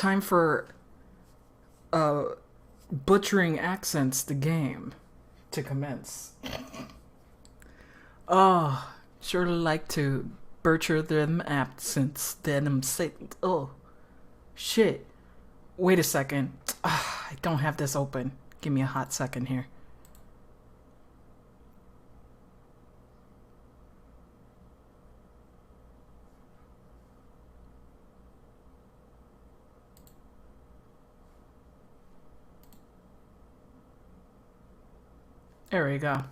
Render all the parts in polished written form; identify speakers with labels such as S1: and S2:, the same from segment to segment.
S1: time for butchering accents the game to commence. Oh, sure like to butcher them accents. Then I'm saying, oh, shit. Wait a second. I don't have this open. Give me a hot second here. There we go.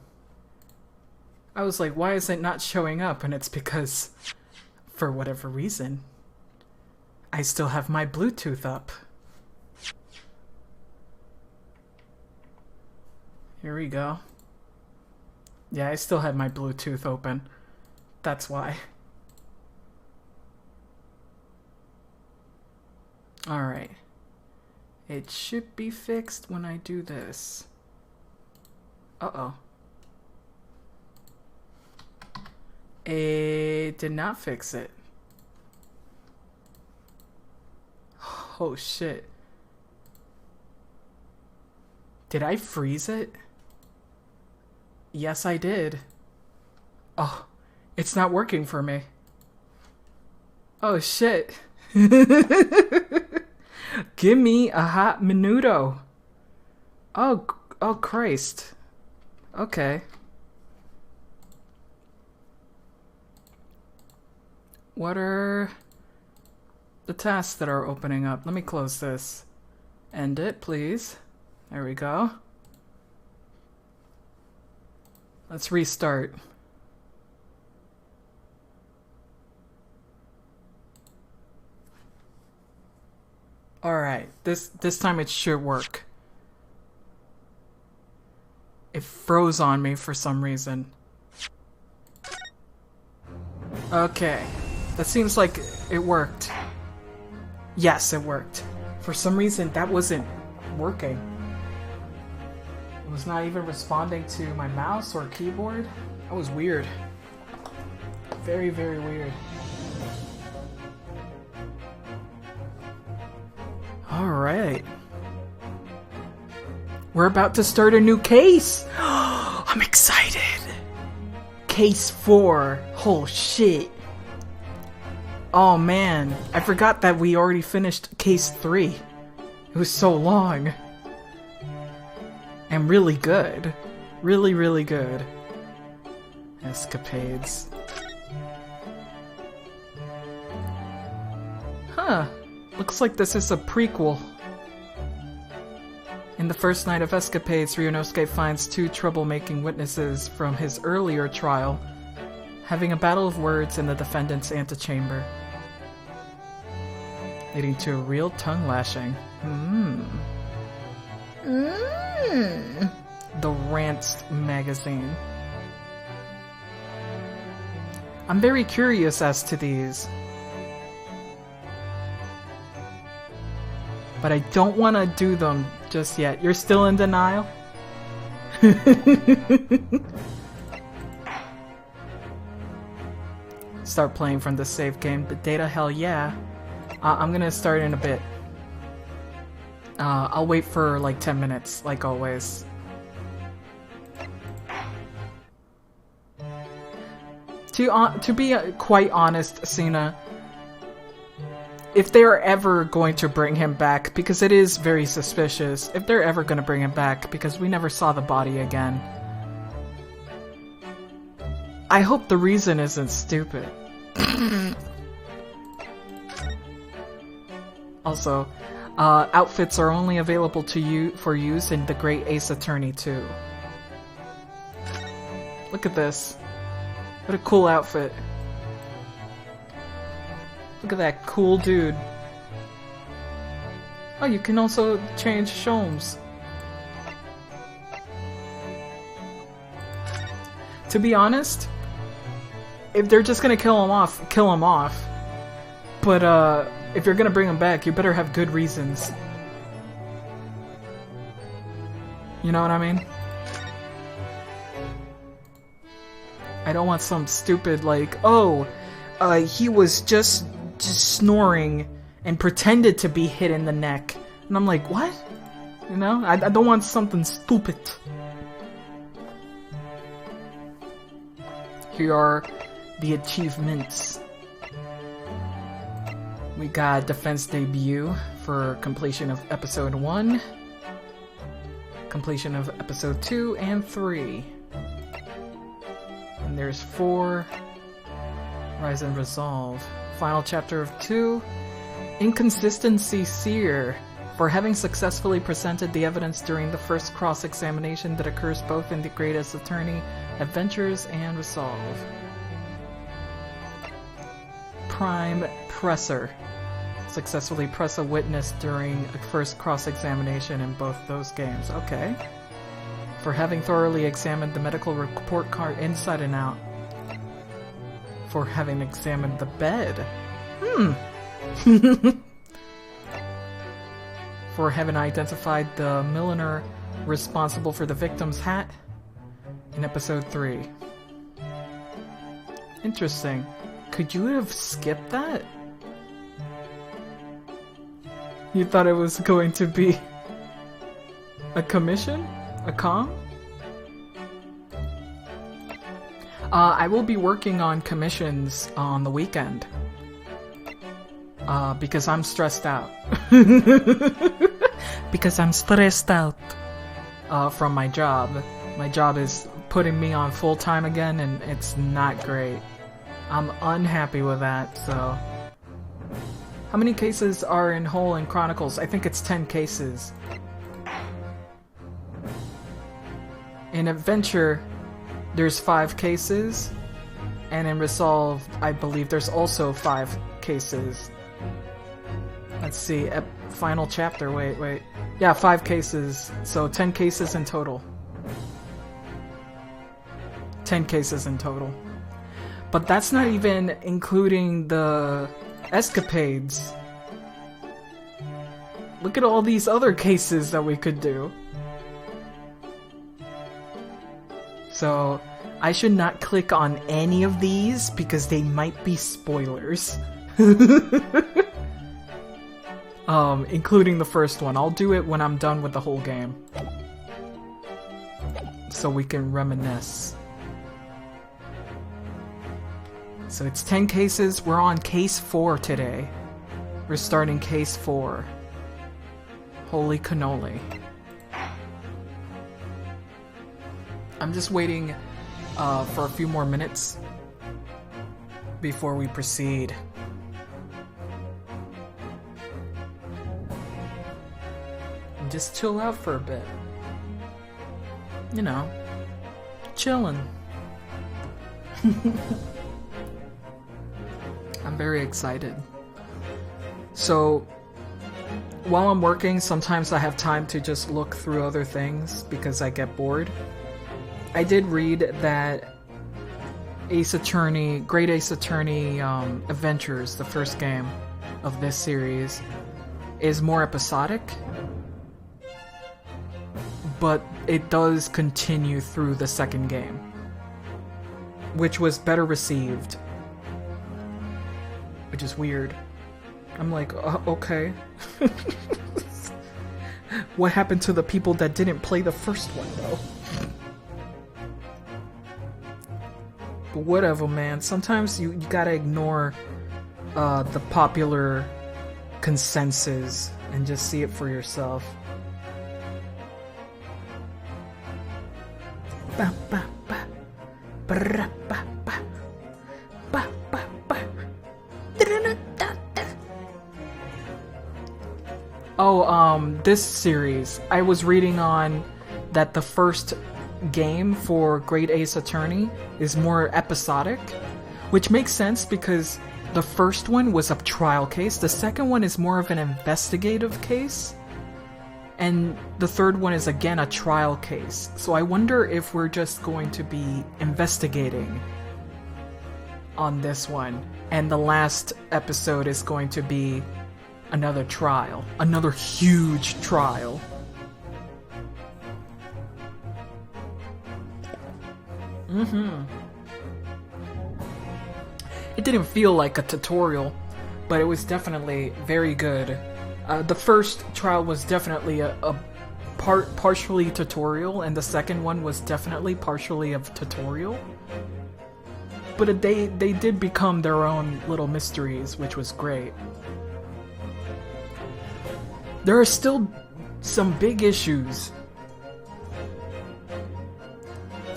S1: I was like, why is it not showing up? And it's because, for whatever reason, I still have my Bluetooth up. Here we go. Yeah, I still have my Bluetooth open. That's why. Alright. It should be fixed when I do this. Uh-oh. It did not fix it. Oh, shit. Did I freeze it? Yes, I did. Oh, it's not working for me. Oh, shit. Give me a hot minuto. Oh, Christ. Okay. What are the tasks that are opening up? Let me close this. End it, please. There we go. Let's restart. Alright, this time it should work. It froze on me for some reason. Okay. That seems like it worked. Yes, it worked. For some reason, that wasn't working. It was not even responding to my mouse or keyboard. That was weird. Very, very weird. Alright. We're about to start a new case! I'm excited! Case 4. Oh shit. Oh man, I forgot that we already finished case 3. It was so long. And really good. Really, really good. Escapades. Huh. Looks like this is a prequel. In the first night of escapades, Ryunosuke finds two troublemaking witnesses from his earlier trial, having a battle of words in the defendant's antechamber, leading to a real tongue lashing. The Rants magazine. I'm very curious as to these, but I don't want to do them just yet. You're still in denial? Start playing from the save game. But data, hell yeah. I'm gonna start in a bit. I'll wait for like 10 minutes, like always. To be quite honest, Cena, if they're ever going to bring him back, because it is very suspicious, if they're ever going to bring him back, because we never saw the body again, I hope the reason isn't stupid. Also, outfits are only available to you for use in The Great Ace Attorney 2. Look at this. What a cool outfit. Look at that cool dude. Oh, you can also change shows. To be honest, if they're just gonna kill him off, kill him off. But, if you're gonna bring him back, you better have good reasons. You know what I mean? I don't want some stupid, like, oh, he was just snoring and pretended to be hit in the neck. And I'm like, what? You know, I don't want something stupid. Here are the achievements. We got Defense Debut for completion of Episode 1, completion of Episode 2 and 3. And there's 4, Rise and Resolve. Final Chapter of 2, Inconsistency Seer, for having successfully presented the evidence during the first cross-examination that occurs both in the Great Ace Attorney Adventures and Resolve. Prime Presser, successfully press a witness during a first cross-examination in both those games. Okay. For having thoroughly examined the medical report card inside and out. For having examined the bed. For having identified the milliner responsible for the victim's hat in Episode 3. Interesting. Could you have skipped that? You thought it was going to be a commission? A com? I will be working on commissions on the weekend. Because I'm stressed out. Because I'm stressed out from my job. My job is putting me on full-time again, and it's not great. I'm unhappy with that, so... How many cases are in Whole and Chronicles? I think it's 10 cases. In Adventure, there's 5 cases. And in Resolve, I believe there's also 5 cases. Let's see, Final Chapter, wait. Yeah, 5 cases, so 10 cases in total. 10 cases in total. But that's not even including the escapades. Look at all these other cases that we could do. So, I should not click on any of these because they might be spoilers. Including the first one. I'll do it when I'm done with the whole game. So we can reminisce. So it's 10 cases. We're on case 4 today. We're starting case 4. Holy cannoli. I'm just waiting for a few more minutes before we proceed. And just chill out for a bit. You know, chillin'. I'm very excited. So, while I'm working, sometimes I have time to just look through other things because I get bored. I did read that Ace Attorney, Great Ace Attorney Adventures, the first game of this series, is more episodic. But it does continue through the second game, which was better received. Which is weird. I'm like, okay. What happened to the people that didn't play the first one, though? But whatever, man. Sometimes you gotta ignore the popular consensus and just see it for yourself. Ba, ba, ba. Ba, ba, ba. Ba, ba, ba. Oh, this series. I was reading on that the first game for Great Ace Attorney is more episodic, which makes sense because the first one was a trial case, the second one is more of an investigative case, and the third one is again a trial case. So I wonder if we're just going to be investigating on this one, and the last episode is going to be another trial, another huge trial. It didn't feel like a tutorial, but it was definitely very good. The first trial was definitely a partially tutorial, and the second one was definitely partially a tutorial. But they did become their own little mysteries, which was great. There are still some big issues.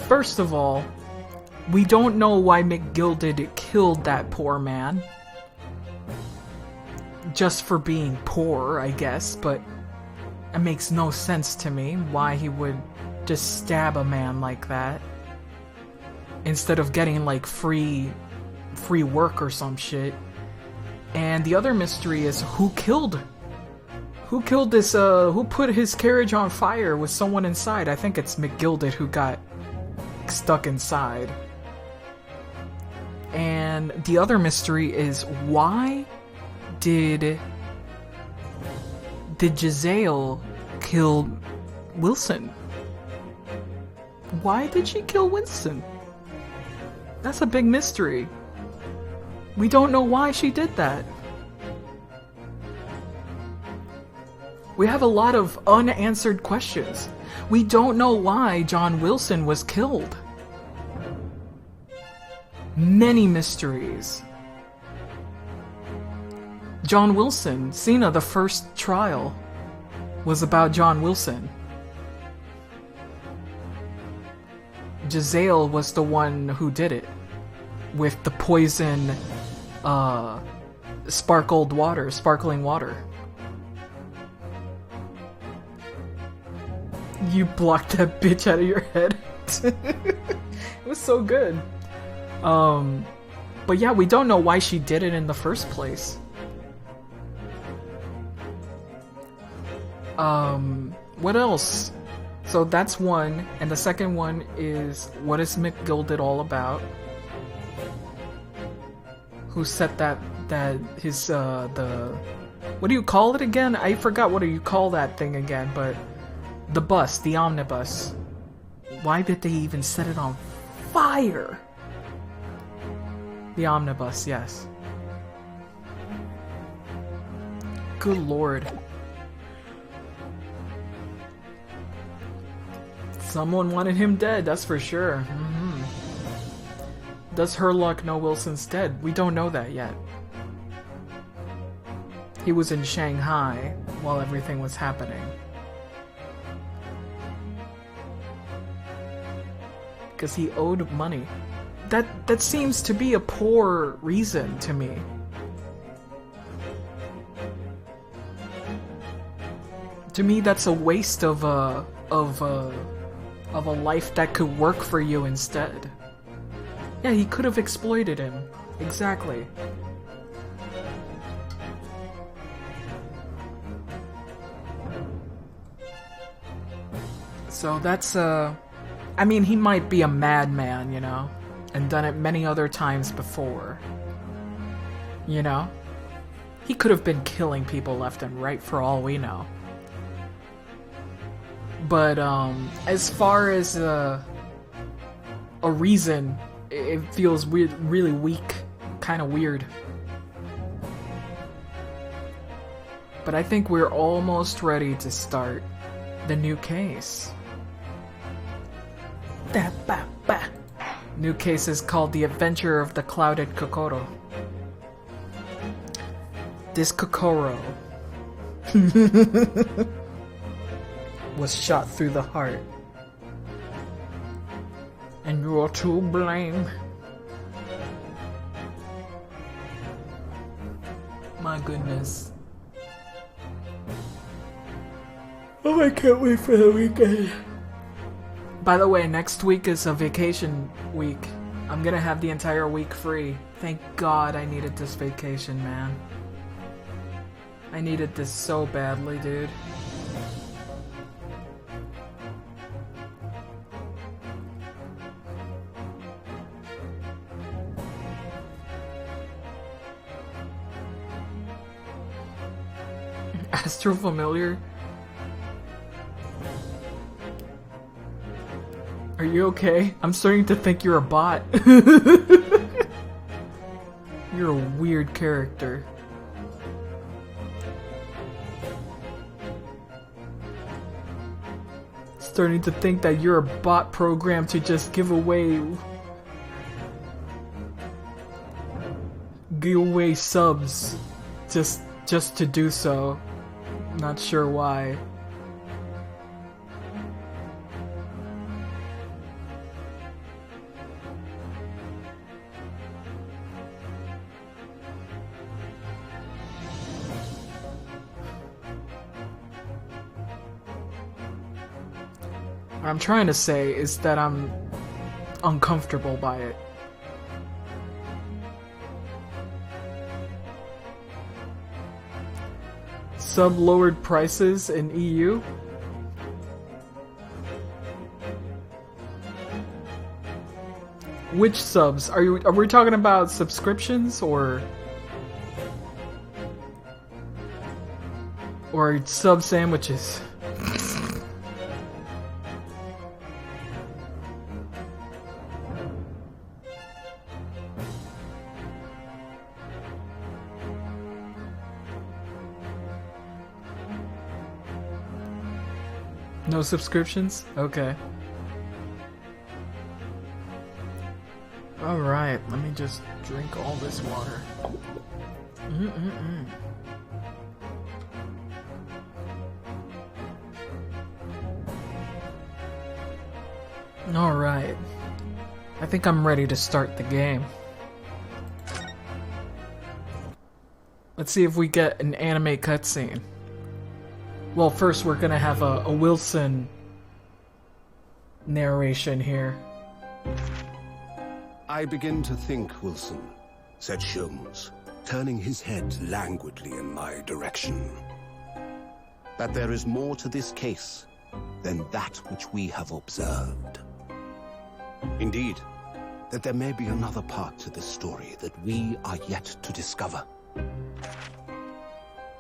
S1: First of all, we don't know why McGilded killed that poor man. Just for being poor, I guess, but it makes no sense to me why he would just stab a man like that. Instead of getting like free work or some shit. And the other mystery is who killed this, who put his carriage on fire with someone inside? I think it's McGilded who got stuck inside. And the other mystery is why did Giselle kill Wilson? Why did she kill Winston? That's a big mystery. We don't know why she did that. We have a lot of unanswered questions. We don't know why John Wilson was killed. Many mysteries. John Wilson, Cena, the first trial was about John Wilson. Giselle was the one who did it with the poison sparkling water. You blocked that bitch out of your head. It was so good. But yeah, we don't know why she did it in the first place. What else? So that's one, and the second one is, what is McGilded all about? Who set his, what do you call it again? I forgot what do you call that thing again, but the bus, the omnibus. Why did they even set it on fire? The omnibus, yes. Good lord. Someone wanted him dead, that's for sure. Does Herlock know Wilson's dead? We don't know that yet. He was in Shanghai while everything was happening. Because he owed money. That seems to be a poor reason to me. To me, that's a waste of a life that could work for you instead. Yeah, he could have exploited him. Exactly. So that's, I mean, he might be a madman, you know? And done it many other times before. You know? He could have been killing people left and right for all we know. But, as far as, a reason, it feels weird, really weak, kind of weird. But I think we're almost ready to start the new case. New case is called The Adventure of the Clouded Kokoro. This Kokoro was shot through the heart. And you're to blame. My goodness. Oh, I can't wait for the weekend. By the way, next week is a vacation week. I'm gonna have the entire week free. Thank God I needed this vacation, man. I needed this so badly, dude. Astro Familiar? Are you okay? I'm starting to think you're a bot. You're a weird character. starting to think that you're a bot program to just give away subs just to do so. Not sure why. What I'm trying to say is that I'm uncomfortable by it. Sub lowered prices in EU? Which subs? Are we talking about subscriptions or sub sandwiches? No subscriptions? Okay. Alright, let me just drink all this water. Alright. I think I'm ready to start the game. Let's see if we get an anime cutscene. Well, first we're gonna have a Wilson narration here.
S2: I begin to think, Wilson, said Sholmes, turning his head languidly in my direction, that there is more to this case than that which we have observed. Indeed, that there may be another part to this story that we are yet to discover.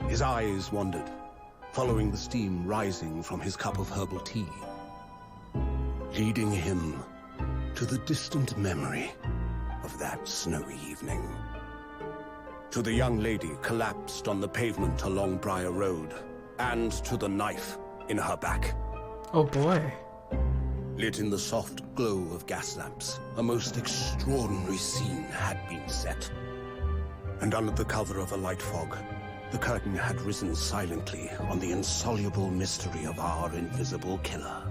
S2: His eyes wandered, following the steam rising from his cup of herbal tea, leading him to the distant memory of that snowy evening. To the young lady collapsed on the pavement along Briar Road, and to the knife in her back.
S1: Oh boy.
S2: Lit in the soft glow of gas lamps, a most extraordinary scene had been set. And under the cover of a light fog, the curtain had risen silently on the insoluble mystery of our invisible killer.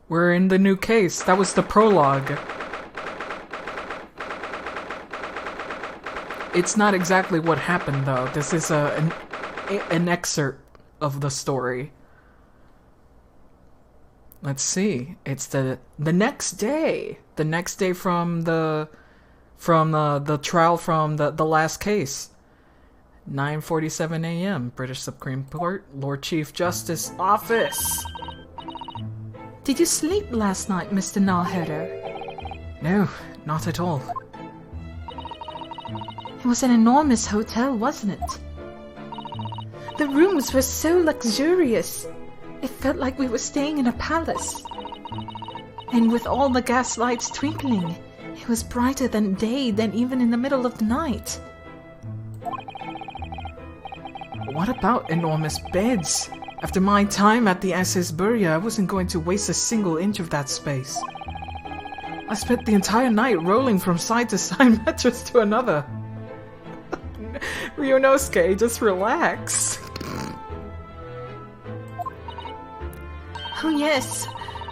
S1: We're in the new case. That was the prologue. It's not exactly what happened, though. This is an excerpt of the story. Let's see. It's the next day. The next day from the trial from the last case. 9:47 a.m. British Supreme Court, Lord Chief Justice Office.
S3: Did you sleep last night, Mr. Nalherder?
S1: No, not at all.
S3: It was an enormous hotel, wasn't it? The rooms were so luxurious. It felt like we were staying in a palace. And with all the gas lights twinkling, it was brighter than day than even in the middle of the night.
S1: What about enormous beds? After my time at the SS Buria, I wasn't going to waste a single inch of that space. I spent the entire night rolling from side to side mattress to another. Ryunosuke, just relax.
S3: Oh yes,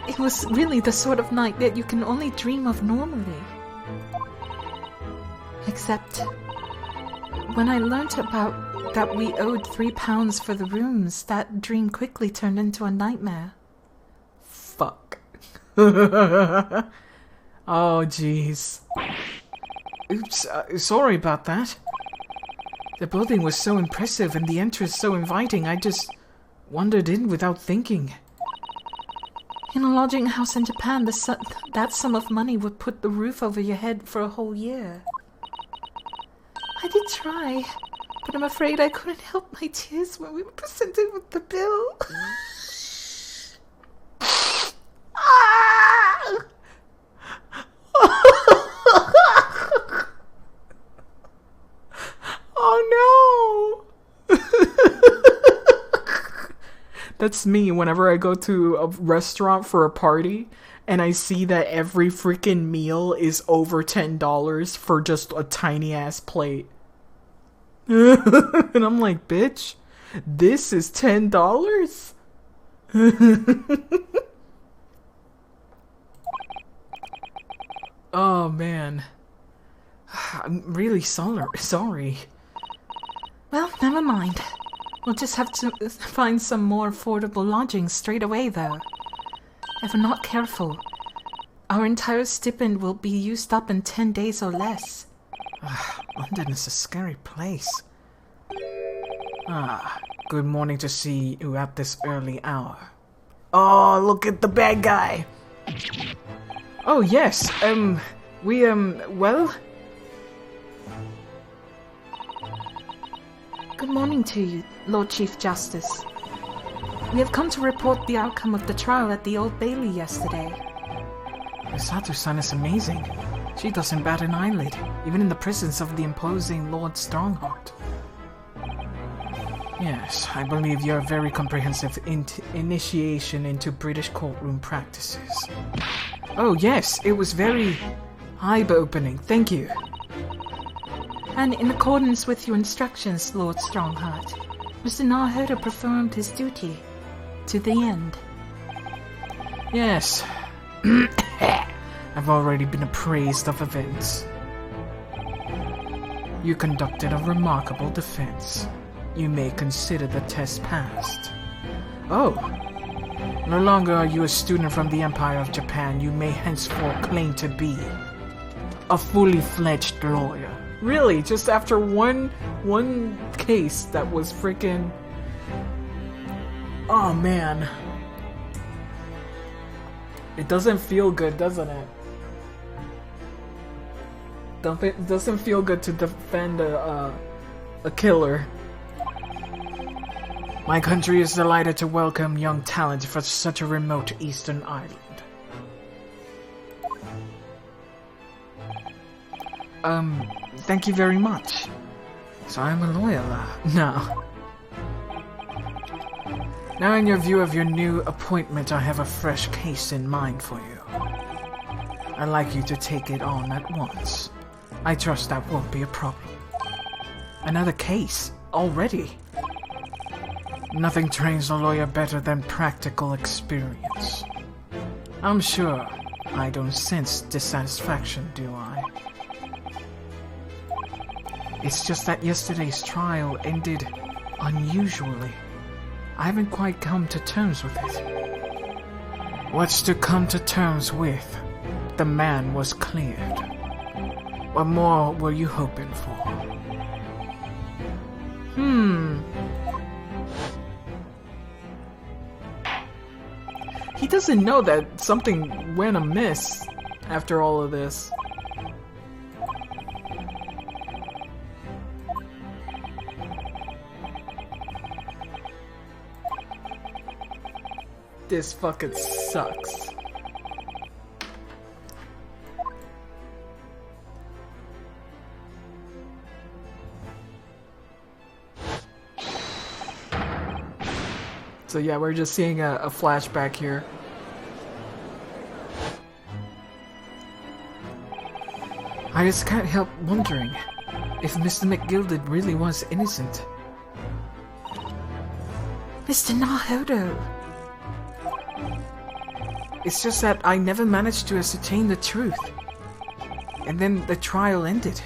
S3: it was really the sort of night that you can only dream of normally. Except, when I learnt about that we owed £3 for the rooms, that dream quickly turned into a nightmare.
S1: Fuck. Oh jeez. Oops, sorry about that. The building was so impressive and the entrance so inviting, I just wandered in without thinking.
S3: In a lodging house in Japan, that sum of money would put the roof over your head for a whole year. I did try, but I'm afraid I couldn't help my tears when we were presented with the bill.
S1: Oh no! That's me whenever I go to a restaurant for a party and I see that every freaking meal is over $10 for just a tiny ass plate. And I'm like, bitch, this is $10? Oh man. I'm really sorry.
S3: Well, never mind. We'll just have to find some more affordable lodging straight away, though. If we're not careful, our entire stipend will be used up in 10 days or less.
S1: London is a scary place. Good morning to see you at this early hour. Oh, look at the bad guy. Oh, yes, well?
S3: Good morning to you, Lord Chief Justice. We have come to report the outcome of the trial at the Old Bailey yesterday.
S1: Misatu-san is amazing. She doesn't bat an eyelid, even in the presence of the imposing Lord Strongheart. Yes, I believe your very comprehensive initiation into British courtroom practices. Oh yes, it was very eye-opening, thank you.
S3: And in accordance with your instructions, Lord Strongheart, Mr. Nahoda performed his duty to the end.
S1: Yes. I've already been appraised of events. You conducted a remarkable defense. You may consider the test passed. Oh. No longer are you a student from the Empire of Japan. You may henceforth claim to be a fully fledged lawyer. Really? Just after one case that was freaking... Oh man. It doesn't feel good, doesn't it? It doesn't feel good to defend a killer. My country is delighted to welcome young talent for such a remote eastern island. Thank you very much. So I'm a lawyer now. Now in your view of your new appointment, I have a fresh case in mind for you. I'd like you to take it on at once. I trust that won't be a problem. Another case? Already? Nothing trains a lawyer better than practical experience. I'm sure I don't sense dissatisfaction, do I? It's just that yesterday's trial ended unusually. I haven't quite come to terms with it. What's to come to terms with? The man was cleared. What more were you hoping for? He doesn't know that something went amiss after all of this. This fucking sucks. So yeah, we're just seeing a flashback here. I just can't help wondering if Mr. McGilded really was innocent.
S3: Mr. Nahodo!
S1: It's just that I never managed to ascertain the truth. And then the trial ended.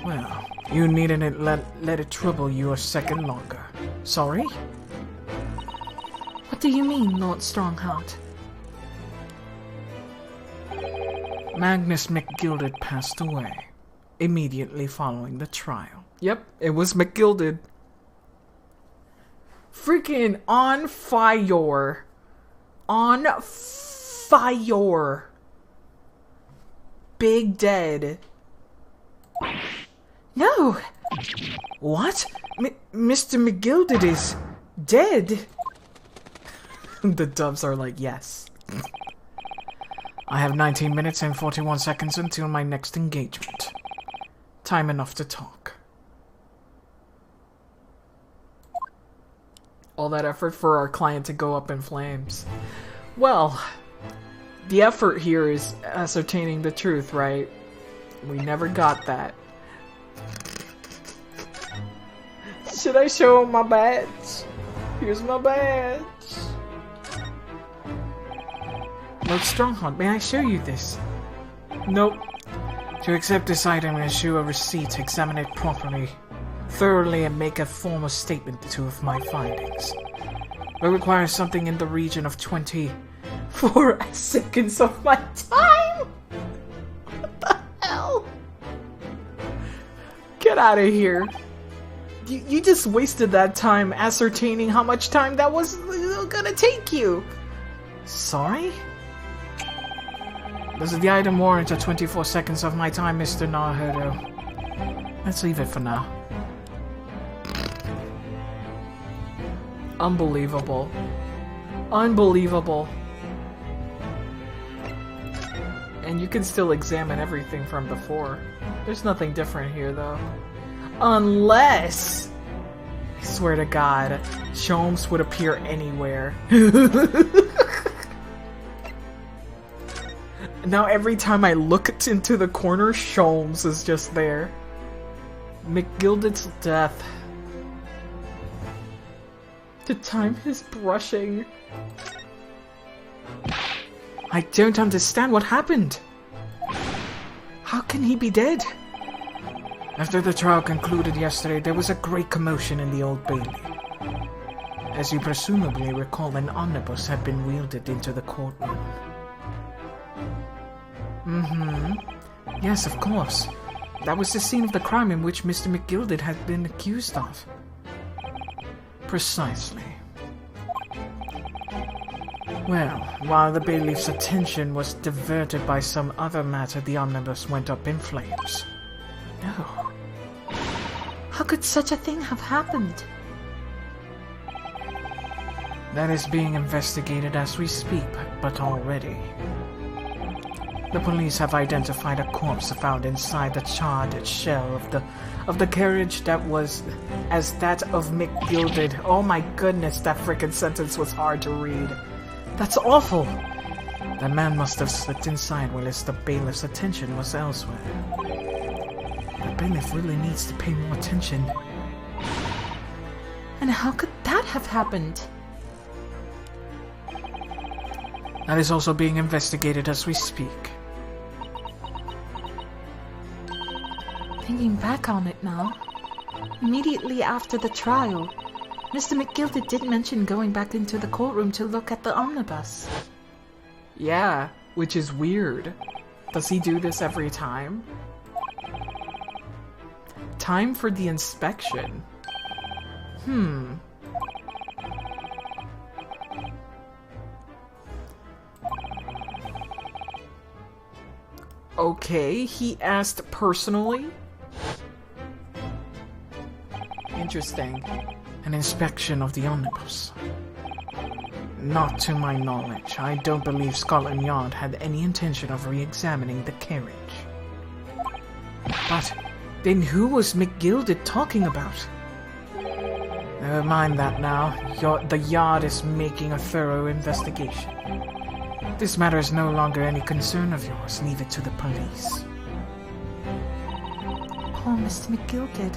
S1: Well, you needn't let it trouble you a second longer. Sorry?
S3: What do you mean, Lord Strongheart?
S1: Magnus McGilded passed away immediately following the trial. Yep, it was McGilded. Freaking on fire. On fire. Big dead.
S3: No!
S1: What? Mr. McGilded is dead? The dubs are like, yes. I have 19 minutes and 41 seconds until my next engagement. Time enough to talk. all that effort for our client to go up in flames. Well, the effort here is ascertaining the truth, right? We never got that. Should I show him my badge? Here's my badge. Lord Stronghold, may I show you this? Nope. To accept this item, issue a receipt, examine it properly, thoroughly, and make a formal statement of my findings. It requires something in the region of 24 seconds of my time! What the hell? Get out of here. You just wasted that time ascertaining how much time that was gonna take you. Sorry? Does the item warrant a 24 seconds of my time, Mr. Naruhodo? Let's leave it for now. Unbelievable. Unbelievable. And you can still examine everything from before. There's nothing different here, though. Unless... I swear to God, Sholmes would appear anywhere. Now every time I look into the corner, Sholmes is just there. McGilded's death. To time his brushing. I don't understand what happened. How can he be dead? After the trial concluded yesterday, there was a great commotion in the Old Bailey. As you presumably recall, an omnibus had been wheeled into the courtroom. Yes, of course. That was the scene of the crime in which Mr. McGilded had been accused of. Precisely. Well, while the bailiff's attention was diverted by some other matter, the omnibus went up in flames.
S3: No. How could such a thing have happened?
S1: That is being investigated as we speak, but already. The police have identified a corpse found inside the charred shell of the carriage that was as that of McGilded. Oh my goodness, that frickin' sentence was hard to read. That's awful! That man must have slipped inside whilst the bailiff's attention was elsewhere. The bailiff really needs to pay more attention.
S3: And how could that have happened?
S1: That is also being investigated as we speak.
S3: Thinking back on it now, immediately after the trial, Mr. McGilded did mention going back into the courtroom to look at the omnibus.
S1: Yeah, which is weird. Does he do this every time? Time for the inspection. Okay, he asked personally? Interesting. An inspection of the omnibus. Not to my knowledge. I don't believe Scotland Yard had any intention of re-examining the carriage. But then who was McGilded talking about? Never mind that now. The Yard is making a thorough investigation. This matter is no longer any concern of yours. Leave it to the police.
S3: Poor Mr. McGilded.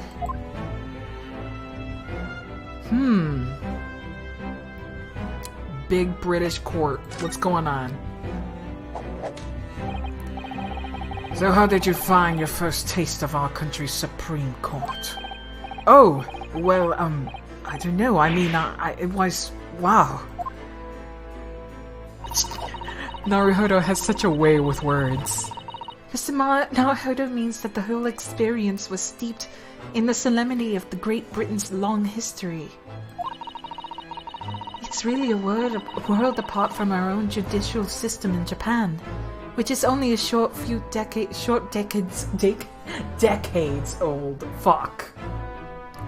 S1: Big British court. What's going on? So how did you find your first taste of our country's Supreme Court? Oh, well, I don't know. I mean, it was... wow. Naruhodo has such a way with words.
S3: Mr. Naruhodo means that the whole experience was steeped in the solemnity of the Great Britain's long history. It's really a world apart from our own judicial system in Japan, which is only a decades old. Fuck.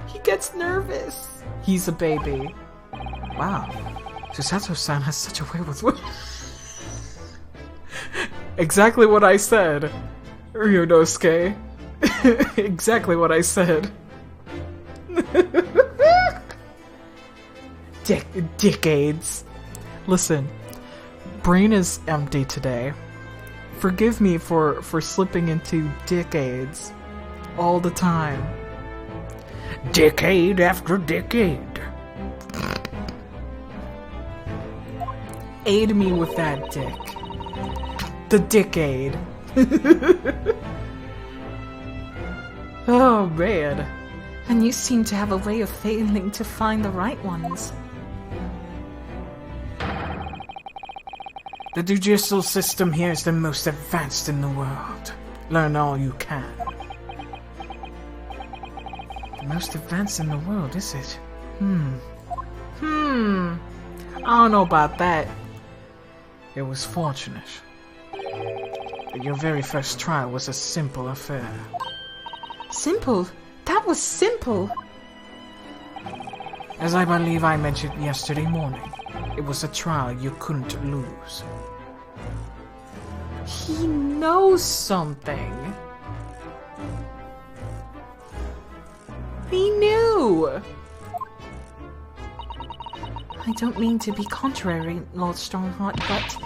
S3: He gets nervous. He's a baby. Wow. Susato-san has such a way with words. Exactly what I said, Ryunosuke. Exactly what I said.
S1: Decades. Listen, brain is empty today. Forgive me for slipping into decades all the time. Decade after decade. Aid me with that dick. The decade. Oh, man.
S3: And you seem to have a way of failing to find the right ones.
S1: The judicial system here is the most advanced in the world. Learn all you can. The most advanced in the world, is it? I don't know about that. It was fortunate. Your very first trial was a simple affair.
S3: Simple? That was simple!
S1: As I believe I mentioned yesterday morning, it was a trial you couldn't lose.
S3: He knows something.
S1: He knew!
S3: I don't mean to be contrary, Lord Strongheart, but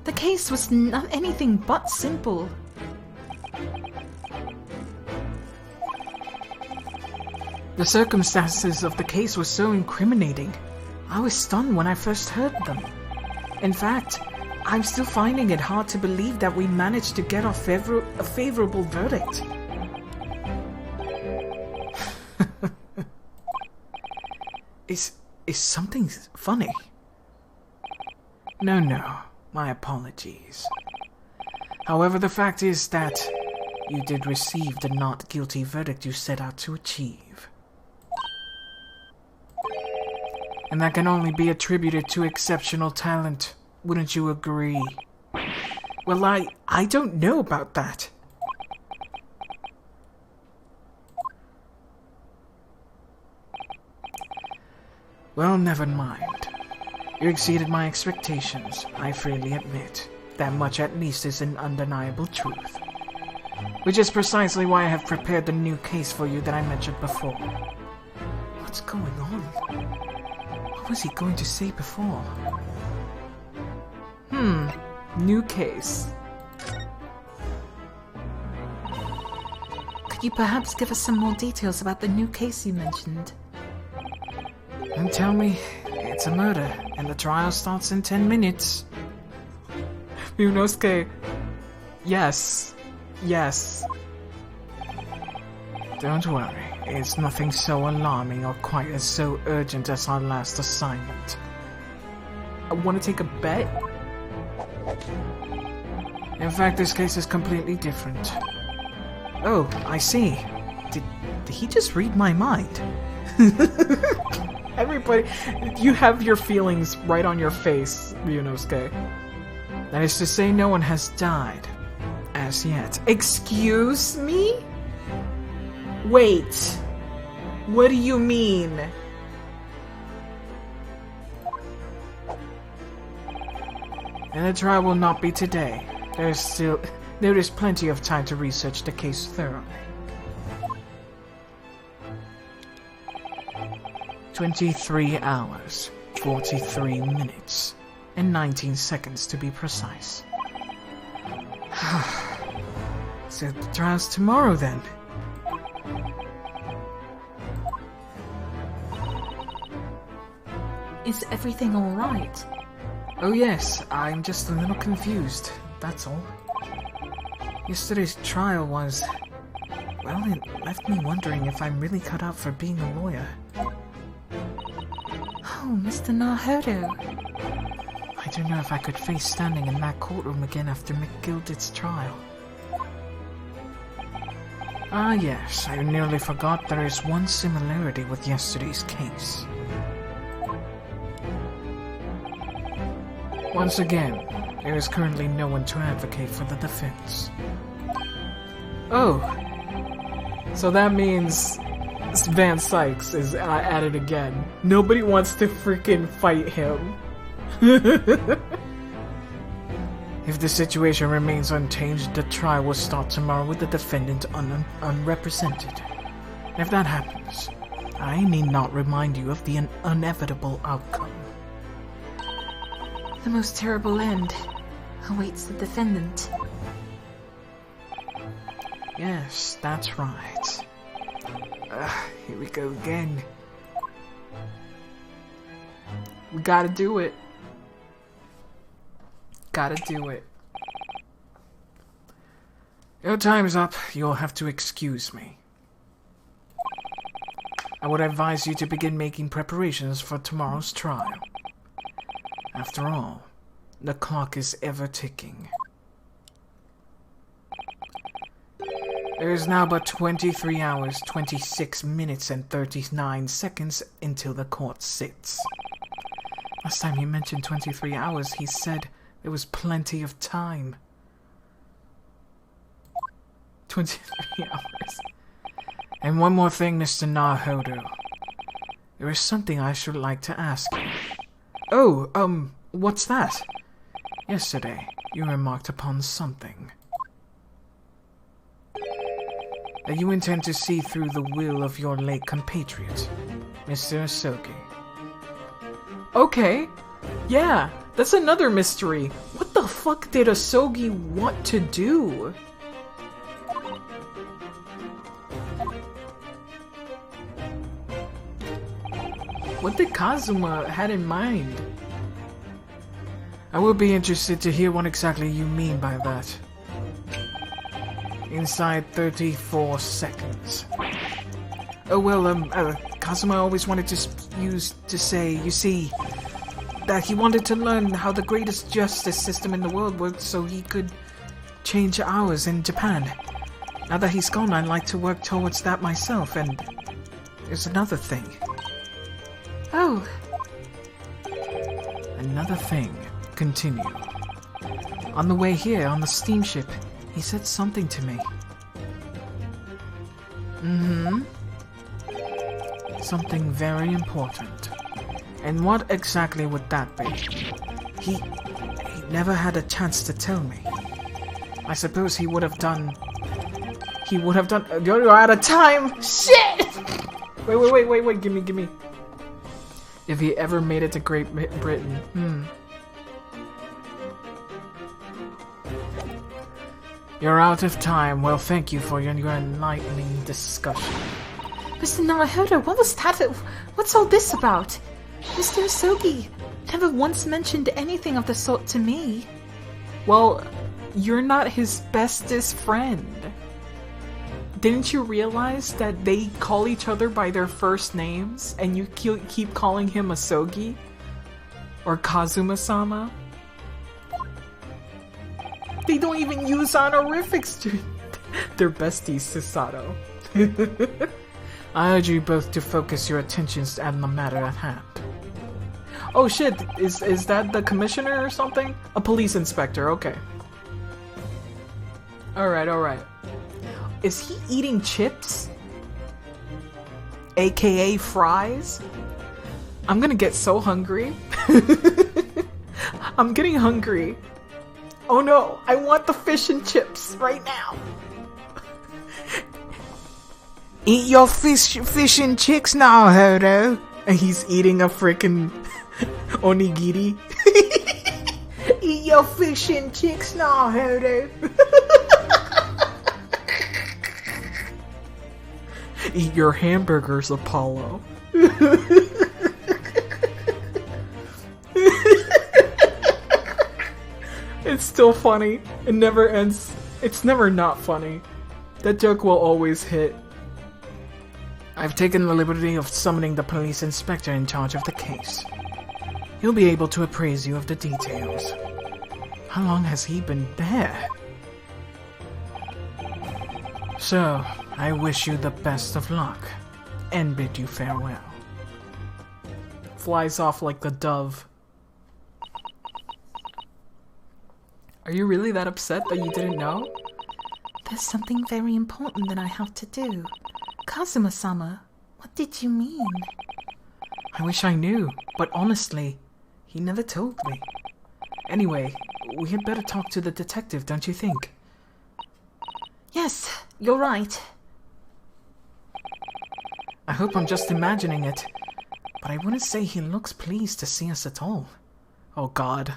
S3: the case was not anything but simple.
S1: The circumstances of the case were so incriminating. I was stunned when I first heard them. In fact, I'm still finding it hard to believe that we managed to get a favorable verdict. Is something funny? No, my apologies. However, the fact is that you did receive the not guilty verdict you set out to achieve. And that can only be attributed to exceptional talent, wouldn't you agree? Well, I don't know about that. Well, never mind. You exceeded my expectations, I freely admit. That much at least is an undeniable truth. Which is precisely why I have prepared the new case for you that I mentioned before. What's going on? What was he going to say before? New case.
S3: Could you perhaps give us some more details about the new case you mentioned?
S1: And tell me, it's a murder, and the trial starts in 10 minutes. Ryunosuke, yes. Don't worry, it's nothing so alarming or quite as so urgent as our last assignment. I want to take a bet? In fact, this case is completely different. Oh, I see. Did he just read my mind? Everybody, you have your feelings right on your face, Ryunosuke. That is to say, no one has died. As yet. Excuse me? Wait. What do you mean? And the trial will not be today. There is plenty of time to research the case thoroughly. 23 hours, 43 minutes, and 19 seconds to be precise. So the trial's tomorrow then.
S3: Is everything alright?
S1: Oh yes, I'm just a little confused, that's all. Yesterday's trial was... well, it left me wondering if I'm really cut out for being a lawyer.
S3: Oh, Mr. Naruto.
S1: I don't know if I could face standing in that courtroom again after McGilded's trial. Ah yes, I nearly forgot there is one similarity with yesterday's case. Once again, there is currently no one to advocate for the defense. Oh, so that means Van Sykes is at it again. Nobody wants to freaking fight him. If the situation remains unchanged, the trial will start tomorrow with the defendant unrepresented. And if that happens, I need not remind you of the inevitable outcome.
S3: The most terrible end awaits the defendant.
S1: Yes, that's right. Here we go again. We gotta do it. Gotta do it. Your time's up. You'll have to excuse me. I would advise you to begin making preparations for tomorrow's trial. After all, the clock is ever ticking. There is now but 23 hours, 26 minutes, and 39 seconds until the court sits. Last time he mentioned 23 hours, he said there was plenty of time. 23 hours. And one more thing, Mr. Nahodo. There is something I should like to ask you. Oh, what's that? Yesterday, you remarked upon something. That you intend to see through the will of your late compatriot, Mr. Asogi. Okay. Yeah, that's another mystery. What the fuck did Asogi want to do? What did Kazuma had in mind? I would be interested to hear what exactly you mean by that. Inside 34 seconds. Oh well, Kazuma always wanted to say, you see, that he wanted to learn how the greatest justice system in the world works so he could change ours in Japan. Now that he's gone, I'd like to work towards that myself, and there's another thing.
S3: Oh.
S1: Another thing. Continue. On the way here, on the steamship, he said something to me. Something very important. And what exactly would that be? He never had a chance to tell me. I suppose he would have done... You're out of time! Shit! Wait, gimme. If he ever made it to Great Britain, You're out of time. Well, thank you for your enlightening discussion.
S3: Mr. Nahodo, what was that? What's all this about? Mr. Asogi never once mentioned anything of the sort to me.
S1: Well, you're not his bestest friend. Didn't you realize that they call each other by their first names and you keep calling him Asogi? Or Kazuma-sama? They don't even use honorifics to their besties, Susato. I urge you both to focus your attentions on the matter at hand. Oh shit, is that the commissioner or something? A police inspector, okay. Alright. Is he eating chips? AKA fries? I'm gonna get so hungry. I'm getting hungry. Oh no, I want the fish and chips right now. Eat your fish and chicks now, Hodo. And he's eating a frickin' onigiri. Eat your fish and chicks now, Hodo. Eat your hamburgers, Apollo. It's still funny. It never ends. It's never not funny. That joke will always hit. I've taken the liberty of summoning the police inspector in charge of the case. He'll be able to appraise you of the details. How long has he been there? So, I wish you the best of luck, and bid you farewell. Flies off like the dove. Are you really that upset that you didn't know?
S3: There's something very important that I have to do. Kazuma-sama, what did you mean?
S1: I wish I knew, but honestly, he never told me. Anyway, we had better talk to the detective, don't you think?
S3: Yes, you're right.
S1: I hope I'm just imagining it, but I wouldn't say he looks pleased to see us at all. Oh God.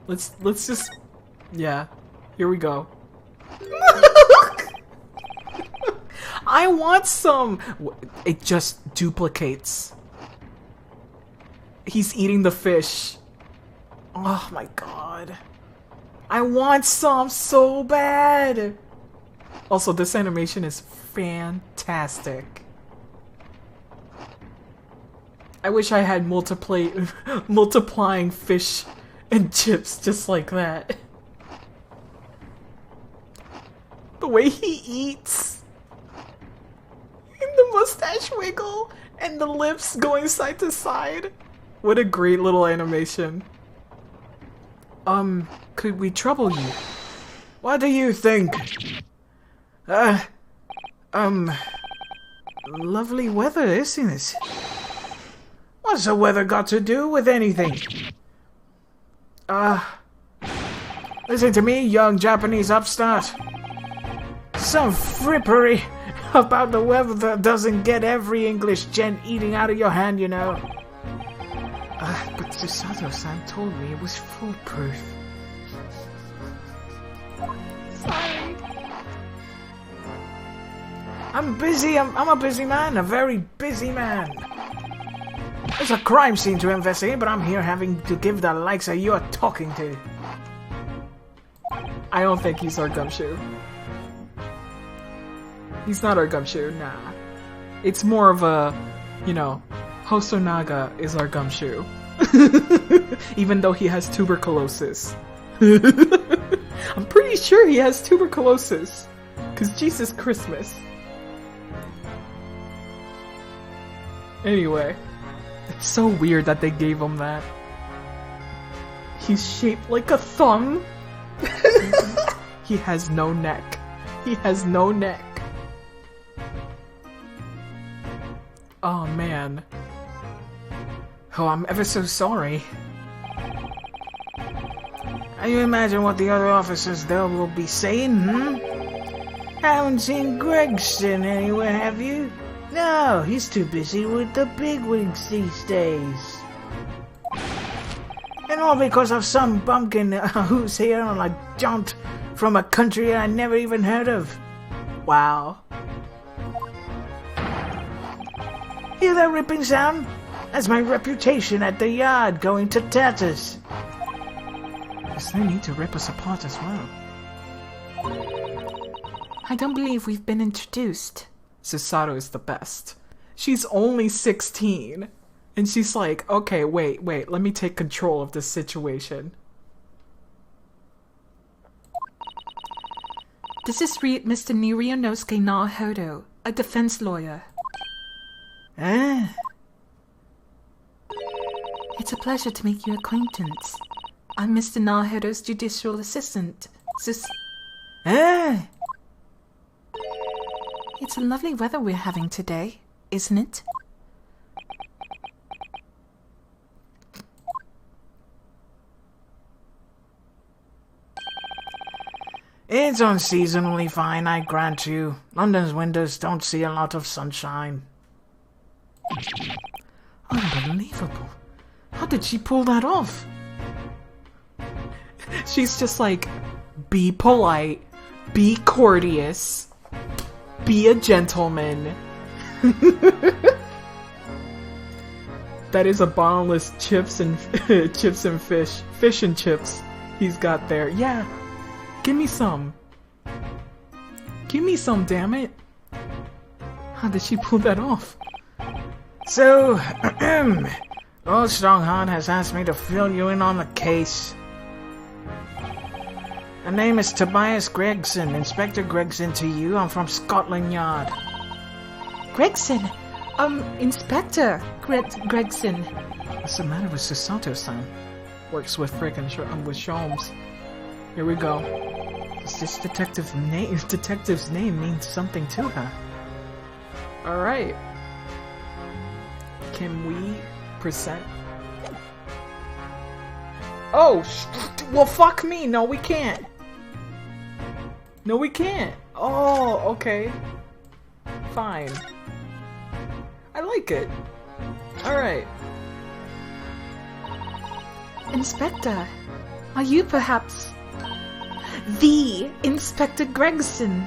S1: Let's just... Yeah. Here we go. I want some! It just duplicates. He's eating the fish. Oh my God. I want some so bad! Also, this animation is fantastic. I wish I had multiplying fish and chips just like that. The way he eats. And the mustache wiggle. And the lips going side to side. What a great little animation. Could we trouble you? What do you think? Lovely weather, isn't it? What's the weather got to do with anything? Listen to me, young Japanese upstart. Some frippery about the weather that doesn't get every English gent eating out of your hand, you know. But Susato-san told me it was foolproof. Sorry. I'm busy, I'm a busy man, a very busy man. There's a crime scene to investigate, but I'm here having to give the likes of you a talking to. I don't think he's our gumshoe. He's not our gumshoe, nah. It's more of a, you know, Hosonaga is our gumshoe. Even though he has tuberculosis. I'm pretty sure he has tuberculosis. Cause Jesus Christmas. Anyway. It's so weird that they gave him that. He's shaped like a thumb. He has no neck. He has no neck. Oh man. Oh, I'm ever so sorry. Can you imagine what the other officers there will be saying, Haven't seen Gregson anywhere, have you? No, he's too busy with the bigwigs these days. And all because of some bumpkin who's here on a jaunt from a country I never even heard of. Wow. Hear that ripping sound? That's my reputation at the yard going to tatters. There's no need to rip us apart as well.
S3: I don't believe we've been introduced.
S1: Susato is the best. She's only 16. And she's like, okay, wait, let me take control of this situation.
S3: This is Mr. Nirionosuke Naohodo, a defense lawyer.
S1: Ah.
S3: It's a pleasure to make your acquaintance. I'm Mr. Naohodo's judicial assistant.
S1: Ah.
S3: It's a lovely weather we're having today, isn't it?
S1: It's unseasonably fine, I grant you. London's winters don't see a lot of sunshine. Unbelievable. How did she pull that off? She's just like, be polite, be courteous, be a gentleman. That is a bottomless chips and fish and chips he's got there. Yeah, give me some. Give me some, damn it. How did she pull that off? So, Lord Strongheart has asked me to fill you in on the case. The name is Tobias Gregson. Inspector Gregson to you. I'm from Scotland Yard.
S3: Gregson? Inspector Gregson.
S1: What's the matter with Susato-san? Works with Frick and with Sholmes. Here we go. Does this detective's name mean something to her? Alright. Can we present? Oh, well fuck me, no we can't. No, we can't. Oh, okay. Fine. I like it. Alright.
S3: Inspector, are you perhaps the Inspector Gregson?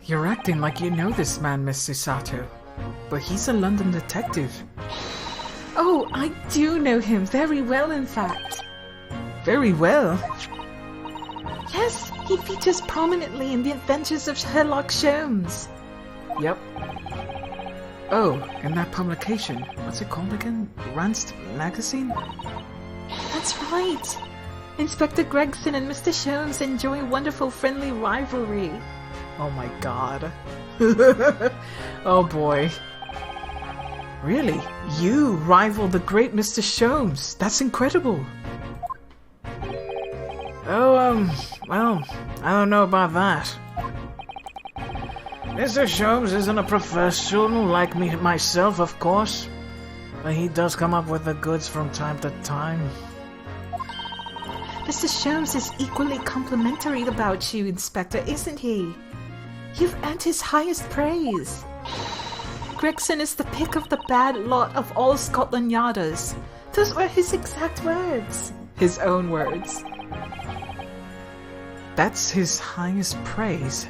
S1: You're acting like you know this man, Miss Susato. But he's a London detective.
S3: Oh, I do know him very well, in fact.
S1: Very well.
S3: Yes, he features prominently in the Adventures of Sherlock Holmes.
S1: Yep. Oh, and that publication. What's it called again? Randst Magazine?
S3: That's right. Inspector Gregson and Mr. Sholmes enjoy a wonderful friendly rivalry.
S1: Oh my god. Oh boy. Really? You rival the great Mr. Sholmes? That's incredible. Oh, well, I don't know about that. Mr. Sholmes isn't a professional like me myself, of course. But he does come up with the goods from time to time.
S3: Mr. Sholmes is equally complimentary about you, Inspector, isn't he? You've earned his highest praise. Gregson is the pick of the bad lot of all Scotland Yarders. Those were his exact words.
S1: His own words. That's his highest praise.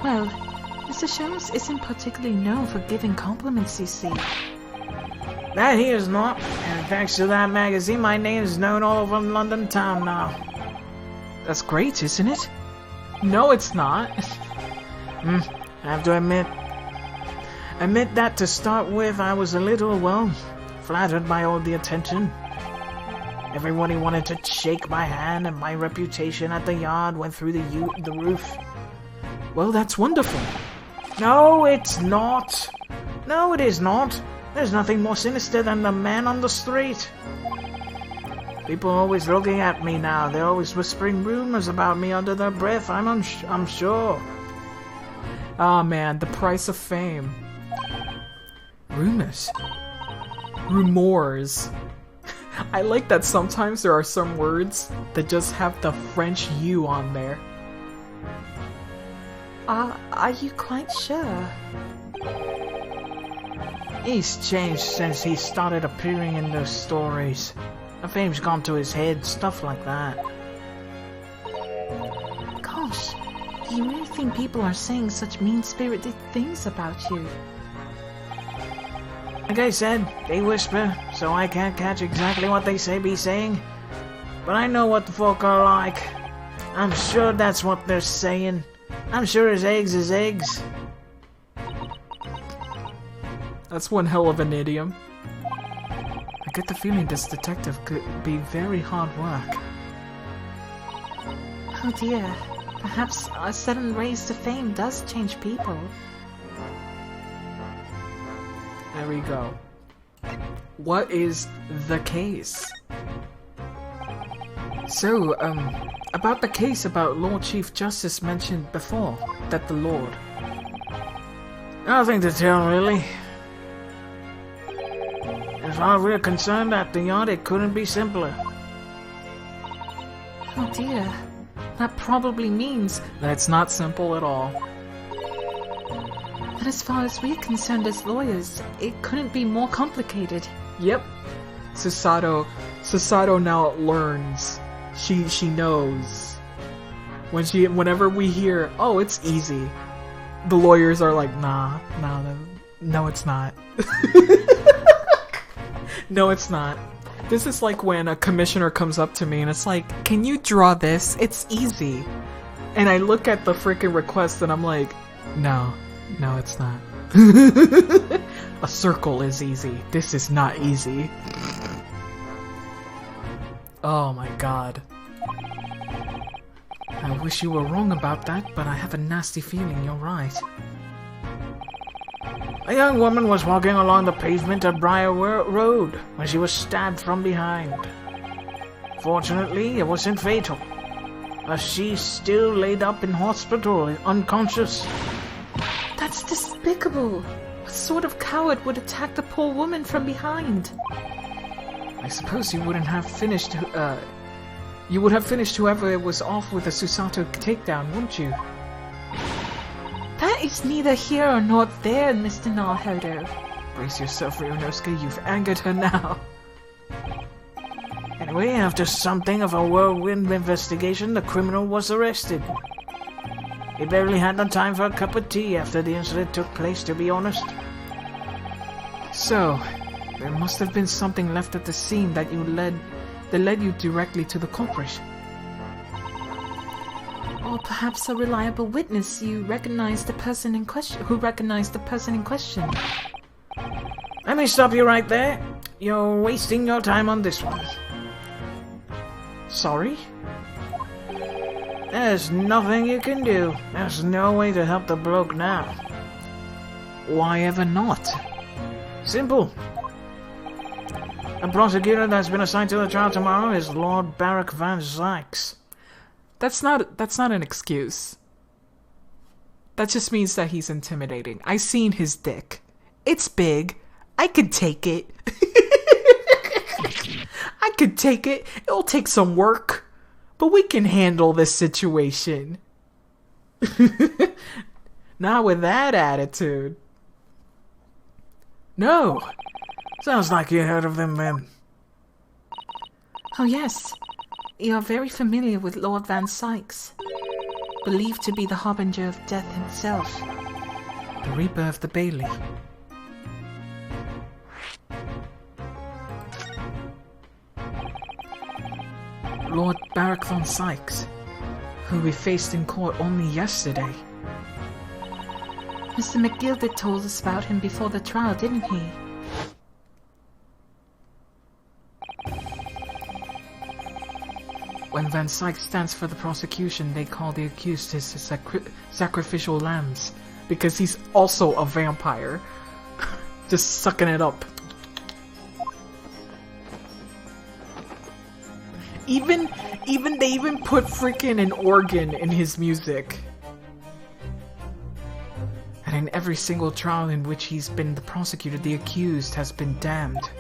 S3: Well, Mr. Sholmes isn't particularly known for giving compliments, you see.
S1: That he is not. And thanks to that magazine, my name is known all over London town now. That's great, isn't it? No, it's not. I have to admit that to start with, I was a little, well, flattered by all the attention. Everybody wanted to shake my hand, and my reputation at the yard went through the roof. Well, that's wonderful. No, it's not. No, it is not. There's nothing more sinister than the man on the street. People are always looking at me now. They're always whispering rumors about me under their breath. I'm sure. Ah, man, the price of fame. Rumors. Rumors. I like that sometimes there are some words that just have the French U on there.
S3: Are you quite sure?
S1: He's changed since he started appearing in those stories. The fame's gone to his head, stuff like that.
S3: Gosh, do you really think people are saying such mean-spirited things about you?
S1: Like I said, they whisper, so I can't catch exactly what they be saying. But I know what the folk are like. I'm sure that's what they're saying. I'm sure his eggs is eggs. That's one hell of an idiom. I get the feeling this detective could be very hard work.
S3: Oh dear, perhaps a sudden raise to fame does change people.
S1: There we go. What is the case? So, about the case about Lord Chief Justice mentioned before, that the Lord. Nothing to tell, really. As far as we're concerned at the yard, it couldn't be simpler.
S3: Oh dear, that probably means
S1: that it's not simple at all.
S3: that as far as we're concerned as lawyers, it couldn't be more complicated.
S1: Yep. Susato now learns. She knows. Whenever we hear, oh, it's easy, the lawyers are like, no, it's not. No, it's not. This is like when a commissioner comes up to me and it's like, can you draw this? It's easy. And I look at the freaking request and I'm like, no, it's not. A circle is easy. This is not easy. Oh my god. I wish you were wrong about that, but I have a nasty feeling you're right. A young woman was walking along the pavement at Briar Road when she was stabbed from behind. Fortunately, it wasn't fatal, as she's still laid up in hospital, unconscious.
S3: That's despicable. What sort of coward would attack the poor woman from behind?
S1: I suppose you wouldn't have finished, you would have finished whoever was off with a Susato takedown, wouldn't you?
S3: That is neither here nor there, Mr. Naruhodo.
S1: Brace yourself, Ryunosuke, you've angered her now.
S4: Anyway, after something of a whirlwind investigation, the criminal was arrested. He barely had the time for a cup of tea after the incident took place, to be honest.
S1: So, there must have been something left at the scene that led you directly to the culprit.
S3: Or perhaps a reliable witness who recognized the person in question.
S4: Let me stop you right there. You're wasting your time on this one.
S1: Sorry?
S4: There's nothing you can do. There's no way to help the bloke now.
S1: Why ever not?
S4: Simple. The prosecutor that's been assigned to the trial tomorrow is Lord Barak Van Sykes.
S1: That's not an excuse. That just means that he's intimidating. I seen his dick. It's big. I could take it. I could take it. It'll take some work. But we can handle this situation. Not with that attitude. No.
S4: Sounds like you heard of them, ma'am.
S3: Oh yes, you are very familiar with Lord Van Sykes, believed to be the harbinger of death himself.
S1: The Reaper of the Bailey. Lord Barak Von Sykes, who we faced in court only yesterday.
S3: Mr. McGilded told us about him before the trial, didn't he?
S1: When Van Sykes stands for the prosecution, they call the accused his sacrificial lambs, because he's also a vampire. Just sucking it up. They even put freaking an organ in his music. And in every single trial in which he's been the prosecutor, the accused has been damned.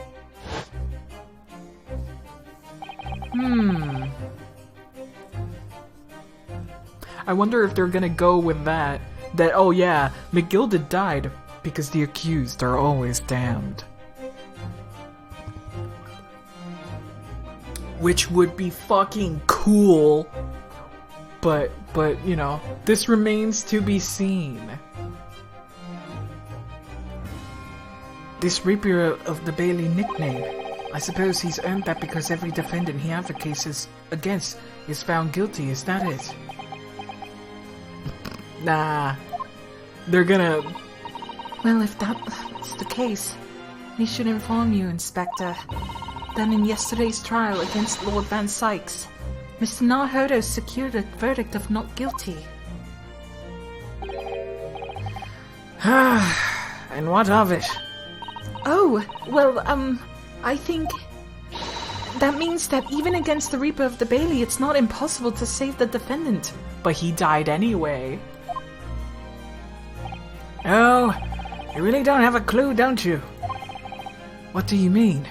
S1: I wonder if they're gonna go with that, oh yeah, McGilded died because the accused are always damned. Which would be fucking cool. But, you know, this remains to be seen. This Reaper of the Bailey nickname, I suppose he's earned that because every defendant he advocates against is found guilty, is that it? Nah. They're gonna...
S3: Well, if that's the case, we should inform you, Inspector, that in yesterday's trial against Lord Van Sykes, Mr. Naruhodo secured a verdict of not guilty.
S4: And what of it?
S3: Oh, well, I think that means that even against the Reaper of the Bailey, it's not impossible to save the defendant.
S1: But he died anyway.
S4: Oh, you really don't have a clue, don't you?
S1: What do you mean?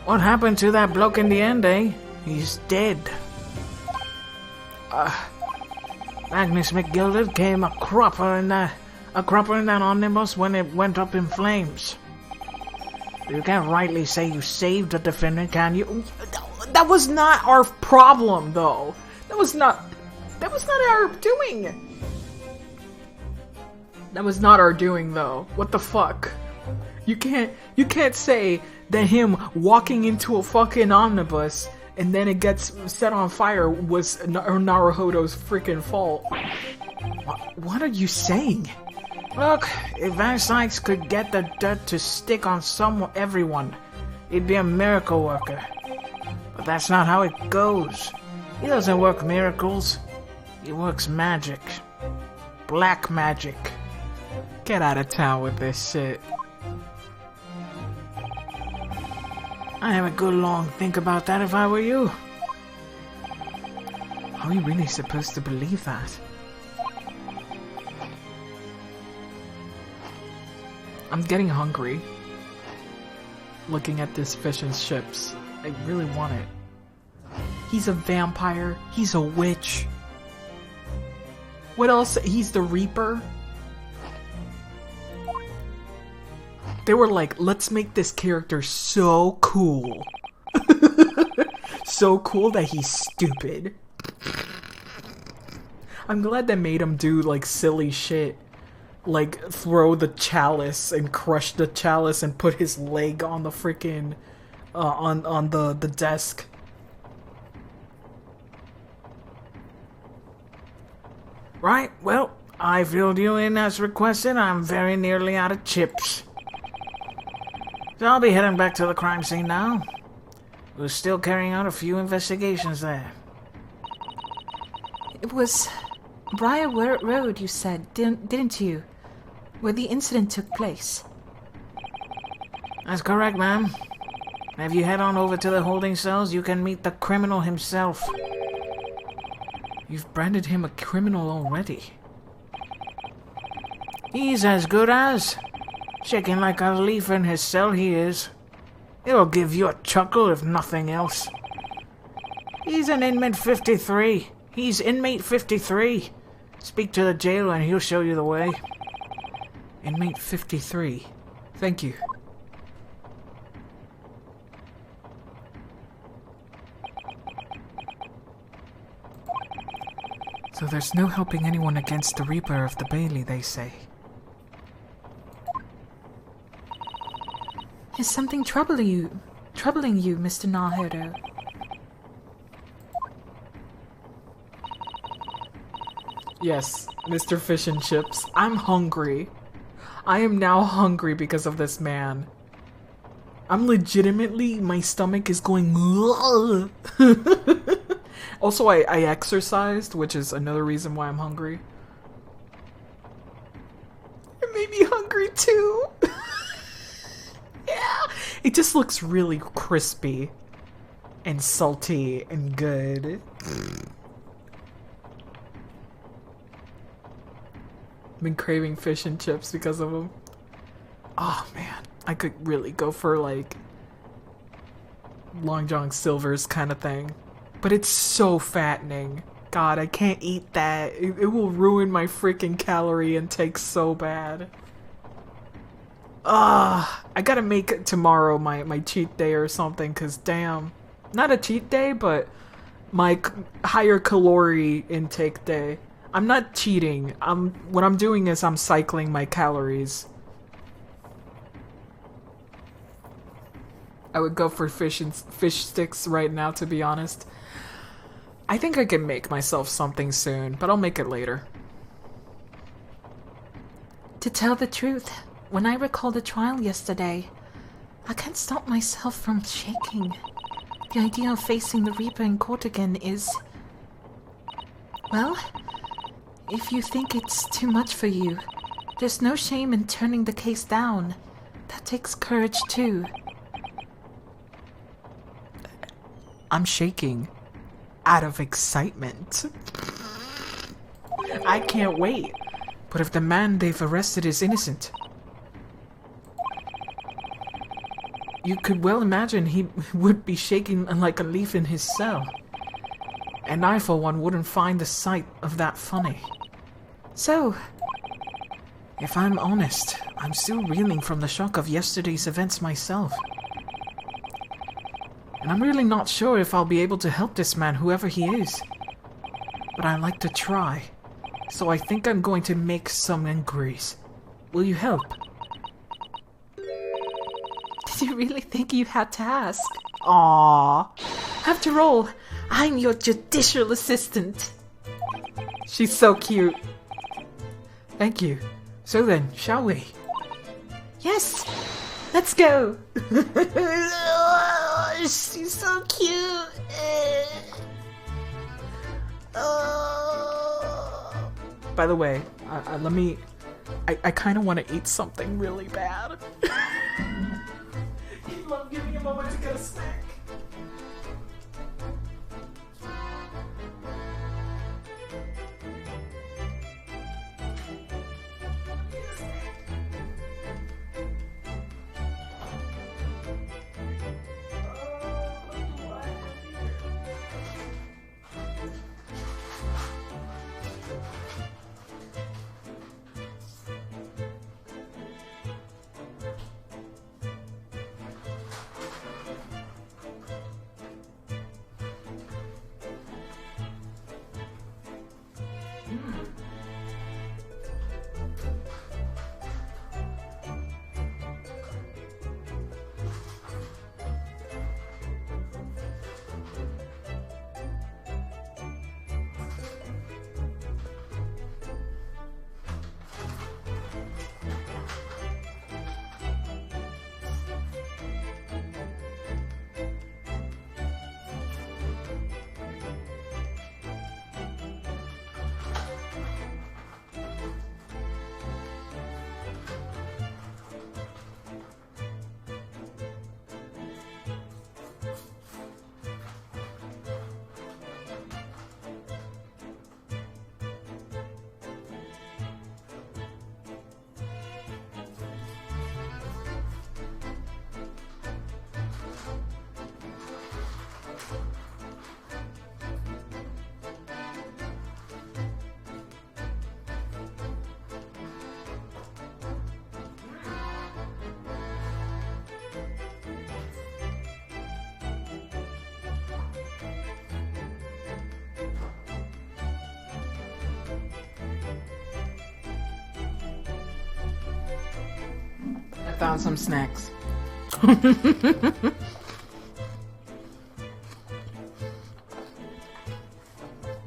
S4: What happened to that bloke in the end, eh? He's dead. Magnus McGilded came a cropper in that omnibus when it went up in flames. You can't rightly say you saved the defendant, can you?
S1: That was not our problem, though. That was not our doing. That was not our doing, though. What the fuck? You can't say that him walking into a fucking omnibus and then it gets set on fire was Naruhodo's freaking fault. What are you saying?
S4: Look, if Van Sykes could get the dirt to stick on everyone, he'd be a miracle worker. But that's not how it goes. He doesn't work miracles. He works magic. Black magic.
S1: Get out of town with this shit.
S4: I'd have a good long think about that if I were you.
S1: How are you really supposed to believe that? I'm getting hungry. Looking at this fish and chips. I really want it. He's a vampire. He's a witch. What else? He's the Reaper. They were like, let's make this character so cool. So cool that he's stupid. I'm glad they made him do like silly shit. Like throw the chalice and crush the chalice and put his leg on the freaking on the desk.
S4: Right, well, I filled you in as requested. I'm very nearly out of chips. So I'll be heading back to the crime scene now. We're still carrying out a few investigations there.
S3: It was Briar Road, you said, didn't you? Where the incident took place.
S4: That's correct, ma'am. If you head on over to the holding cells, you can meet the criminal himself.
S1: You've branded him a criminal already.
S4: He's as good as. Shaking like a leaf in his cell, he is. It'll give you a chuckle, if nothing else. He's an inmate 53. He's inmate 53. Speak to the jailer and he'll show you the way.
S1: Inmate 53. Thank you. So there's no helping anyone against the Reaper of the Bailey, they say.
S3: Is something troubling you, Mr. Naruto?
S1: Yes, Mr. Fish and Chips. I'm hungry. I am now hungry because of this man. I'm legitimately, my stomach is going. Also, I exercised, which is another reason why I'm hungry. It made me hungry too. Yeah. It just looks really crispy and salty and good. I've been craving fish and chips because of them. Oh man, I could really go for like Long John Silver's kind of thing. But it's so fattening. God, I can't eat that. It will ruin my freaking calorie intake so bad. I gotta make tomorrow my cheat day or something, cause damn. Not a cheat day, but my higher calorie intake day. I'm not cheating. What I'm doing is I'm cycling my calories. I would go for fish sticks right now, to be honest. I think I can make myself something soon, but I'll make it later.
S3: To tell the truth, when I recall the trial yesterday, I can't stop myself from shaking. The idea of facing the Reaper in court again is... Well, if you think it's too much for you, there's no shame in turning the case down. That takes courage too.
S1: I'm shaking out of excitement. I can't wait. But if the man they've arrested is innocent, you could well imagine he would be shaking like a leaf in his cell. And I, for one, wouldn't find the sight of that funny.
S3: So,
S1: if I'm honest, I'm still reeling from the shock of yesterday's events myself. And I'm really not sure if I'll be able to help this man, whoever he is. But I like to try. So I think I'm going to make some inquiries. Will you help?
S3: did you really think you had to ask?
S1: Aww.
S3: After all, I'm your judicial assistant.
S1: She's so cute. Thank you. So then, shall we?
S3: Yes! Let's go! She's so cute!
S1: By the way, let me... I kind of want to eat something really bad. You'd love giving me a moment to get a snack. stepped on some snacks.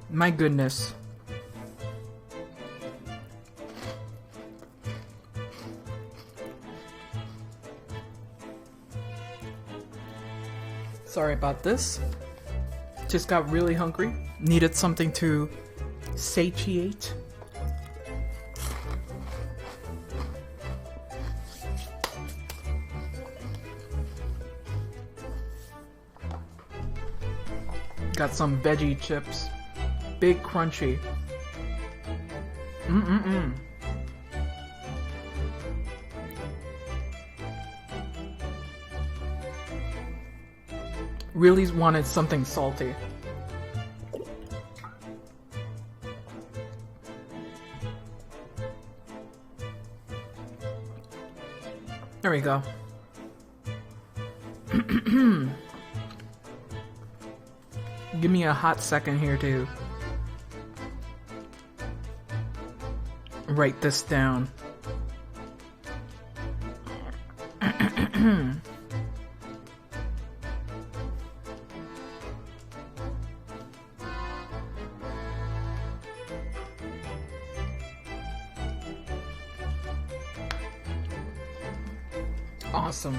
S1: My goodness. Sorry about this. Just got really hungry. Needed something to satiate. Got some veggie chips. Big crunchy. Really wanted something salty. There we go. Give me a hot second here to write this down. Awesome.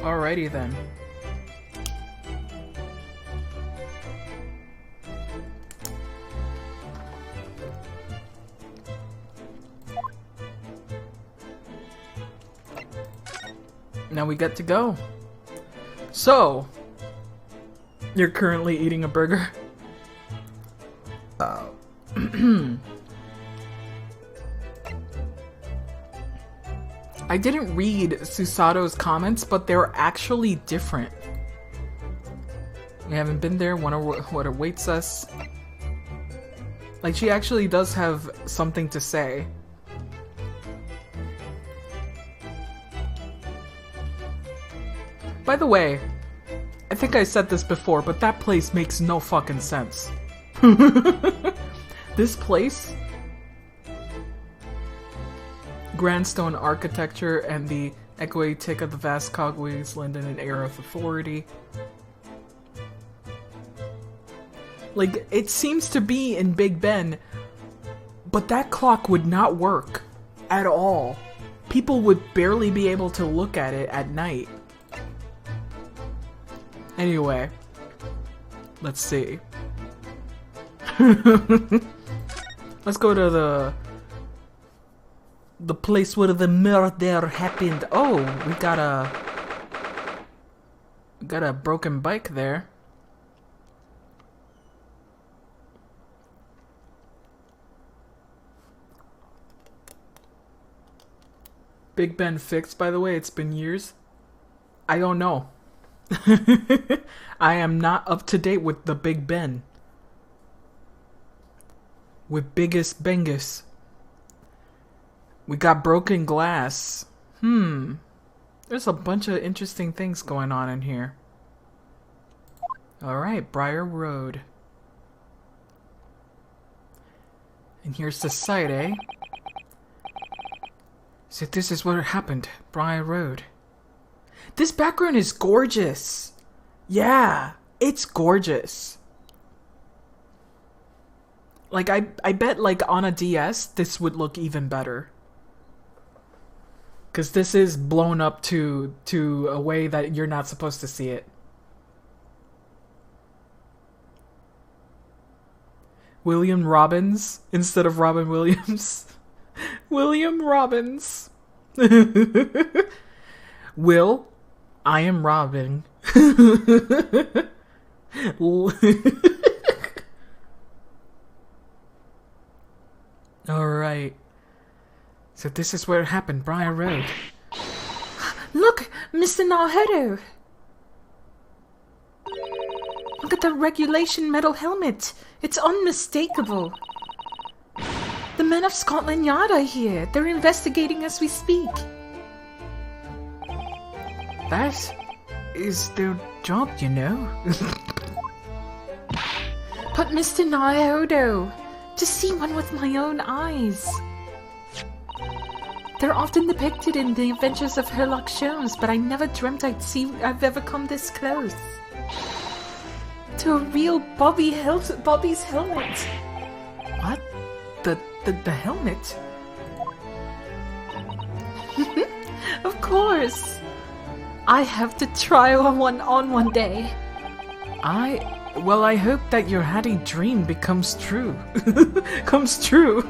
S1: Alrighty then. Now we get to go. So, you're currently eating a burger? I didn't read Susato's comments, but they're actually different. We haven't been there, wonder what awaits us. Like, she actually does have something to say. By the way, I think I said this before, but that place makes no fucking sense. This place, Grandstone architecture and the equatic of the vast cogways lend in an air of authority. Like, it seems to be in Big Ben, but that clock would not work at all. People would barely be able to look at it at night. Anyway, let's see. Let's go to the place where the murder happened. Oh, we got a broken bike there. Big Ben fixed, by the way. It's been years. I don't know. I am not up to date with the Big Ben. With Biggest Bengus. We got broken glass. There's a bunch of interesting things going on in here. Alright, Briar Road. And here's the site, eh? So this is what happened. Briar Road. This background is gorgeous. Yeah, it's gorgeous. Like, I bet, like, on a DS, this would look even better. Because this is blown up to a way that you're not supposed to see it. William Robbins instead of Robin Williams. William Robbins. Will, I am Robin. Alright. So this is where it happened, Briar Road.
S3: Look, Mr. Naruto! Look at the regulation metal helmet. It's unmistakable. The men of Scotland Yard are here. They're investigating as we speak.
S4: That is their job, you know.
S3: But Mr. Naruto, to see one with my own eyes. They're often depicted in the Adventures of Sherlock shows, but I never dreamt I've ever come this close. To a real Bobby's helmet.
S1: What? The helmet?
S3: Of course. I have to try one on one day.
S1: Well, I hope that your Hattie dream becomes true. Comes true.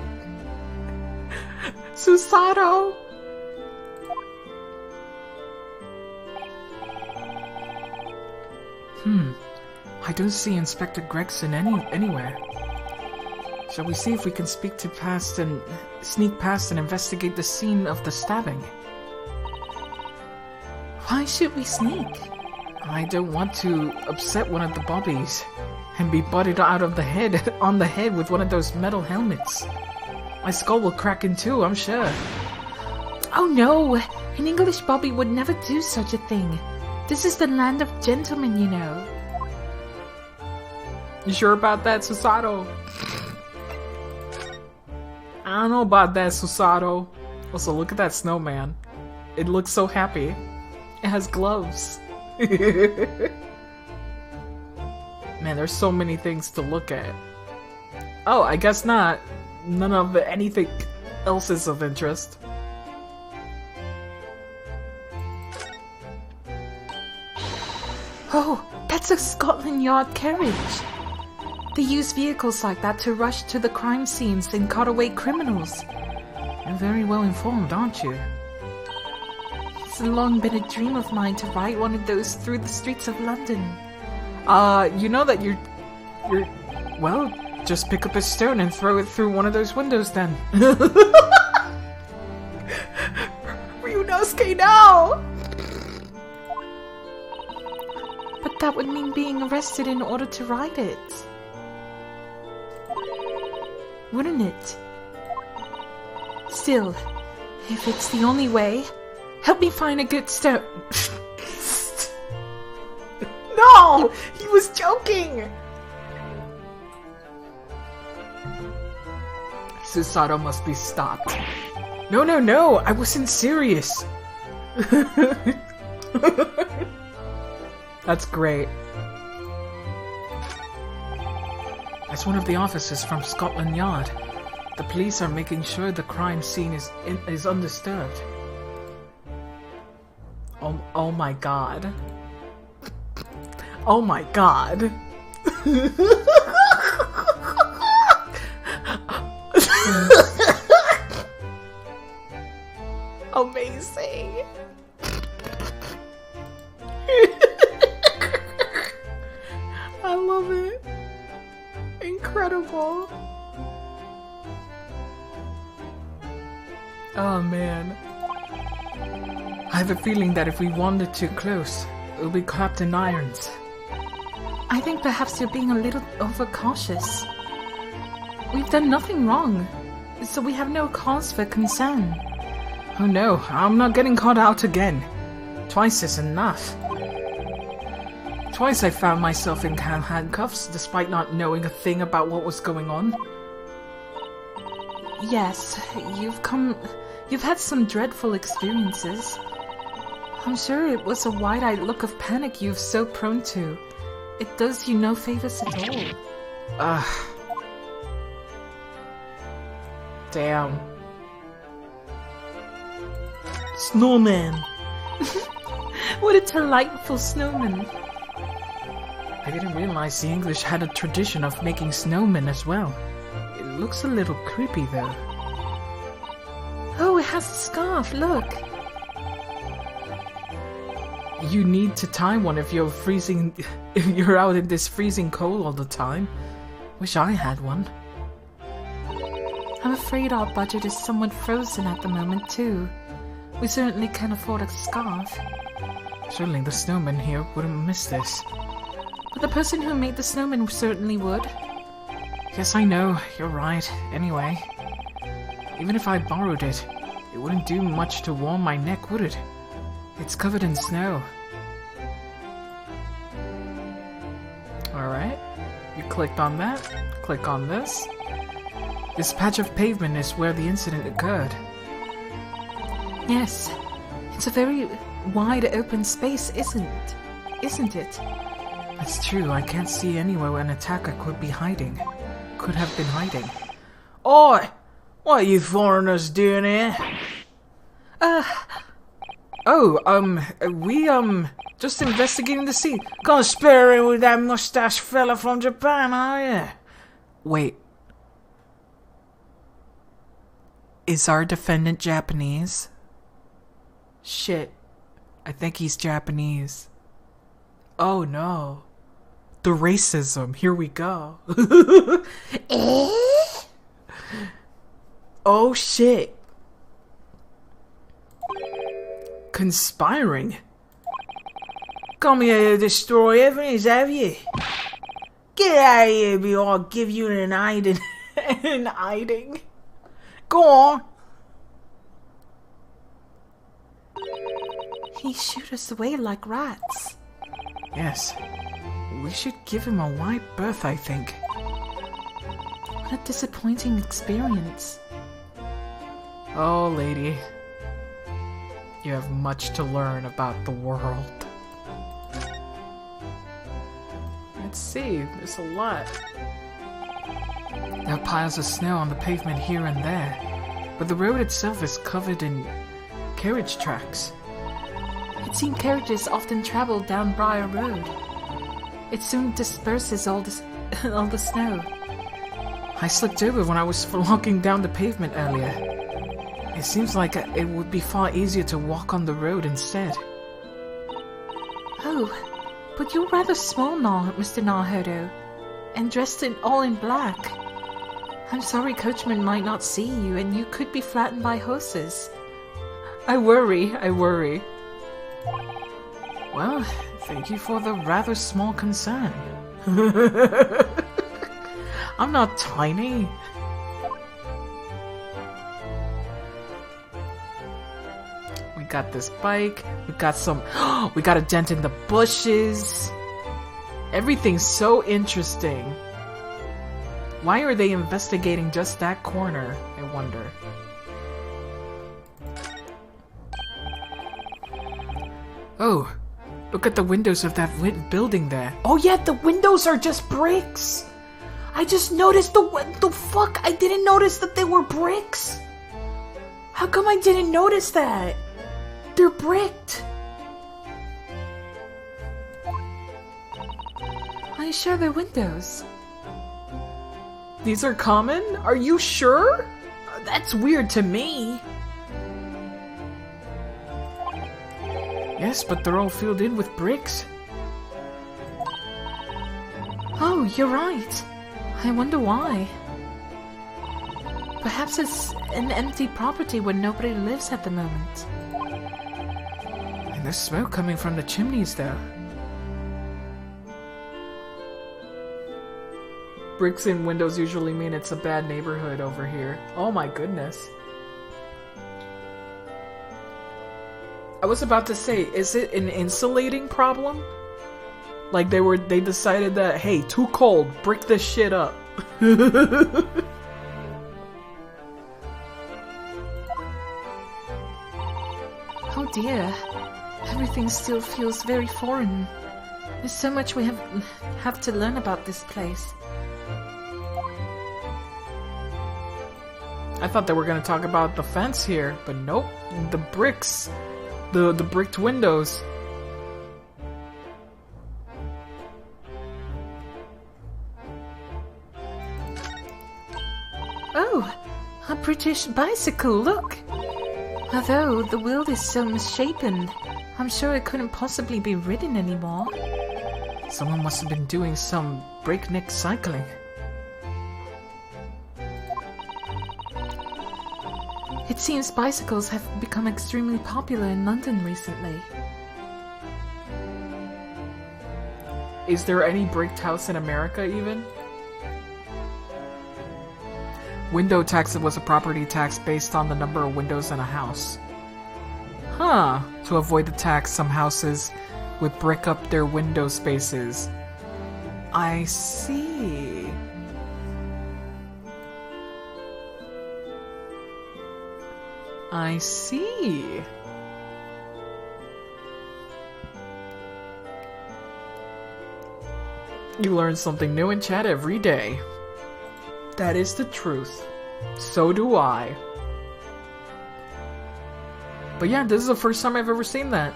S1: Susato! I don't see Inspector Gregson anywhere. Shall we see if we can sneak past and investigate the scene of the stabbing?
S3: Why should we sneak?
S1: I don't want to upset one of the bobbies and be butted out of the head on the head with one of those metal helmets. My skull will crack in two, I'm sure.
S3: Oh no! An English bobby would never do such a thing. This is the land of gentlemen, you know.
S1: You sure about that, Susato? I don't know about that, Susato. Also, look at that snowman. It looks so happy. It has gloves. Man, there's so many things to look at. Oh, I guess not. None of anything else is of interest.
S3: Oh, that's a Scotland Yard carriage. They use vehicles like that to rush to the crime scenes and cut away criminals.
S1: You're very well informed, aren't you?
S3: It's long been a dream of mine to ride one of those through the streets of London.
S1: You know that you're... Well, just pick up a stone and throw it through one of those windows then. Ryunosuke, no!
S3: But that would mean being arrested in order to ride it. Wouldn't it? Still, if it's the only way, help me find a good stone.
S1: No! He was joking! Susato must be stopped. No, I wasn't serious. That's great. As one of the officers from Scotland Yard, the police are making sure the crime scene is undisturbed. Oh my god. Oh my god. Amazing. I love it. Incredible. Oh man. I have a feeling that if we wandered too close, we'll be clapped in irons.
S3: I think perhaps you're being a little overcautious. We've done nothing wrong, so we have no cause for concern.
S1: Oh no, I'm not getting caught out again. Twice is enough. Twice I found myself in handcuffs despite not knowing a thing about what was going on.
S3: Yes, you've had some dreadful experiences. I'm sure it was a wide-eyed look of panic you're so prone to. It does you no favors at all.
S1: Damn. Snowman.
S3: What a delightful snowman.
S1: I didn't realize the English had a tradition of making snowmen as well. It looks a little creepy though.
S3: Oh, it has a scarf, look.
S1: You need to tie one if you're freezing, if you're out in this freezing cold all the time. Wish I had one.
S3: I'm afraid our budget is somewhat frozen at the moment too. We certainly can't afford a scarf.
S1: Certainly the snowman here wouldn't miss this.
S3: But the person who made the snowman certainly would.
S1: Yes, I know, you're right. Anyway, even if I borrowed it, it wouldn't do much to warm my neck, would it? It's covered in snow. Alright, you clicked on that. Click on this. This patch of pavement is where the incident occurred.
S3: Yes, it's a very wide open space, isn't it?
S1: That's true, I can't see anywhere an attacker could be hiding. Could have been hiding.
S4: Oi! What are you foreigners doing here?
S1: We just investigating the scene.
S4: Conspiring with that mustache fella from Japan, are you?
S1: Wait. Is our defendant Japanese? Shit. I think he's Japanese. Oh no. The racism. Here we go. Oh shit. Conspiring?
S4: Come here to destroy evidence, have you? Get out of here before I'll give you an hiding.
S1: An hiding?
S4: Go on.
S3: He shoot us away like rats.
S1: Yes. We should give him a wide berth, I think.
S3: What a disappointing experience.
S1: Oh, lady. You have much to learn about the world. Let's see, there's a lot. There are piles of snow on the pavement here and there, but the road itself is covered in carriage tracks.
S3: It seemed carriages often traveled down Briar Road. It soon disperses all the snow.
S1: I slipped over when I was walking down the pavement earlier. It seems like it would be far easier to walk on the road instead.
S3: Oh, but you're rather small now, Mr. Nahodo, and dressed all in black. I'm sorry coachman might not see you, and you could be flattened by horses.
S1: I worry. Well, thank you for the rather small concern. I'm not tiny. We got this bike. We got we got a dent in the bushes. Everything's so interesting. Why are they investigating just that corner, I wonder? Oh, look at the windows of that building there.
S4: Oh yeah, the windows are just bricks. I just noticed the fuck? I didn't notice that they were bricks. How come I didn't notice that? They're bricked.
S3: Are you sure they're windows?
S1: These are common? Are you sure? That's weird to me. Yes, but they're all filled in with bricks.
S3: Oh, you're right. I wonder why. Perhaps it's an empty property where nobody lives at the moment.
S1: And there's smoke coming from the chimneys, though. Bricks in windows usually mean it's a bad neighborhood over here. Oh my goodness. I was about to say, is it an insulating problem? Like they decided that, hey, too cold, brick this shit up.
S3: Oh dear. Everything still feels very foreign. There's so much we have to learn about this place.
S1: I thought they were going to talk about the fence here, but nope. The bricks. The bricked windows.
S3: Oh, a British bicycle, look! Although the wheel is so misshapen, I'm sure it couldn't possibly be ridden anymore.
S1: Someone must have been doing some breakneck cycling.
S3: It seems bicycles have become extremely popular in London recently.
S1: Is there any bricked house in America, even? Window tax was a property tax based on the number of windows in a house. Huh. To avoid the tax, some houses would brick up their window spaces. I see. I see. You learn something new in chat every day. That is the truth. So do I. But yeah, this is the first time I've ever seen that.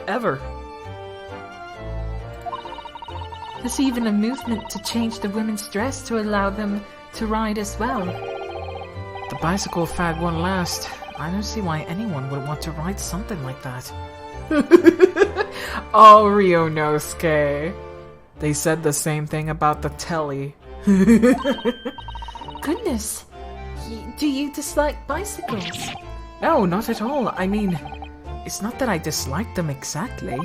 S1: Ever.
S3: There's even a movement to change the women's dress to allow them to ride as well.
S4: The bicycle fad won't last. I don't see why anyone would want to ride something like that.
S1: Oh, Ryunosuke. They said the same thing about the telly.
S3: Goodness. Do you dislike bicycles?
S1: No, not at all. I mean, it's not that I dislike them exactly.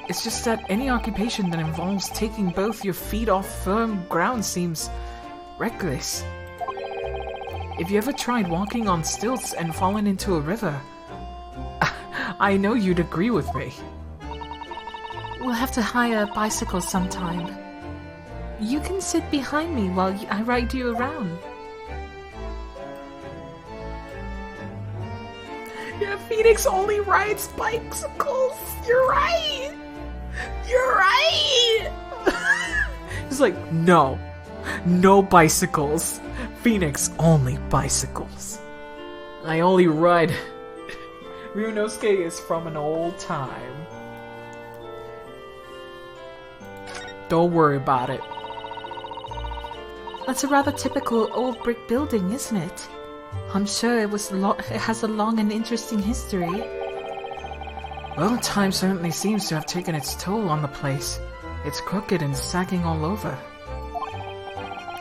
S1: It's just that any occupation that involves taking both your feet off firm ground seems reckless. If you ever tried walking on stilts and fallen into a river, I know you'd agree with me.
S3: We'll have to hire a bicycle sometime. You can sit behind me while I ride you around.
S1: Yeah, Phoenix only rides bicycles. You're right. You're right. He's like, no. No bicycles. Phoenix only bicycles. I only ride. Ryunosuke is from an old time. Don't worry about it.
S3: That's a rather typical old brick building, isn't it? I'm sure it has a long and interesting history.
S4: Well, time certainly seems to have taken its toll on the place. It's crooked and sagging all over.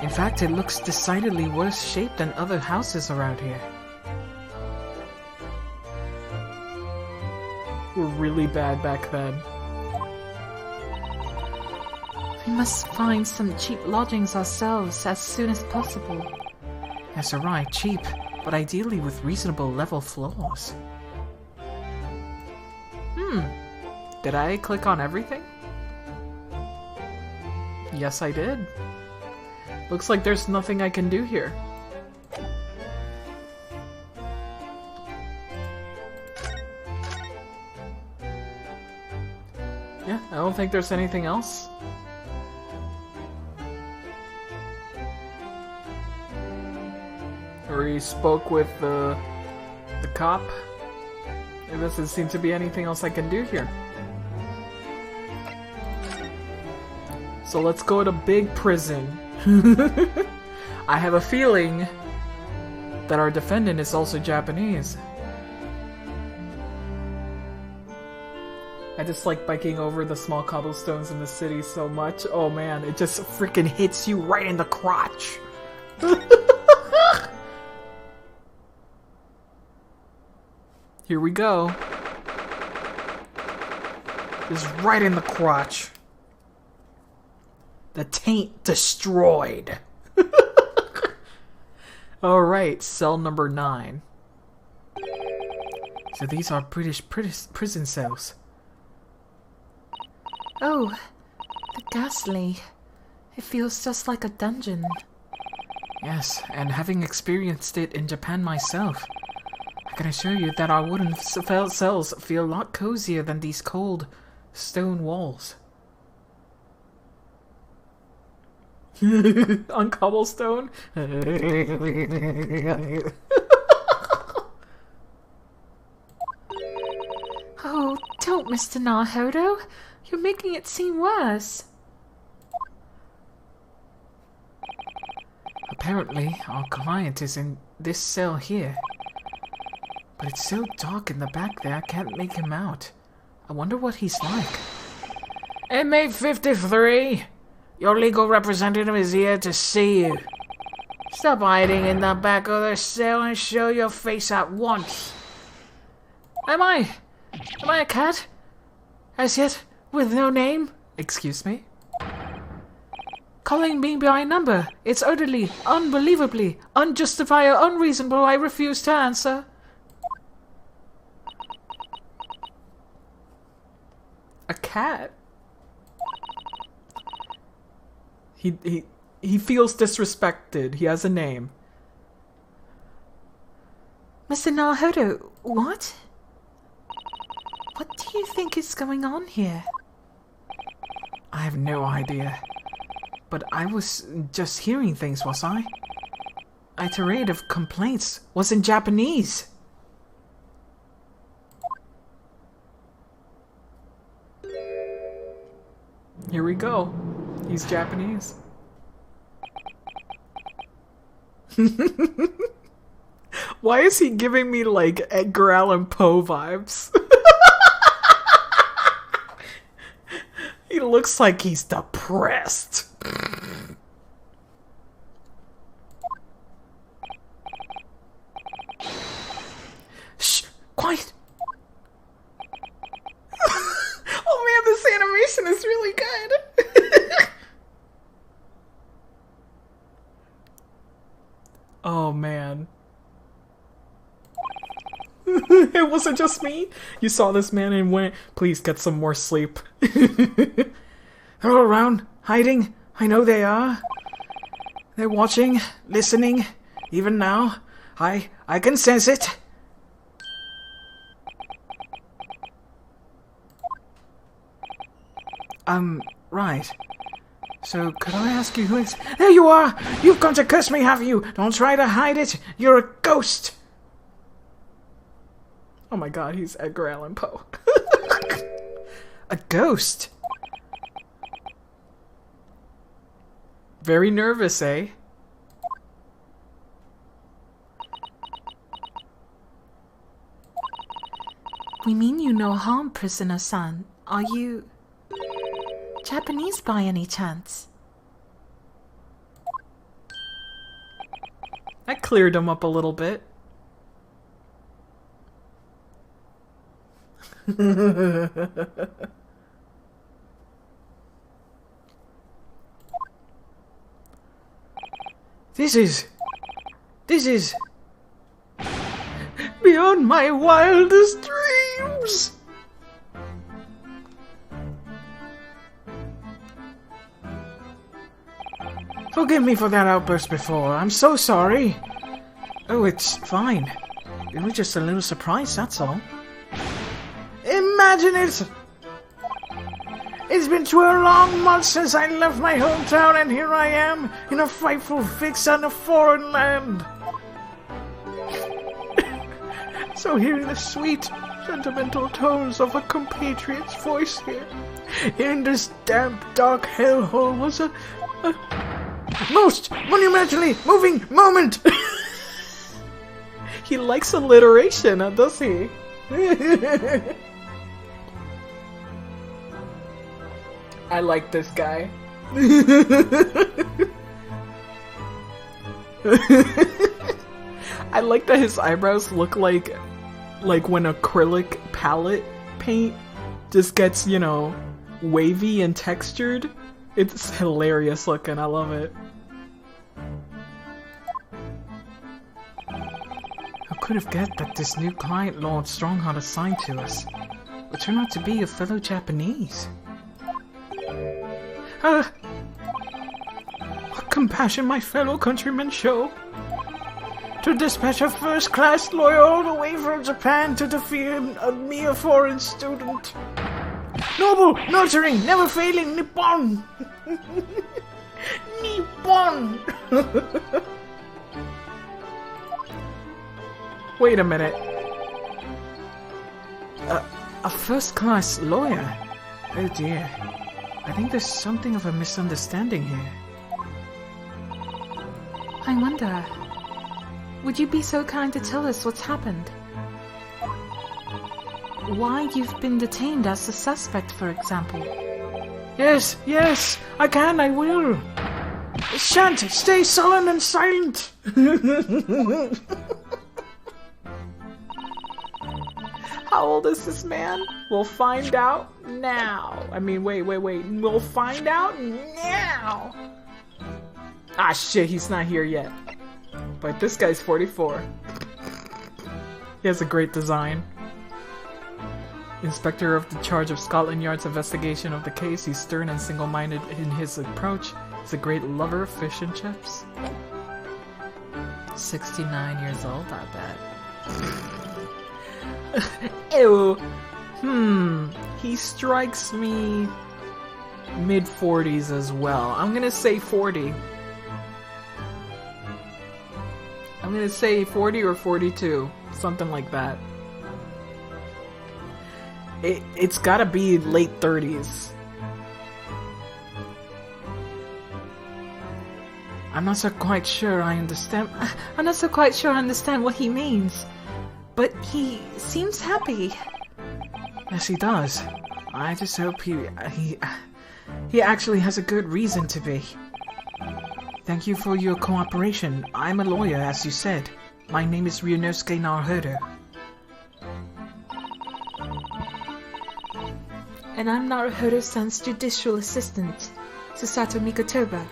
S4: In fact, it looks decidedly worse shaped than other houses around here.
S1: Were really bad back then.
S3: We must find some cheap lodgings ourselves as soon as possible.
S4: Yes, you're right, cheap, but ideally with reasonable level floors.
S1: Did I click on everything? Yes, I did. Looks like there's nothing I can do here. Yeah, I don't think there's anything else. Or he spoke with the cop. There doesn't seem to be anything else I can do here. So let's go to big prison. I have a feeling that our defendant is also Japanese. I just like biking over the small cobblestones in the city so much. Oh man, it just freaking hits you right in the crotch. Here we go. Just right in the crotch. The taint destroyed. Alright, cell number 9.
S4: So these are British prison cells.
S3: Oh, the ghastly. It feels just like a dungeon.
S4: Yes, and having experienced it in Japan myself, I can assure you that our wooden cells feel a lot cozier than these cold stone walls.
S1: On cobblestone?
S3: Oh, don't, Mr. Naruto. You're making it seem worse.
S4: Apparently, our client is in this cell here. But it's so dark in the back there, I can't make him out. I wonder what he's like.
S5: Inmate 53, your legal representative is here to see you. Stop hiding in the back of the cell and show your face at once. Am I a cat? As yet, with no name?
S1: Excuse me?
S5: Calling me by number. It's utterly, unbelievably, unjustified or unreasonable. I refuse to answer.
S1: A cat? He feels disrespected. He has a name.
S3: Mr. Naruhodo, what? What do you think is going on here?
S1: I have no idea. But I was just hearing things, was I? A tirade of complaints was in Japanese. Here we go. He's Japanese. Why is he giving me like Edgar Allan Poe vibes? He looks like he's depressed. Shh! Quiet! Oh man, this animation is really good! Oh man. It wasn't just me. You saw this man and went, please get some more sleep. They're all around, hiding. I know they are. They're watching, listening, even now. I can sense it. Right. So, could I ask you who is... There you are! You've come to curse me, have you? Don't try to hide it. You're a ghost. Oh my god, he's Edgar Allan Poe. A ghost? Very nervous, eh?
S3: We mean you no harm, prisoner-san. Are you... Japanese by any chance?
S1: That cleared him up a little bit. This is beyond my wildest dreams. Forgive me for that outburst before. I'm so sorry. Oh, it's fine. It was just a little surprise, that's all. Imagine it! It's been 12 long months since I left my hometown, and here I am, in a frightful fix on a foreign land. So hearing the sweet, sentimental tones of a compatriot's voice here, in this damp, dark hellhole was a most monumentally moving moment! He likes alliteration, does he? I like this guy. I like that his eyebrows look like when acrylic palette paint just gets, you know, wavy and textured. It's hilarious looking, I love it. Who could have guessed that this new client Lord Strongheart assigned to us would turn out to be a fellow Japanese? What compassion my fellow countrymen show! To dispatch a first-class lawyer all the way from Japan to defeat a mere foreign student. Noble, nurturing, never failing Nippon! Nippon! Wait a minute. A first-class lawyer? Oh dear. I think there's something of a misunderstanding here.
S3: I wonder... Would you be so kind to tell us what's happened? Why you've been detained as a suspect, for example?
S1: Yes, I can, I will. Shan't stay sullen and silent. How old is this man? We'll find out now. I mean, wait. We'll find out now. Ah, shit, he's not here yet. But this guy's 44. He has a great design. Inspector of the charge of Scotland Yard's investigation of the case, he's stern and single-minded in his approach. He's a great lover of fish and chips. 69 years old, I bet. Ew. He strikes me mid-40s as well. I'm gonna say 40. I'm gonna say 40 or 42. Something like that. It's gotta be late 30s.
S3: I'm not so quite sure I understand what he means. But he seems happy.
S4: Yes, he does. I just hope he actually has a good reason to be. Thank you for your cooperation. I'm a lawyer, as you said. My name is Ryunosuke Naruhodo.
S3: And I'm Naruhodo-san's judicial assistant, Susato Mikotoba.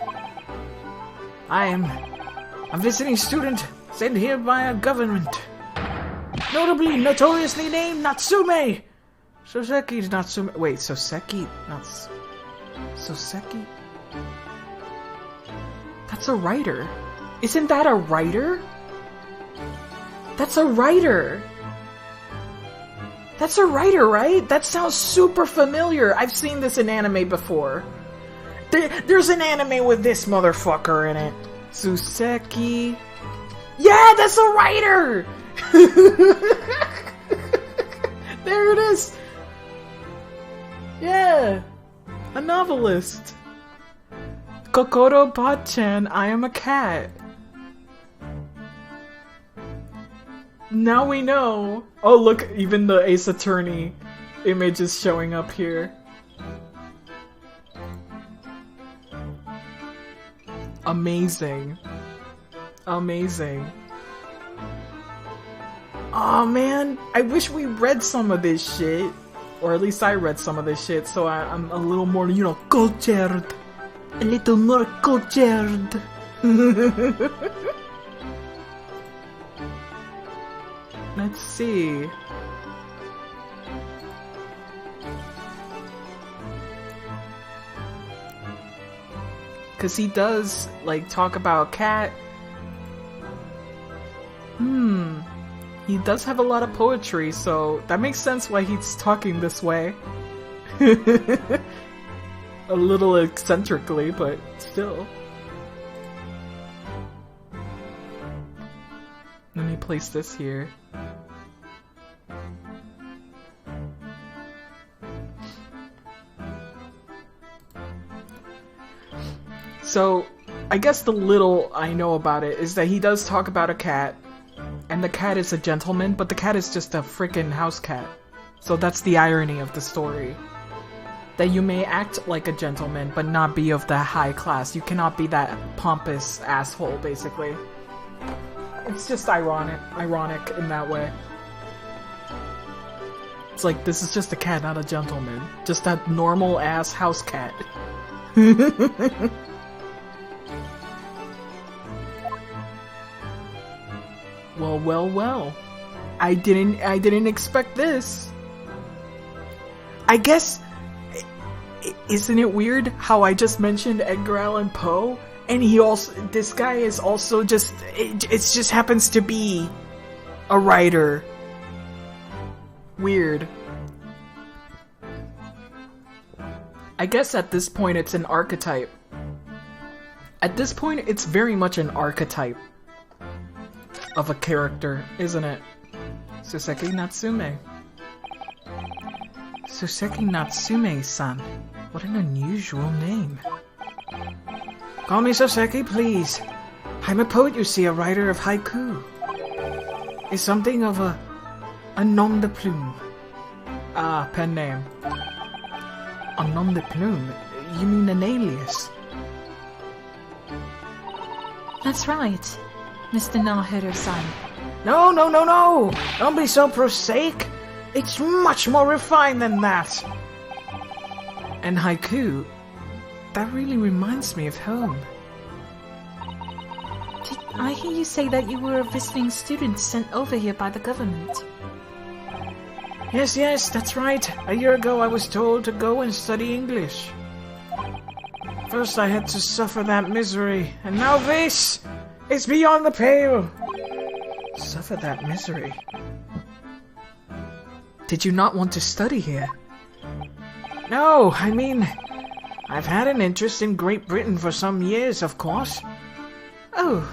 S4: I am a visiting student sent here by a government. Notably, notoriously named Natsume! Soseki's Natsume. Wait, Soseki? Soseki?
S1: That's a writer. Isn't that a writer? That's a writer. That's a writer, right? That sounds super familiar. I've seen this in anime before. There's an anime with this motherfucker in it. Suseki. Yeah, that's a writer! There it is! Yeah! A novelist. Kokoro Bachan, I am a cat. Now we know. Oh look, even the Ace Attorney image is showing up here. Amazing. Amazing. Aw, man, I wish we read some of this shit. Or at least I read some of this shit, so I'm a little more, you know, cultured. A little more cultured. Let's see. Cause he does, like, talk about cat. He does have a lot of poetry, so that makes sense why he's talking this way. A little eccentrically, but still. Let me place this here. So, I guess the little I know about it is that he does talk about a cat, and the cat is a gentleman, but the cat is just a freaking house cat. So that's the irony of the story. That you may act like a gentleman, but not be of the high class. You cannot be that pompous asshole, basically. It's just ironic in that way. It's like, this is just a cat, not a gentleman. Just a normal ass house cat. Well. I didn't expect this. I guess, isn't it weird how I just mentioned Edgar Allan Poe, and this guy is also just, it just happens to be a writer. Weird. I guess at this point it's an archetype. At this point it's very much an archetype of a character, isn't it? Soseki Natsume.
S4: Soseki Natsume-san. What an unusual name. Call me Soseki, please. I'm a poet, you see, a writer of haiku. It's something of a nom de plume.
S1: Ah, pen name.
S4: A nom de plume? You mean an alias?
S3: That's right, Mr. Naruhodo-san.
S4: No! Don't be so prosaic. It's much more refined than that. And haiku, that really reminds me of home.
S3: Did I hear you say that you were a visiting student sent over here by the government?
S4: Yes, that's right. A year ago I was told to go and study English. First I had to suffer that misery, and now this! It's beyond the pale!
S1: Suffer that misery. Did you not want to study here?
S4: No, I mean, I've had an interest in Great Britain for some years, of course.
S1: Oh.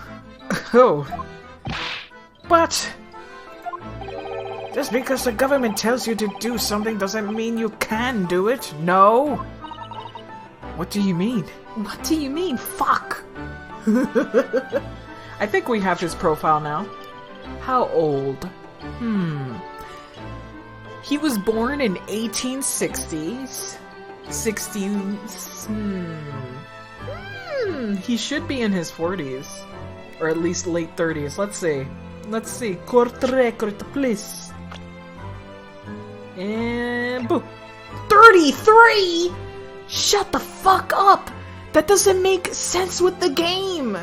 S1: Oh.
S4: But just because the government tells you to do something doesn't mean you can do it. No.
S1: What do you mean?
S3: What do you mean? Fuck!
S1: I think we have his profile now. How old? He was born in 1860s. 60s. He should be in his 40s. Or at least late 30s. Let's see. Let's see. Court record, please. And boom. 33!
S3: Shut the fuck up! That doesn't make sense with the game!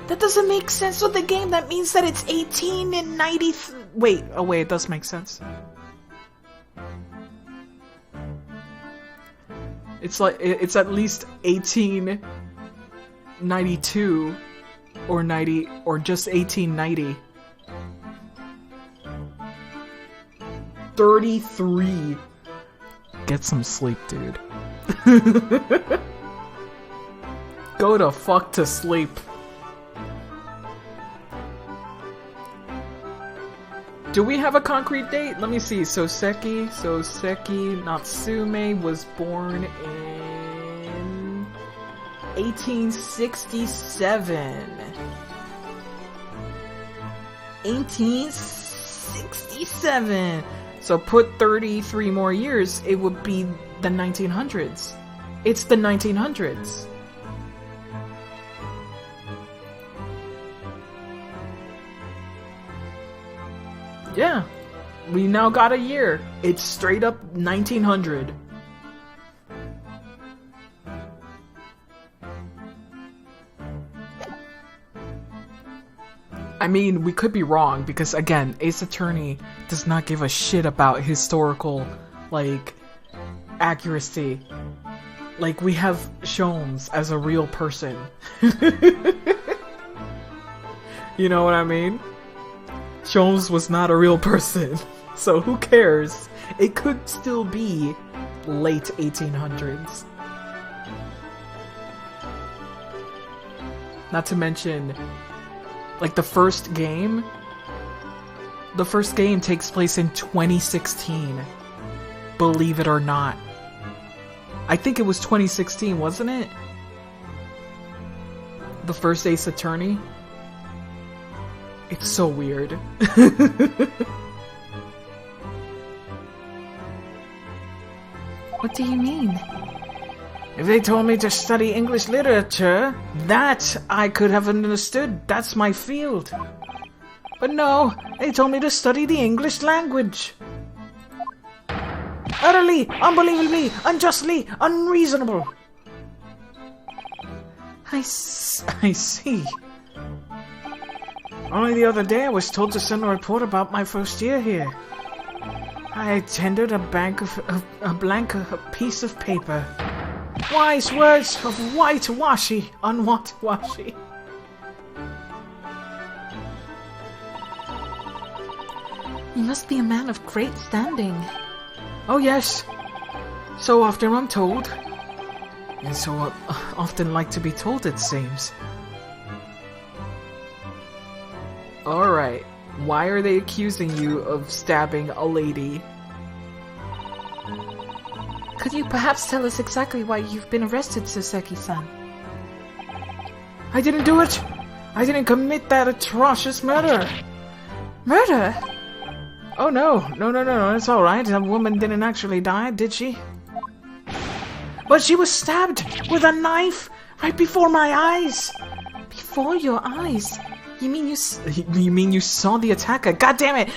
S3: That doesn't make sense with the game. That means that it's 18 and 90...
S1: Wait, oh wait, it does make sense. It's like, it's at least 1892 or 90, or just 1890. 33. Get some sleep, dude. Go to fuck to sleep. Do we have a concrete date? Let me see. Soseki Natsume was born in 1867. 1867. So put 33 more years, it would be the 1900s. It's the 1900s. Yeah, we now got a year. It's straight up 1900. I mean, we could be wrong because, again, Ace Attorney does not give a shit about historical, like, accuracy. Like, we have Sholmes as a real person. You know what I mean? Sholmes was not a real person, so who cares? It could still be late 1800s. Not to mention, like, the first game takes place in 2016. Believe it or not. I think it was 2016, wasn't it? The first Ace Attorney. It's so weird.
S3: What do you mean?
S4: If they told me to study English literature, that I could have understood. That's my field. But no, they told me to study the English language. Utterly, unbelievably, unjustly, unreasonable.
S1: I see.
S4: Only the other day I was told to send a report about my first year here. I tendered a piece of paper. Wise words of whitewashy, unwhitewashy.
S3: You must be a man of great standing.
S1: Oh yes, so often I'm told. And so often like to be told, it seems. Alright, why are they accusing you of stabbing a lady?
S3: Could you perhaps tell us exactly why you've been arrested, Soseki-san?
S4: I didn't do it! I didn't commit that atrocious murder!
S3: Murder?
S4: Oh no, it's alright. That woman didn't actually die, did she? But she was stabbed with a knife right before my eyes!
S3: Before your eyes? You mean
S1: you saw the attacker? God damn it!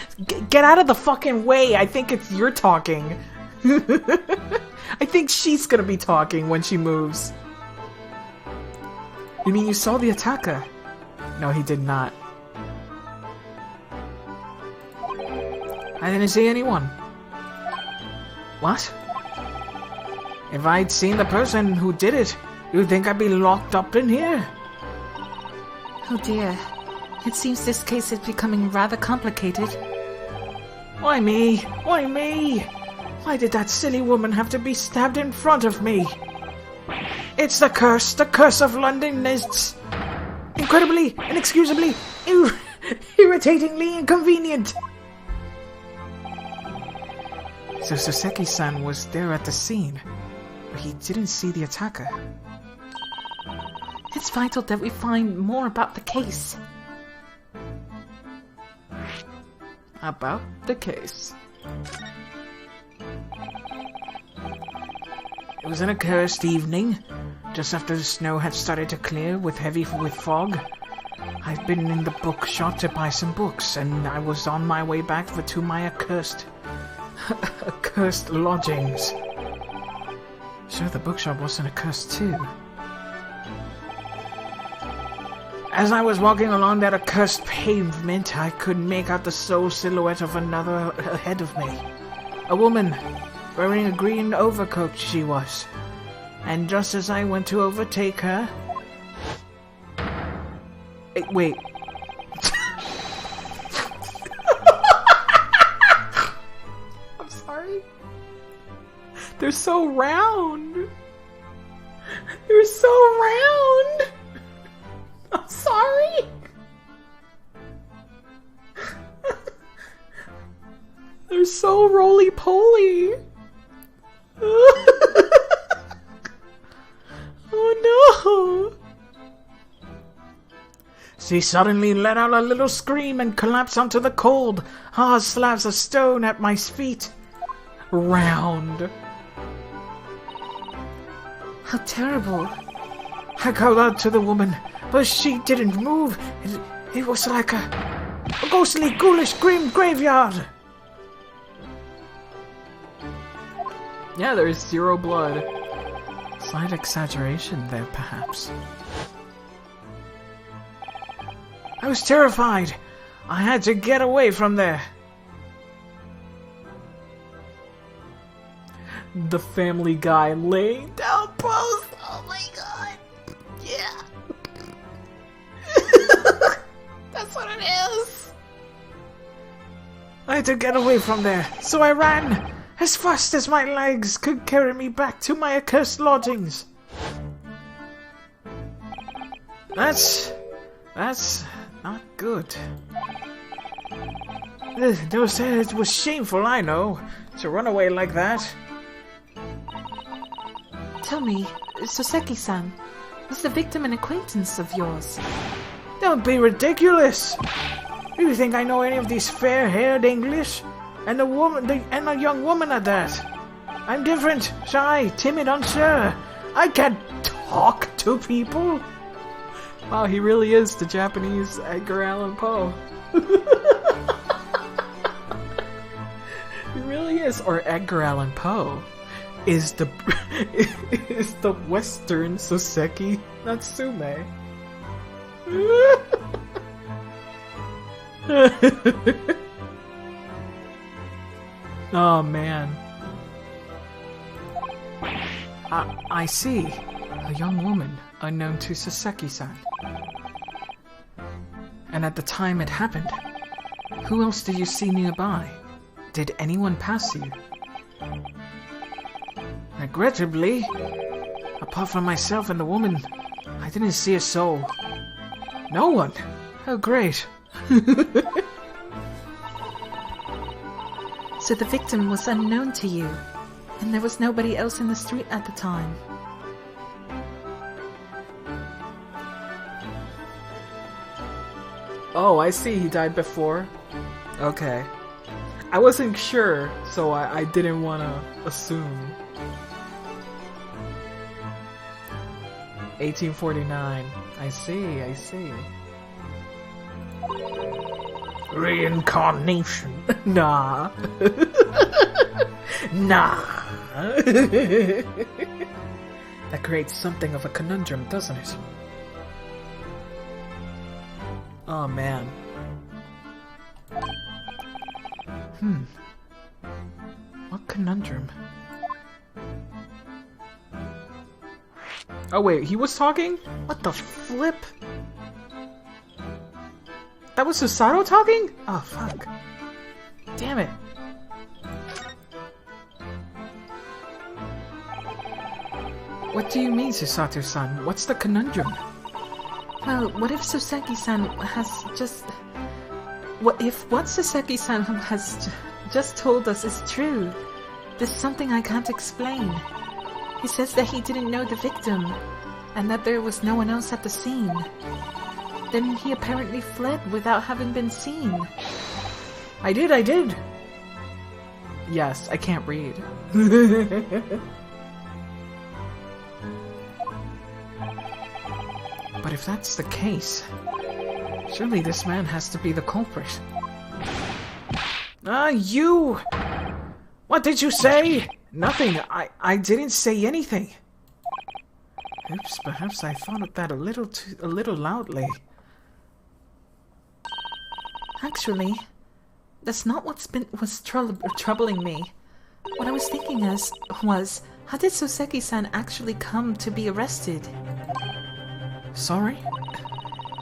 S1: Get out of the fucking way! I think it's you're talking. I think she's gonna be talking when she moves. You mean you saw the attacker? No, he did not.
S4: I didn't see anyone.
S1: What?
S4: If I'd seen the person who did it, you'd think I'd be locked up in here.
S3: Oh dear. It seems this case is becoming rather complicated.
S4: Why me? Why me? Why did that silly woman have to be stabbed in front of me? It's the curse of London is incredibly, inexcusably, irritatingly inconvenient.
S1: So Soseki-san was there at the scene, but he didn't see the attacker.
S3: It's vital that we find more about the case.
S1: About the case.
S4: It was an accursed evening, just after the snow had started to clear with fog. I'd been in the bookshop to buy some books, and I was on my way back to my accursed lodgings.
S1: Sure, the bookshop wasn't accursed too.
S4: As I was walking along that accursed pavement, I could make out the sole silhouette of another ahead of me. A woman, wearing a green overcoat she was. And just as I went to overtake her... Wait.
S1: I'm sorry. They're so round. They're so round. I'm sorry. They're so roly-poly. Oh no.
S4: She suddenly let out a little scream and collapsed onto the cold, hard slabs of stone at my feet.
S1: Round.
S3: How terrible.
S4: I called out to the woman, but she didn't move. It was like a ghostly, ghoulish, grim graveyard.
S1: Yeah, there is zero blood. Slight exaggeration there, perhaps.
S4: I was terrified. I had to get away from there.
S1: The Family Guy laying down pose. Oh my god. Yeah. That's what it is.
S4: I had to get away from there, so I ran as fast as my legs could carry me back to my accursed lodgings. That's not good. They said it was shameful, I know, to run away like that.
S3: Tell me, Soseki-san, was the victim an acquaintance of yours?
S4: Don't be ridiculous! Do you think I know any of these fair-haired English? And a young woman at that. I'm different, shy, timid, unsure. I can't talk to people.
S1: Wow, he really is the Japanese Edgar Allan Poe. He really is. Or Edgar Allan Poe is the Western Soseki Natsume. Oh man. I see. A young woman unknown to Soseki-san. And at the time it happened, who else did you see nearby? Did anyone pass you?
S4: Regrettably, apart from myself and the woman, I didn't see a soul. No one. Oh, great.
S3: So the victim was unknown to you, and there was nobody else in the street at the time.
S1: Oh, I see, he died before. Okay. I wasn't sure, so I didn't want to assume. 1849. I see.
S4: Reincarnation.
S1: Nah. Nah. That creates something of a conundrum, doesn't it? Oh man. What conundrum? Oh wait, he was talking? What the flip? That was Susato talking? Oh, fuck. Damn it. What do you mean, Susato-san? What's the conundrum?
S3: Well, what if Soseki-san has just... What if what Soseki-san has just told us is true? There's something I can't explain. He says that he didn't know the victim, and that there was no one else at the scene. Then he apparently fled without having been seen.
S1: I did! Yes, I can't read. But if that's the case, surely this man has to be the culprit. You! What did you say? Nothing. I didn't say anything. Oops, perhaps I thought of that a little loudly.
S3: Actually, that's not was troubling me. What I was thinking was, how did Soseki-san actually come to be arrested?
S1: Sorry?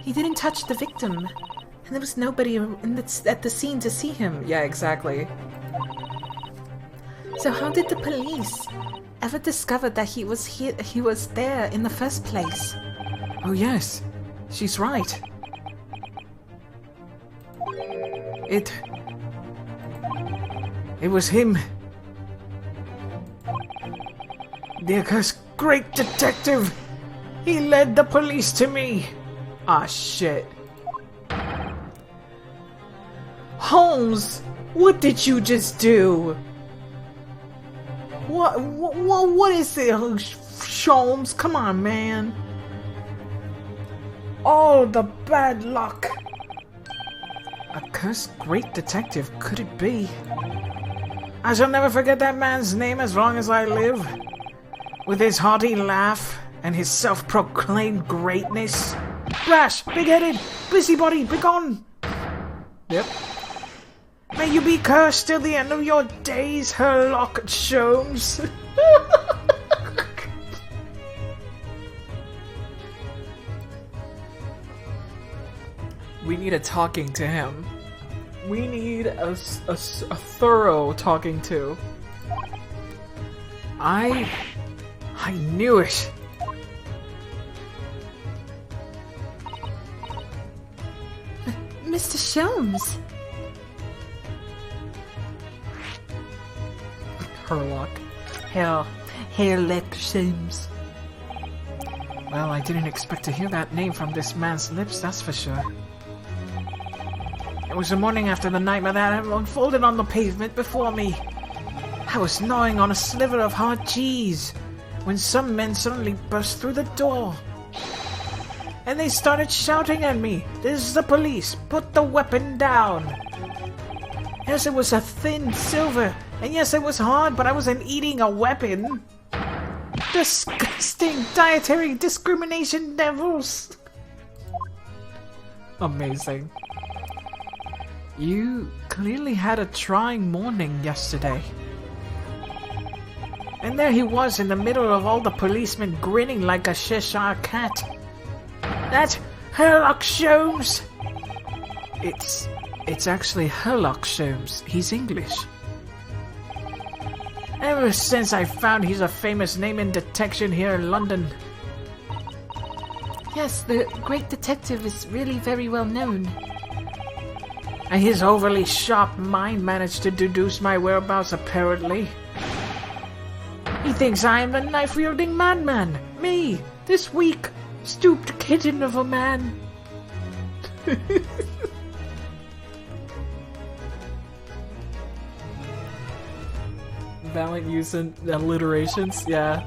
S3: He didn't touch the victim, and there was nobody at the scene to see him.
S1: Yeah, exactly.
S3: So how did the police ever discover that he was there in the first place?
S1: Oh yes, she's right. It was him. The accursed great detective. He led the police to me. Ah, shit. Holmes, what did you just do? What is it, Holmes? Come on, man. Oh, the bad luck. A cursed great detective, could it be? I shall never forget that man's name as long as I live. With his hearty laugh and his self-proclaimed greatness. Brash, big-headed, busybody, begone! Yep. May you be cursed till the end of your days, Sherlock Holmes. We need a talking to him. We need a thorough talking to. I knew it.
S3: Mr. Sholmes.
S1: Herlock.
S3: Sherlock Sholmes.
S1: Well, I didn't expect to hear that name from this man's lips, that's for sure. It was the morning after the nightmare that unfolded on the pavement before me. I was gnawing on a sliver of hard cheese when some men suddenly burst through the door. And they started shouting at me, "This is the police, put the weapon down." Yes, it was a thin silver, and yes, it was hard, but I wasn't eating a weapon. Disgusting dietary discrimination devils. Amazing. You clearly had a trying morning yesterday. And there he was in the middle of all the policemen grinning like a Cheshire cat. That Sherlock Holmes! It's actually Sherlock Holmes. He's English. Ever since I found he's a famous name in detection here in London.
S3: Yes, the great detective is really very well known.
S1: And his overly sharp mind managed to deduce my whereabouts, apparently. He thinks I am the knife-wielding madman. Me, this weak, stooped kitten of a man. Valent using alliterations, yeah.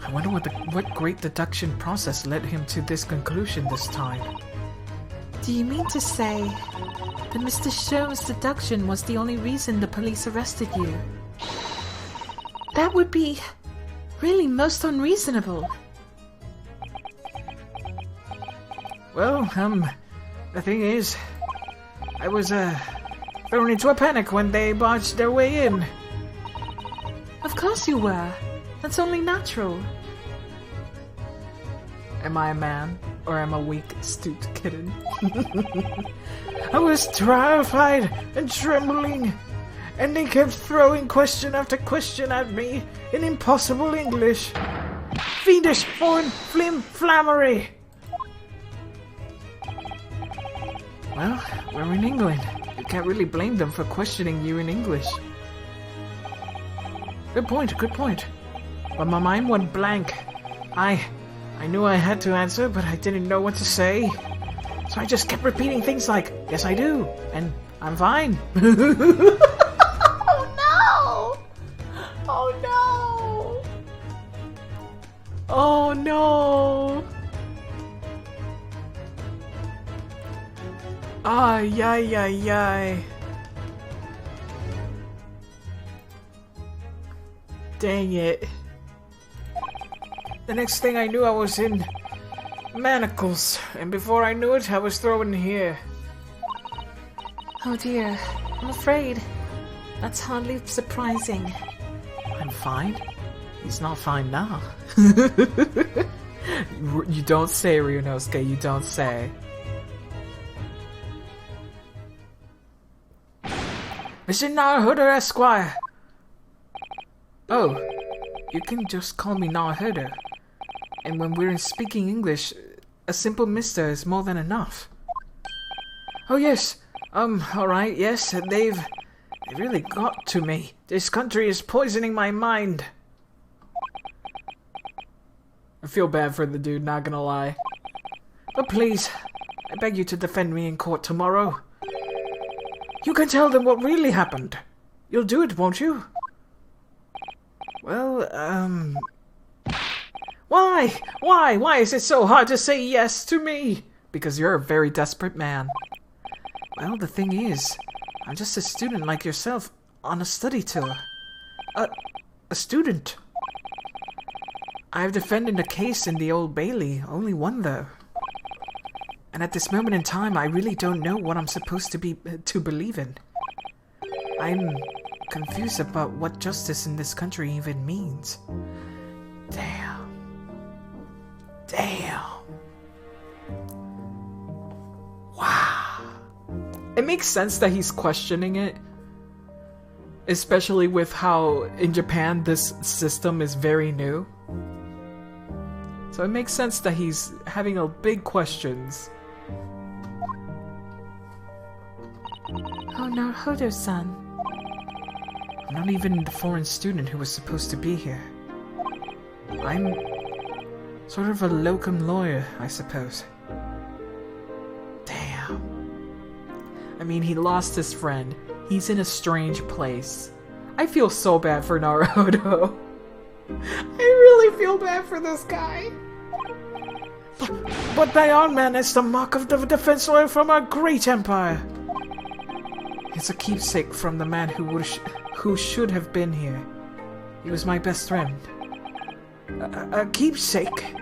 S1: I wonder what great deduction process led him to this conclusion this time.
S3: Do you mean to say that Mr. Sholmes' deduction was the only reason the police arrested you? That would be really most unreasonable.
S1: Well, the thing is, I was, thrown into a panic when they barged their way in.
S3: Of course you were. That's only natural.
S1: Am I a man? Or I'm a weak, astute kitten.
S4: I was terrified and trembling, and they kept throwing question after question at me in impossible English. Fiendish foreign flammery.
S1: Well, we're in England. You can't really blame them for questioning you in English. Good point, good point. But my mind went blank. I knew I had to answer, but I didn't know what to say. So I just kept repeating things like, yes I do, and I'm fine.
S3: Oh no! Oh no!
S1: Oh no! Ay, ay, ay, ay. Dang it. The next thing I knew, I was in manacles, and before I knew it, I was thrown here.
S3: Oh dear, I'm afraid. That's hardly surprising.
S1: I'm fine? He's not fine now. You don't say, Ryunosuke, you don't say.
S4: Mr. Naruhodo Esquire.
S1: Oh, you can just call me Naruhodo. And when we're speaking English, a simple mister is more than enough.
S4: Oh yes, alright, yes, they really got to me. This country is poisoning my mind.
S1: I feel bad for the dude, not gonna lie.
S4: But please, I beg you to defend me in court tomorrow. You can tell them what really happened. You'll do it, won't you?
S1: Well,
S4: Why is it so hard to say yes to me?
S1: because you're a very desperate man. Well, the thing is, I'm just a student like yourself on a study tour.
S4: A student?
S1: I've defended a case in the Old Bailey, only one though. And at this moment in time, I really don't know what I'm supposed to believe in. I'm confused about what justice in this country even means.
S4: Damn.
S1: Wow. It makes sense that he's questioning it. Especially with how in Japan this system is very new. So it makes sense that he's having a big questions.
S3: Oh, Naruhodo-san.
S1: I'm not even the foreign student who was supposed to be here. I'm sort of a locum lawyer, I suppose. Damn. I mean, he lost his friend. He's in a strange place. I feel so bad for Naruhodo. I really feel bad for this guy.
S4: But my own man is the mark of the defense lawyer from our great empire.
S1: It's a keepsake from the man who should have been here. He was my best friend.
S4: A keepsake?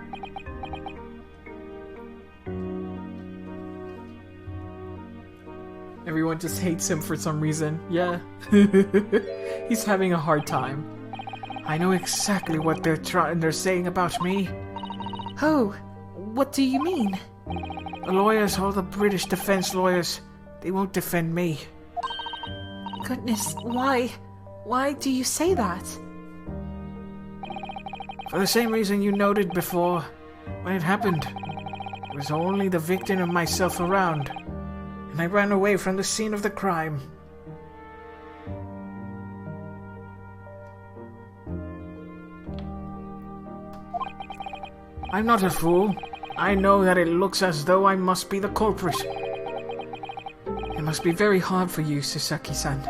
S1: Everyone just hates him for some reason. Yeah. He's having a hard time.
S4: I know exactly what they're saying about me.
S3: Oh, what do you mean?
S4: The lawyers, all the British defense lawyers, they won't defend me.
S3: Goodness, why? Why do you say that?
S4: For the same reason you noted before. When it happened, there was only the victim and myself around, and I ran away from the scene of the crime. I'm not a fool. I know that it looks as though I must be the culprit.
S1: It must be very hard for you, Sasaki-san.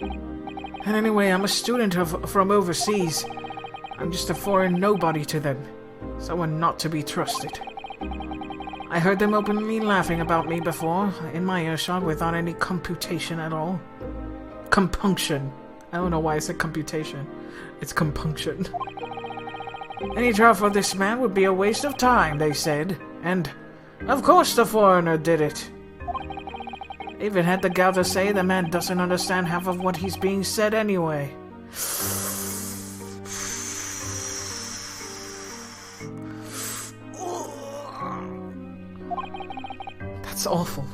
S4: And anyway, I'm a student from overseas. I'm just a foreign nobody to them. Someone not to be trusted. I heard them openly laughing about me before, in my earshot without any computation at all.
S1: Compunction. I don't know why I said computation. It's compunction.
S4: Any trial for this man would be a waste of time, they said. And, of course the foreigner did it. They even had the gall to say the man doesn't understand half of what he's being said anyway.
S1: awful.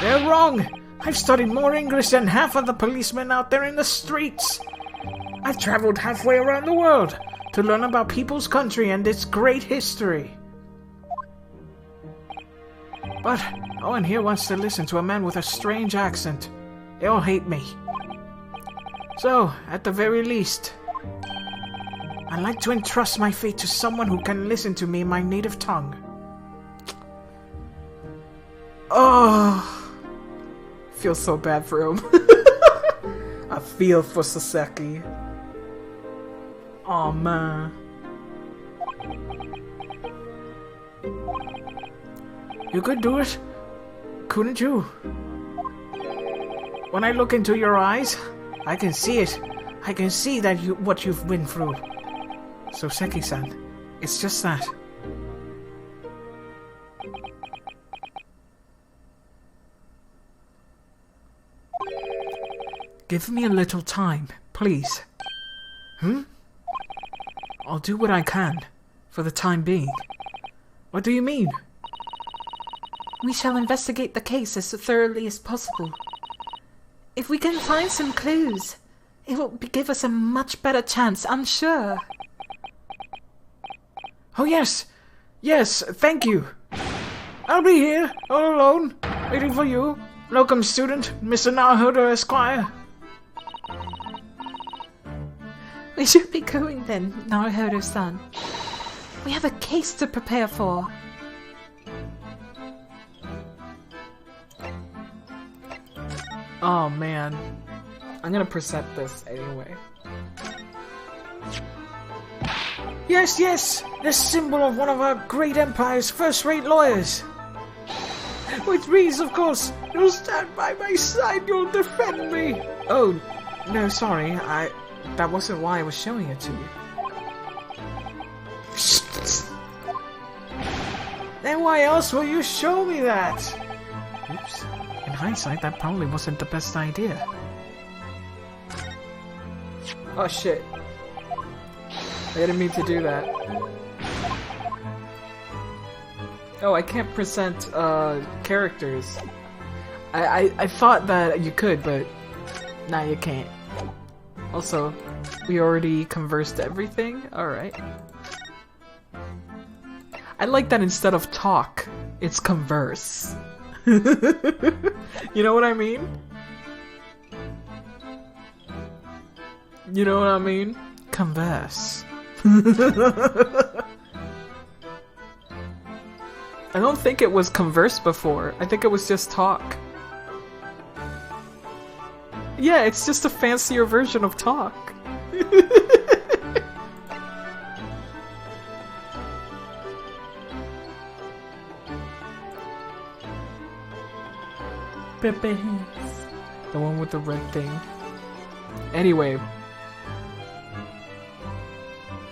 S4: They're wrong. I've studied more English than half of the policemen out there in the streets. I've traveled halfway around the world to learn about people's country and its great history. But no one here wants to listen to a man with a strange accent. They all hate me. So, at the very least, I'd like to entrust my fate to someone who can listen to me in my native tongue.
S1: Oh, feel so bad for him. I feel for Saseki. Oh man.
S4: You could do it, couldn't you? When I look into your eyes, I can see it. I can see that what you've been through. So Seki-san, it's just that.
S1: Give me a little time, please. I'll do what I can, for the time being.
S4: What do you mean?
S3: We shall investigate the case as thoroughly as possible. If we can find some clues, it will give us a much better chance, I'm sure.
S4: Oh yes! Yes, thank you! I'll be here, all alone, waiting for you, locum student, Mr. Naruhodo Esquire.
S3: We should be going then, Naruhodo-san. We have a case to prepare for.
S1: Oh man. I'm gonna present this anyway.
S4: Yes, yes! The symbol of one of our great empire's first-rate lawyers. Which means, of course, you'll stand by my side, you'll defend me!
S1: Oh, no, sorry. That wasn't why I was showing it to you.
S4: Then why else will you show me that?
S1: Oops. In hindsight, that probably wasn't the best idea. Oh shit. I didn't mean to do that. Oh, I can't present characters. I thought that you could, but now you can't. Also, we already conversed everything? Alright. I like that instead of talk, it's converse. You know what I mean? You know what I mean? Converse. I don't think it was converse before. I think it was just talk. Yeah, it's just a fancier version of talk. Pepe. The one with the red thing. Anyway.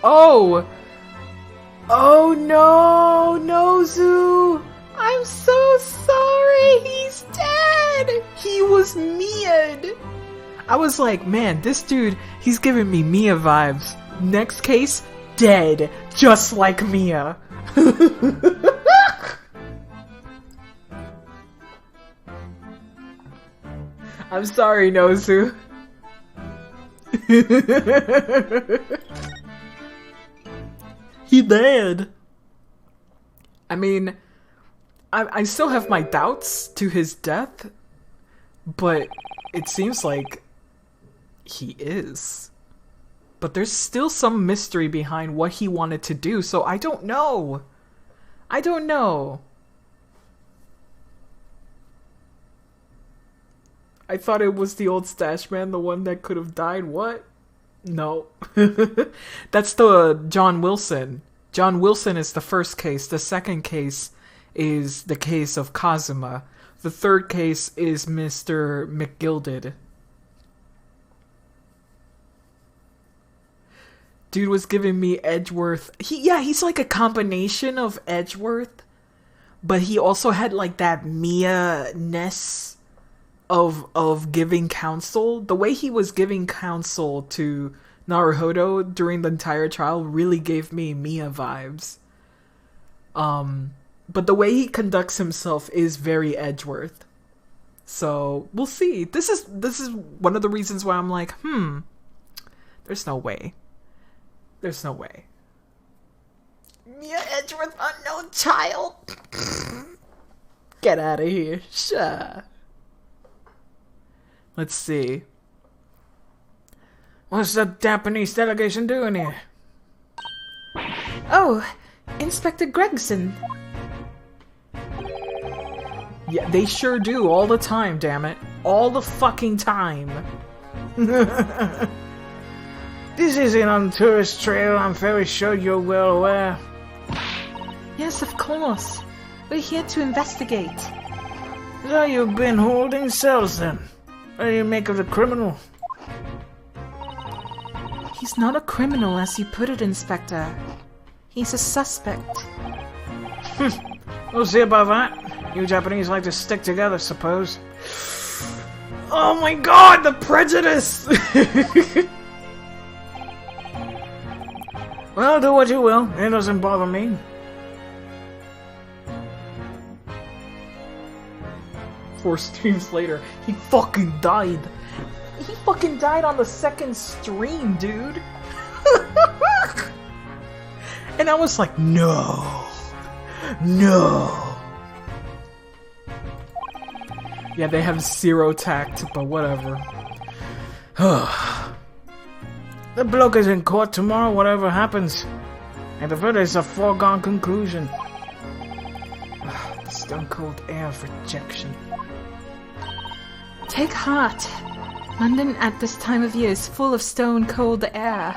S1: Oh! Oh no! Nozu! I'm so sorry! He's dead! He was Mia'd! I was like, man, this dude, he's giving me Mia vibes. Next case, dead. Just like Mia. I'm sorry, Nozu. He dead. I mean, I still have my doubts to his death, but it seems like he is. But there's still some mystery behind what he wanted to do, so I don't know. I don't know. I thought it was the old stash man, the one that could have died. What? No. That's the John Wilson. John Wilson is the first case. The second case is the case of Kazuma. The third case is Mr. McGilded. Dude was giving me Edgeworth. He's like a combination of Edgeworth, but he also had like that Mia-ness of giving counsel. The way he was giving counsel to Naruhodo during the entire trial really gave me Mia vibes. But the way he conducts himself is very Edgeworth. So, we'll see. This is one of the reasons why I'm like, there's no way. There's no way.
S3: Mia Edgeworth, unknown child.
S1: Get out of here. Sure. Let's see.
S5: What's the Japanese delegation doing here?
S3: Oh, Inspector Gregson.
S1: Yeah, they sure do all the time, damn it. All the fucking time.
S5: This isn't on tourist trail, I'm very sure you're well aware.
S3: Yes, of course. We're here to investigate.
S5: So you've been holding cells then? What do you make of the criminal?
S3: He's not a criminal, as you put it, Inspector. He's a suspect.
S5: We'll see about that. You Japanese like to stick together, suppose.
S1: Oh my god, the prejudice!
S5: Well, do what you will. It doesn't bother me.
S1: Four streams later, he fucking died. He fucking died on the second stream, dude. And I was like, no. No. Yeah, they have zero tact, but whatever.
S5: The bloke is in court tomorrow, whatever happens. And the verdict is a foregone conclusion.
S1: The stone-cold air of rejection.
S3: Take heart. London at this time of year is full of stone-cold air.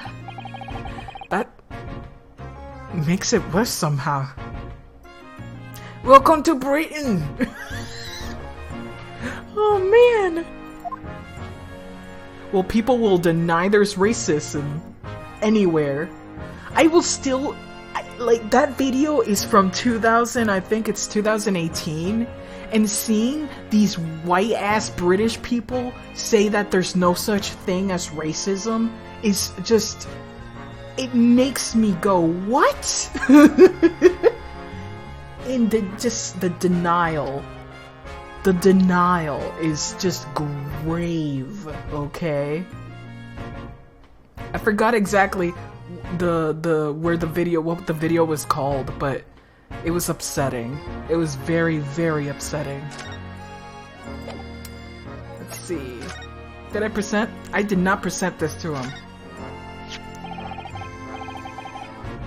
S1: That makes it worse somehow.
S5: Welcome to Britain!
S1: Oh man! Well, people will deny there's racism anywhere. I will still... like, that video is from 2000, I think it's 2018. And seeing these white-ass British people say that there's no such thing as racism is just... it makes me go, what? And the denial. The denial is just grave, okay? I forgot exactly what the video was called, but it was upsetting. It was very, very upsetting. Let's see. Did I present? I did not present this to him.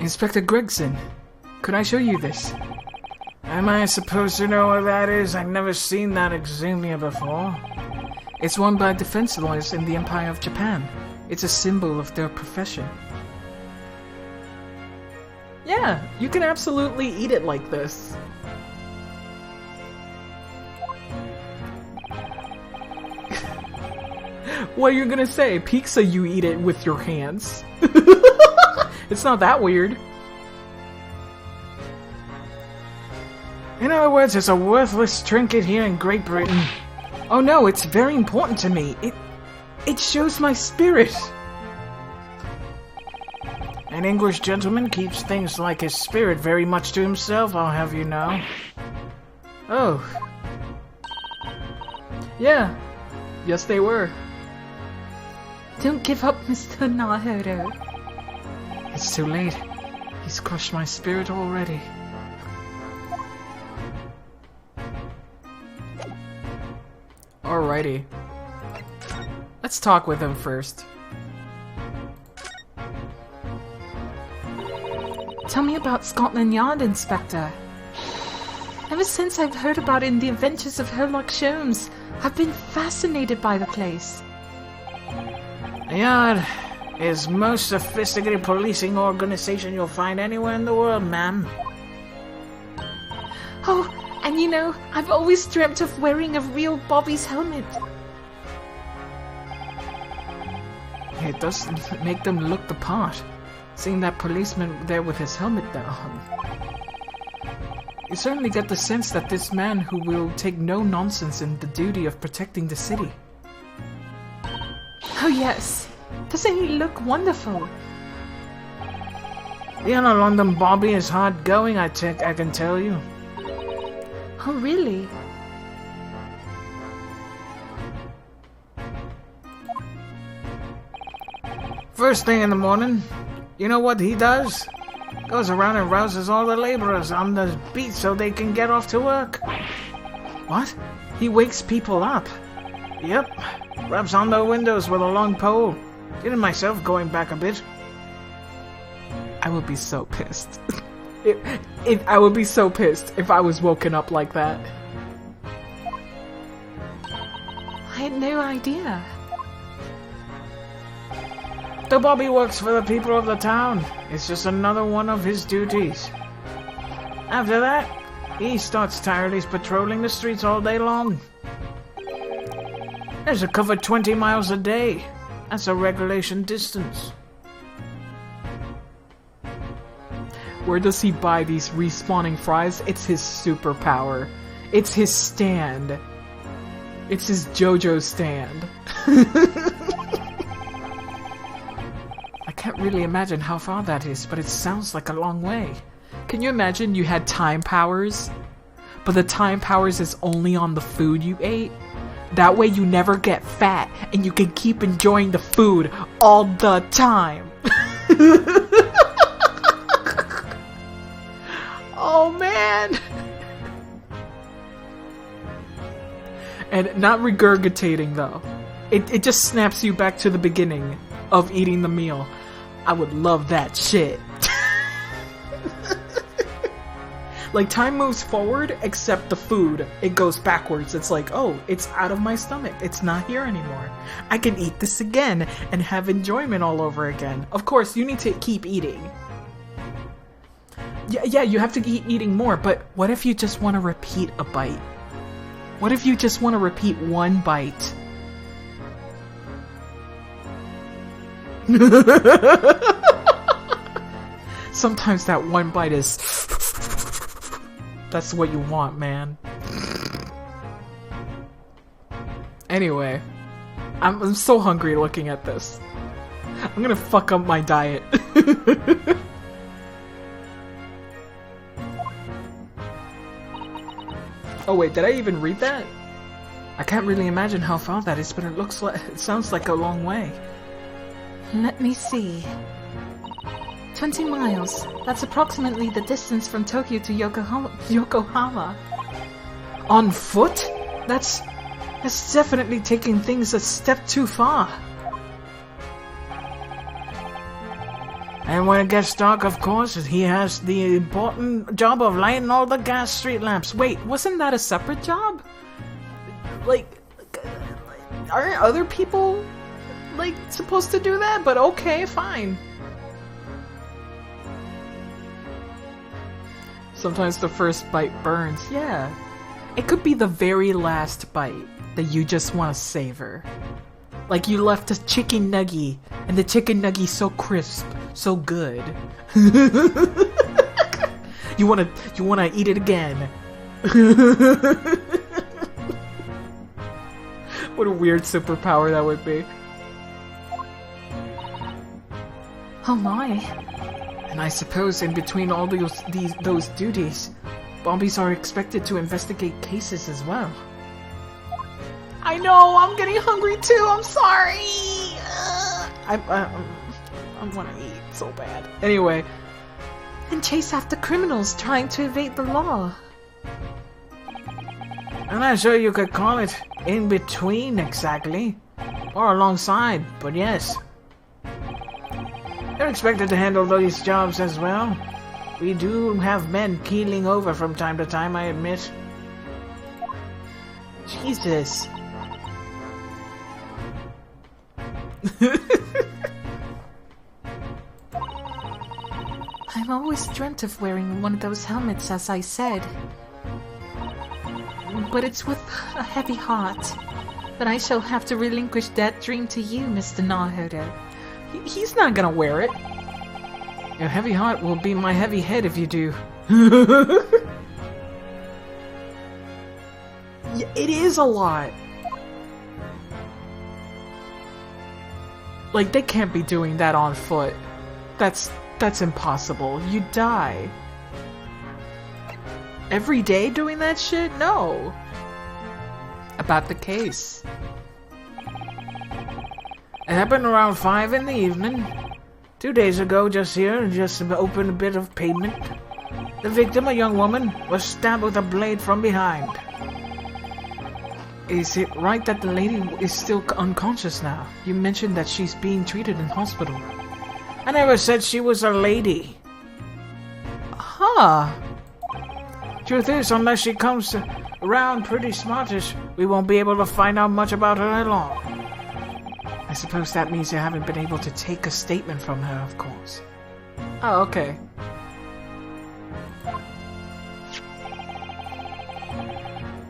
S1: Inspector Gregson, could I show you this?
S5: Am I supposed to know what that is? I've never seen that insignia before.
S1: It's worn by defense lawyers in the Empire of Japan. It's a symbol of their profession. Yeah, you can absolutely eat it like this. What are you gonna say? Pizza, you eat it with your hands. It's not that weird.
S5: In other words, it's a worthless trinket here in Great Britain.
S1: Oh no, it's very important to me. It shows my spirit.
S5: An English gentleman keeps things like his spirit very much to himself, I'll have you know.
S1: Oh. Yeah. Yes, they were.
S3: Don't give up, Mr. Naruto.
S1: It's too late. He's crushed my spirit already. Alrighty. Let's talk with him first.
S3: Tell me about Scotland Yard, Inspector. Ever since I've heard about it in the Adventures of Sherlock Holmes, I've been fascinated by the place.
S5: The Yard is most sophisticated policing organization you'll find anywhere in the world, ma'am.
S3: Oh, and you know, I've always dreamt of wearing a real Bobby's helmet.
S1: It does make them look the part, seeing that policeman there with his helmet down. You certainly get the sense that this man who will take no nonsense in the duty of protecting the city.
S3: Oh yes, doesn't he look wonderful?
S5: Being a London Bobby is hard going, I can tell you.
S3: Oh, really?
S5: First thing in the morning, you know what he does? Goes around and rouses all the laborers on the beat so they can get off to work.
S1: What? He wakes people up.
S5: Yep. Rubs on the windows with a long pole. Did it myself going back a bit.
S1: I would be so pissed. I would be so pissed if I was woken up like that.
S3: I had no idea.
S5: The Bobby works for the people of the town. It's just another one of his duties. After that, he starts tirelessly patrolling the streets all day long. There's a covered 20 miles a day. That's a regulation distance.
S1: Where does he buy these respawning fries? It's his superpower. It's his stand. It's his JoJo stand. I can't really imagine how far that is, but it sounds like a long way. Can you imagine you had time powers? But the time powers is only on the food you ate? That way you never get fat, and you can keep enjoying the food all the time. Oh man! And not regurgitating though. It just snaps you back to the beginning of eating the meal. I would love that shit. Like, time moves forward, except the food. It goes backwards. It's like, oh, it's out of my stomach. It's not here anymore. I can eat this again and have enjoyment all over again. Of course, you need to keep eating. Yeah, you have to keep eating more, but what if you just want to repeat a bite? What if you just want to repeat one bite? Sometimes that one bite is... That's what you want, man. Anyway, I'm so hungry looking at this. I'm gonna fuck up my diet. Oh wait, did I even read that? I can't really imagine how far that is, but it sounds like a long way.
S3: Let me see. 20 miles. That's approximately the distance from Tokyo to Yokohama.
S1: On foot? That's definitely taking things a step too far.
S5: And when it gets dark, of course, he has the important job of lighting all the gas street lamps.
S1: Wait, wasn't that a separate job? Like, aren't other people, like, supposed to do that? But okay, fine. Sometimes the first bite burns. Yeah. It could be the very last bite that you just want to savor. Like you left a chicken nugget, and the chicken nugget's so crisp, so good. You wanna eat it again. What a weird superpower that would be.
S3: Oh my.
S1: And I suppose in between all those duties, Bobbies are expected to investigate cases as well. I know, I'm getting hungry too, I'm sorry! I want to eat so bad. Anyway.
S3: And chase after criminals trying to evade the law.
S5: I'm not sure you could call it in between exactly. Or alongside, but yes. They're expected to handle these jobs as well. We do have men keeling over from time to time, I admit.
S1: Jesus.
S3: I've always dreamt of wearing one of those helmets, as I said. But it's with a heavy heart that I shall have to relinquish that dream to you, Mr. Nahodo.
S1: He's not gonna wear it.
S5: Your heavy heart will be my heavy head if you do.
S1: Yeah, it is a lot. Like, they can't be doing that on foot. That's impossible. You die. every day doing that shit? No. About the case.
S5: It happened around 5 in the evening. 2 days ago, just here, just opened a bit of pavement. The victim, a young woman, was stabbed with a blade from behind.
S1: Is it right that the lady is still unconscious now? You mentioned that she's being treated in hospital.
S5: I never said she was a lady.
S1: Huh.
S5: Truth is, unless she comes around pretty smartish, we won't be able to find out much about her at all.
S1: I suppose that means you haven't been able to take a statement from her, of course. Oh, okay.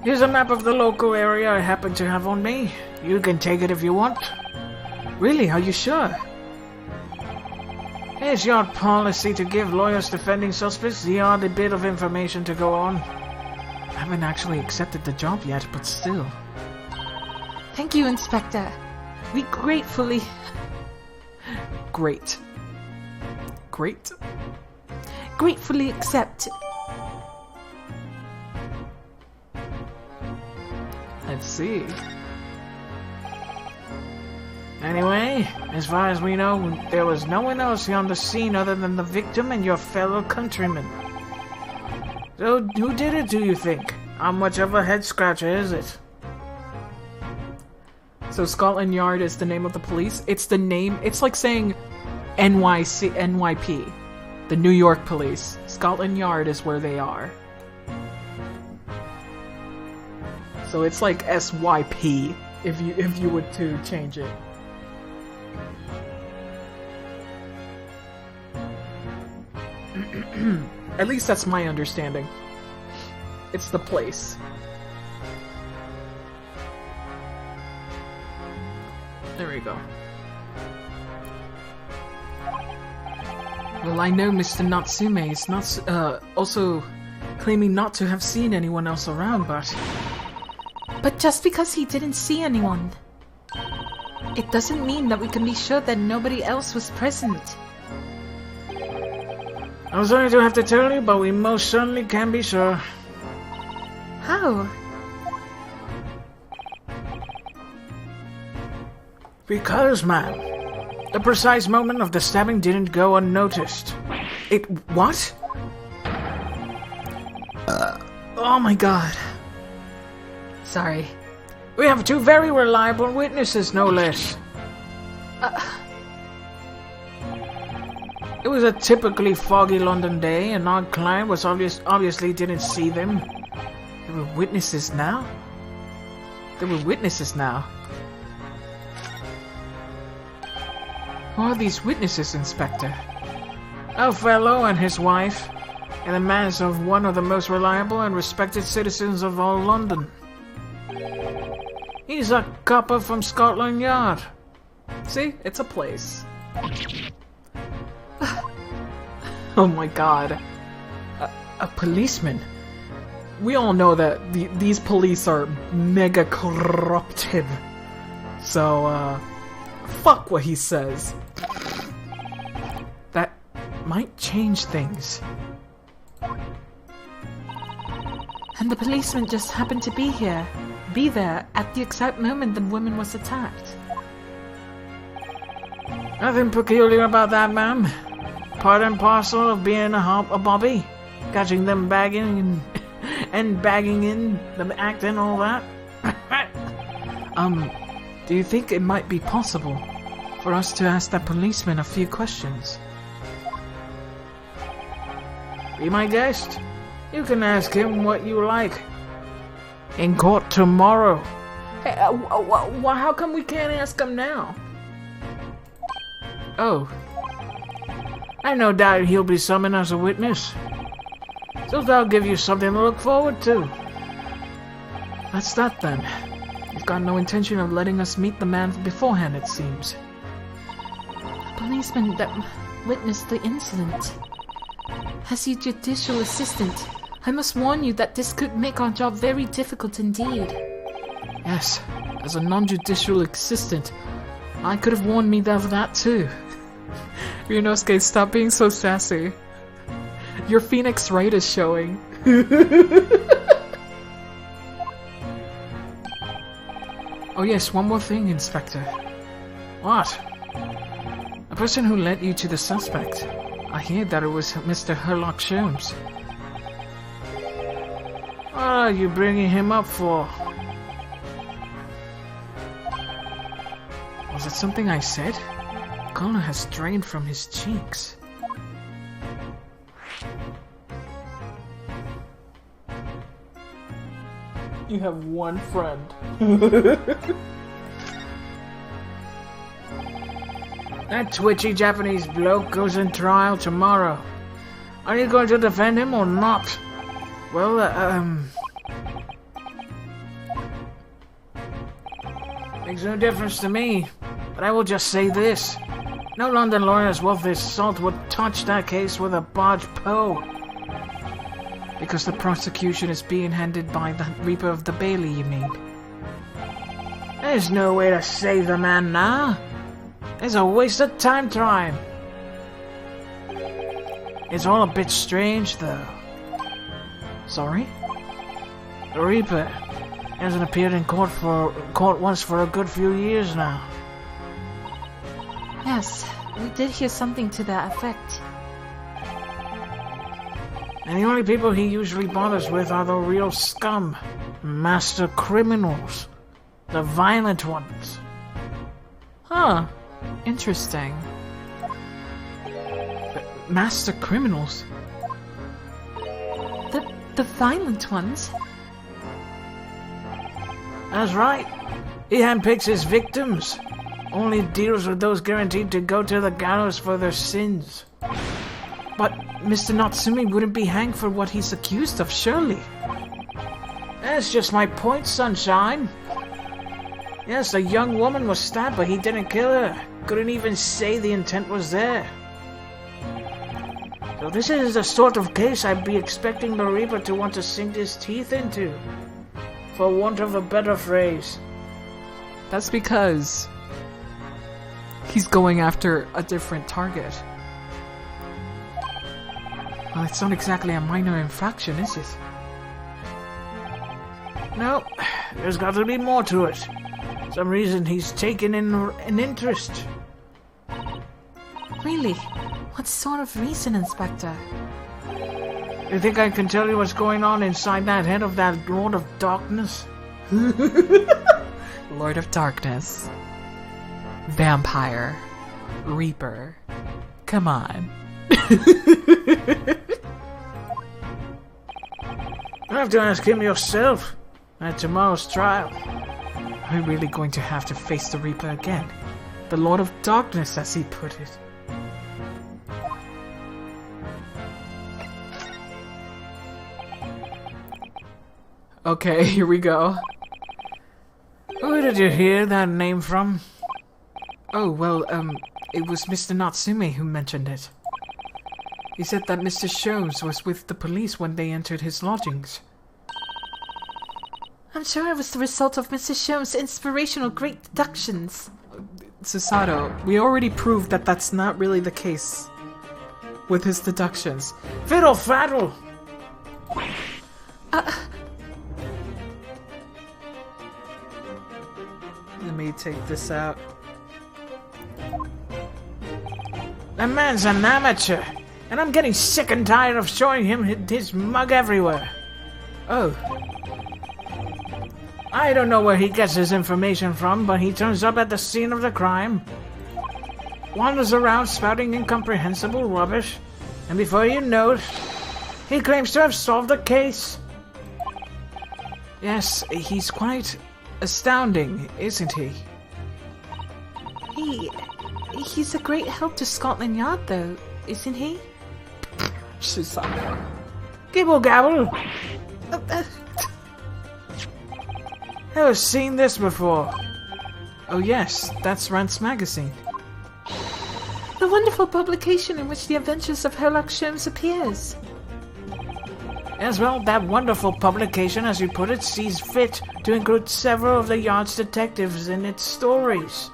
S5: Here's a map of the local area I happen to have on me. You can take it if you want.
S1: Really? Are you sure?
S5: It's your policy to give lawyers defending suspects the odd bit of information to go on.
S1: I haven't actually accepted the job yet, but still.
S3: Thank you, Inspector. We gratefully...
S1: Great.
S3: Gratefully accept.
S1: Let's see.
S5: Anyway, as far as we know, there was no one else on the scene other than the victim and your fellow countrymen. So, who did it, do you think? How much of a head-scratcher is it?
S1: So Scotland Yard is the name of the police? It's the name... It's like saying NYP. The New York Police. Scotland Yard is where they are. So it's like SYP if you were to change it. At least that's my understanding. It's the place. There we go. Well, I know Mr. Natsume is not also claiming not to have seen anyone else around, but...
S3: But just because he didn't see anyone, it doesn't mean that we can be sure that nobody else was present.
S5: I'm sorry to have to tell you, but we most certainly can be sure.
S3: How?
S5: Because, ma'am, the precise moment of the stabbing didn't go unnoticed.
S1: It... what? Oh my god. Sorry.
S5: We have 2 very reliable witnesses, no less. It was a typically foggy London day, and our client was obviously didn't see them.
S1: There were witnesses now? There were witnesses now? Who are these witnesses, Inspector?
S5: A fellow and his wife, and the man of one of the most reliable and respected citizens of all London. He's a copper from Scotland Yard.
S1: See? It's a place. Oh my god. A policeman. We all know that these police are mega corrupted. So, fuck what he says. That might change things.
S3: And the policeman just happened to be there at the exact moment the woman was attacked.
S5: Nothing peculiar about that, ma'am. Part and parcel of being a bobby. Catching them bagging and bagging in the act and all that.
S1: Do you think it might be possible for us to ask that policeman a few questions?
S5: Be my guest. You can ask him what you like. In court tomorrow.
S1: Hey, how come we can't ask him now?
S5: Oh. I no doubt he'll be summoned as a witness. So that'll give you something to look forward to.
S1: That's that then. You've got no intention of letting us meet the man beforehand, it seems.
S3: The policeman that witnessed the incident. As your judicial assistant, I must warn you that this could make our job very difficult indeed.
S1: Yes, as a non-judicial assistant, I could have warned me of that too. Ryunosuke, stop being so sassy. Your Phoenix Wright is showing. Oh yes, one more thing, Inspector.
S5: What?
S1: The person who led you to the suspect. I hear that it was Mr. Sherlock Holmes.
S5: What are you bringing him up for?
S1: Was it something I said? Color has drained from his cheeks. You have one friend.
S5: That twitchy Japanese bloke goes in trial tomorrow. Are you going to defend him or not?
S1: Well,
S5: Makes no difference to me, but I will just say this. No London lawyers worth their salt would touch that case with a barge pole.
S1: because the prosecution is being handled by the Reaper of the Bailey, you mean?
S5: There's no way to save the man now. It's a waste of time trying. It's all a bit strange, though.
S1: Sorry?
S5: The Reaper hasn't appeared in court once for a good few years now.
S3: Yes, we did hear something to that effect.
S5: And the only people he usually bothers with are the real scum, master criminals, the violent ones.
S1: Huh. Interesting. Master criminals?
S3: The violent ones?
S5: That's right. He handpicks his victims. Only deals with those guaranteed to go to the gallows for their sins.
S1: But Mr. Natsumi wouldn't be hanged for what he's accused of, surely.
S5: That's just my point, sunshine. Yes, a young woman was stabbed, but he didn't kill her. Couldn't even say the intent was there. So this is the sort of case I'd be expecting the Reaper to want to sink his teeth into. For want of a better phrase.
S1: That's because he's going after a different target. Well, it's not exactly a minor infraction, is it?
S5: No, there's got to be more to it. Some reason he's taken an interest.
S3: Really? What sort of reason, Inspector?
S5: You think I can tell you what's going on inside that head of that Lord of Darkness?
S1: Lord of Darkness. Vampire. Reaper. Come on.
S5: You'll have to ask him yourself at tomorrow's trial.
S1: Are we really going to have to face the Reaper again? The Lord of Darkness, as he put it. Okay, here we go.
S5: Who did you hear that name from?
S1: Oh, well, it was Mr. Natsume who mentioned it. He said that Mr. Shows was with the police when they entered his lodgings.
S3: I'm sure it was the result of Mr. Sho's inspirational great deductions.
S1: Susato, we already proved that that's not really the case with his deductions.
S5: Fiddle faddle!
S1: Let me take this out.
S5: That man's an amateur, and I'm getting sick and tired of showing him his mug everywhere.
S1: Oh.
S5: I don't know where he gets his information from, but he turns up at the scene of the crime, wanders around spouting incomprehensible rubbish, and before you know it, he claims to have solved the case.
S1: Yes, he's quite astounding, isn't he?
S3: He's a great help to Scotland Yard, though, isn't he?
S1: Susato.
S5: Gibble gabble! Never seen this before.
S1: Oh yes, that's Rant's magazine.
S3: The wonderful publication in which the adventures of Sherlock Holmes appears.
S5: As well, that wonderful publication, as you put it, sees fit to include several of the Yard's detectives in its stories.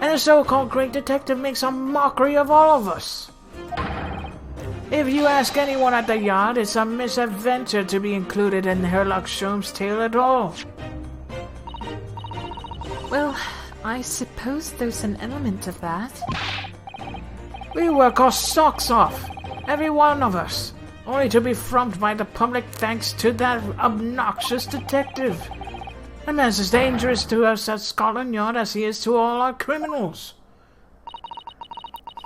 S5: And the so-called great detective makes a mockery of all of us. If you ask anyone at the yard, it's a misadventure to be included in Sherlock Sholmes' tale at all.
S3: Well, I suppose there's an element of that.
S5: We work our socks off, every one of us, only to be frumped by the public thanks to that obnoxious detective. The man's as dangerous to us at Scotland Yard as he is to all our criminals.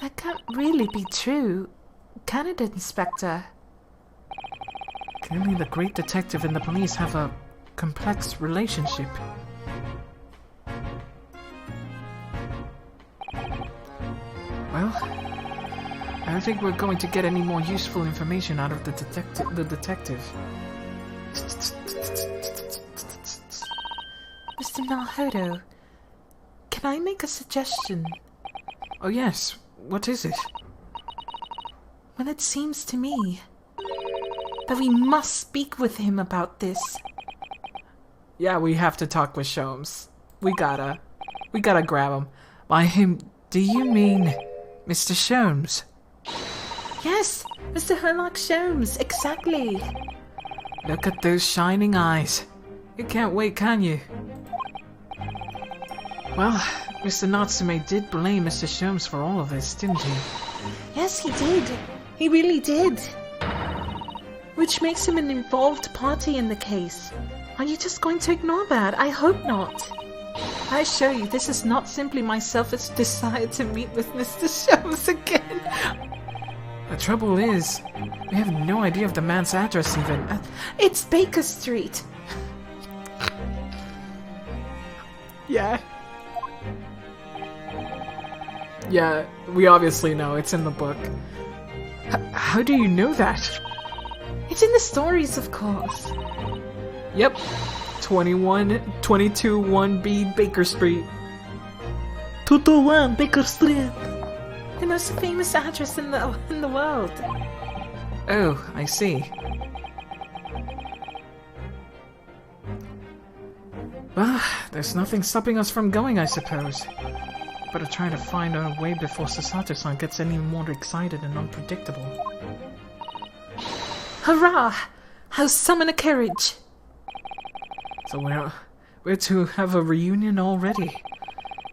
S3: That can't really be true, can it, Inspector?
S1: Clearly the great detective and the police have a complex relationship. Well, I don't think we're going to get any more useful information out of the detective.
S3: Mr. Malhodo, can I make a suggestion?
S1: Oh yes, what is it?
S3: Well, it seems to me that we must speak with him about this.
S1: Yeah, we have to talk with Sholmes. We gotta grab him. By him, do you mean Mr. Sholmes?
S3: Yes, Mr. Sherlock Sholmes, exactly.
S1: Look at those shining eyes. You can't wait, can you? Well, Mr. Natsume did blame Mr. Sholmes for all of this, didn't he?
S3: Yes, he did. He really did. Which makes him an involved party in the case. Are you just going to ignore that? I hope not. I assure you, this is not simply my selfish desire to meet with Mr. Sholmes again.
S1: The trouble is, we have no idea of the man's address even.
S3: It's Baker Street.
S1: Yeah. Yeah, we obviously know. It's in the book. How do you know that?
S3: It's in the stories, of course.
S1: Yep. 22 1B Baker Street.
S3: 221 Baker Street. The most famous address in the world.
S1: Oh, I see. Well, there's nothing stopping us from going, I suppose. Better try to find our way before Sasato-san gets any more excited and unpredictable.
S3: Hurrah! I'll summon a carriage.
S1: So we're to have a reunion already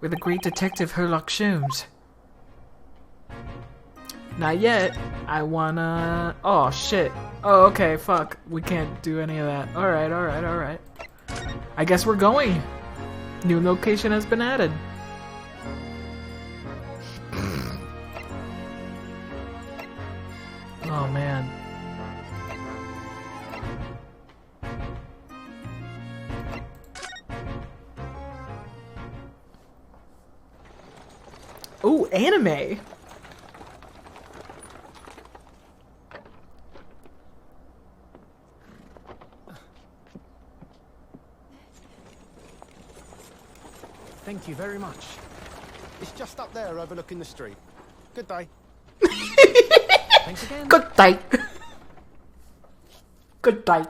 S1: with the great detective Sherlock Sholmes. Not yet. I wanna... Oh, shit. Oh, okay, fuck. We can't do any of that. Alright. I guess we're going. New location has been added. Oh, man. Ooh, anime!
S2: Thank you very much. It's just up there overlooking the street. Good day. Thanks again.
S1: Good day. Good day.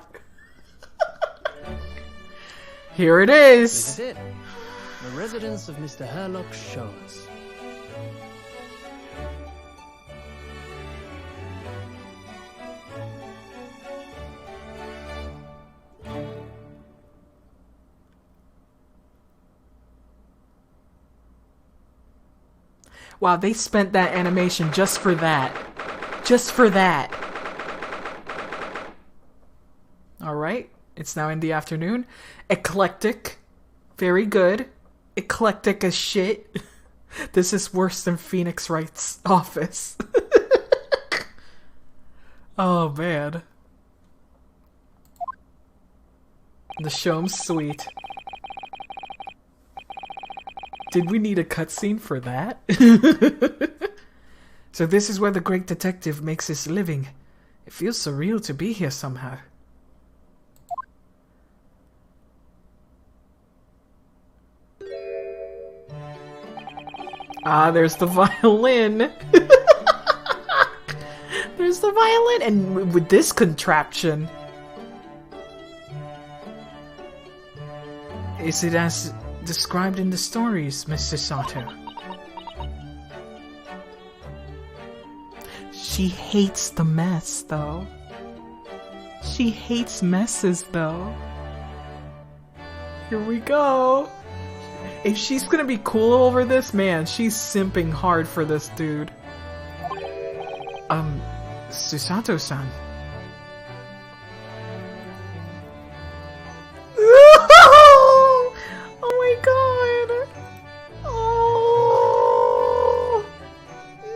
S1: Here it is.
S6: This is it. The residence of Mr. Sherlock Sholmes.
S1: Wow, they spent that animation just for that. Just for that. Alright, it's now in the afternoon. Eclectic. Very good. Eclectic as shit. This is worse than Phoenix Wright's office. Oh, man. The Sholmes suite. Did we need a cutscene for that? So this is where the great detective makes his living. It feels surreal to be here somehow. Ah, there's the violin. There's the violin, and with this contraption. Is it as described in the stories, Mr. Sato? She hates the mess, though. She hates messes, though. Here we go. If she's gonna be cool over this, man, she's simping hard for this dude. Susato-san. Oh my god! Oh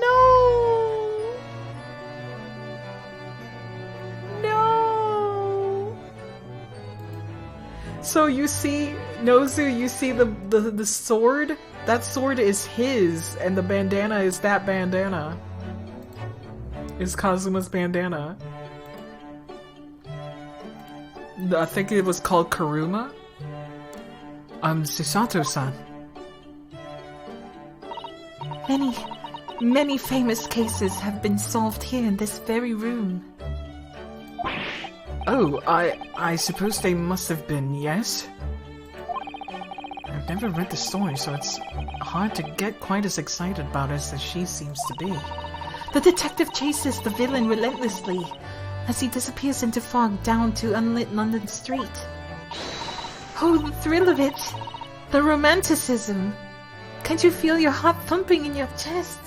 S1: no! No! So you see, Nozu, you see the sword? That sword is his, and the bandana is that bandana. Is Kazuma's bandana. I think it was called Karuma? Susato-san.
S3: Many famous cases have been solved here in this very room.
S1: Oh, I suppose they must have been, yes? I've never read the story, so it's hard to get quite as excited about it as she seems to be.
S3: The detective chases the villain relentlessly as he disappears into fog down to unlit London street. Oh, the thrill of it! The romanticism! Can't you feel your heart thumping in your chest?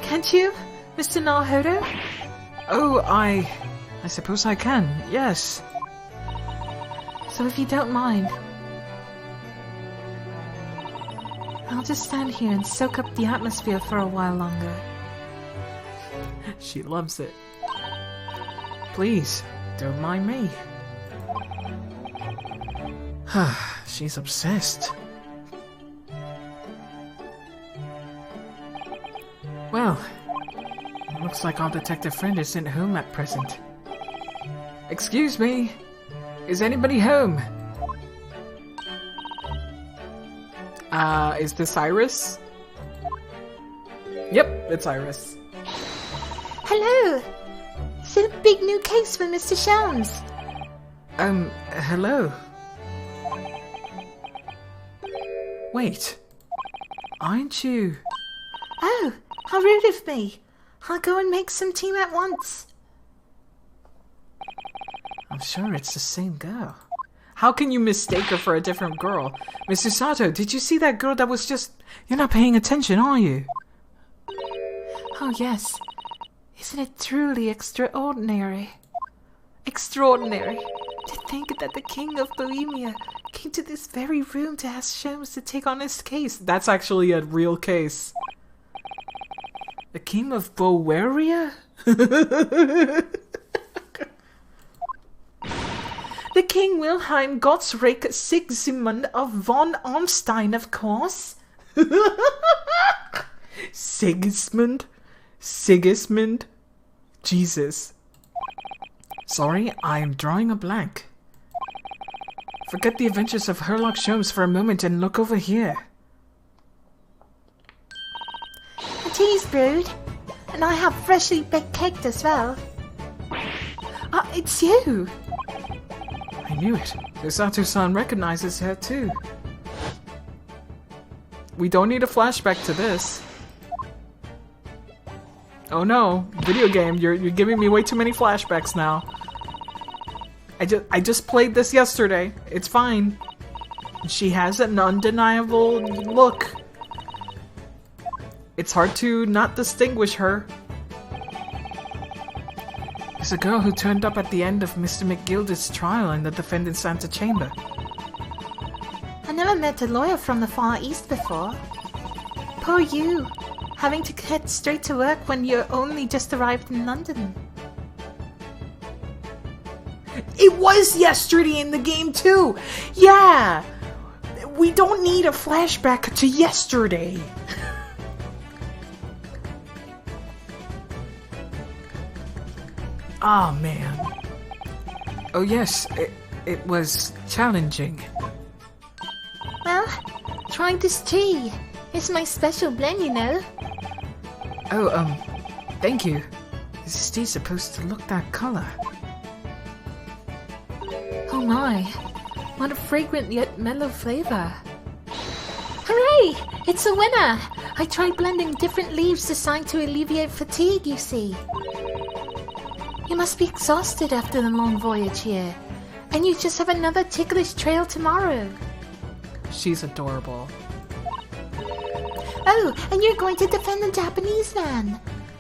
S3: Can't you, Mr. Naruto?
S1: Oh, I suppose I can, yes.
S3: So if you don't mind, I'll just stand here and soak up the atmosphere for a while longer.
S1: She loves it. Please, don't mind me. She's obsessed. Well, looks like our detective friend isn't home at present. Excuse me, is anybody home? Is this Iris? Yep, it's Iris.
S3: Hello! Is it a big new case for Mr. Shelms?
S1: Hello? Wait, aren't you...
S3: Oh, how rude of me! I'll go and make some tea at once.
S1: I'm sure it's the same girl. How can you mistake her for a different girl? Mr. Sato, did you see that girl that was just... You're not paying attention, are you?
S3: Oh yes. Isn't it truly extraordinary? Extraordinary. To think that the king of Bohemia came to this very room to ask Shelms to take on his case.
S1: That's actually a real case. The king of Bohemia?
S3: The King Wilhelm Gottsrick Sigismund of von Ormstein, of course.
S1: Sigismund? Jesus. Sorry, I'm drawing a blank. Forget the adventures of Sherlock Holmes for a moment and look over here.
S3: The tea's brewed, and I have freshly baked cake as well. It's you!
S1: I knew it. Usato-san recognizes her too. We don't need a flashback to this. Oh no, video game, you're giving me way too many flashbacks now. I just played this yesterday. It's fine. She has an undeniable look. It's hard to not distinguish her. It's a girl who turned up at the end of Mr. McGilda's trial in the defendant's antechamber.
S3: I never met a lawyer from the Far East before. Poor you, having to head straight to work when you're only just arrived in London.
S1: It was yesterday in the game too! Yeah! We don't need a flashback to yesterday! Ah, oh, man. Oh yes, it was challenging.
S3: Well, try this tea. It's my special blend, you know.
S1: Oh, thank you. Is this tea supposed to look that color?
S3: Oh my, what a fragrant yet mellow flavor. Hooray! It's a winner! I tried blending different leaves designed to alleviate fatigue, you see. You must be exhausted after the long voyage here. And you just have another ticklish trail tomorrow.
S1: She's adorable.
S3: Oh, and you're going to defend the Japanese man.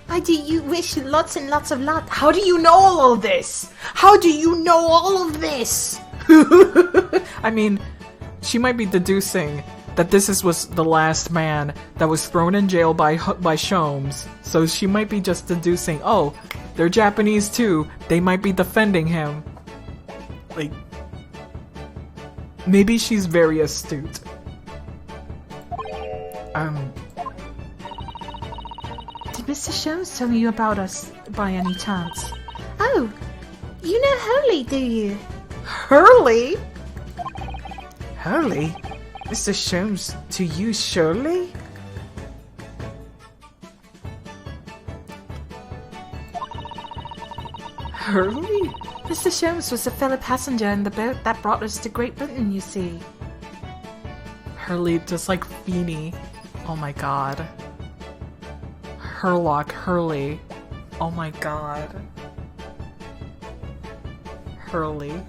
S3: I do you wish lots and lots of luck.
S1: How do you know all of this? How do you know all of this? I mean, she might be deducing that this was the last man that was thrown in jail by Sholmes. So she might be just deducing, oh, they're Japanese too. They might be defending him. Like, maybe she's very astute.
S3: Did Mr. Sholmes tell you about us by any chance? Oh, you know Hurley, do you?
S1: Hurley? Hurley? Mr. Sholmes to you, Shirley? Hurley?
S3: Mr. Sholmes was a fellow passenger in the boat that brought us to Great Britain, you see.
S1: Hurley, just like Feeny. Oh my god. Herlock, Hurley. Oh my god. Hurley.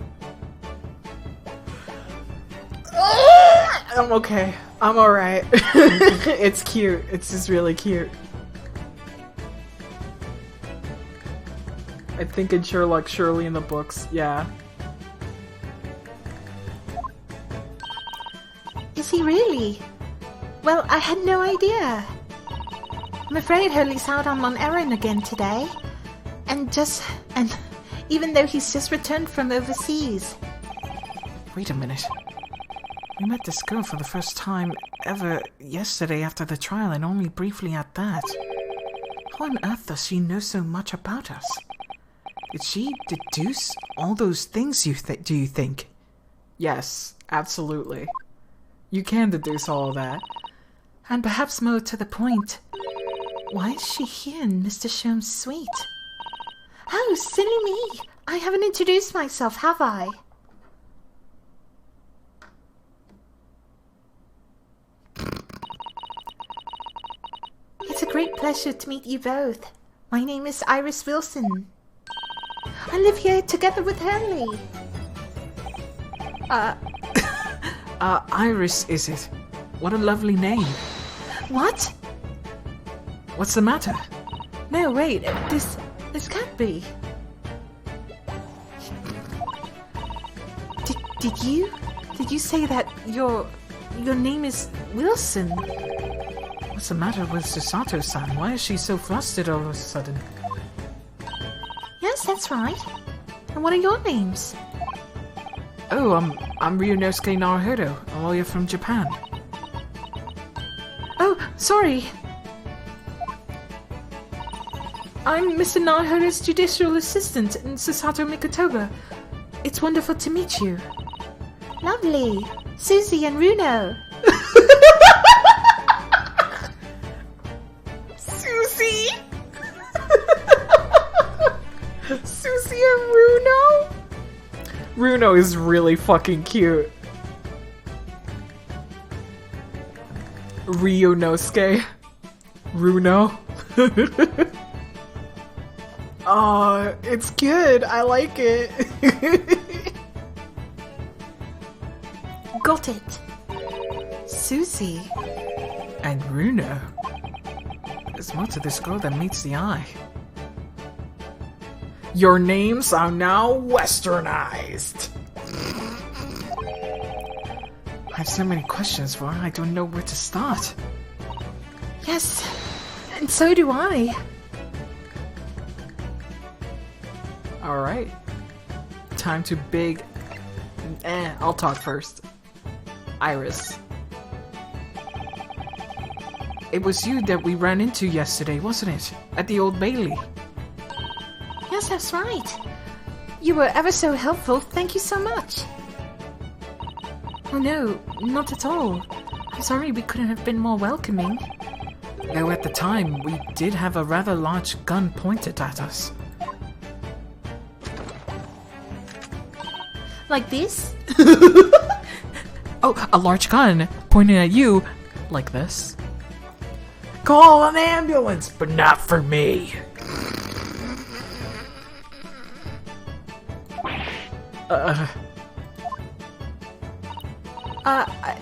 S1: I'm okay. I'm alright. It's cute. It's just really cute. I think in Sherlock Shirley in the books, yeah.
S3: Is he really? Well, I had no idea. I'm afraid Hurley's out on an errand again today. And even though he's just returned from overseas.
S4: Wait a minute. We met this girl for the first time ever yesterday after the trial, and only briefly at that. How on earth does she know so much about us? Did she deduce all those things do you think?
S1: Yes, absolutely. You can deduce all of that.
S3: And perhaps more to the point, why is she here in Mr. Sholmes' suite? Oh, silly me! I haven't introduced myself, have I? It's a great pleasure to meet you both. My name is Iris Wilson. I live here together with Hurley.
S4: Iris, is it? What a lovely name.
S3: What?
S4: What's the matter?
S3: No, wait, this can't be. Did you say that your name is Wilson?
S4: What's the matter with Susato-san? Why is she so flustered all of a sudden?
S3: Yes, that's right. And what are your names?
S4: Oh, I'm Ryunosuke Naruhodo, a lawyer from Japan.
S3: Oh, sorry. I'm Mr. Naruhodo's judicial assistant, Susato Mikotoba. It's wonderful to meet you. Lovely. Susie and Runo.
S1: Susie! Susie and Runo? Runo is really fucking cute. Ryunosuke. Runo. Oh, it's good. I like it.
S3: Got it. Susie.
S4: And Runo. There's more to this girl than meets the eye.
S1: Your names are now westernized.
S4: I have so many questions for her, I don't know where to start.
S3: Yes, and so do I.
S1: Alright. Time to big... I'll talk first. Iris.
S4: It was you that we ran into yesterday, wasn't it? At the Old Bailey.
S3: Yes, that's right. You were ever so helpful, thank you so much. Oh no, not at all. I'm sorry we couldn't have been more welcoming.
S4: Though at the time, we did have a rather large gun pointed at us.
S3: Like this?
S4: Oh, a large gun pointing at you like this.
S5: Call an ambulance, but not for me.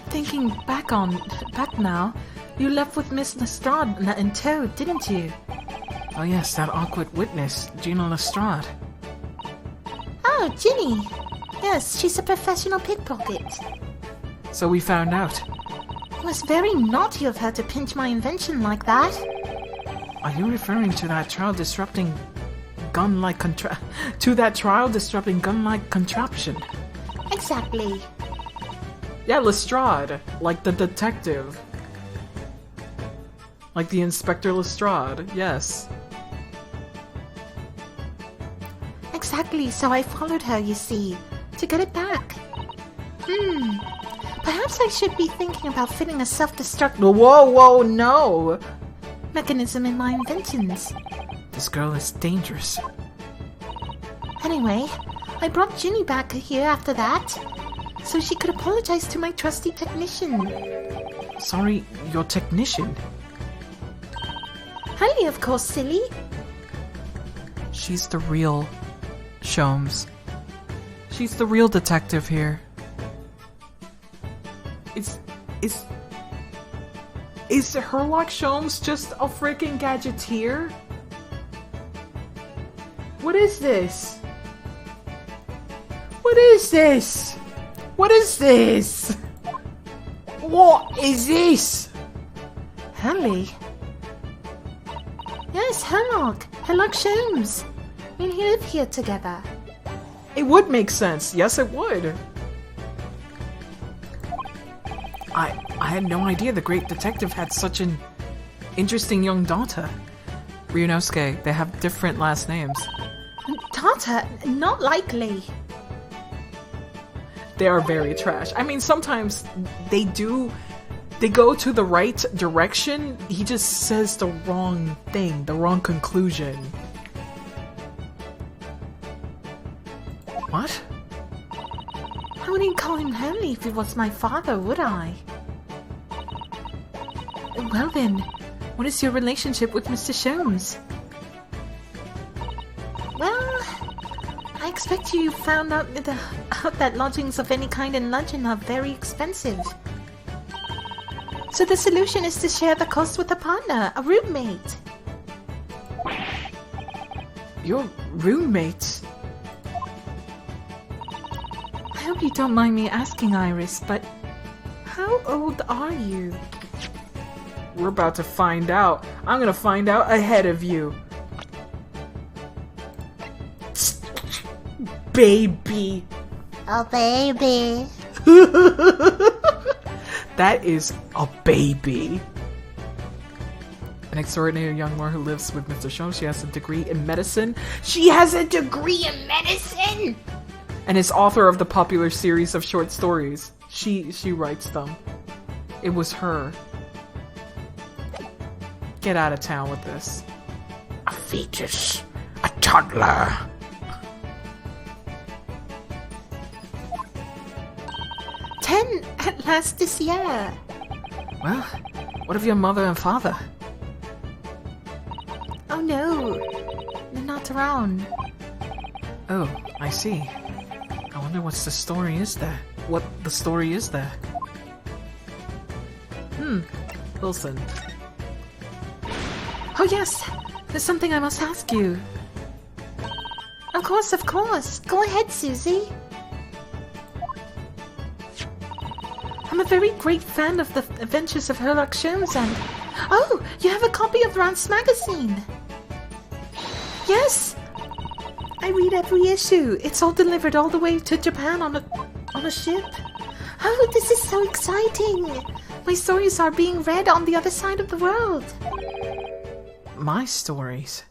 S3: Thinking back now, you left with Miss Lestrade in tow, didn't you?
S5: Oh yes, that awkward witness, Gina Lestrade.
S3: Oh, Ginny. Yes, she's a professional pickpocket.
S5: So we found out.
S3: It was very naughty of her to pinch my invention like that.
S5: Are you referring to that trial-disrupting gun-like contraption?
S3: Exactly.
S1: Yeah, Lestrade, like the detective. Like the Inspector Lestrade, yes.
S3: Exactly, so I followed her, you see, to get it back. Perhaps I should be thinking about fitting a self-destruct
S1: Whoa, no!
S3: mechanism in my inventions.
S5: This girl is dangerous.
S3: Anyway, I brought Ginny back here after that, so she could apologize to my trusty technician.
S5: Sorry, your technician?
S3: Honey, of course, silly.
S1: She's the real Sholmes. She's the real detective here. Is Herlock Sholmes just a freaking gadgeteer? What is this? What is this? What is this? What is this?
S3: Harley? Yes, Herlock Sholmes. We live here together.
S1: It would make sense. Yes, it would. I had no idea the great detective had such an interesting young daughter. Ryunosuke, they have different last names.
S3: Daughter? Not likely.
S1: They are very trash. I mean, sometimes they go to the right direction. He just says the wrong thing, the wrong conclusion. What?
S3: I wouldn't call him Henry if he was my father, would I? Well then, what is your relationship with Mr. Sholmes? Well, I expect you found out that lodgings of any kind in London are very expensive. So the solution is to share the cost with a partner, a roommate.
S1: Your roommate?
S3: I hope you don't mind me asking, Iris, but how old are you?
S1: We're about to find out. I'm gonna find out ahead of you. Baby.
S3: Oh, baby.
S1: That is a baby. An extraordinary young woman who lives with Mr. Sholmes. She has a degree in medicine. She has a degree in medicine! And is author of the popular series of short stories. She writes them. It was her. Get out of town with this.
S5: A fetus. A toddler.
S3: Ten at last this year.
S1: Well, what of your mother and father?
S3: Oh no, they're not around.
S1: Oh, I see. I wonder what the story is there. What the story is there? Wilson.
S3: Oh yes, there's something I must ask you. Of course. Go ahead, Susie. I'm a very great fan of the Adventures of Herlock Sholmes and... Oh, you have a copy of Rance magazine. Yes, I read every issue. It's all delivered all the way to Japan on a ship. Oh, this is so exciting. My stories are being read on the other side of the world.
S1: My stories?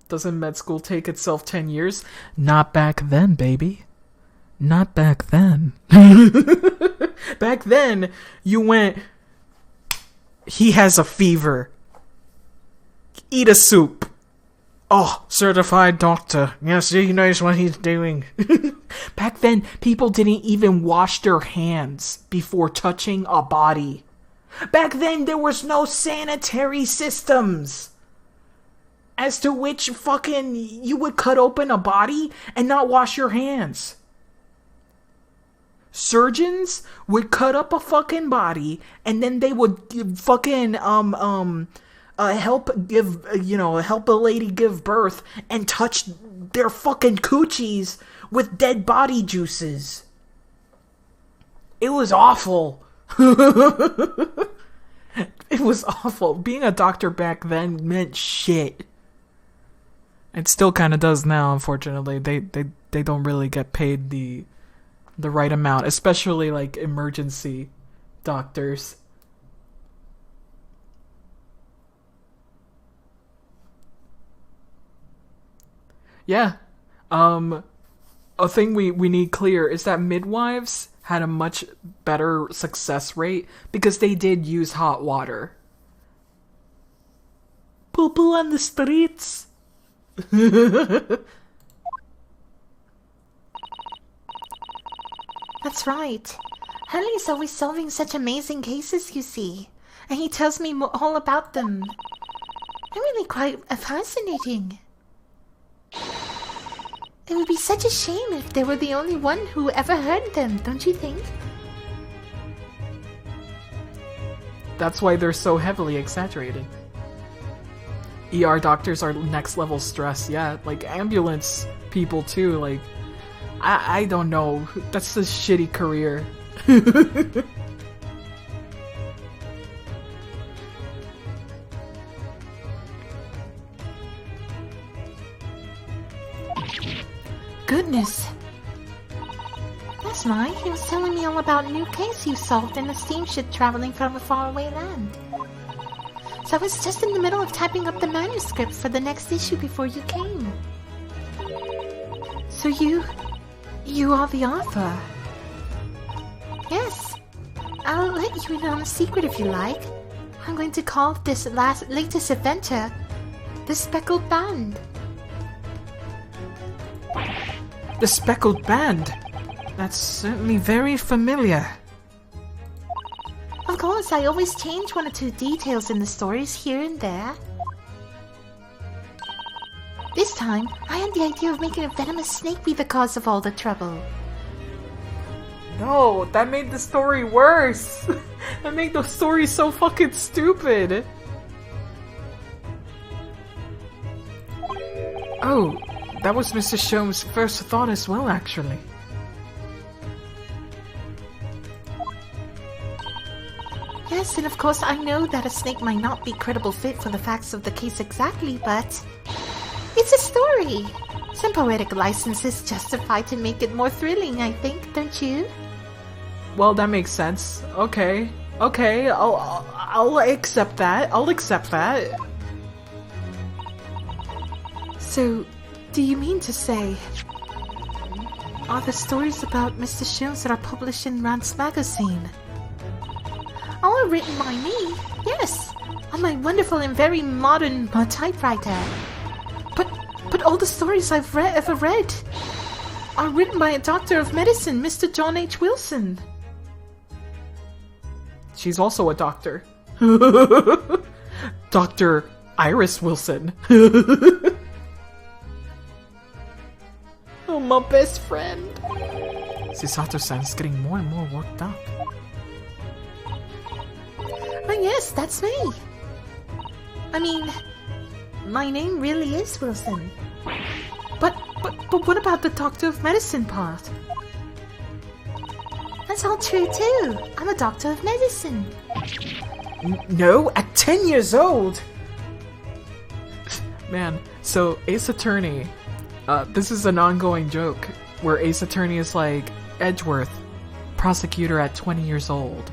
S1: Doesn't med school take itself 10 years? Not back then, baby. Not back then. Back then, you went... He has a fever. Eat a soup. Oh, certified doctor. Yes, he knows what he's doing. Back then, people didn't even wash their hands before touching a body. Back then, there was no sanitary systems as to which fucking you would cut open a body and not wash your hands. Surgeons would cut up a fucking body and then they would fucking help a lady give birth and touch their fucking coochies with dead body juices. It was awful. It was awful. Being a doctor back then meant shit. It still kind of does now, unfortunately. They don't really get paid the right amount, especially like emergency doctors. Yeah. A thing we need clear is that midwives had a much better success rate because they did use hot water. Poo-poo on the streets.
S3: That's right. Hurley's always solving such amazing cases, you see. And he tells me all about them. They're really quite fascinating. It would be such a shame if they were the only one who ever heard them, don't you think?
S1: That's why they're so heavily exaggerated. ER doctors are next level stress, yeah. Like ambulance people too, like I don't know. That's a shitty career.
S3: Goodness. That's right. He was telling me all about a new case you solved in a steamship traveling from a faraway land. So I was just in the middle of typing up the manuscript for the next issue before you came. So you are the author? Yes. I'll let you in on a secret if you like. I'm going to call this latest adventure The Speckled Band.
S1: The Speckled Band? That's certainly very familiar.
S3: Of course, I always change one or two details in the stories here and there. This time, I had the idea of making a venomous snake be the cause of all the trouble.
S1: No, that made the story worse. That made the story so fucking stupid. Oh, that was Mr. Shome's first thought as well, actually.
S3: Yes, and of course I know that a snake might not be credible fit for the facts of the case exactly, but it's a story. Some poetic license is justified to make it more thrilling, I think, don't you?
S1: Well, that makes sense. Okay, I'll accept that. I'll accept that.
S3: So, do you mean to say, are the stories about Mr. Shones that are published in Rand's magazine all written by me? Yes, on my wonderful and very modern typewriter. But all the stories I've ever read are written by a doctor of medicine, Mr. John H. Wilson.
S1: She's also a doctor. Dr. Iris Wilson. Oh, my best friend. Chisato-san's getting more and more worked up.
S3: Oh yes, that's me. I mean, my name really is Wilson. But what about the doctor of medicine part? That's all true too. I'm a doctor of medicine.
S1: No, at 10 years old? Man, so Ace Attorney, this is an ongoing joke where Ace Attorney is like, Edgeworth, prosecutor at 20 years old.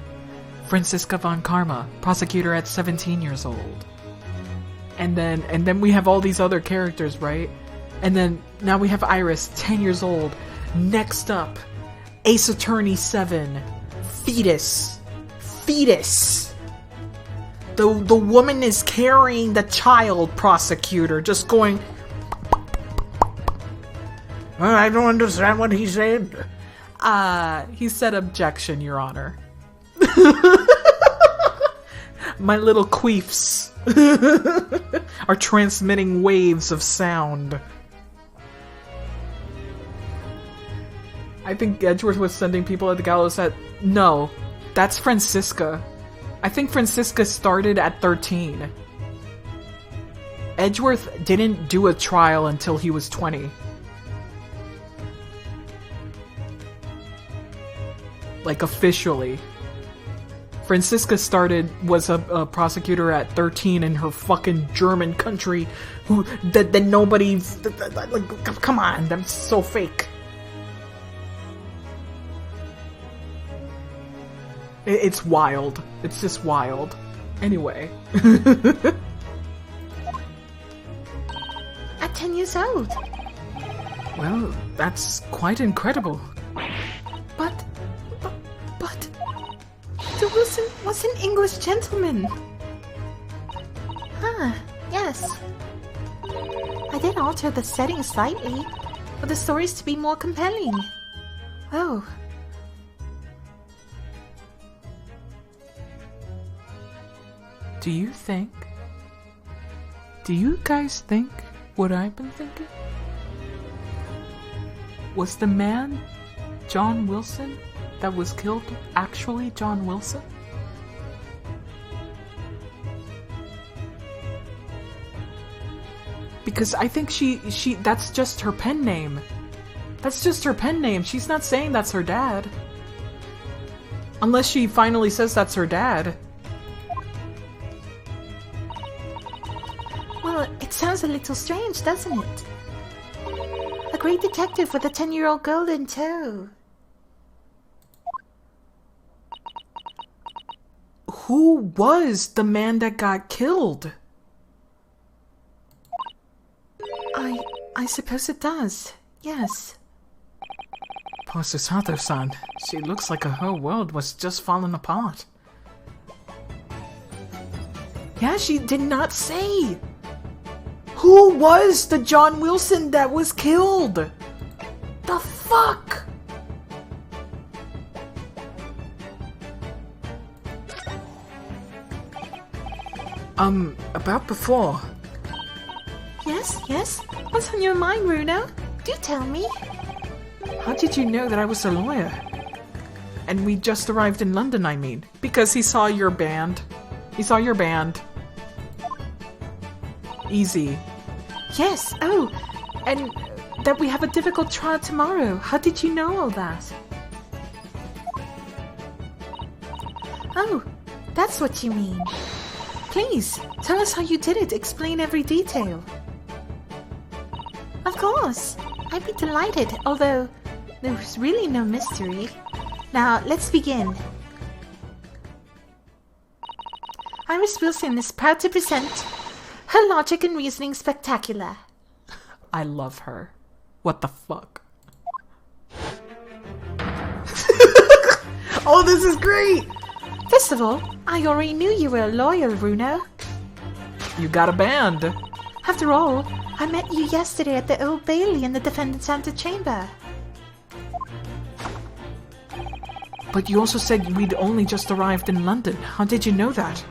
S1: Francisca von Karma, prosecutor at 17 years old. And then we have all these other characters, right? And then now we have Iris, 10 years old. Next up, Ace Attorney 7, Fetus. The woman is carrying the child prosecutor, just going,
S4: I don't understand what he said.
S1: He said objection, Your Honor. My little queefs are transmitting waves of sound. I think Edgeworth was sending people at the gallows at... No, that's Francisca. I think Francisca started at 13. Edgeworth didn't do a trial until he was 20. Like, officially. Francisca was a prosecutor at 13 in her fucking German country, that nobody, like, come on, that's so fake. It's wild. It's just wild. Anyway.
S3: At 10 years old.
S1: Well, that's quite incredible.
S3: But the Wilson was an English gentleman. Huh, yes. I did alter the setting slightly, for the stories to be more compelling. Oh.
S1: Do you guys think what I've been thinking? Was the man John Wilson that was killed actually John Wilson? Because I think that's just her pen name. That's just her pen name. She's not saying that's her dad. Unless she finally says that's her dad.
S3: Well, it sounds a little strange, doesn't it? A great detective with a 10-year-old girl in tow.
S1: Who was the man that got killed?
S3: I suppose it does. Yes.
S1: Poor Susato-san. She looks like her whole world was just falling apart. Yeah, she did not say. Who was the John Wilson that was killed? The fuck? About before.
S3: Yes? What's on your mind, Runo? Do tell me.
S1: How did you know that I was a lawyer? And we just arrived in London, I mean. Because he saw your band. He saw your band. Easy.
S3: Yes, oh, and that we have a difficult trial tomorrow. How did you know all that? Oh, that's what you mean. Please, tell us how you did it. Explain every detail. Of course. I'd be delighted, although there's really no mystery. Now, let's begin. Iris Wilson is proud to present her Logic and Reasoning Spectacular.
S1: I love her. What the fuck? Oh, this is great!
S3: First of all, I already knew you were a lawyer, Runo.
S1: You got a band.
S3: After all, I met you yesterday at the Old Bailey in the defendant's antechamber.
S1: But you also said we'd only just arrived in London. How did you know that?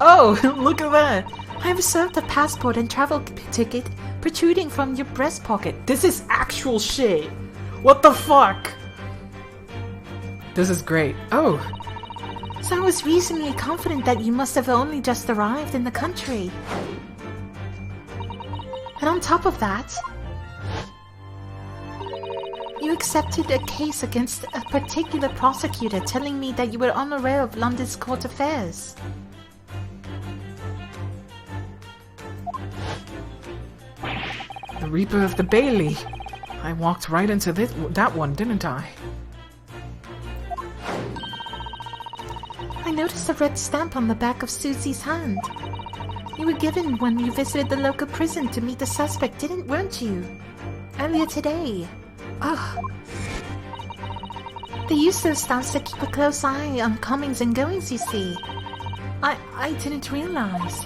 S1: Oh, look at that!
S3: I observed a passport and travel ticket protruding from your breast pocket.
S1: This is actual shit! What the fuck? This is great. Oh!
S3: So I was reasonably confident that you must have only just arrived in the country. And on top of that, you accepted a case against a particular prosecutor, telling me that you were unaware of London's court affairs.
S1: The Reaper of the Bailey. I walked right into that one, didn't I?
S3: I noticed a red stamp on the back of Susie's hand. You were given when you visited the local prison to meet the suspect, weren't you? Earlier today. Ugh. They use those stamps to keep a close eye on comings and goings, you see. I didn't realize.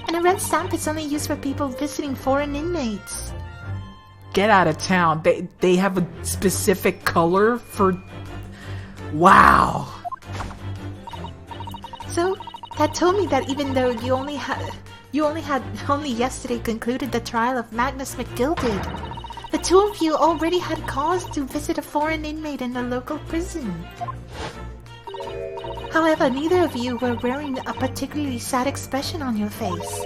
S3: And a red stamp is only used for people visiting foreign inmates.
S1: Get out of town. They have a specific color for... Wow.
S3: though, Dad told me that even though you only yesterday concluded the trial of Magnus McGilded, the two of you already had cause to visit a foreign inmate in the local prison. However, neither of you were wearing a particularly sad expression on your face,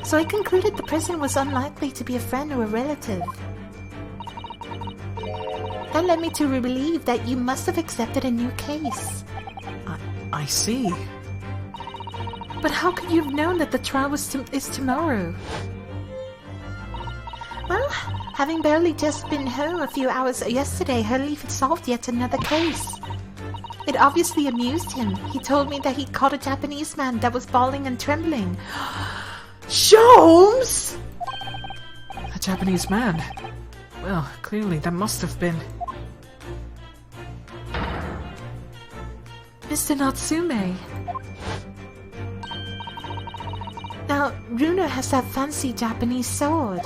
S3: so I concluded the prison was unlikely to be a friend or a relative. That led me to believe that you must have accepted a new case.
S1: I see.
S3: But how could you have known that the trial is tomorrow? Well, having barely just been home a few hours yesterday, Hurley solved yet another case. It obviously amused him. He told me that he caught a Japanese man that was bawling and trembling.
S1: Sholmes! A Japanese man? Well, clearly that must have been...
S3: Mr. Natsume. Now, Runer has that fancy Japanese sword.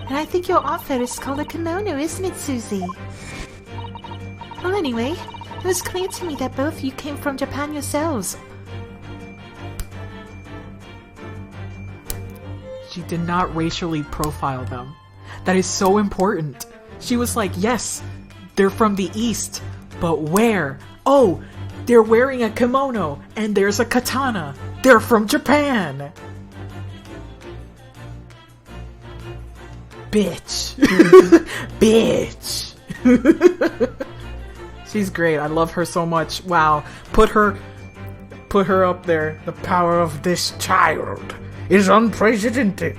S3: And I think your outfit is called a kimono, isn't it, Susie? Well, anyway, it was clear to me that both of you came from Japan yourselves.
S1: She did not racially profile them. That is so important. She was like, yes, they're from the East, but where? Oh, they're wearing a kimono, and there's a katana. They're from Japan! Bitch. Bitch. She's great. I love her so much. Wow. Put her up there. The power of this child is unprecedented.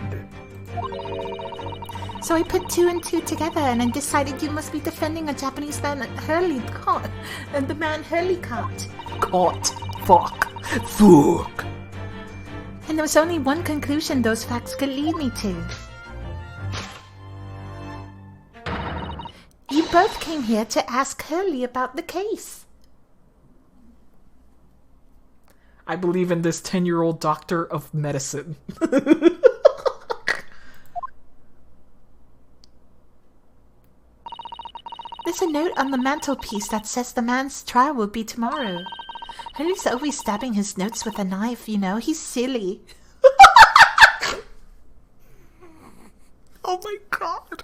S3: So I put two and two together and then decided you must be defending a Japanese man that Hurley caught. And the man Hurley caught.
S1: Caught. Fuck. Fuck.
S3: And there was only one conclusion those facts could lead me to. You both came here to ask Hurley about the case.
S1: I believe in this 10-year-old doctor of medicine.
S3: There's a note on the mantelpiece that says the man's trial will be tomorrow. Hurley's always stabbing his notes with a knife, you know. He's silly.
S1: Oh my god.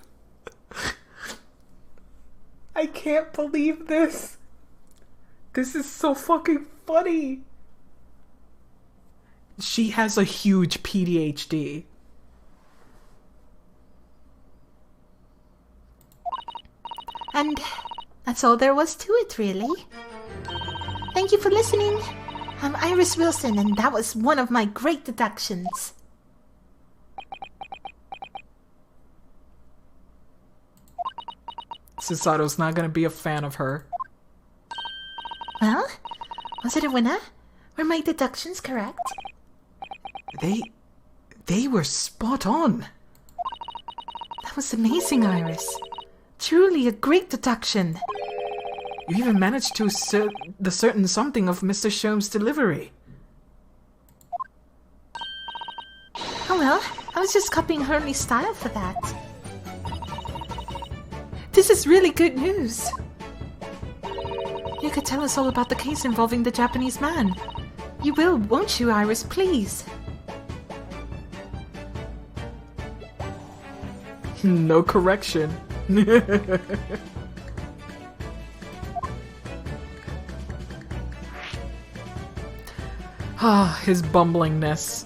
S1: I can't believe this. This is so fucking funny. She has a huge PhD.
S3: And that's all there was to it, really. Thank you for listening. I'm Iris Wilson, and that was one of my great deductions.
S1: Sasato's not gonna be a fan of her.
S3: Well, was it a winner? Were my deductions correct?
S1: They were spot on.
S3: That was amazing, Iris. Truly a great deduction.
S1: You even managed to assert the certain something of Mr. Sholmes' delivery.
S3: Oh well, I was just copying Hurley's style for that. This is really good news. You could tell us all about the case involving the Japanese man. You will, won't you, Iris, please?
S1: No correction. Ah, his bumblingness.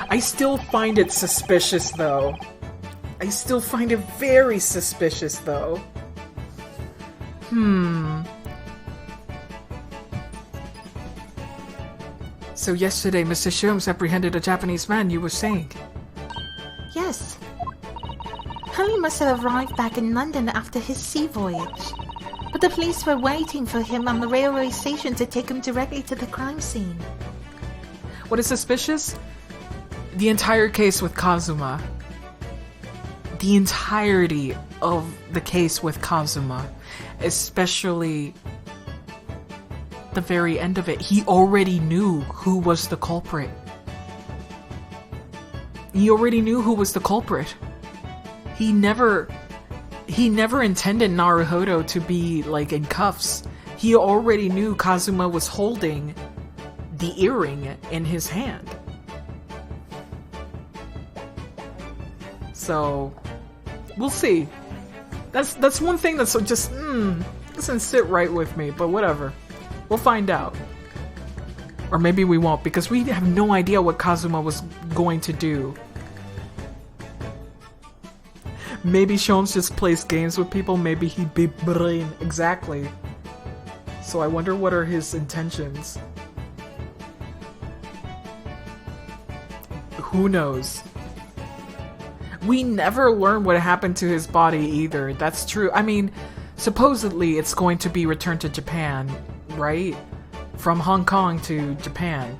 S1: I still find it suspicious, though. I still find it very suspicious, though. So yesterday, Mr. Sholmes apprehended a Japanese man, you were saying?
S3: Yes. Hurley must have arrived back in London after his sea voyage. But the police were waiting for him on the railway station to take him directly to the crime scene.
S1: What is suspicious? The entire case with Kazuma. The entirety of the case with Kazuma. Especially the very end of it. He already knew who was the culprit. He already knew who was the culprit. He never he never intended Naruhodo to be, like, in cuffs. He already knew Kazuma was holding the earring in his hand. So, we'll see. That's one thing that's just, doesn't sit right with me, but whatever. We'll find out. Or maybe we won't, because we have no idea what Kazuma was going to do. Maybe Sholmes just plays games with people, maybe he be brain. Exactly. So I wonder what are his intentions. Who knows? We never learn what happened to his body either. That's true. I mean, supposedly it's going to be returned to Japan, right? From Hong Kong to Japan.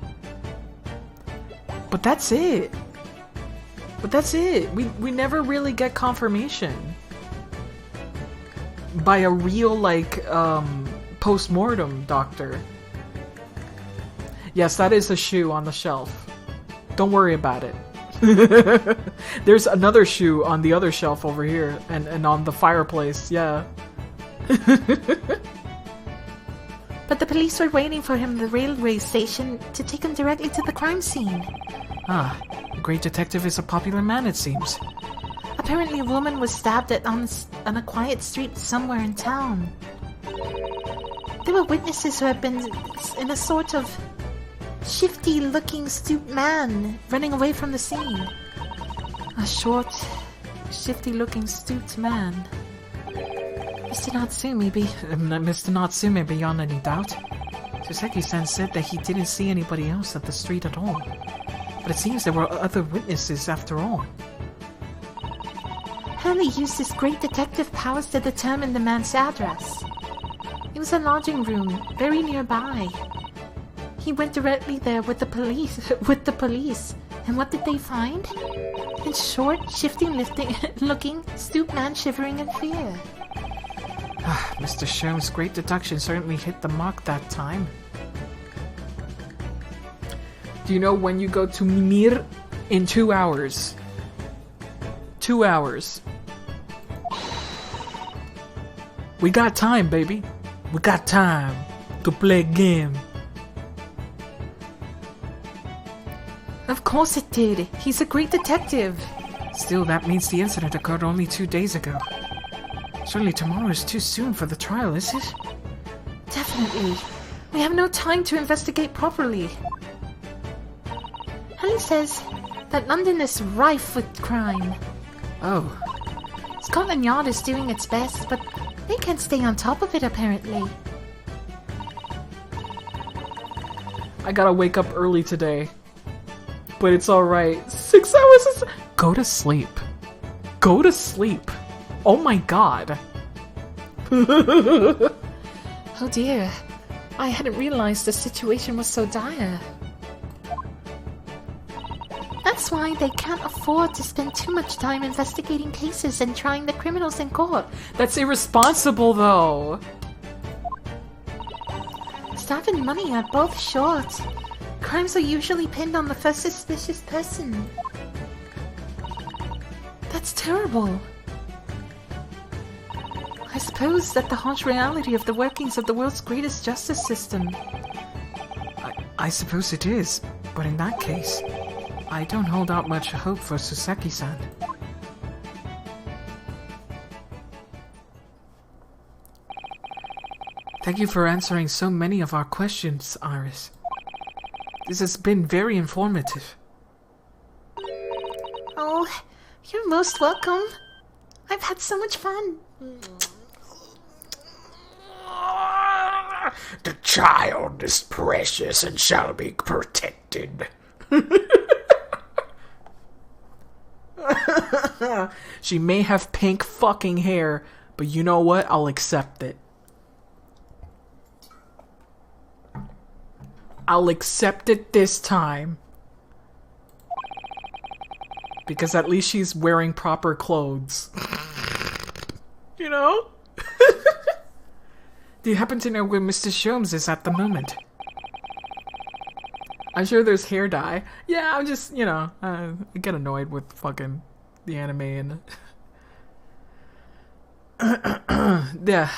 S1: But that's it. We never really get confirmation. By a real, like, post-mortem doctor. Yes, that is a shoe on the shelf. Don't worry about it. There's another shoe on the other shelf over here, and on the fireplace, yeah.
S3: But the police were waiting for him at the railway station to take him directly to the crime scene.
S1: Ah, the great detective is a popular man, it seems.
S3: Apparently a woman was stabbed on a quiet street somewhere in town. There were witnesses who had been in a sort of shifty-looking stooped man running away from the scene. A short, shifty-looking stooped man. Mr. Natsume, beyond any doubt. Soseki-san said that he didn't see anybody else at the street at all. But it seems there were other witnesses after all. Hurley used his great detective powers to determine the man's address. It was a lodging room, very nearby. He went directly there with the police. And what did they find? A short, shifty-looking, stooped man shivering in fear.
S1: Mr. Sholmes' great deduction certainly hit the mark that time. Do you know when you go to Mimir? In 2 hours. 2 hours. We got time, baby. We got time to play a game.
S3: Of course it did. He's a great detective.
S1: Still, that means the incident occurred only 2 days ago. Surely tomorrow is too soon for the trial, is it?
S3: Definitely. We have no time to investigate properly. Helen says that London is rife with crime.
S1: Oh.
S3: Scotland Yard is doing its best, but they can't stay on top of it, apparently.
S1: I gotta wake up early today. But it's alright. 6 hours is... Go to sleep. Go to sleep. Oh my god.
S3: Oh dear. I hadn't realized the situation was so dire. That's why they can't afford to spend too much time investigating cases and trying the criminals in court.
S1: That's irresponsible, though.
S3: Staff and money are both short. Crimes are usually pinned on the first suspicious person. That's terrible. I suppose that the harsh reality of the workings of the world's greatest justice system.
S1: I suppose it is, but in that case, I don't hold out much hope for Soseki-san. Thank you for answering so many of our questions, Iris. This has been very informative.
S3: Oh, you're most welcome. I've had so much fun.
S5: The child is precious and shall be protected.
S1: She may have pink fucking hair, but you know what? I'll accept it. I'll accept it this time. Because at least she's wearing proper clothes. You know? Do you happen to know where Mr. Sholmes is at the moment? I'm sure there's hair dye. Yeah, I'm just, you know, I get annoyed with fucking the anime and... Yeah.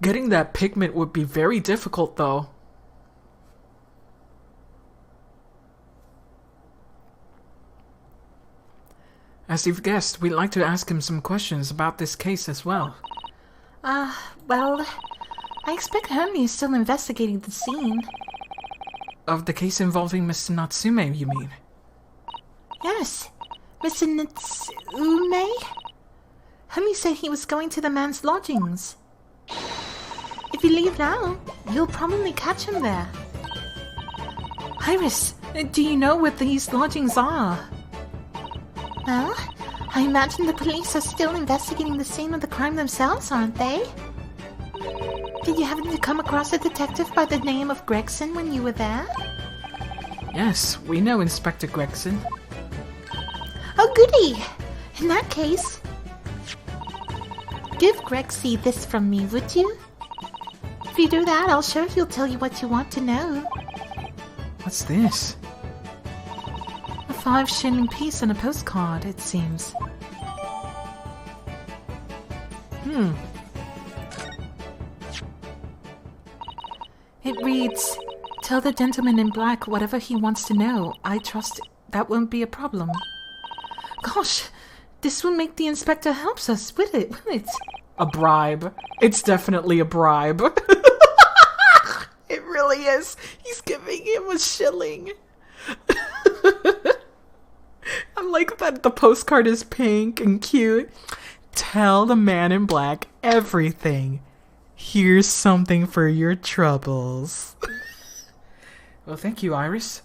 S1: Getting that pigment would be very difficult, though. As you've guessed, we'd like to ask him some questions about this case as well.
S3: Well, I expect Hermie is still investigating the scene.
S1: Of the case involving Mr. Natsume, you mean?
S3: Yes, Mr. Natsume? Hermie said he was going to the man's lodgings. If you leave now, you'll probably catch him there. Iris, do you know what these lodgings are? Well, I imagine the police are still investigating the scene of the crime themselves, aren't they? Did you happen to come across a detective by the name of Gregson when you were there?
S1: Yes, we know Inspector Gregson.
S3: Oh, goody! In that case, give Gregsy this from me, would you? If you do that, I'll sure he'll tell you what you want to know.
S1: What's this?
S3: A 5-shilling piece and a postcard, it seems. It reads, "Tell the gentleman in black whatever he wants to know. I trust that won't be a problem." Gosh, this will make the inspector helps us, will it?
S1: A bribe. It's definitely a bribe. It really is. He's giving him a shilling. I like that the postcard is pink and cute. Tell the man in black everything. Here's something for your troubles. Well, thank you, Iris.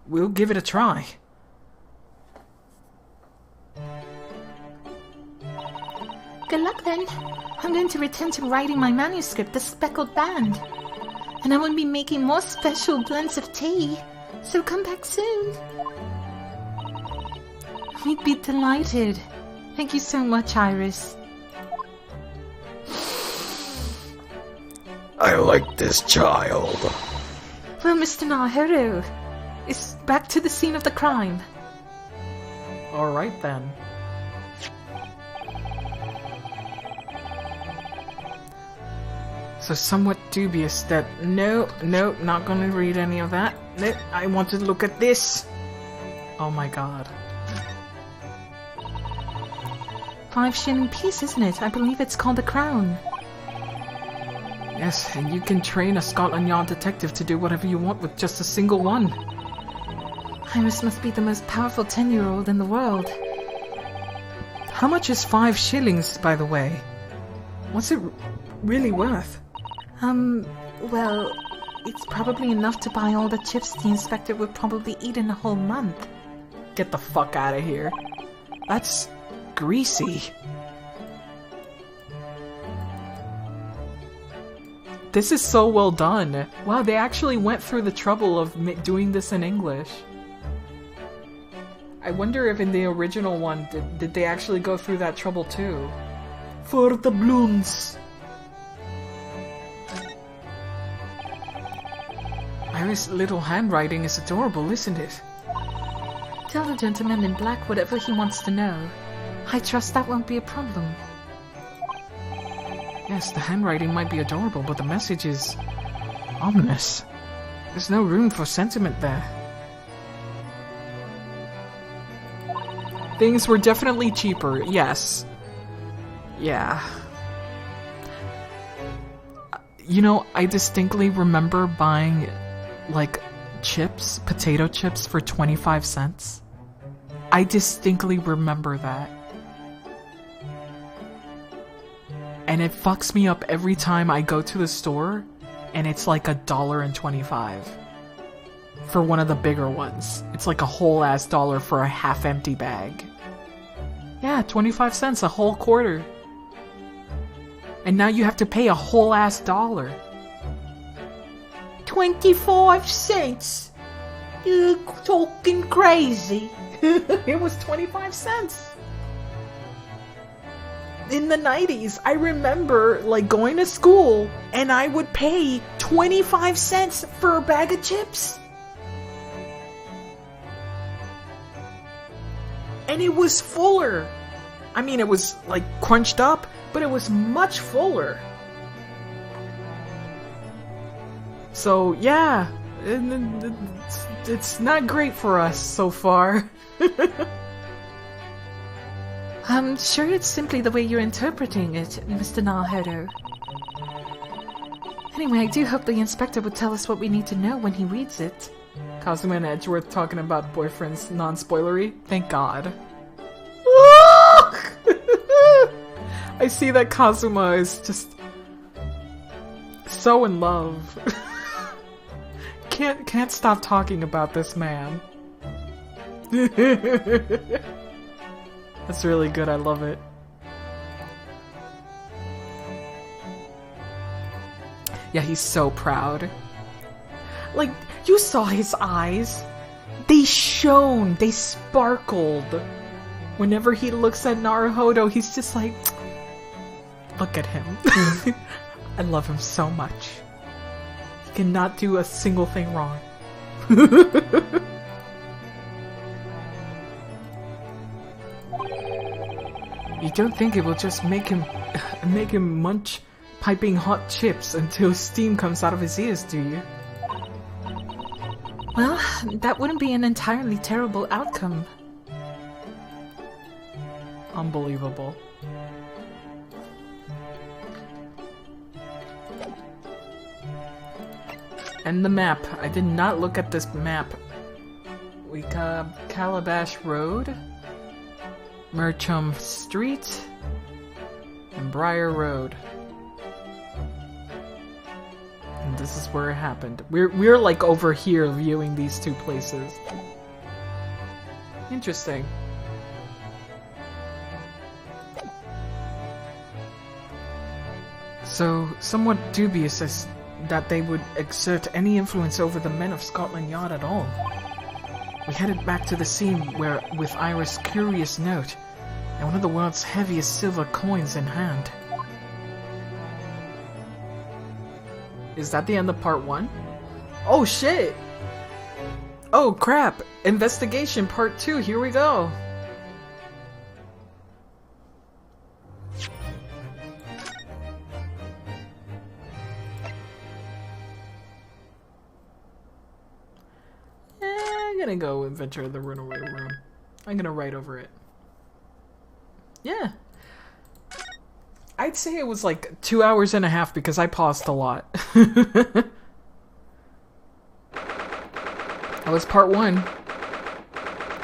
S1: We'll give it a try.
S3: Good luck then. I'm going to return to writing my manuscript, The Speckled Band. And I will be making more special blends of tea, so come back soon. We'd be delighted. Thank you so much, Iris.
S2: I like this child.
S3: Well, Mr. Naheru, it's back to the scene of the crime.
S1: Alright then. So somewhat dubious that... No, not gonna read any of that. No, I want to look at this. Oh my god.
S3: 5-shilling piece, isn't it? I believe it's called a crown.
S1: Yes, and you can train a Scotland Yard detective to do whatever you want with just a single one.
S3: Iris must be the most powerful 10-year-old in the world.
S1: How much is 5 shillings, by the way? What's it really worth?
S3: Well, it's probably enough to buy all the chips the inspector would probably eat in a whole month.
S1: Get the fuck out of here. That's greasy. This is so well done. Wow, they actually went through the trouble of doing this in English. I wonder if in the original one, did they actually go through that trouble too? For the balloons. Iris' little handwriting is adorable, isn't it?
S3: Tell the gentleman in black whatever he wants to know. I trust that won't be a problem.
S1: Yes, the handwriting might be adorable, but the message is ominous. There's no room for sentiment there. Things were definitely cheaper, yes. Yeah. You know, I distinctly remember buying, like, chips, potato chips for 25 cents. I distinctly remember that. And it fucks me up every time I go to the store and it's like $1.25 for one of the bigger ones. It's like a whole ass dollar for a half empty bag. Yeah, 25 cents, a whole quarter. And now you have to pay a whole ass dollar. 25 cents? You're talking crazy. It was 25 cents. In the 90s, I remember like going to school and I would pay 25 cents for a bag of chips. And it was fuller. I mean, it was like crunched up, but it was much fuller. So yeah, it's not great for us so far.
S3: I'm sure it's simply the way you're interpreting it, Mr. Nalhero. Anyway, I do hope the inspector would tell us what we need to know when he reads it.
S1: Kazuma and Edgeworth talking about boyfriends non-spoilery? Thank God. I see that Kazuma is just so in love. Can't stop talking about this man. That's really good, I love it. Yeah, he's so proud. Like, you saw his eyes. They shone, they sparkled. Whenever he looks at Naruhodo, he's just like, look at him. I love him so much. He cannot do a single thing wrong. You don't think it will just make him munch piping hot chips until steam comes out of his ears, do you?
S3: Well, that wouldn't be an entirely terrible outcome.
S1: Unbelievable. And the map. I did not look at this map. We got Calabash Road, Merchum Street, and Briar Road. And this is where it happened. We're like over here viewing these two places. Interesting. So, somewhat dubious as that they would exert any influence over the men of Scotland Yard at all. We headed back to the scene where, with Iris' curious note, and one of the world's heaviest silver coins in hand. Is that the end of part 1? Oh shit! Oh crap! Investigation part 2, here we go! I'm gonna go Adventure of the Runaway Room. I'm gonna write over it. Yeah. I'd say it was like 2 hours and a half because I paused a lot. That was part 1.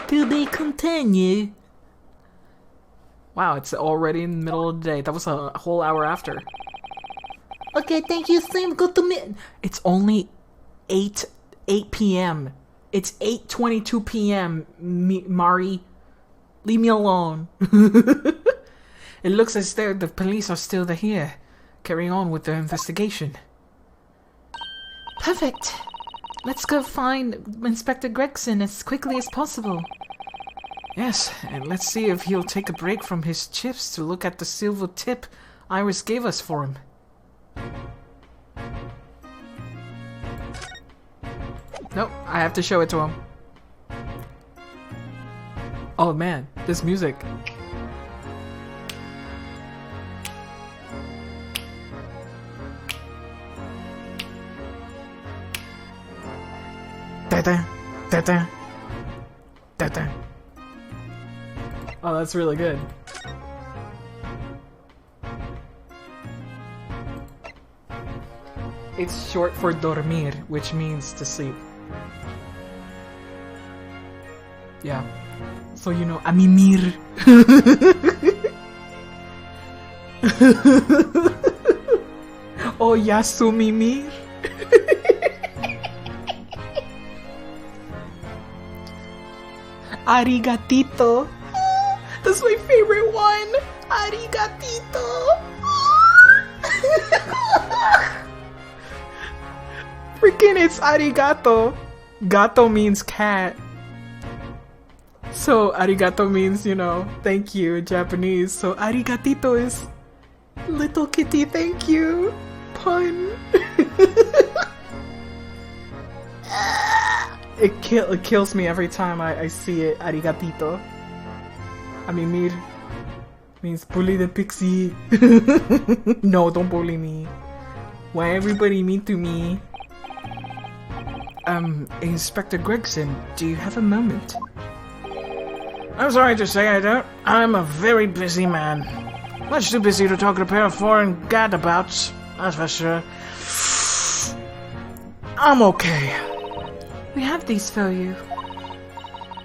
S1: To be continued. Wow, it's already in the middle of the day. That was a whole hour after. Okay, thank you, Sam. Go to me. It's only 8 p.m. It's 8:22 p.m. Mari, leave me alone. It looks as though the police are still here, carrying on with their investigation.
S3: Perfect. Let's go find Inspector Gregson as quickly as possible.
S1: Yes, and let's see if he'll take a break from his chips to look at the silver tip Iris gave us for him. Nope, I have to show it to him. Oh man, this music. Da-da, da-da, da-da. Oh, that's really good. It's short for dormir, which means to sleep. Yeah. So you know, a mimir. Oh, yasu mimir. Arigatito. That's my favorite one. Arigatito. Freaking it's arigato. Gato means cat. So arigato means, you know, thank you in Japanese. So arigatito is little kitty thank you. Pun. It kills me every time I see it. Arigatito. I mean, means bully the pixie. No, don't bully me. Why everybody mean to me? Inspector Gregson, do you have a moment?
S5: I'm sorry to say I don't. I'm a very busy man. Much too busy to talk to a pair of foreign gadabouts, that's for sure. I'm okay.
S3: We have these for you.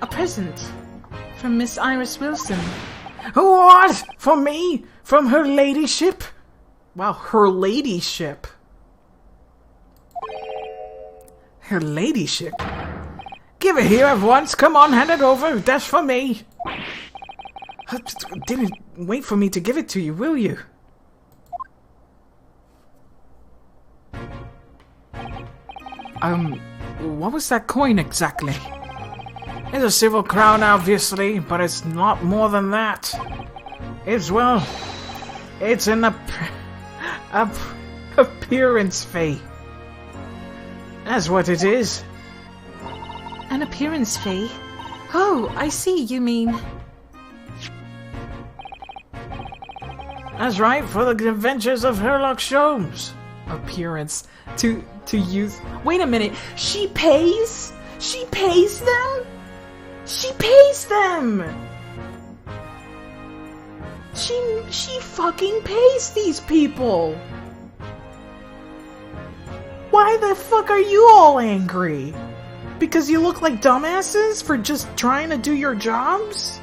S3: A present from Miss Iris Wilson.
S5: What? For me? From her ladyship?
S1: Wow, her ladyship.
S5: Her ladyship? Give it here at once. Come on, hand it over. That's for me.
S1: Didn't wait for me to give it to you, will you? What was that coin exactly?
S5: It's a silver crown, obviously, but it's not more than that. It's, well, it's an appearance fee. That's what it is.
S3: An appearance fee? Oh, I see, you mean.
S5: That's right, for the Adventures of Sherlock Holmes.
S1: Appearance. To use... Wait a minute, she pays? She pays them? She pays them! She fucking pays these people! Why the fuck are you all angry? Because you look like dumbasses for just trying to do your jobs?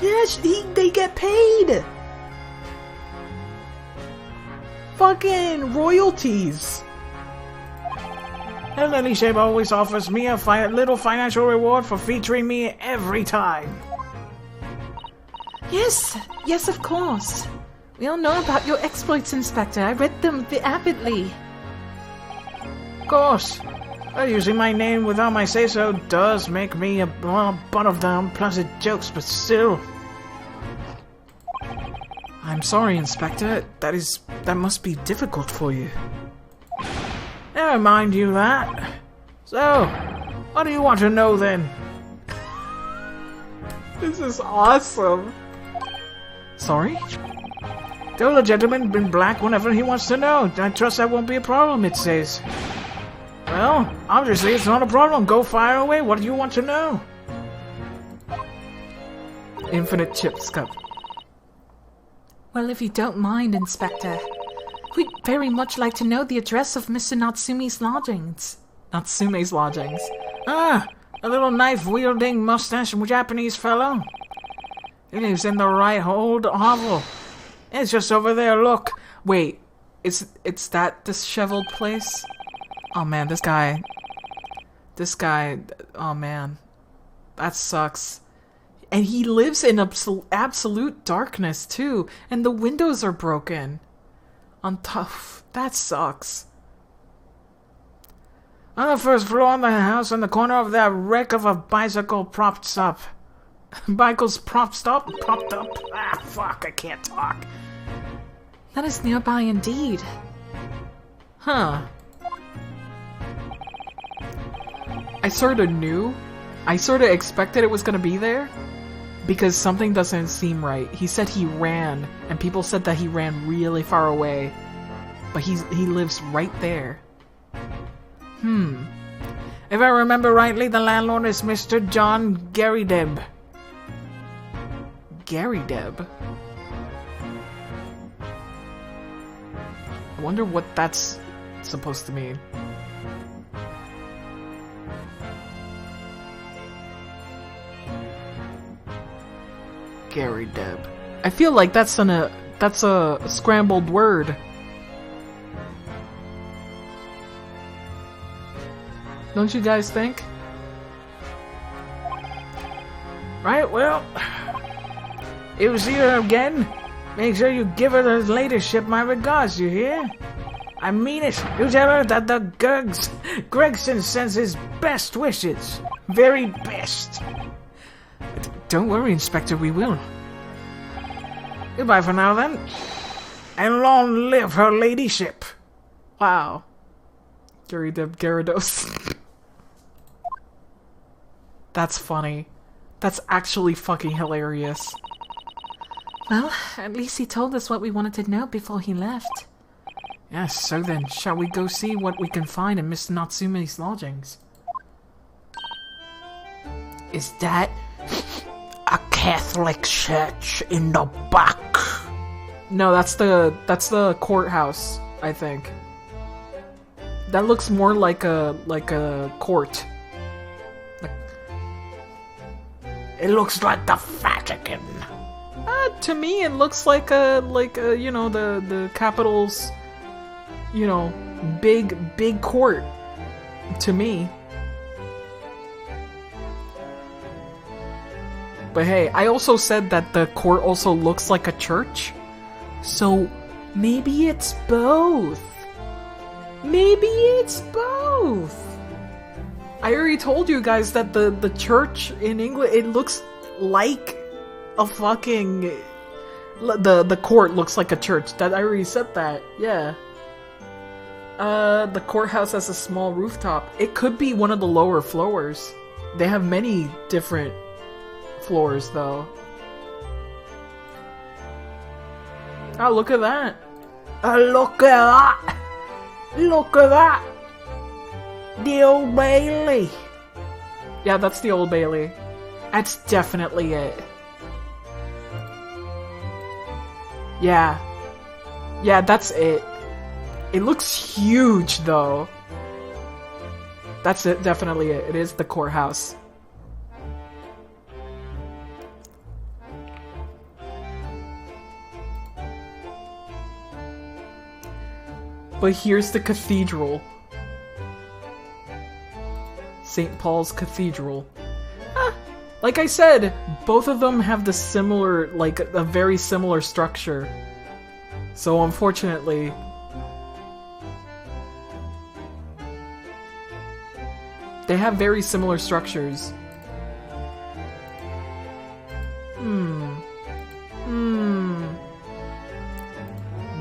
S1: Yes, they get paid! Fucking royalties!
S5: Her ladyship always offers me a little financial reward for featuring me every time.
S3: Yes, yes, of course. We all know about your exploits, Inspector. I read them avidly.
S5: Of course. Using my name without my say-so does make me a butt of the unpleasant jokes, but still.
S1: I'm sorry, Inspector. That must be difficult for you.
S5: Never mind you that. So, what do you want to know then?
S1: This is awesome. Sorry?
S5: Tell the gentleman in black whenever he wants to know. I trust that won't be a problem, it says. Well, obviously it's not a problem. Go fire away. What do you want to know?
S1: Infinite Chips Cup.
S3: Well, if you don't mind, Inspector, we'd very much like to know the address of Mr. Natsume's lodgings.
S1: Natsume's lodgings.
S5: Ah, a little knife-wielding, mustache Japanese fellow. He lives in the right old hovel. It's just over there, look.
S1: Wait, it's that disheveled place? Oh man, this guy, oh man, that sucks. And he lives in absolute darkness too, and the windows are broken. On top, that sucks.
S5: On the first floor of the house, in the corner of that wreck of a bicycle propped up. Bicycle's propped up? Ah, fuck, I can't talk.
S3: That is nearby indeed.
S1: Huh. I sort of knew. I sort of expected it was going to be there. Because something doesn't seem right. He said he ran, and people said that he ran really far away. But he lives right there.
S5: If I remember rightly, the landlord is Mr. John Garrydeb.
S1: Garrydeb? I wonder what that's supposed to mean. Garrydeb. I feel like that's a scrambled word. Don't you guys think?
S5: Right, well, if you see her again, make sure you give her the ladyship my regards, you hear? I mean it. You tell her that the Gregson sends his best wishes. Very best.
S1: Don't worry, Inspector, we will.
S5: Goodbye for now, then. And long live her ladyship.
S1: Wow. Garrydeb Gyarados. That's funny. That's actually fucking hilarious.
S3: Well, at least he told us what we wanted to know before he left.
S4: Yes, so then, shall we go see what we can find in Mr. Natsume's lodgings?
S5: Is that a Catholic church in the back?
S1: No, that's the courthouse, I think. That looks more like a court.
S5: It looks like the Vatican.
S1: To me, it looks like a you know, the capital's, you know, big court. To me. But hey, I also said that the court also looks like a church. So maybe it's both. Maybe it's both. I already told you guys that the church in England, it looks like a fucking... The court looks like a church. That I already said that. Yeah. The courthouse has a small rooftop. It could be one of the lower floors. They have many different floors, though. Oh, look at that.
S5: Look at that. Look at that. The Old Bailey.
S1: Yeah, that's the Old Bailey. That's definitely it. Yeah. Yeah, that's it. It looks huge, though. That's it, definitely it. It is the courthouse. But here's the cathedral. St. Paul's Cathedral. Like I said, both of them have the similar, like, a very similar structure. So unfortunately... they have very similar structures.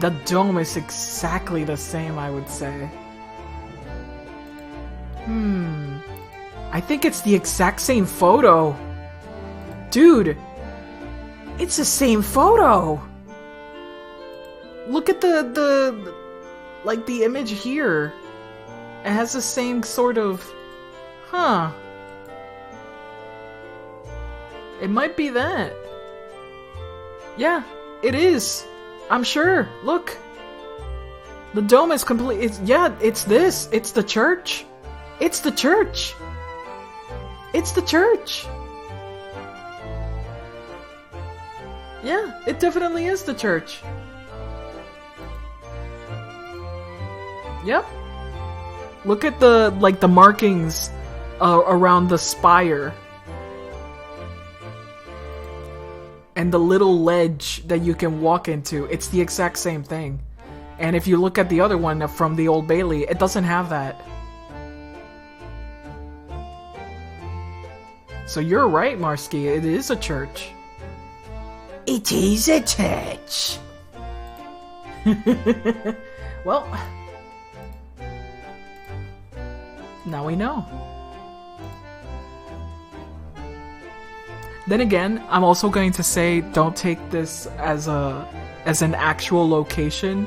S1: The dome is exactly the same, I would say. I think it's the exact same photo. Dude, it's the same photo. Look at the image here. It has the same sort of... Huh. It might be that. Yeah, it is. I'm sure. Look. The dome is complete. It's this. It's the church. It's the church. It's the church. Yeah, it definitely is the church. Yep. Look at the markings around the spire. And the little ledge that you can walk into. It's the exact same thing. And if you look at the other one from the Old Bailey, it doesn't have that. So you're right, Marsky. It is a church.
S5: It is a church.
S1: Well, now we know. Then again, I'm also going to say don't take this as an actual location,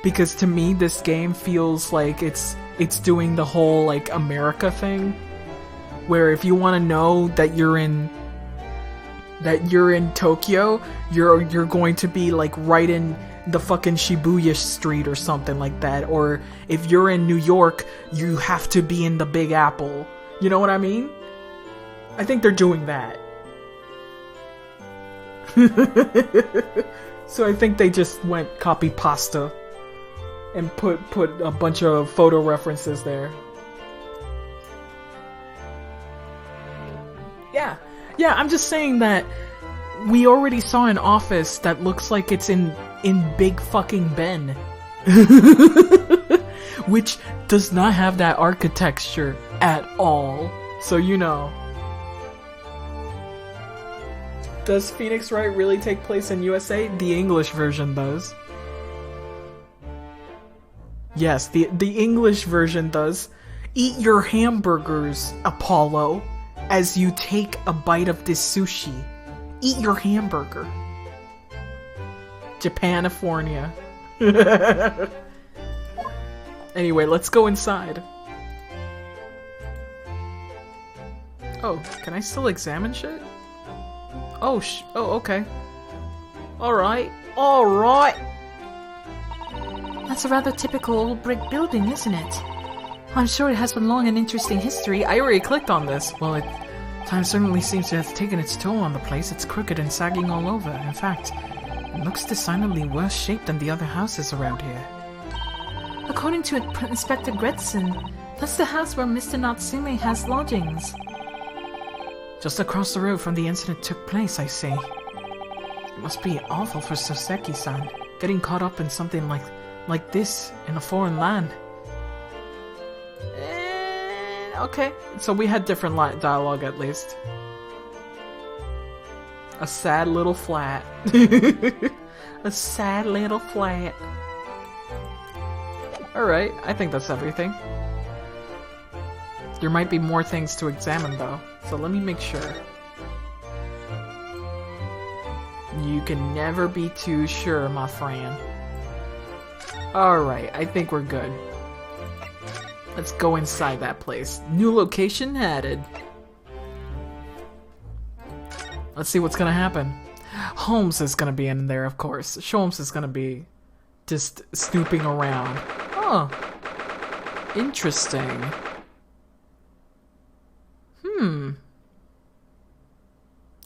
S1: because to me this game feels like it's doing the whole like America thing, where if you want to know that you're in Tokyo, you're going to be like right in the fucking Shibuya street or something like that, or if you're in New York, you have to be in the Big Apple. You know what I mean? I think they're doing that. So I think they just went copy pasta and put a bunch of photo references there. Yeah, I'm just saying that we already saw an office that looks like it's in Big fucking Ben. Which does not have that architecture at all. So you know. Does Phoenix Wright really take place in USA? The English version does. Yes, the English version does. Eat your hamburgers, Apollo. as you take a bite of this sushi. Eat your hamburger. Japanifornia. Anyway, let's go inside. Oh, can I still examine shit? Oh, okay. Alright. Alright!
S3: That's a rather typical old brick building, isn't it? I'm sure it has a long and interesting history.
S1: I already clicked on this. Well, time certainly seems to have taken its toll on the place. It's crooked and sagging all over. In fact, it looks decidedly worse shaped than the other houses around here.
S3: According to Inspector Gretson, that's the house where Mr. Natsume has lodgings.
S1: Just across the road from the incident took place, I see. It must be awful for Soseki-san, getting caught up in something like this in a foreign land. Okay, so we had different dialogue at least. A sad little flat. A sad little flat. Alright, I think that's everything. There might be more things to examine though, so let me make sure. You can never be too sure, my friend. Alright, I think we're good. Let's go inside that place. New location added. Let's see what's gonna happen. Holmes is gonna be in there, of course. Holmes is gonna be just snooping around. Oh. Interesting.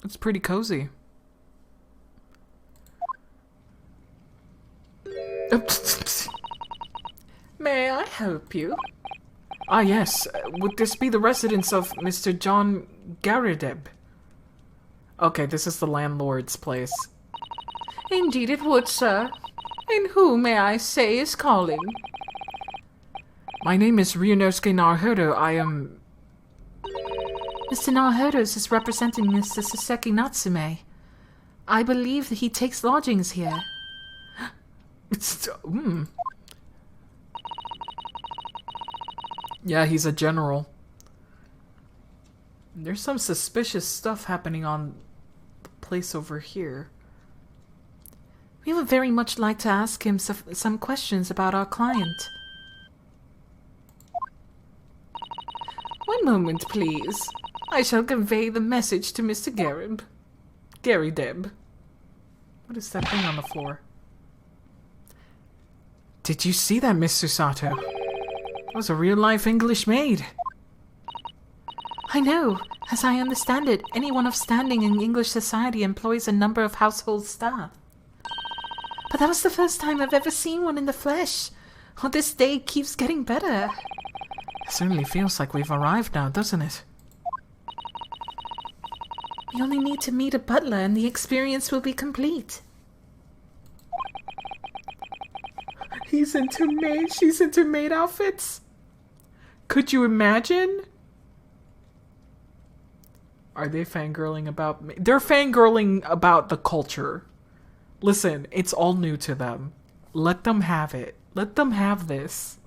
S1: It's pretty cozy. May I help you? Ah, yes. Would this be the residence of Mr. John Garadeb? Okay, this is the landlord's place.
S3: Indeed it would, sir. And who, may I say, is calling?
S1: My name is Ryunosuke Naruhodo. I am...
S3: Mr. Naruhodo is representing Mr. Soseki Natsume. I believe that he takes lodgings here.
S1: Yeah, he's a general. There's some suspicious stuff happening on the place over here.
S3: We would very much like to ask him some questions about our client. One moment, please. I shall convey the message to Mr.
S1: Garadeb. What is that thing on the floor? Did you see that, Miss Susato? It was a real-life English maid.
S3: I know. As I understand it, anyone of standing in English society employs a number of household staff. But that was the first time I've ever seen one in the flesh. Oh, this day keeps getting better.
S1: It certainly feels like we've arrived now, doesn't it?
S3: We only need to meet a butler and the experience will be complete.
S1: She's into maid outfits? Could you imagine? Are they fangirling about me? They're fangirling about the culture. Listen, it's all new to them. Let them have it. Let them have this.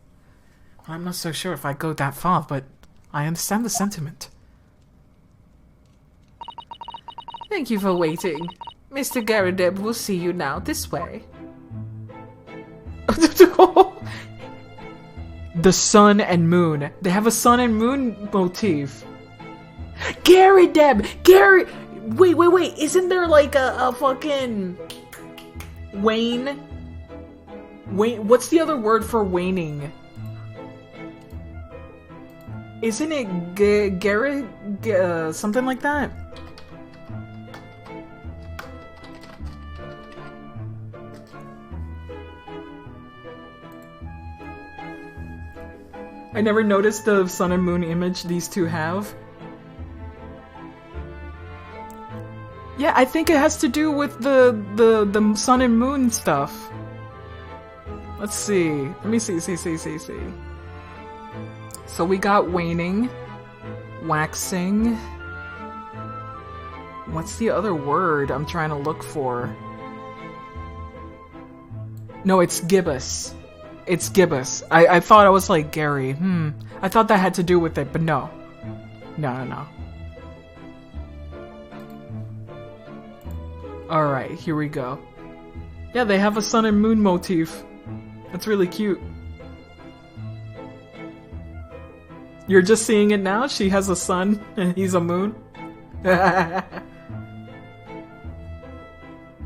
S1: I'm not so sure if I go that far, but I understand the sentiment.
S3: Thank you for waiting. Mr. Garadeb will see you now this way.
S1: The sun and moon. They have a sun and moon motif. Garadeb! Wait. Isn't there like a fucking... Wane? What's the other word for waning? Isn't it Garrett? Something like that? I never noticed the sun and moon image these two have. Yeah, I think it has to do with the sun and moon stuff. Let's see. Let me see. So we got waning, waxing. What's the other word I'm trying to look for? No, it's gibbous. It's gibbous. I thought I was like Gary. I thought that had to do with it, but no. No. Alright, here we go. Yeah, they have a sun and moon motif. That's really cute. You're just seeing it now? She has a sun and he's a moon?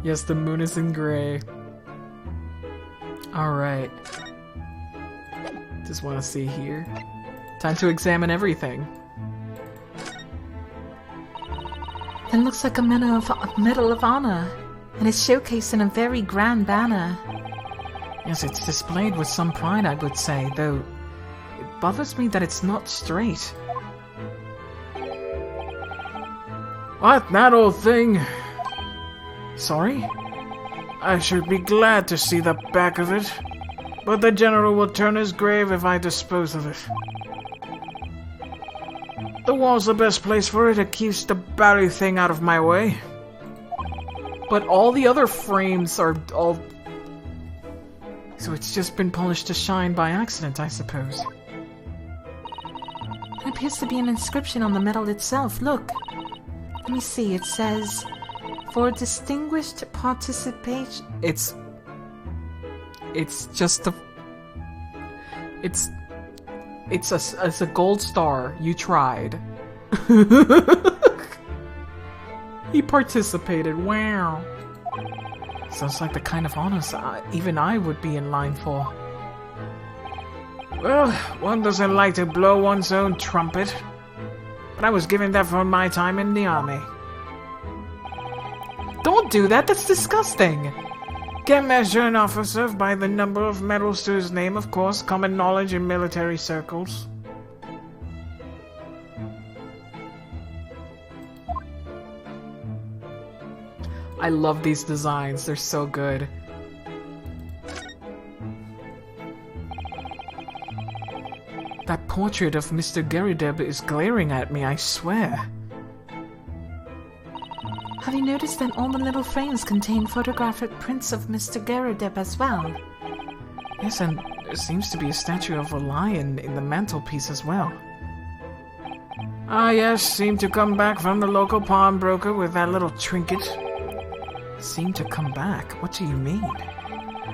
S1: Yes, the moon is in gray. Alright. Just want to see here. Time to examine everything.
S3: It looks like a Medal of Honor, and it's showcased in a very grand banner.
S1: Yes, it's displayed with some pride, I would say, though it bothers me that it's not straight.
S5: What, that old thing?
S1: Sorry?
S5: I should be glad to see the back of it, but the general will turn his grave if I dispose of it. The wall's the best place for it. It keeps the battery thing out of my way.
S1: But all the other frames are all... So it's just been polished to shine by accident, I suppose.
S3: There appears to be an inscription on the medal itself. Look. Let me see. It says, "For distinguished participation..."
S1: It's just a... It's a gold star. You tried. He participated. Wow. Sounds like the kind of honors even I would be in line for.
S5: Well, one doesn't like to blow one's own trumpet. But I was given that for my time in the army.
S1: Don't do that. That's disgusting.
S5: Can't measure an officer by the number of medals to his name, of course. Common knowledge in military circles.
S1: I love these designs. They're so good. That portrait of Mr. Gerideb is glaring at me, I swear.
S3: Have you noticed that all the little frames contain photographic prints of Mr. Gerideb as well?
S1: Yes, and there seems to be a statue of a lion in the mantelpiece as well.
S5: Ah yes, seemed to come back from the local pawnbroker with that little trinket.
S1: Seem to come back? What do you mean?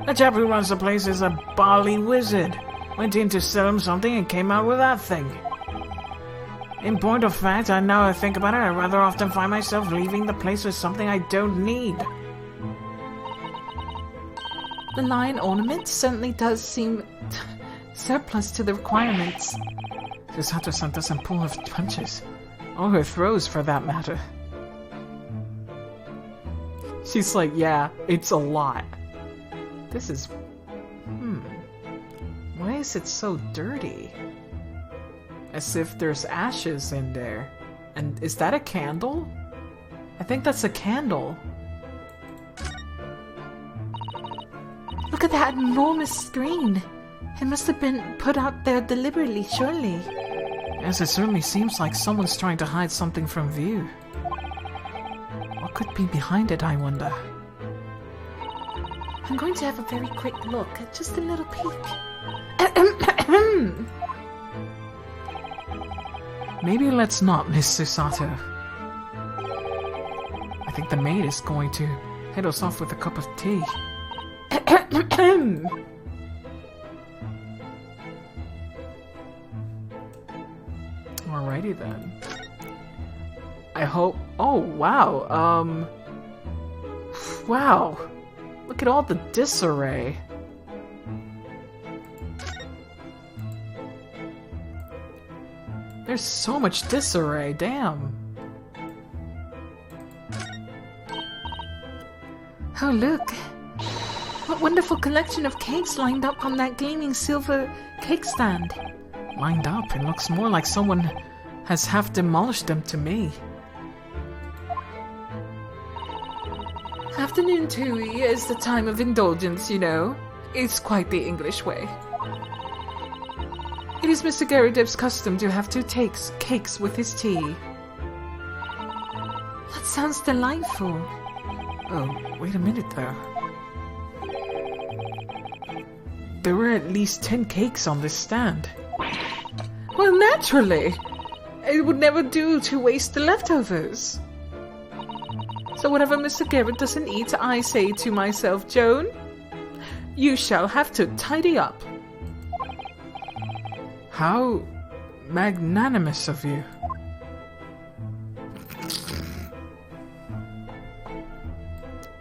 S5: The chap who runs the place is a bally wizard. Went in to sell him something and came out with that thing. In point of fact, now I think about it, I rather often find myself leaving the place with something I don't need.
S3: The lion ornament certainly does seem surplus to the requirements.
S1: This Hato-san doesn't pull her punches. Or her throws, for that matter. She's like, yeah, it's a lot. This is... Why is it so dirty? As if there's ashes in there. And is that a candle? I think that's a candle.
S3: Look at that enormous screen. It must have been put out there deliberately, surely.
S1: Yes, it certainly seems like someone's trying to hide something from view. What could be behind it, I wonder?
S3: I'm going to have a very quick look, just a little peek.
S1: Maybe let's not, Miss Susato. I think the maid is going to head us off with a cup of tea. Alrighty then. I hope... Oh, wow. Wow. Look at all the disarray. There's so much disarray, damn.
S3: Oh, look. What wonderful collection of cakes lined up on that gleaming silver cake stand.
S1: Lined up? It looks more like someone has half demolished them to me.
S3: Afternoon tea is the time of indulgence, you know. It's quite the English way. It is Mr. Gerideb's custom to have two cakes with his tea. That sounds delightful.
S1: Oh, wait a minute though. There were at least 10 cakes on this stand.
S3: Well, naturally. It would never do to waste the leftovers. So whatever Mr. Garrett doesn't eat, I say to myself, Joan, you shall have to tidy up.
S1: How magnanimous of you.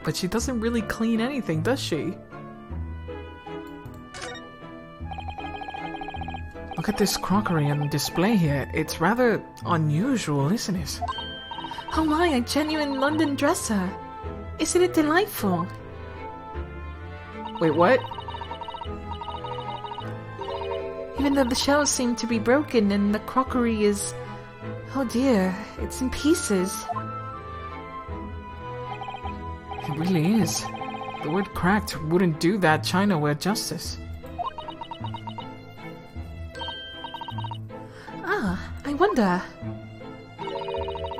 S1: But she doesn't really clean anything, does she? Look at this crockery on display here. It's rather unusual, isn't it?
S3: Oh my, a genuine London dresser. Isn't it delightful?
S1: Wait, what?
S3: Even though the shelves seem to be broken and the crockery is... oh dear, it's in pieces.
S1: It really is. The word cracked wouldn't do that chinaware justice.
S3: Ah, I wonder.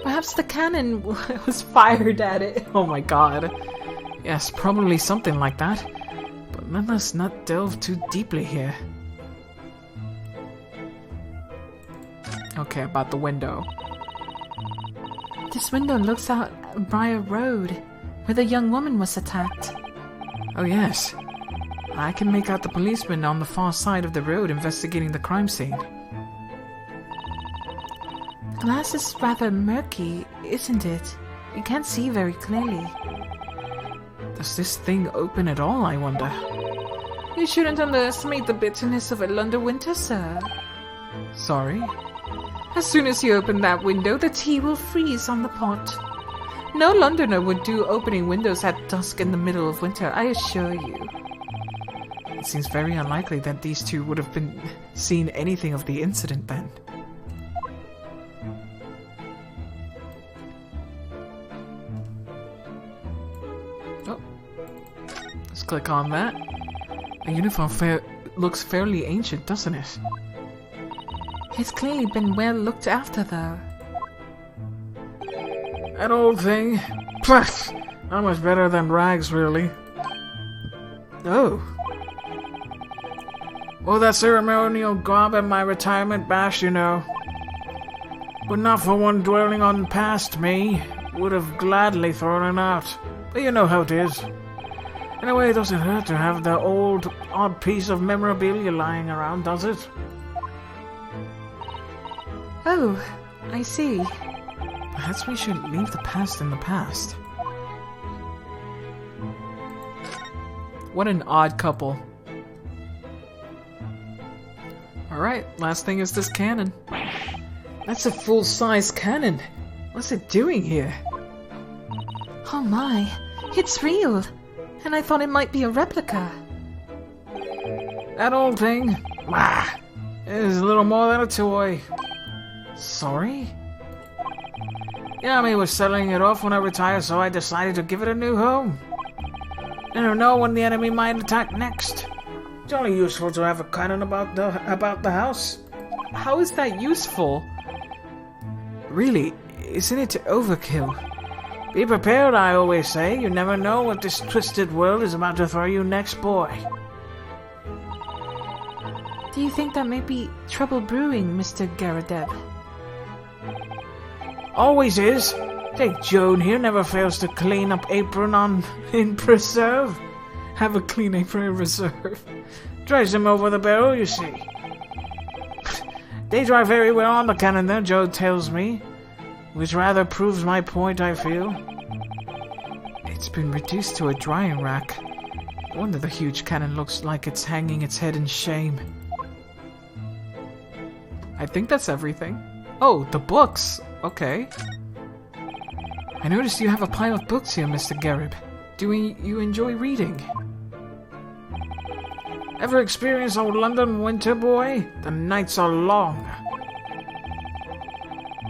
S3: Perhaps the cannon was fired at it.
S1: Oh my god. Yes, probably something like that. But let us not delve too deeply here. Okay, about the window.
S3: This window looks out Briar Road, where the young woman was attacked.
S1: Oh yes. I can make out the policeman on the far side of the road investigating the crime scene.
S3: The glass is rather murky, isn't it? You can't see very clearly.
S1: Does this thing open at all, I wonder?
S3: You shouldn't underestimate the bitterness of a London winter, sir.
S1: Sorry?
S3: As soon as you open that window, the tea will freeze on the pot. No Londoner would do opening windows at dusk in the middle of winter, I assure you.
S1: It seems very unlikely that these two would have been seen anything of the incident then. Oh. Let's click on that. The uniform looks fairly ancient, doesn't it?
S3: It's clearly been well looked after, though.
S4: That old thing? Pfft! Not much better than rags, really.
S1: Oh.
S4: Well, that ceremonial garb at my retirement bash, you know. But not for one dwelling on past me. Would have gladly thrown it out. But you know how it is. Anyway, it doesn't hurt to have the old, odd piece of memorabilia lying around, does it?
S3: Oh, I see.
S1: Perhaps we should leave the past in the past. What an odd couple. Alright, last thing is this cannon. That's a full-size cannon. What's it doing here?
S3: Oh my, it's real. And I thought it might be a replica.
S4: That old thing? Wah! Is a little more than a toy.
S1: Sorry?
S4: Yami was selling it off when I retired, so I decided to give it a new home. I don't know when the enemy might attack next. It's only useful to have a cannon about the house.
S1: How is that useful? Really, isn't it overkill?
S4: Be prepared, I always say. You never know what this twisted world is about to throw you next, boy.
S3: Do you think that may be trouble brewing, Mr. Garadeb?
S4: Always is. Take Joan here, never fails to clean up apron in preserve.
S1: Have a clean apron in reserve.
S4: Dries them over the barrel, you see. They dry very well on the cannon there, Joe tells me. Which rather proves my point, I feel.
S1: It's been reduced to a drying rack. No wonder the huge cannon looks like it's hanging its head in shame. I think that's everything. Oh, the books! Okay. I noticed you have a pile of books here, Mr. Garib. Do you enjoy reading?
S4: Ever experience old London winter, boy? The nights are long.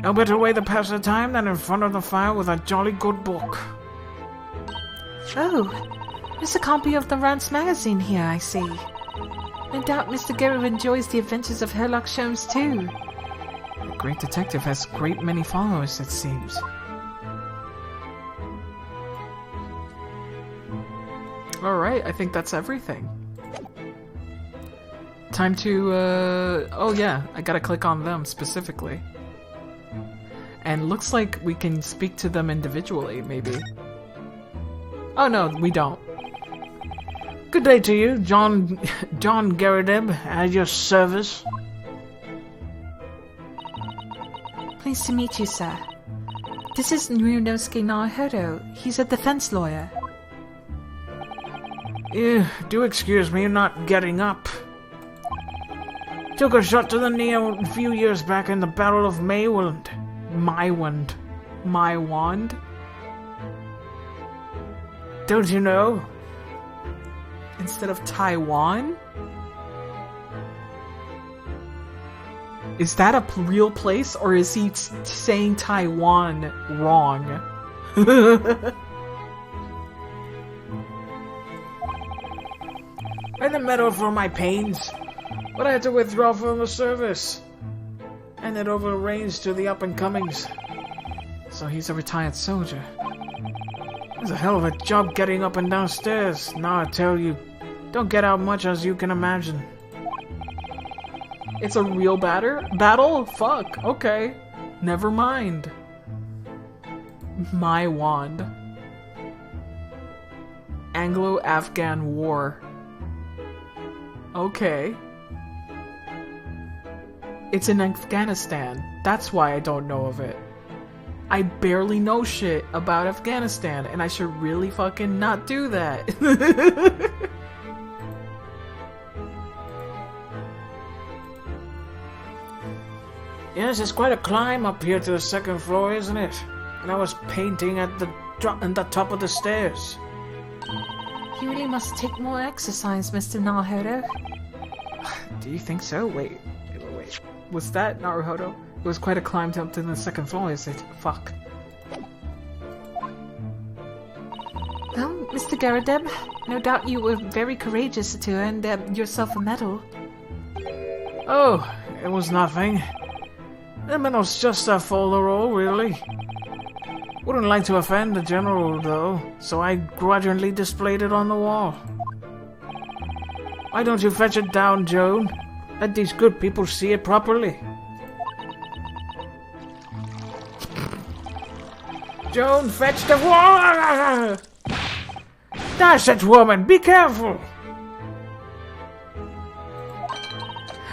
S4: No better way to pass the time than in front of the fire with a jolly good book.
S3: Oh, there's a copy of the Rance magazine here, I see. No doubt Mr. Garib enjoys the adventures of Sherlock Holmes too.
S1: The great detective has a great many followers, it seems. Alright, I think that's everything. Time to, oh yeah, I gotta click on them specifically. And looks like we can speak to them individually, maybe. Oh no, we don't.
S5: Good day to you, John Garadeb, at your service.
S3: Pleased to meet you, sir. This is Ryunosuke Naruhodo. He's a defense lawyer.
S5: Do excuse me not getting up. Took a shot to the knee a few years back in the Battle of Maywand.
S1: My wand?
S5: Don't you know?
S1: Instead of Taiwan? Is that a real place, or is he saying Taiwan wrong?
S5: I had a medal for my pains, but I had to withdraw from the service. Handed over the reins to the up-and-comings.
S1: So he's a retired soldier.
S5: It's a hell of a job getting up and downstairs. Now I tell you, don't get out much as you can imagine.
S1: It's a real battle? Fuck, okay. Never mind. My wand. Anglo-Afghan War. Okay. It's in Afghanistan. That's why I don't know of it. I barely know shit about Afghanistan, and I should really fucking not do that.
S5: Yes, it's quite a climb up here to the second floor, isn't it? And I was painting at the top of the stairs.
S3: You really must take more exercise, Mr. Naruhodo.
S1: Do you think so? Wait. Was that Naruhodo? It was quite a climb up to the second floor, is it? Fuck.
S3: Well, Mr. Garadeb, no doubt you were very courageous to earn yourself a medal.
S5: Oh, it was nothing. The medal's just a folderol, really. Wouldn't like to offend the general, though, so I grudgingly displayed it on the wall. Why don't you fetch it down, Joan? Let these good people see it properly. Joan, fetch the wall! Dash it, woman! Be careful!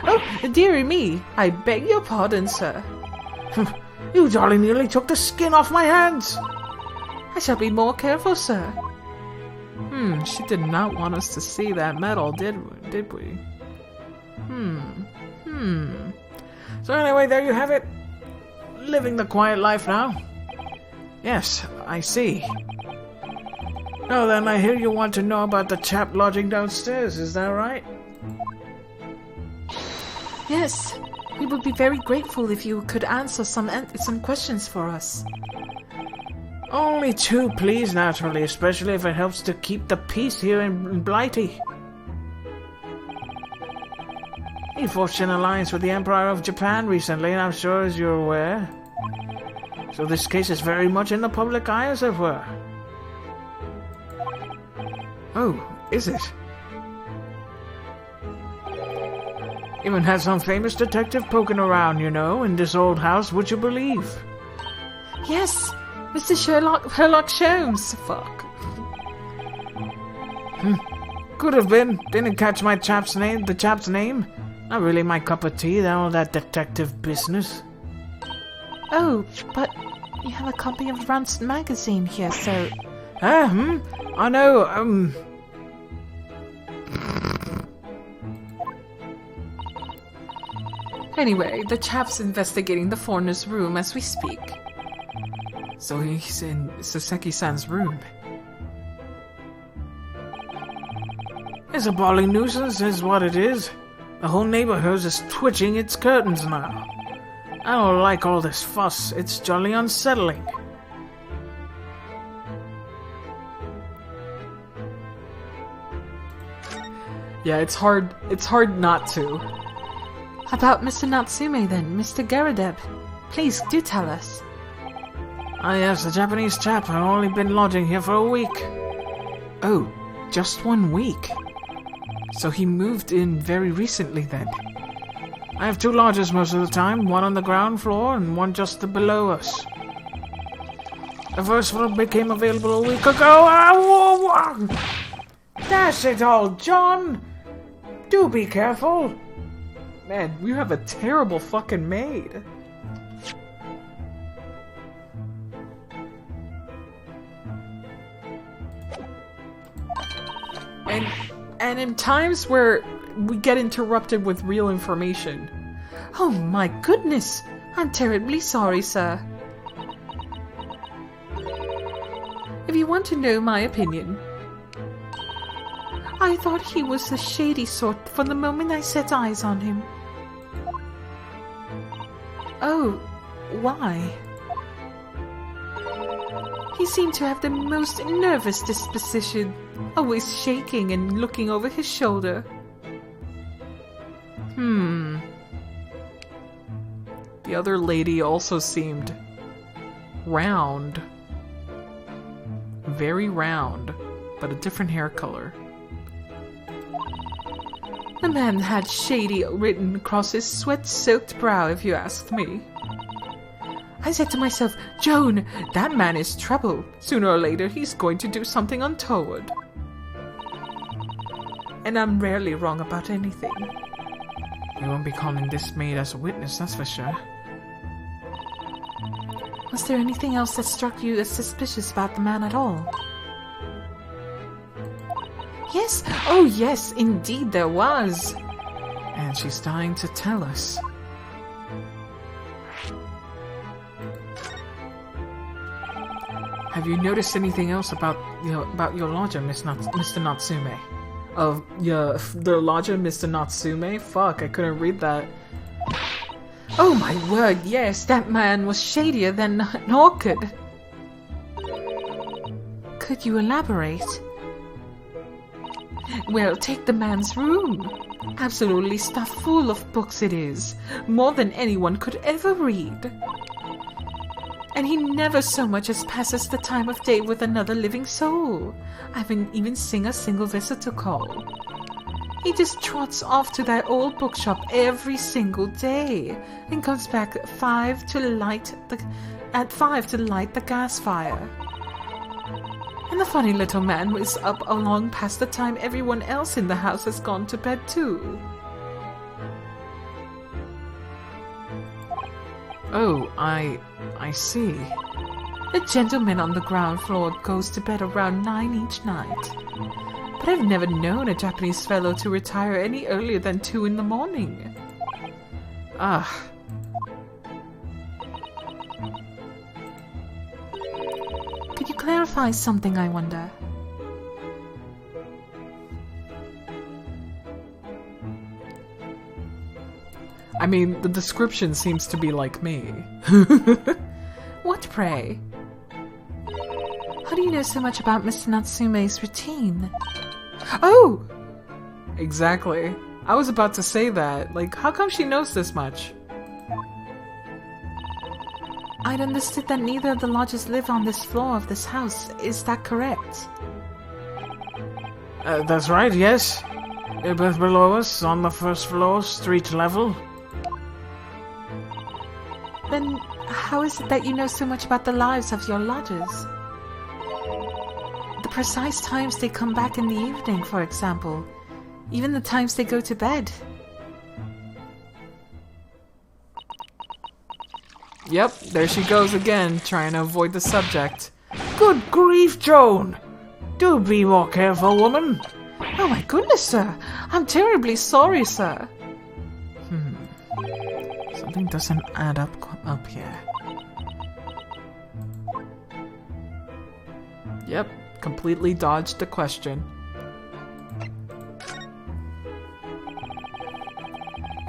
S3: Oh, dearie me! I beg your pardon, sir.
S5: You jolly nearly took the skin off my hands!
S3: I shall be more careful, sir.
S1: She did not want us to see that medal, did we?
S5: So anyway, there you have it. Living the quiet life now. Yes, I see. Now then, I hear you want to know about the chap lodging downstairs, is that right?
S3: Yes, we would be very grateful if you could answer some questions for us.
S5: Only two, please, naturally, especially if it helps to keep the peace here in Blighty. He forged an alliance with the Emperor of Japan recently, and I'm sure as you're aware. So this case is very much in the public eye, as it were.
S1: Oh, is it?
S5: Even had some famous detective poking around, you know, in this old house, would you believe?
S3: Yes, Mr. Sherlock Holmes. Fuck.
S5: Could have been. Didn't catch the chap's name. Not really my cup of tea, all that detective business.
S3: Oh, but you have a copy of Rance magazine here, so...
S5: I know,
S1: Anyway, the chap's investigating the foreigner's room as we speak. So he's in Soseki-san's room.
S5: It's a bally nuisance, is what it is. The whole neighborhood is twitching its curtains now. I don't like all this fuss. It's jolly unsettling.
S1: Yeah, it's hard not to.
S3: About Mr. Natsume then, Mr. Garadeb. Please, do tell us.
S5: Ah yes, the Japanese chap. I've only been lodging here for a week.
S1: Oh, just 1 week. So he moved in very recently then.
S5: I have two lodges most of the time, one on the ground floor and one just below us. The first one became available a week ago. Dash it all, John! Do be careful!
S1: Man, you have a terrible fucking maid. And in times where we get interrupted with real information.
S3: Oh my goodness! I'm terribly sorry, sir. If you want to know my opinion, I thought he was the shady sort from the moment I set eyes on him. Oh, why? He seemed to have the most nervous disposition, always shaking and looking over his shoulder.
S1: The other lady also seemed round. Very round, but a different hair color.
S3: The man had shady written across his sweat-soaked brow, if you asked me. I said to myself, Joan, that man is trouble. Sooner or later, he's going to do something untoward. And I'm rarely wrong about anything.
S1: We won't be calling this maid as a witness, that's for sure.
S3: Was there anything else that struck you as suspicious about the man at all? Yes, oh yes, indeed there was.
S1: And she's dying to tell us. Have you noticed anything else about your lodger, Mr. Natsume? The lodger, Mr. Natsume? Fuck, I couldn't read that.
S3: Oh my word, yes, that man was shadier than an orchid. Could you elaborate? Well, take the man's room. Absolutely stuffed full of books it is. More than anyone could ever read. And he never so much as passes the time of day with another living soul. I haven't even seen a single visitor call. He just trots off to that old bookshop every single day and comes back at 5 to light the gas fire. And the funny little man is up long past the time everyone else in the house has gone to bed too.
S1: Oh, I see.
S3: The gentleman on the ground floor goes to bed around 9 each night. But I've never known a Japanese fellow to retire any earlier than 2 in the morning.
S1: Ah.
S3: Could you clarify something, I wonder?
S1: I mean, the description seems to be like me.
S3: What, pray? How do you know so much about Mr. Natsume's routine? Oh!
S1: Exactly. I was about to say that. Like, how come she knows this much?
S3: I'd understood that neither of the lodgers live on this floor of this house. Is that correct?
S5: That's right, yes. They're both below us, on the first floor, street level.
S3: Then how is it that you know so much about the lives of your lodgers? The precise times they come back in the evening, for example. Even the times they go to bed.
S1: Yep, there she goes again, trying to avoid the subject.
S5: Good grief, Joan! Do be more careful, woman.
S3: Oh my goodness, sir! I'm terribly sorry, sir.
S1: Something doesn't add up here. Yep, completely dodged the question.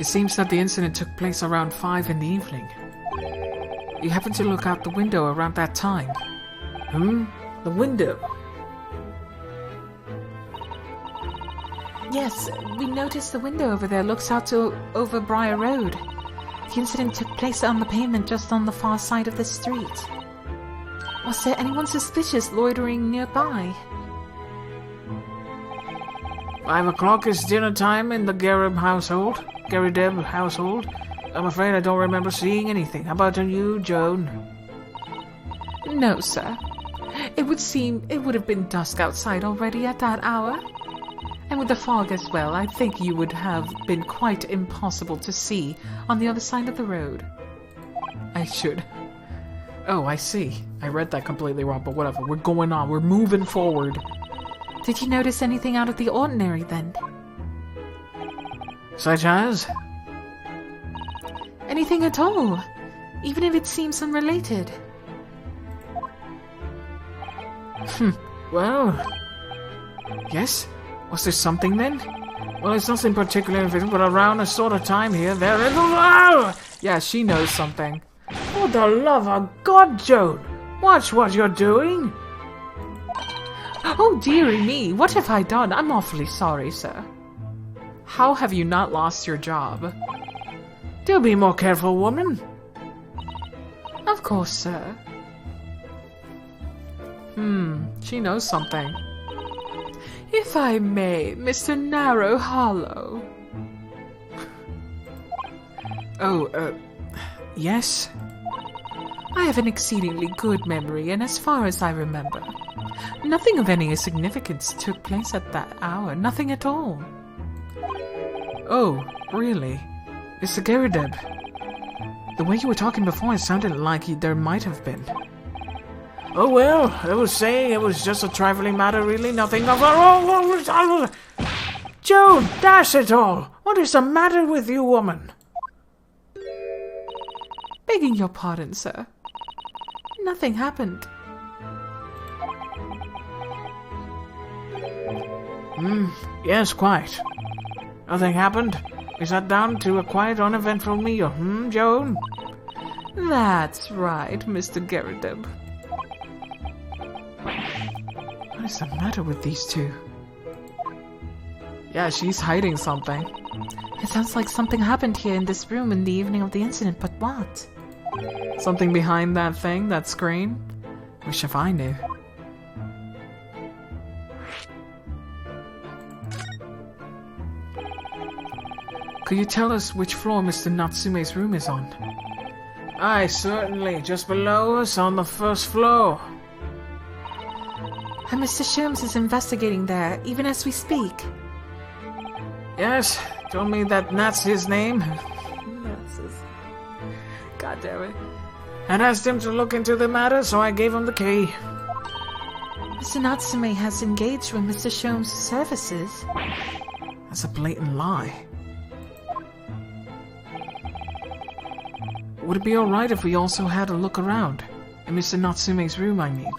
S1: It seems that the incident took place around 5 in the evening. You happened to look out the window around that time.
S5: The window?
S3: Yes, we noticed the window over there looks out over Briar Road. The incident took place on the pavement just on the far side of the street. Was there anyone suspicious loitering nearby?
S5: 5 o'clock is dinner time in the Garib household. I'm afraid I don't remember seeing anything. How about you, Joan?
S3: No, sir. It would have been dusk outside already at that hour. And with the fog as well, I think you would have been quite impossible to see on the other side of the road.
S1: I should. Oh, I see. I read that completely wrong, but whatever. We're going on. We're moving forward.
S3: Did you notice anything out of the ordinary then?
S4: Such as?
S3: Anything at all, even if it seems unrelated.
S4: Well, yes? Was there something then? Well, it's nothing particular, but around a sort of time here, there is... Oh!
S1: Yeah, she knows something.
S4: For the love of God, Joan! Watch what you're doing!
S3: Oh, dearie me, what have I done? I'm awfully sorry, sir.
S1: How have you not lost your job?
S4: Do be more careful, woman.
S3: Of course, sir.
S1: She knows something.
S3: If I may, Mr. Narrow Hollow.
S1: Oh, yes?
S3: I have an exceedingly good memory, and as far as I remember, nothing of any significance took place at that hour. Nothing at all.
S1: Oh, really?
S4: Mr. Garrideb, the way you were talking before, it sounded like there might have been. Oh well, I was saying it was just a trifling matter, really, nothing of... Joan, dash it all! What is the matter with you, woman?
S3: Begging your pardon, sir. Nothing happened.
S4: Yes, quite. Nothing happened? We sat down to a quiet, uneventful meal, Joan?
S3: That's right, Mr. Garrideb.
S4: What is the matter with these two?
S1: Yeah, she's hiding something.
S3: It sounds like something happened here in this room in the evening of the incident, but what?
S1: Something behind that thing, that screen? Wish if I knew.
S4: Could you tell us which floor Mr. Natsume's room is on? Aye, certainly. Just below us on the first floor.
S3: And Mr. Sholmes is investigating there, even as we speak.
S4: Yes, told me that's his name.
S3: That's his... God damn it.
S4: And asked him to look into the matter, so I gave him the key.
S3: Mr. Natsume has engaged with Mr. Sholmes' services.
S4: That's a blatant lie. Would it be alright if we also had a look around? In Mr. Natsume's room, I mean.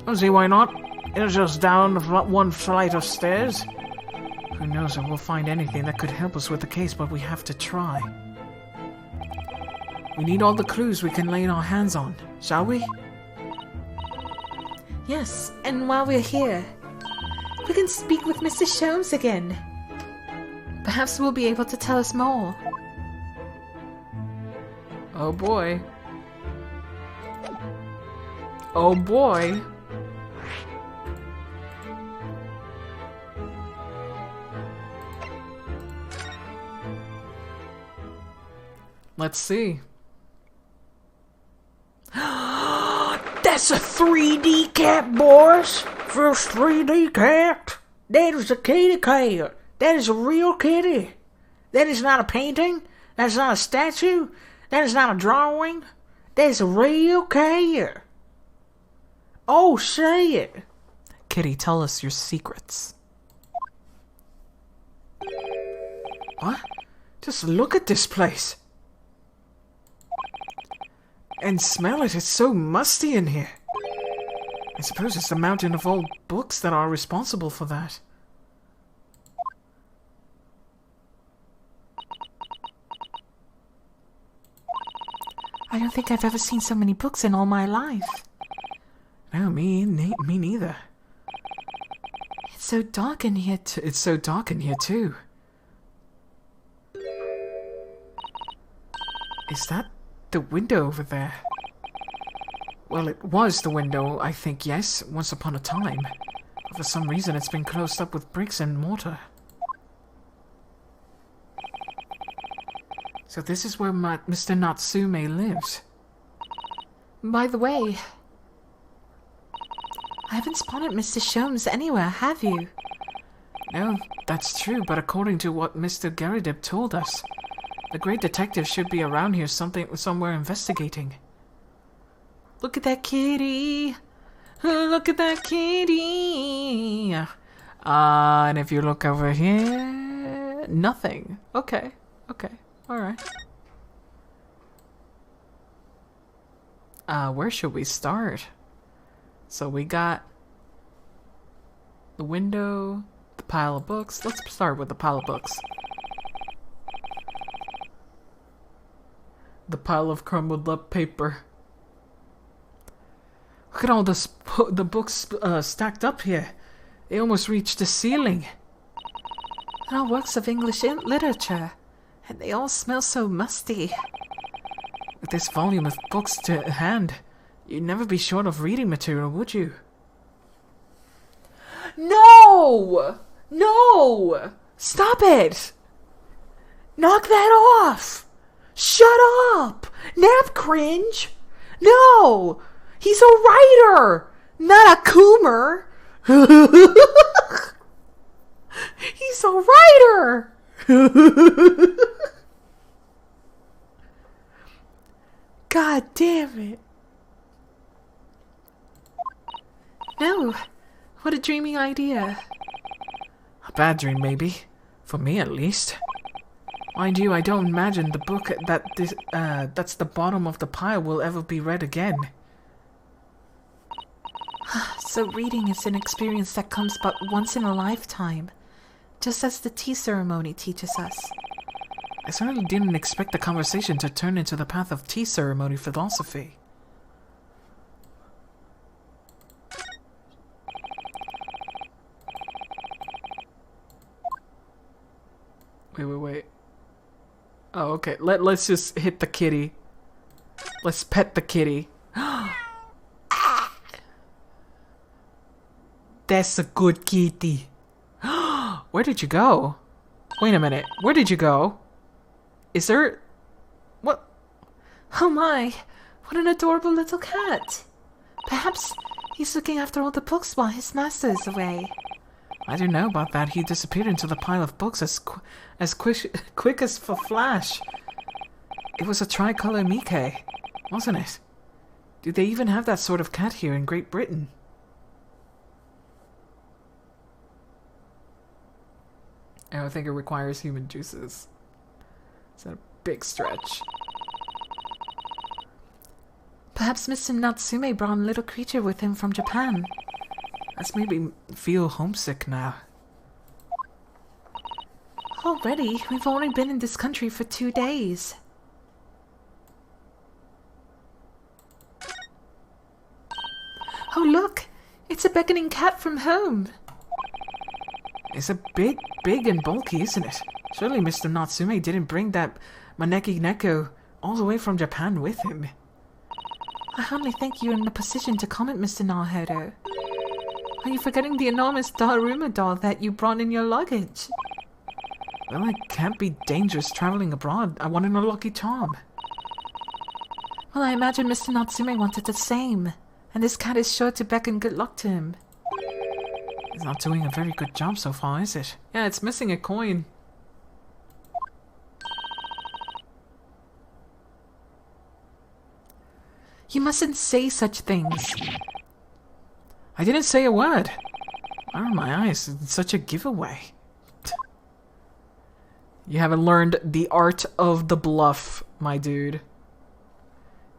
S4: Don't see why not. It's just down one flight of stairs. Who knows if we'll find anything that could help us with the case, but we have to try. We need all the clues we can lay our hands on, shall we?
S3: Yes, and while we're here, we can speak with Mr. Sholmes again. Perhaps we'll be able to tell us more.
S1: Oh boy. Oh boy. Let's see.
S4: That's a 3D cat, boys! First 3D cat! That is a kitty cat! That is a real kitty! That is not a painting! That is not a statue! That is not a drawing! That is a real cat! Oh, say it!
S1: Kitty, tell us your secrets.
S4: What? Just look at this place! And smell it, it's so musty in here. I suppose it's the mountain of old books that are responsible for that.
S3: I don't think I've ever seen so many books in all my life.
S4: No, me neither.
S3: It's so dark in here too.
S4: It's so dark in here too. Is that the window over there? Well, it was the window, I think, yes, once upon a time. But for some reason it's been closed up with bricks and mortar.
S5: So this is where Mr. Natsume lives.
S3: By the way, I haven't spotted Mr. Sholmes anywhere, have you?
S5: No, that's true, but according to what Mr. Garrideb told us, the great detective should be around here somewhere investigating.
S3: Look at that kitty! Look at that kitty!
S5: And if you look over here, nothing. Okay, alright. Where should we start? So we got the window, the pile of books. Let's start with the pile of books. The pile of crumbled up paper. Look at all the books stacked up here. They almost reached the ceiling.
S3: They're all works of English literature, and they all smell so musty.
S5: With this volume of books to hand, you'd never be short of reading material, would you?
S3: No! No! Stop it! Knock that off! Shut up! Nap cringe! No! He's a writer! Not a coomer! He's a writer! God damn it. No. What a dreamy idea.
S5: A bad dream, maybe. For me, at least. Mind you, I don't imagine the book that's the bottom of the pile will ever be read again.
S3: So reading is an experience that comes but once in a lifetime, just as the tea ceremony teaches us.
S5: I certainly didn't expect the conversation to turn into the path of tea ceremony philosophy. Wait. Oh, okay. Let's just hit the kitty. Let's pet the kitty. That's a good kitty. Where did you go? Wait a minute. Where did you go? Is there... What?
S3: Oh my, what an adorable little cat. Perhaps he's looking after all the books while his master is away.
S5: I don't know about that. He disappeared into the pile of books as quick as a flash. It was a tricolor Mickey, wasn't it? Do they even have that sort of cat here in Great Britain? I don't think it requires human juices. It's a big stretch.
S3: Perhaps Mr. Natsume brought a little creature with him from Japan.
S5: That's made me feel homesick now.
S3: Already? We've only been in this country for 2 days. Oh look! It's a beckoning cat from home!
S5: It's a big and bulky, isn't it? Surely Mr. Natsume didn't bring that Maneki Neko all the way from Japan with him.
S3: I hardly think you're in a position to comment, Mr. Naruhodo. Are you forgetting the enormous Daruma doll that you brought in your luggage?
S5: Well, it can't be dangerous traveling abroad. I wanted a lucky charm.
S3: Well, I imagine Mr. Natsume wanted the same, and this cat is sure to beckon good luck to him.
S5: It's not doing a very good job so far, is it? Yeah, it's missing a coin.
S3: You mustn't say such things.
S5: I didn't say a word. Why are my eyes? It's such a giveaway. You haven't learned the art of the bluff, my dude.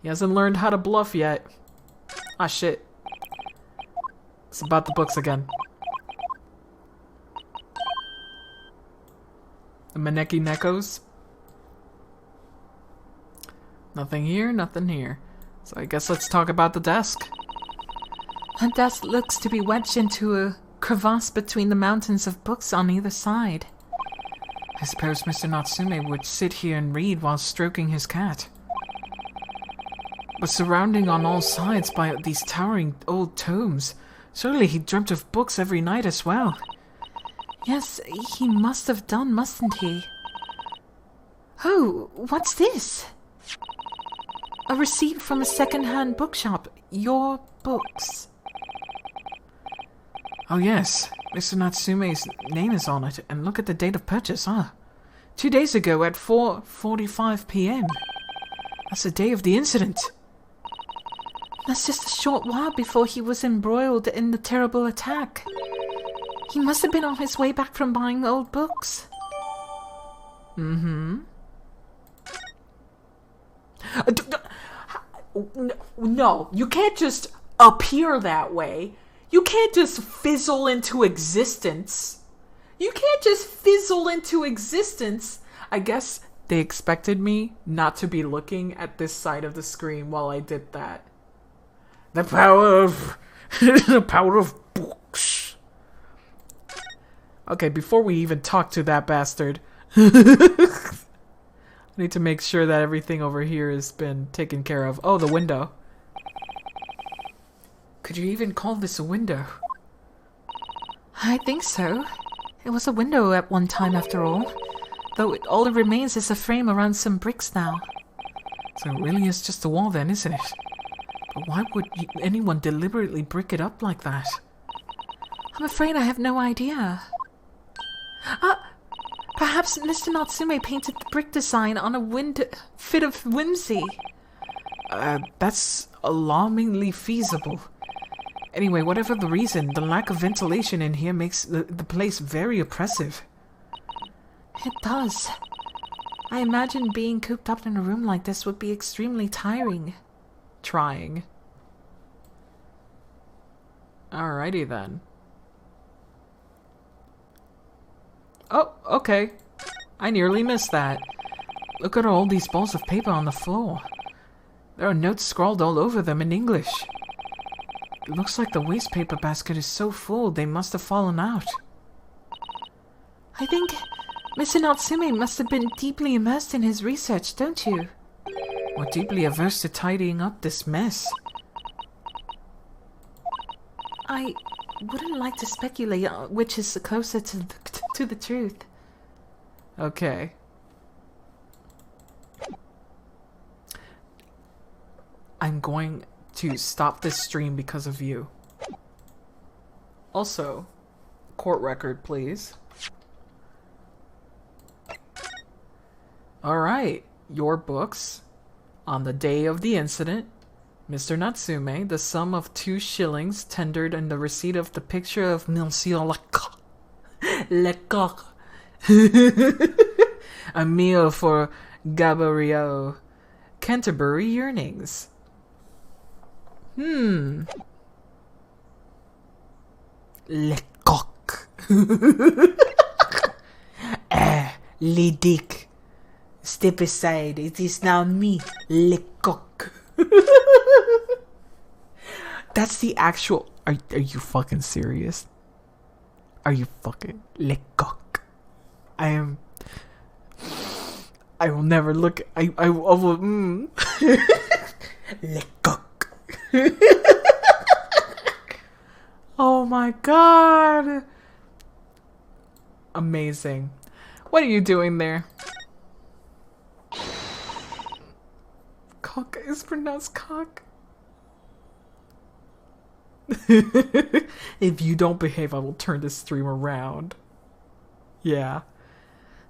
S5: He hasn't learned how to bluff yet. Ah, shit. It's about the books again. The Maneki Nekos. Nothing here, nothing here. So I guess let's talk about the desk.
S3: That desk looks to be wedged into a crevasse between the mountains of books on either side.
S5: I suppose Mr. Natsume would sit here and read while stroking his cat. But surrounding on all sides by these towering old tomes, surely he dreamt of books every night as well.
S3: Yes, he must have done, mustn't he? Oh, what's this? A receipt from a second-hand bookshop. Your books.
S5: Oh yes, Mr. Natsume's name is on it, and look at the date of purchase, 2 days ago at 4:45 p.m. That's the day of the incident.
S3: That's just a short while before he was embroiled in the terrible attack. He must have been on his way back from buying old books.
S1: Mm-hmm. No, you can't just appear that way. You can't just fizzle into existence. You can't just fizzle into existence. I guess they expected me not to be looking at this side of the screen while I did that.
S4: The power of... the power of books.
S1: Okay, before we even talk to that bastard, I need to make sure that everything over here has been taken care of. Oh, the window. Could you even call this a window?
S3: I think so. It was a window at one time, after all. Though all that remains is a frame around some bricks now.
S1: So it really is just a wall then, isn't it? But why would anyone deliberately brick it up like that?
S3: I'm afraid I have no idea. Perhaps Mr. Natsume painted the brick design on a fit of whimsy.
S1: That's alarmingly feasible. Anyway, whatever the reason, the lack of ventilation in here makes the place very oppressive.
S3: It does. I imagine being cooped up in a room like this would be extremely tiring.
S1: Trying. Alrighty then. Oh, okay. I nearly missed that. Look at all these balls of paper on the floor. There are notes scrawled all over them in English. It looks like the waste paper basket is so full they must have fallen out.
S3: I think Mr. Natsume must have been deeply immersed in his research, don't you?
S1: Or deeply averse to tidying up this mess.
S3: I wouldn't like to speculate which is closer to the truth.
S1: Okay. I'm going to stop this stream because of you. Also, court record, please. Alright, your books. On the day of the incident, Mr. Natsume, the sum of 2 shillings tendered in the receipt of the picture of Monsieur Lecoq. A meal for Gabriel. Canterbury yearnings. Lecoq. Ledik. Step aside, it is now me, Lecoq. That's the actual... Are you fucking serious? Are you fucking... Lecoq. I will never look... I will... Lecoq. Oh my god. Amazing. What are you doing there? Cock is pronounced cock. If you don't behave, I will turn this stream around. Yeah.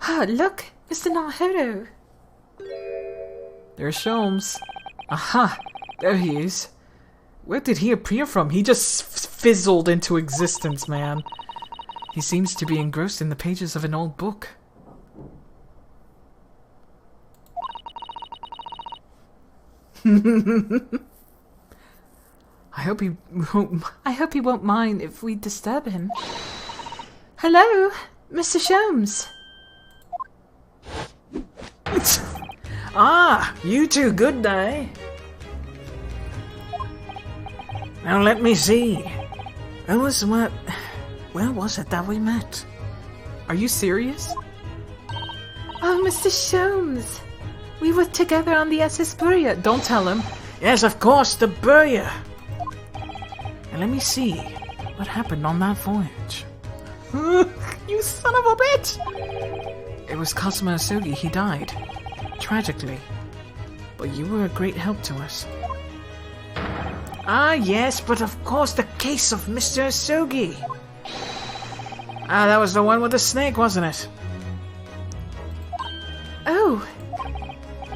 S3: Look, Mr. Naruto.
S1: There's Sholmes. Aha! There he is. Where did he appear from? He just fizzled into existence, man. He seems to be engrossed in the pages of an old book. I hope he won't mind if we disturb him.
S3: Hello, Mr. Sholmes.
S4: You two, good day. Now let me see. Where was it that we met?
S1: Are you serious?
S3: Oh, Mr. Sholmes. We were together on the SS Burya.
S1: Don't tell him.
S4: Yes, of course, the Burya. And let me see what happened on that voyage.
S1: You son of a bitch! It was Kazuma Asogi. He died.
S4: tragically. But you were a great help to us. Ah, yes, but of course the case of Mr. Asogi. Ah, that was the one with the snake, wasn't it?
S3: Oh,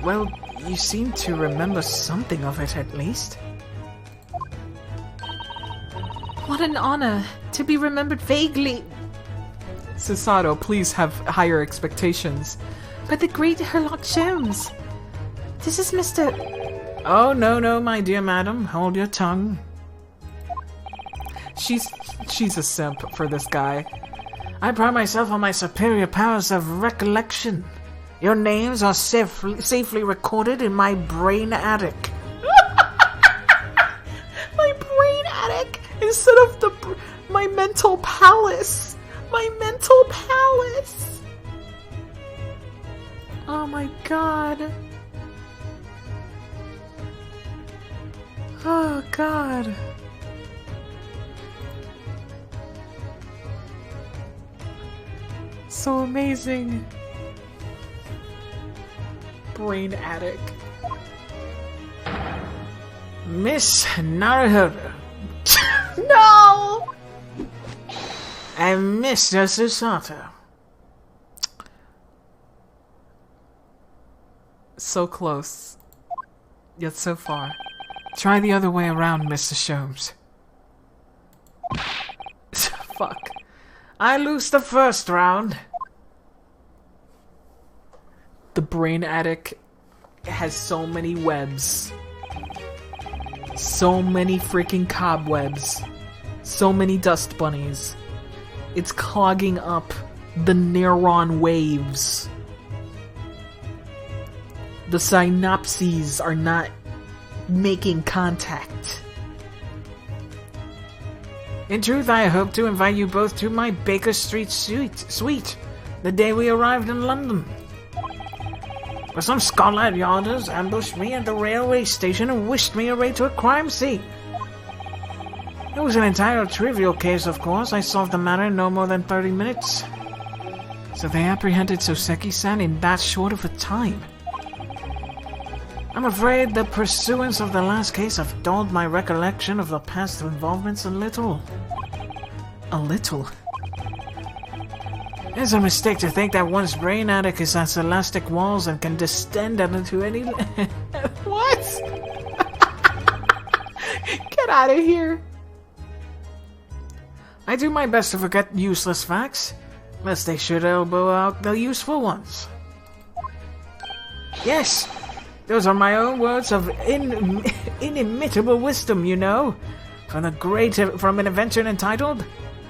S4: Well, you seem to remember something of it at least.
S3: what an honor to be remembered vaguely
S1: Susato, please have higher expectations.
S3: by the great Herlock Sholmes. This is Mr.
S4: Oh, no, my dear madam, hold your tongue.
S1: She's a simp for this guy.
S4: I pride myself on my superior powers of recollection. Your names are safely recorded in my brain attic.
S1: My brain attic instead of my mental palace. My mental palace. Oh my god. Oh god. So amazing. Brain attic.
S4: Miss Naruhodo
S1: No!
S4: and Mr. Susato.
S1: So close. Yet so far. Try the other way around, Mr. Sholmes. Fuck.
S4: I lose the first round.
S1: The brain attic has so many webs. So many freaking cobwebs. So many dust bunnies. It's clogging up the neuron waves. The synapses are not making contact.
S4: In truth, I hope to invite you both to my Baker Street suite the day we arrived in London. But some Scotland Yarders ambushed me at the railway station and whisked me away to a crime scene. It was an entirely trivial case, of course. I solved the matter in no more than 30 minutes.
S1: So they apprehended Soseki-san in that short of a time.
S4: I'm afraid the pursuance of the last case have dulled my recollection of the past involvements a little.
S1: A little?
S4: It's a mistake to think that one's brain attic has elastic walls and can distend into any...
S1: What? Get out of here.
S4: I do my best to forget useless facts, lest they should elbow out the useful ones. Yes, those are my own words of inimitable wisdom, you know, from an adventure entitled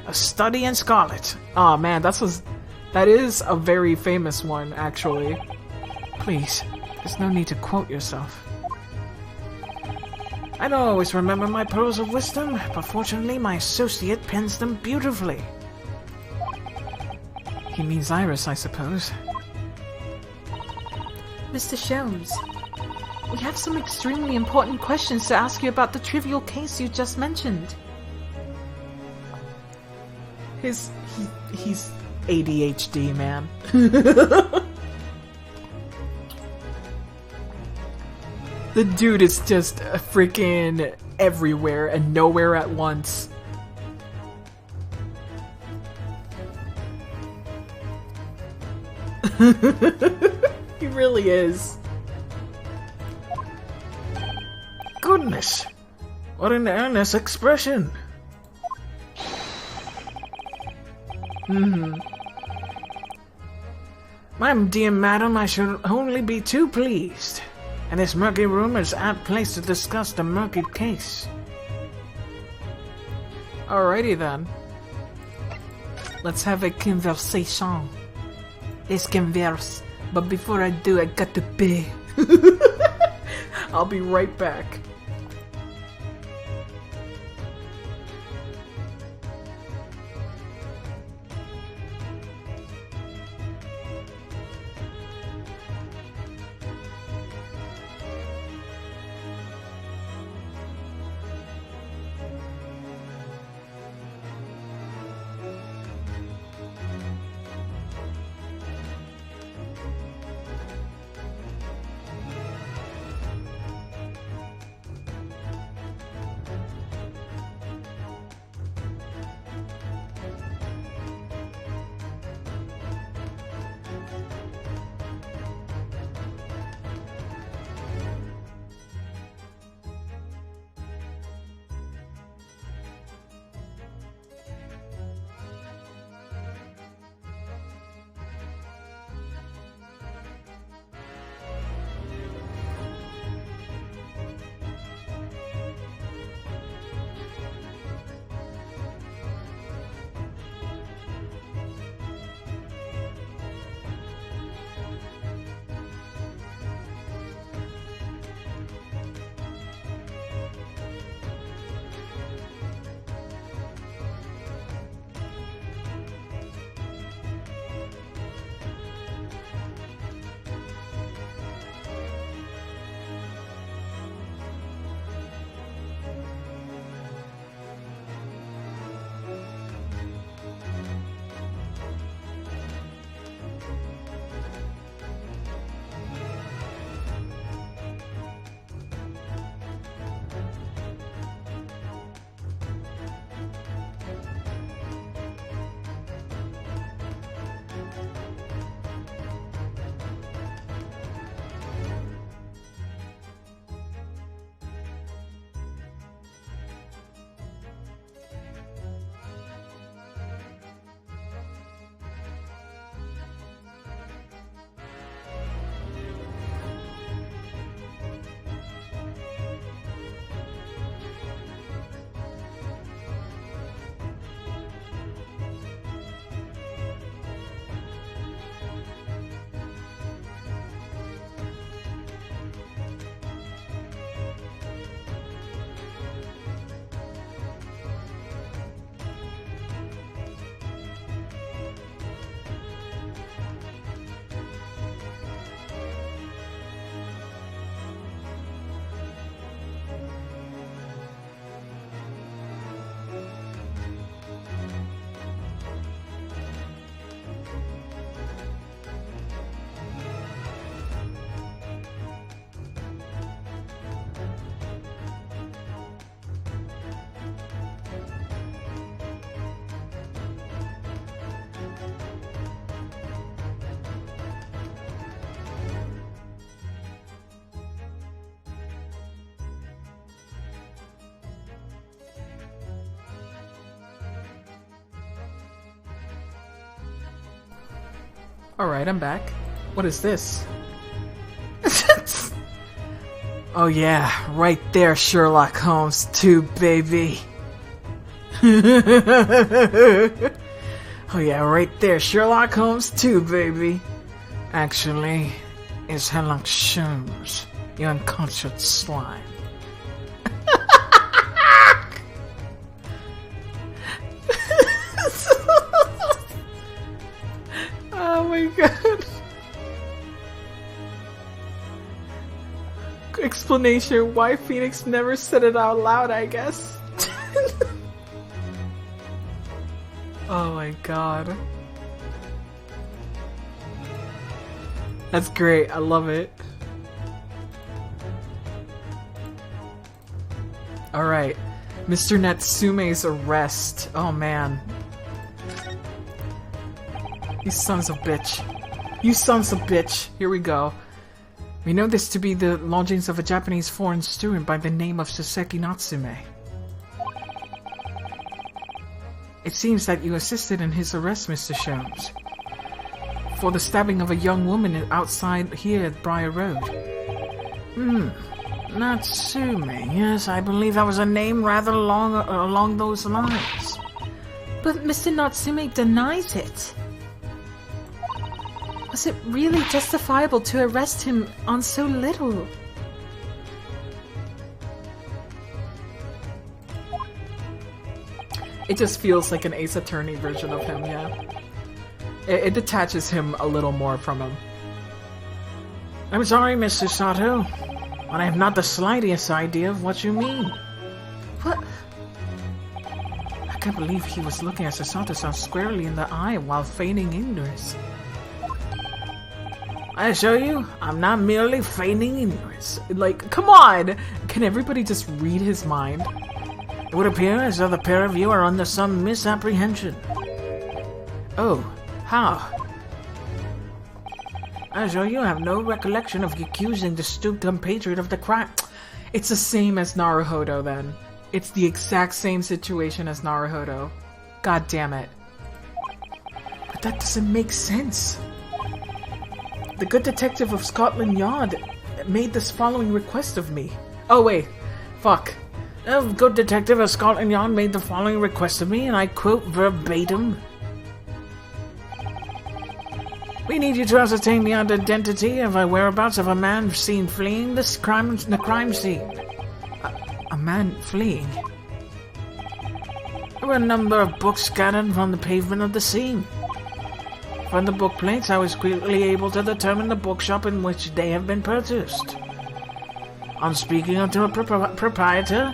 S4: A Study in Scarlet.
S1: Oh man, that is a very famous one, actually.
S4: Please, there's no need to quote yourself. I don't always remember my pearls of wisdom, but fortunately my associate pens them beautifully.
S1: He means Iris, I suppose.
S3: Mr. Sholmes, we have some extremely important questions to ask you about the trivial case you just mentioned.
S1: He's ADHD, man. The dude is just freaking everywhere and nowhere at once. He really is.
S4: Goodness, what an earnest expression. My dear madam, I should only be too pleased. And this murky room is an apt place to discuss the murky case.
S1: Alrighty then. Let's have a conversation.
S3: Let's converse. But before I do, I got to pee.
S1: I'll be right back. Alright, I'm back. What is this? Oh yeah, right there, Sherlock Holmes 2, baby. Oh yeah, right there, Sherlock Holmes 2, baby. Actually, it's Sherlock Holmes, you unconscious slime. Oh my god. Explanation why Phoenix never said it out loud, I guess. Oh my god. That's great. I love it. Alright. Mr. Natsume's arrest. Oh man. You sons of bitch. You sons of bitch. Here we go. We know this to be the lodgings of a Japanese foreign student by the name of Soseki Natsume. It seems that you assisted in his arrest, Mr. Sholmes, for the stabbing of a young woman outside here at Briar Road.
S5: Natsume. Yes, I believe that was a name rather along those lines.
S3: But Mr. Natsume denies it. Was it really justifiable to arrest him on so little?
S1: It just feels like an Ace Attorney version of him, yeah. It detaches him a little more from him.
S5: I'm sorry, Mr. Sato, but I have not the slightest idea of what you mean.
S3: What?
S5: I can't believe he was looking at Sato-san squarely in the eye while feigning ignorance. I assure you, I'm not merely feigning ignorance.
S1: Like, come on! Can everybody just read his mind?
S5: It would appear as though the pair of you are under some misapprehension.
S1: Oh, how?
S5: I assure you, I have no recollection of accusing the stooped compatriot of the crime.
S1: It's the same as Naruhodo, then. It's the exact same situation as Naruhodo. God damn it.
S5: But that doesn't make sense.
S1: The good detective of Scotland Yard made this following request of me. Oh wait, fuck.
S5: A good detective of Scotland Yard made the following request of me, and I quote verbatim. We need you to ascertain the identity of a whereabouts of a man seen fleeing the crime scene.
S1: A man fleeing?
S5: There were a number of books scattered from the pavement of the scene. From the book plates, I was quickly able to determine the bookshop in which they have been purchased. On speaking to a proprietor,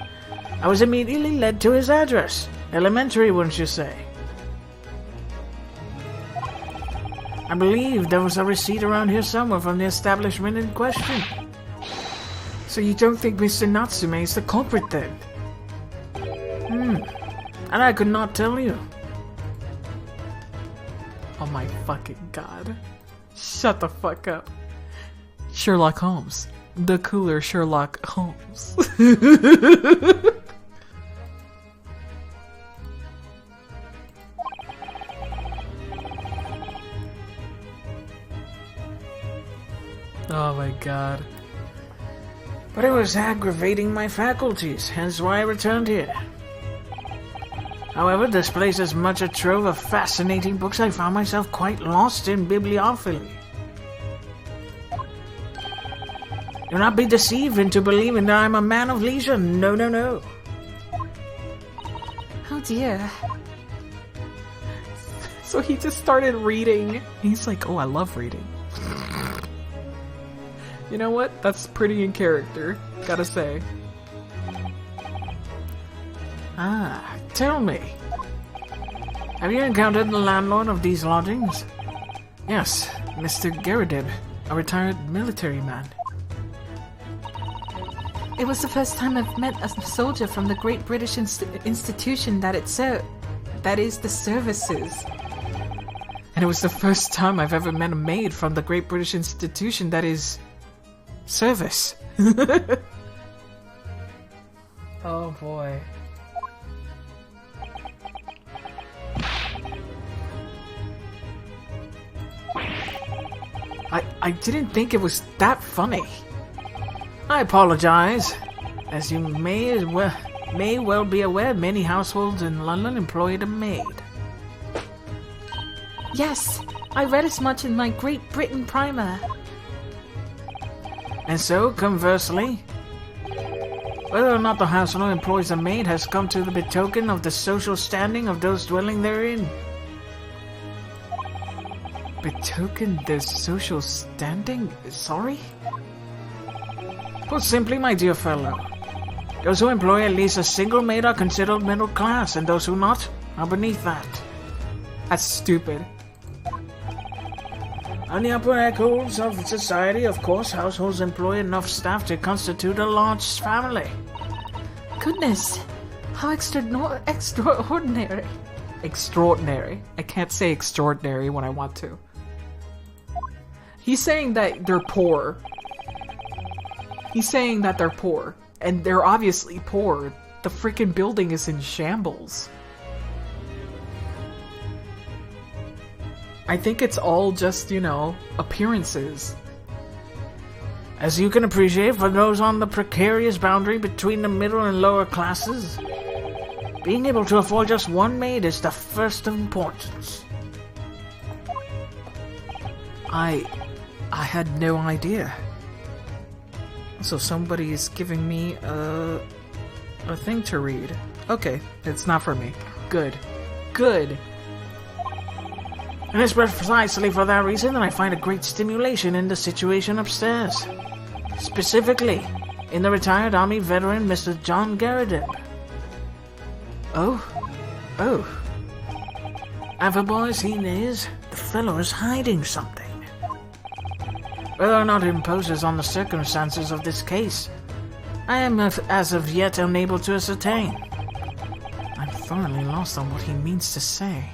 S5: I was immediately led to his address. Elementary, wouldn't you say? I believe there was a receipt around here somewhere from the establishment in question.
S1: So you don't think Mr. Natsume is the culprit then?
S5: And I could not tell you.
S1: Oh my fucking god. Shut the fuck up. Sherlock Holmes. The cooler Sherlock Holmes. Oh my god.
S5: But it was aggravating my faculties, hence why I returned here. However, this place is much a trove of fascinating books. I found myself quite lost in bibliophily. Do not be deceived into believing that I'm a man of leisure. No, no, no.
S3: Oh dear.
S1: So he just started reading. He's like, oh, I love reading. You know what? That's pretty in character, gotta say.
S5: Tell me. Have you encountered the landlord of these lodgings?
S1: Yes, Mr. Garadib, a retired military man.
S3: It was the first time I've met a soldier from the Great British Institution that is the services.
S1: And it was the first time I've ever met a maid from the Great British Institution that is... service. Oh boy. I didn't think it was that funny.
S5: I apologize. As you may well be aware, many households in London employ a maid.
S3: Yes, I read as much in my Great Britain primer.
S5: And so, conversely, whether or not the household employs a maid has come to betoken of the social standing of those dwelling therein.
S1: Betoken their social standing? Sorry?
S5: Put simply, my dear fellow, those who employ at least a single maid are considered middle class, and those who not are beneath that.
S1: That's stupid.
S5: On the upper echelons of society, of course, households employ enough staff to constitute a large family.
S3: Goodness, how extraordinary.
S1: Extraordinary. I can't say extraordinary when I want to. He's saying that they're poor. He's saying that they're poor. And they're obviously poor. The freaking building is in shambles. I think it's all just, you know, appearances.
S5: As you can appreciate, for those on the precarious boundary between the middle and lower classes, being able to afford just one maid is the first of importance.
S1: I had no idea. So somebody is giving me a thing to read. Okay, it's not for me. Good. Good.
S5: And it's precisely for that reason that I find a great stimulation in the situation upstairs. Specifically, in the retired Army veteran Mr. John Garrideb.
S1: Oh?
S5: And for boys he is, the fellow is hiding something. Whether or not it imposes on the circumstances of this case, I am as of yet unable to ascertain.
S1: I'm thoroughly lost on what he means to say.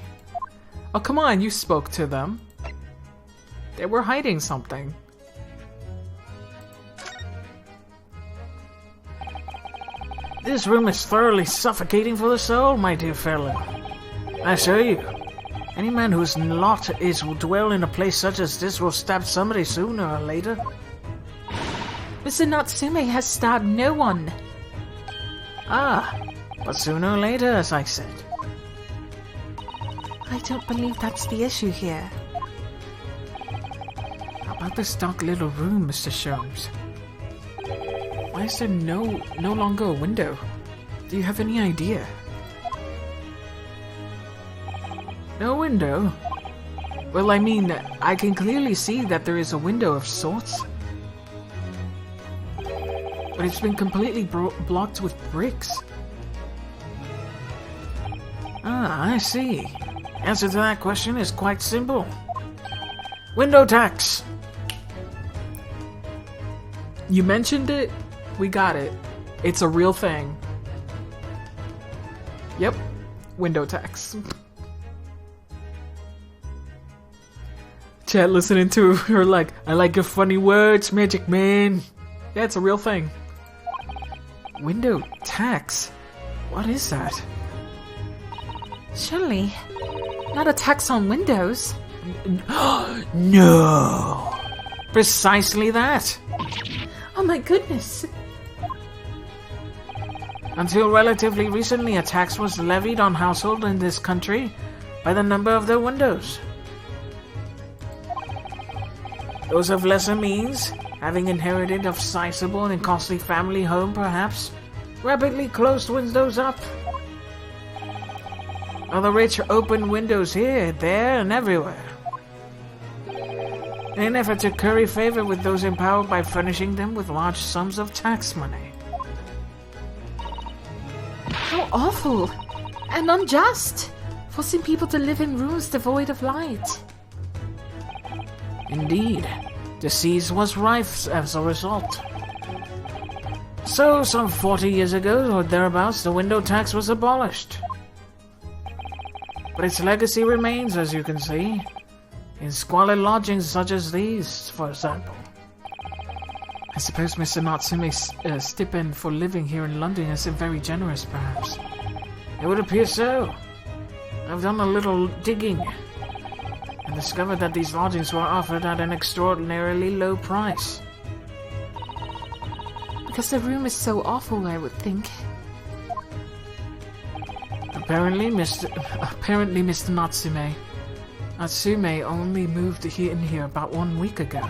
S1: Oh, come on, you spoke to them. They were hiding something.
S5: This room is thoroughly suffocating for the soul, my dear fellow. I assure you, any man whose lot is to dwell in a place such as this will stab somebody sooner or later.
S3: Mr. Natsume has stabbed no one.
S5: Ah, but sooner or later, as I said.
S3: I don't believe that's the issue here.
S1: How about this dark little room, Mr. Sholmes? Why is there no longer a window? Do you have any idea?
S5: No window?
S1: Well, I mean, I can clearly see that there is a window of sorts. But it's been completely blocked with bricks.
S5: Ah, I see. Answer to that question is quite simple. Window tax!
S1: You mentioned it, we got it. It's a real thing. Yep, window tax. Chat listening to her like, I like your funny words, Magic Man. Yeah, it's a real thing. Window tax? What is that?
S3: Surely, not a tax on windows.
S5: No! Precisely that!
S3: Oh my goodness!
S5: Until relatively recently, a tax was levied on households in this country by the number of their windows. Those of lesser means, having inherited a sizable and costly family home perhaps, rapidly closed windows up. While the rich opened windows here, there, and everywhere, in an effort to curry favor with those empowered by furnishing them with large sums of tax money.
S3: How awful! And unjust! Forcing people to live in rooms devoid of light.
S5: Indeed, disease was rife as a result. So, some 40 years ago or thereabouts, the window tax was abolished. But its legacy remains, as you can see, in squalid lodgings such as these, for example.
S1: I suppose Mr. Natsume's stipend for living here in London isn't very generous, perhaps.
S5: It would appear so. I've done a little digging, and discovered that these lodgings were offered at an extraordinarily low price.
S3: Because the room is so awful, I would think.
S5: Apparently, Mr. Natsume only moved in here about 1 week ago.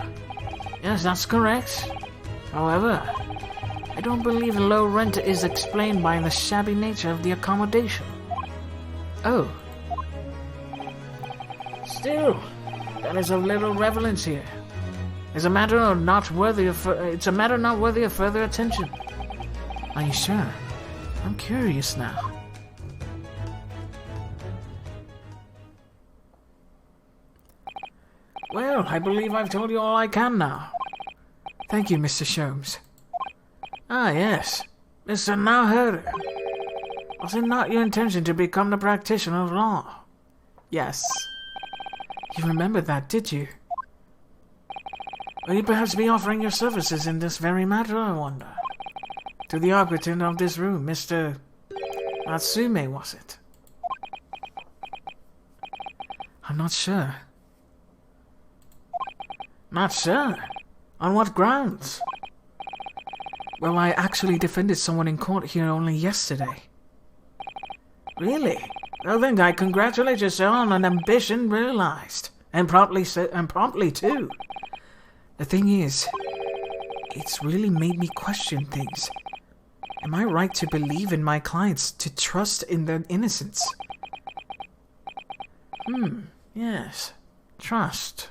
S5: Yes, that's correct. However, I don't believe the low rent is explained by the shabby nature of the accommodation.
S3: Oh.
S5: Still, that is of little relevance here. It's a matter not worthy of further attention. Are you sure? I'm curious now. Well, I believe I've told you all I can now.
S1: Thank you, Mr. Sholmes.
S5: Ah, yes. Mr. Naohiro. Was it not your intention to become the practitioner of law?
S1: Yes. You remember that, did you?
S5: Will you perhaps be offering your services in this very matter, I wonder? To the occupant of this room, Mr. Natsume, was it?
S1: I'm not sure.
S5: Not sure? On what grounds?
S1: Well, I actually defended someone in court here only yesterday.
S5: Really? Well then, I congratulate you, sir, on an ambition realized. And promptly too.
S1: The thing is, it's really made me question things. Am I right to believe in my clients, to trust in their innocence?
S5: Yes. Trust.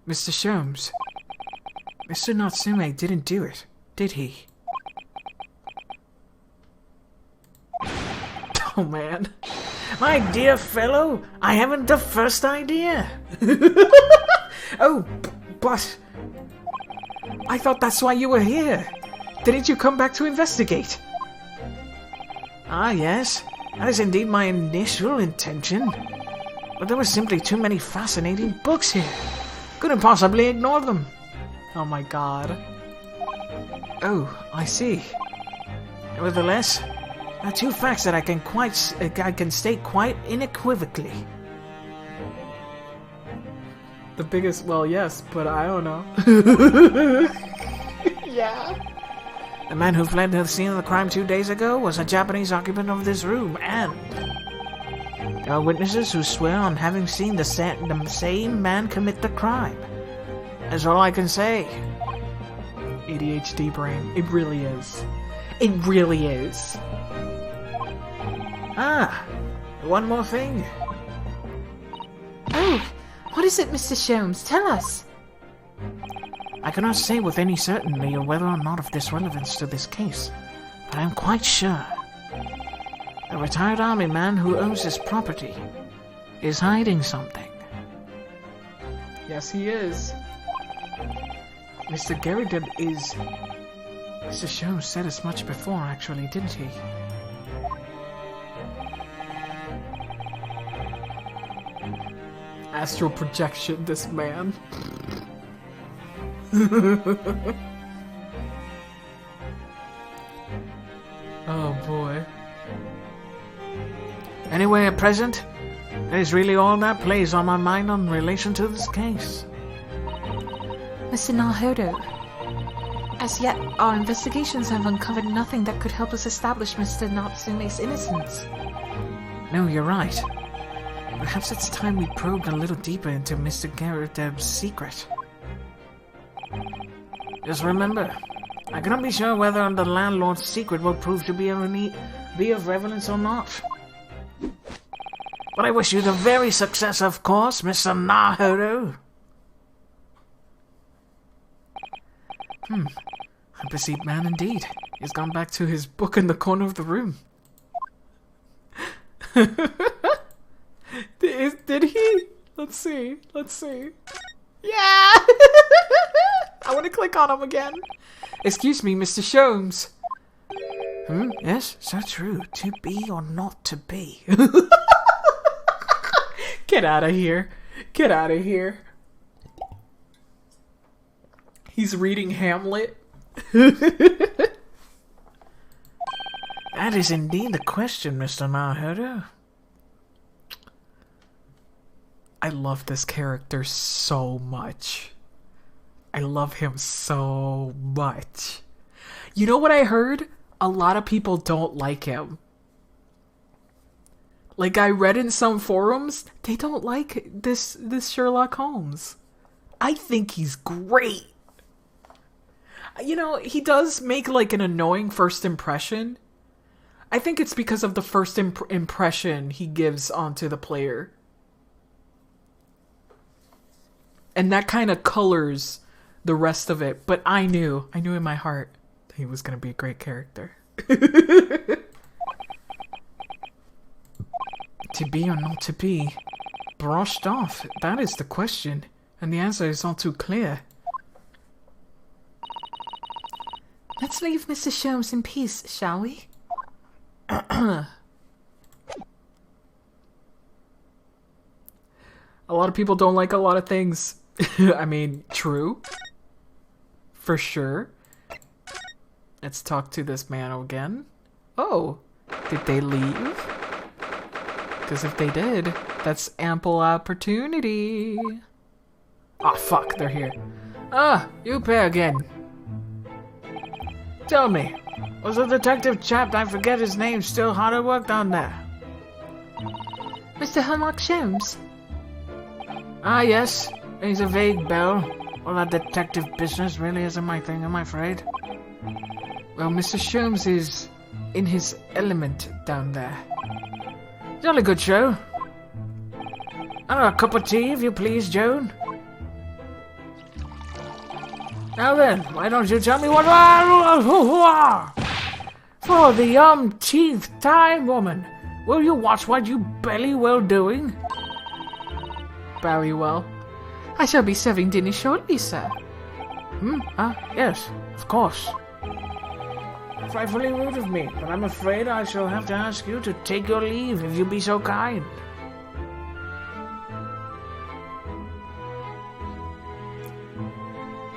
S1: Mr. Sholmes, Mr. Natsume didn't do it, did he?
S5: Oh man. My dear fellow, I haven't the first idea.
S1: Oh, but I thought that's why you were here. Didn't you come back to investigate?
S5: Ah, yes. That is indeed my initial intention. But there were simply too many fascinating books here. Couldn't possibly ignore them.
S1: Oh my god. Oh, I see.
S5: Nevertheless, there are two facts that I can state quite unequivocally.
S1: The biggest, well, yes, but I don't know. Yeah.
S5: The man who fled to the scene of the crime 2 days ago was a Japanese occupant of this room, and there are witnesses who swear on having seen the same man commit the crime. That's all I can say.
S1: ADHD brain. It really is. It really is.
S5: Ah, one more thing.
S3: Oh, what is it, Mr. Sholmes? Tell us.
S5: I cannot say with any certainty whether or not of this relevance to this case, but I am quite sure. A retired army man who owns this property is hiding something.
S1: Yes, he is. Mr. Garrideb is... Mr. Sholmes said as much before, actually, didn't he? Astral projection, this man. Oh boy.
S5: Anyway, at present, that is really all that plays on my mind in relation to this case.
S3: Mr. Naohiro, as yet, our investigations have uncovered nothing that could help us establish Mr. Natsume's innocence.
S5: No, you're right. Perhaps it's time we probed a little deeper into Mr. Garrideb's secret. Just remember, I cannot be sure whether the landlord's secret will prove to be of relevance or not. But I wish you the very success, of course, Mr. Naohiro.
S1: A busy man indeed. He's gone back to his book in the corner of the room. Did he? Let's see. Yeah! I want to click on him again. Excuse me, Mr. Sholmes.
S5: Yes, so true. To be or not to be.
S1: Get out of here. Get out of here. He's reading Hamlet.
S5: That is indeed the question, Mr. Naohiro.
S1: I love this character so much. I love him so much. You know what I heard? A lot of people don't like him. Like, I read in some forums, they don't like this Sherlock Holmes. I think he's great. You know, he does make, like, an annoying first impression. I think it's because of the first impression he gives onto the player. And that kind of colors the rest of it. But I knew in my heart that he was going to be a great character.
S4: To be or not to be? Brushed off, that is the question. And the answer is all too clear.
S3: Let's leave Mr. Sholmes in peace, shall we?
S1: A lot of people don't like a lot of things. I mean, true. For sure. Let's talk to this man again. Oh, did they leave? Because if they did, that's ample opportunity. Ah, fuck, they're here.
S5: Ah, you pair again. Tell me, was the detective chap, I forget his name, still hard at work down there?
S3: Mr. Sherlock Sholmes?
S5: Ah, yes. He's a vague bell. Well, that detective business really isn't my thing, I'm afraid.
S4: Well, Mr. Sholmes is in his element down there.
S5: Jolly good show. And a cup of tea, if you please, Joan. Now then, why don't you tell me what... For the umpteenth time, woman, will you watch what you belly well doing?
S1: Ballywell.
S3: I shall be serving dinner shortly, sir.
S5: Yes, of course. Frightfully rude of me, but I'm afraid I shall have to ask you to take your leave if you be so kind.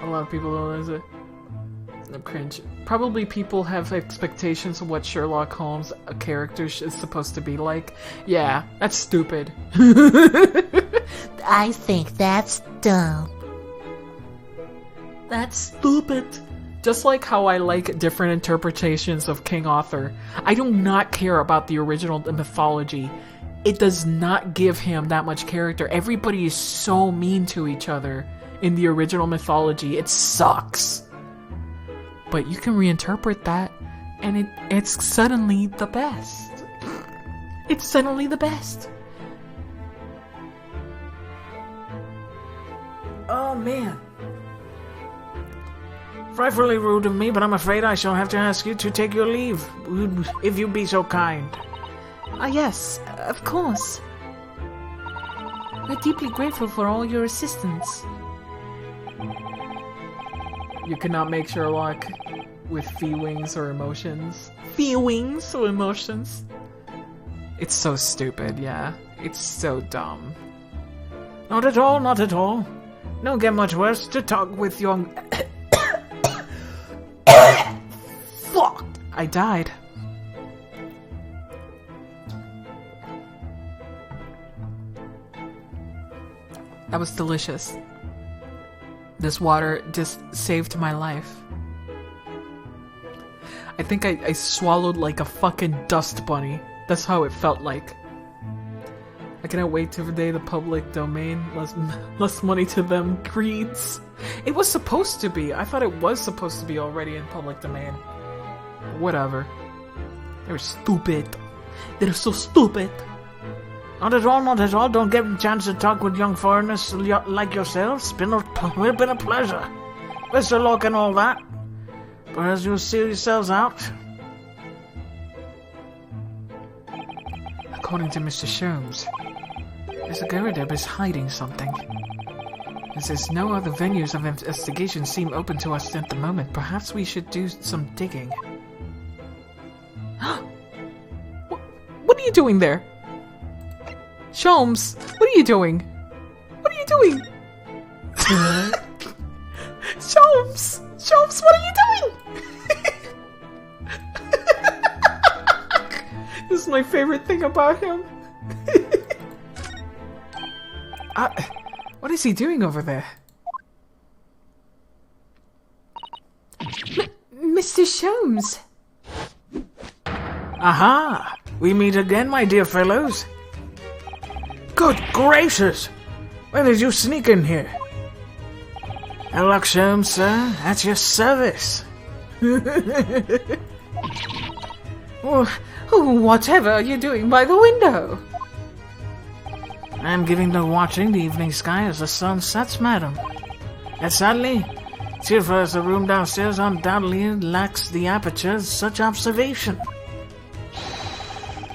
S1: A lot of people don't like it. No cringe. Probably people have expectations of what Sherlock Holmes, a character, is supposed to be like. Yeah, that's stupid.
S7: I think that's dumb.
S1: That's stupid. Just like how I like different interpretations of King Arthur, I do not care about the original mythology. It does not give him that much character. Everybody is so mean to each other in the original mythology. It sucks. But you can reinterpret that, and it's suddenly the best. It's suddenly the best.
S5: Oh, man. Frightfully rude of me, but I'm afraid I shall have to ask you to take your leave, if you be so kind.
S3: Yes, of course. We're deeply grateful for all your assistance.
S1: You cannot make Sherlock with feelings or emotions. Feelings or emotions? It's so stupid, yeah. It's so dumb.
S5: Not at all, not at all. Don't get much worse to talk with young...
S1: Fuck! I died. That was delicious. This water just saved my life. I think I swallowed like a fucking dust bunny. That's how it felt like. I cannot wait till the day the public domain, less money to them, greeds. It was supposed to be. I thought it was supposed to be already in public domain. Whatever. They're stupid. They're so stupid.
S5: Not at all, not at all. Don't get a chance to talk with young foreigners like yourselves. It's been a pleasure. Best of luck and all that. But as you see yourselves out...
S4: According to Mr. Sholmes, Mr. Garadeb is hiding something. As there's no other venues of investigation seem open to us at the moment, perhaps we should do some digging.
S1: What are you doing there? Sholmes, what are you doing? What are you doing? Sholmes! Sholmes, what are you doing? This is my favorite thing about him. What is he doing over there?
S3: Mr. Sholmes!
S5: Aha! We meet again, my dear fellows. Good gracious! When did you sneak in here? Sherlock Sholmes, sir, at your service.
S3: Whatever are you doing by the window?
S5: I'm giving the watching the evening sky as the sun sets, madam. And sadly, cheerful as the room downstairs undoubtedly lacks the aperture of such observation.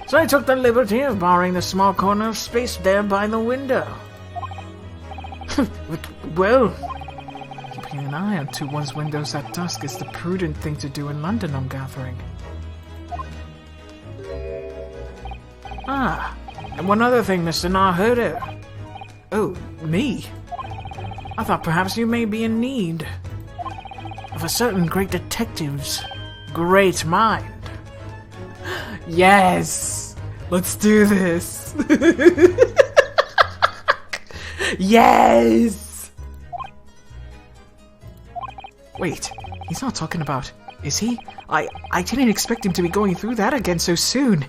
S5: So I took the liberty of borrowing the small corner of space there by the window. Well,
S1: keeping an eye onto one's windows at dusk is the prudent thing to do in London, I'm gathering.
S5: Ah, and one other thing, Mr. Naruto.
S1: Oh, me?
S5: I thought perhaps you may be in need of a certain great detective's great mind.
S1: Yes! Let's do this! Yes! Wait, he's not talking about... Is he? I didn't expect him to be going through that again so soon.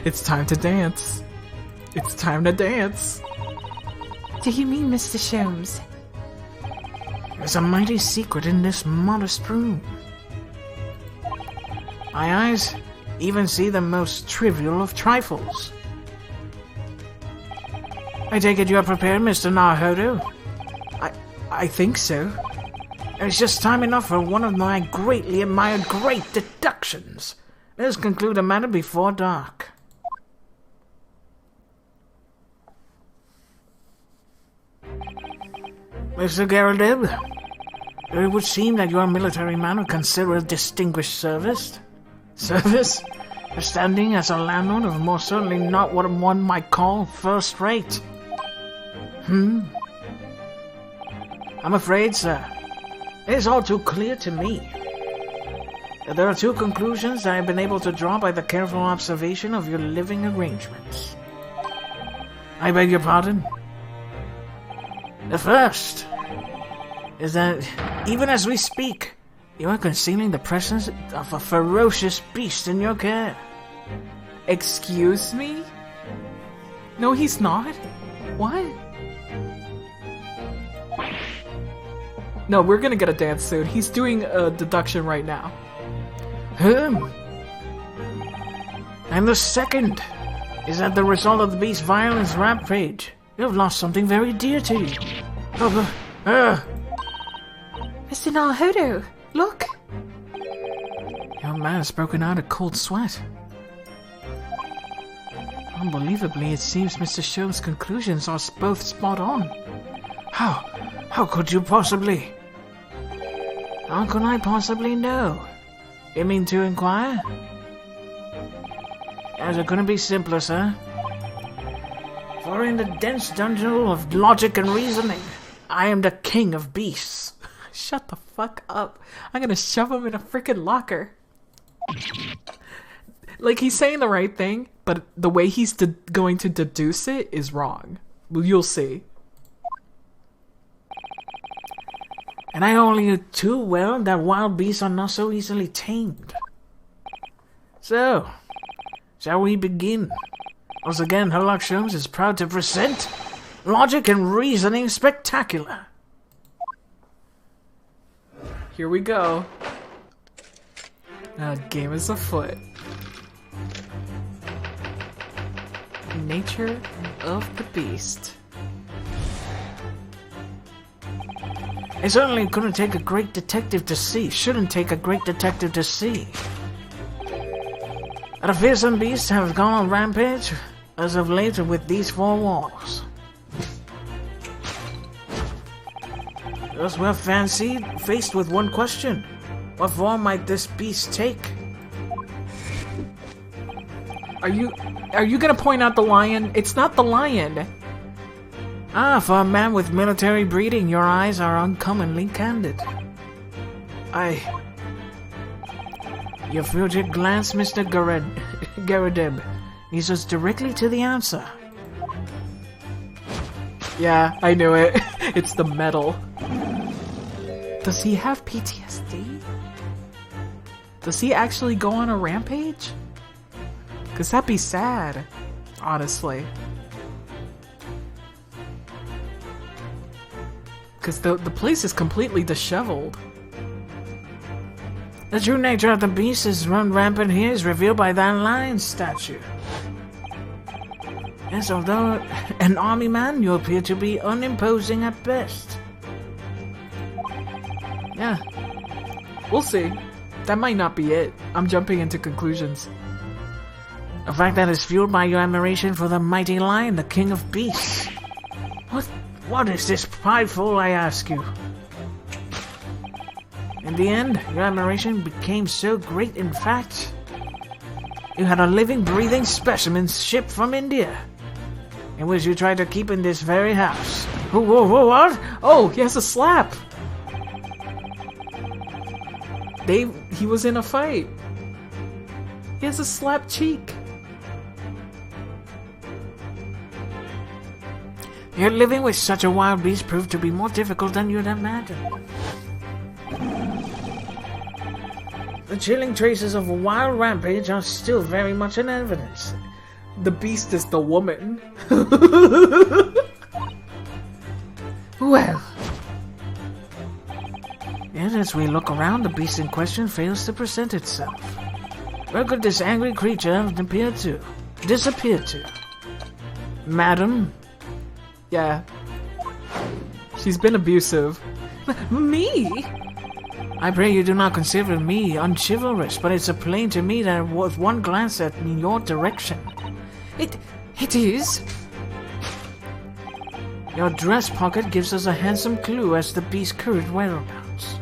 S1: It's time to dance. It's time to dance.
S3: Do you mean Mr. Sholmes?
S5: There's a mighty secret in this modest room. My eyes even see the most trivial of trifles. I take it you are prepared, Mr. Naruto?
S1: I think so.
S5: It's just time enough for one of my greatly admired great deductions. Let us conclude the matter before dark. Mr. Garrideb, it would seem that you are a military man of considerable distinguished service. Service? Your standing as a landlord of most certainly not what one might call first rate. I'm afraid, sir, it is all too clear to me. There are two conclusions I have been able to draw by the careful observation of your living arrangements. I beg your pardon? The first is that, even as we speak, you are concealing the presence of a ferocious beast in your care.
S1: Excuse me? No, he's not. What? No, we're gonna get a dance soon. He's doing a deduction right now.
S5: And the second is that the result of the beast's violence rampage, you have lost something very dear to you.
S3: Mr. Naruto, look!
S5: Young man has broken out a cold sweat. Unbelievably, it seems Mr. Sholmes' conclusions are both spot on. How could you possibly? How can I possibly know? You mean to inquire? As it couldn't be simpler, sir. For in the dense dungeon of logic and reasoning, I am the king of beasts.
S1: Shut the fuck up. I'm gonna shove him in a freaking locker. Like, he's saying the right thing, but the way he's going to deduce it is wrong. Well, you'll see.
S5: And I only knew too well that wild beasts are not so easily tamed. So, shall we begin? Once again, Sherlock Sholmes is proud to present Logic and Reasoning Spectacular.
S1: Here we go. Game is afoot. Nature of the beast.
S5: It certainly couldn't take a great detective to see. Shouldn't take a great detective to see that a fearsome beast has gone on rampage as of late with these four walls. Thus we're faced with one question. What form might this beast take?
S1: Are you gonna point out the lion? It's not the lion.
S5: Ah, for a man with military breeding, your eyes are uncommonly candid. Your furtive glance, Mr. Garrideb, leads us directly to the answer.
S1: Yeah, I knew it. It's the metal. Does he have PTSD? Does he actually go on a rampage? Cause that'd be sad, honestly. Cause the place is completely disheveled.
S5: The true nature of the beast is run rampant here is revealed by that lion statue. Yes, although an army man, you appear to be unimposing at best.
S1: Yeah. We'll see. That might not be it. I'm jumping into conclusions.
S5: A fact that is fueled by your admiration for the mighty lion, the king of beasts. What is this prideful, I ask you? In the end, your admiration became so great, in fact, you had a living, breathing specimen shipped from India, in which you tried to keep in this very house.
S1: What? Oh, he has a slap! He was in a fight. He has a slap cheek.
S5: Yet living with such a wild beast proved to be more difficult than you'd imagined. The chilling traces of a wild rampage are still very much in evidence.
S1: The beast is the woman.
S5: Well, yet as we look around, the beast in question fails to present itself. Where could this angry creature have disappeared to? Madam?
S1: Yeah. She's been abusive.
S5: Me? I pray you do not consider me unchivalrous, but it's plain to me that with one glance in your direction.
S3: It is.
S5: Your dress pocket gives us a handsome clue as to the beast's current whereabouts.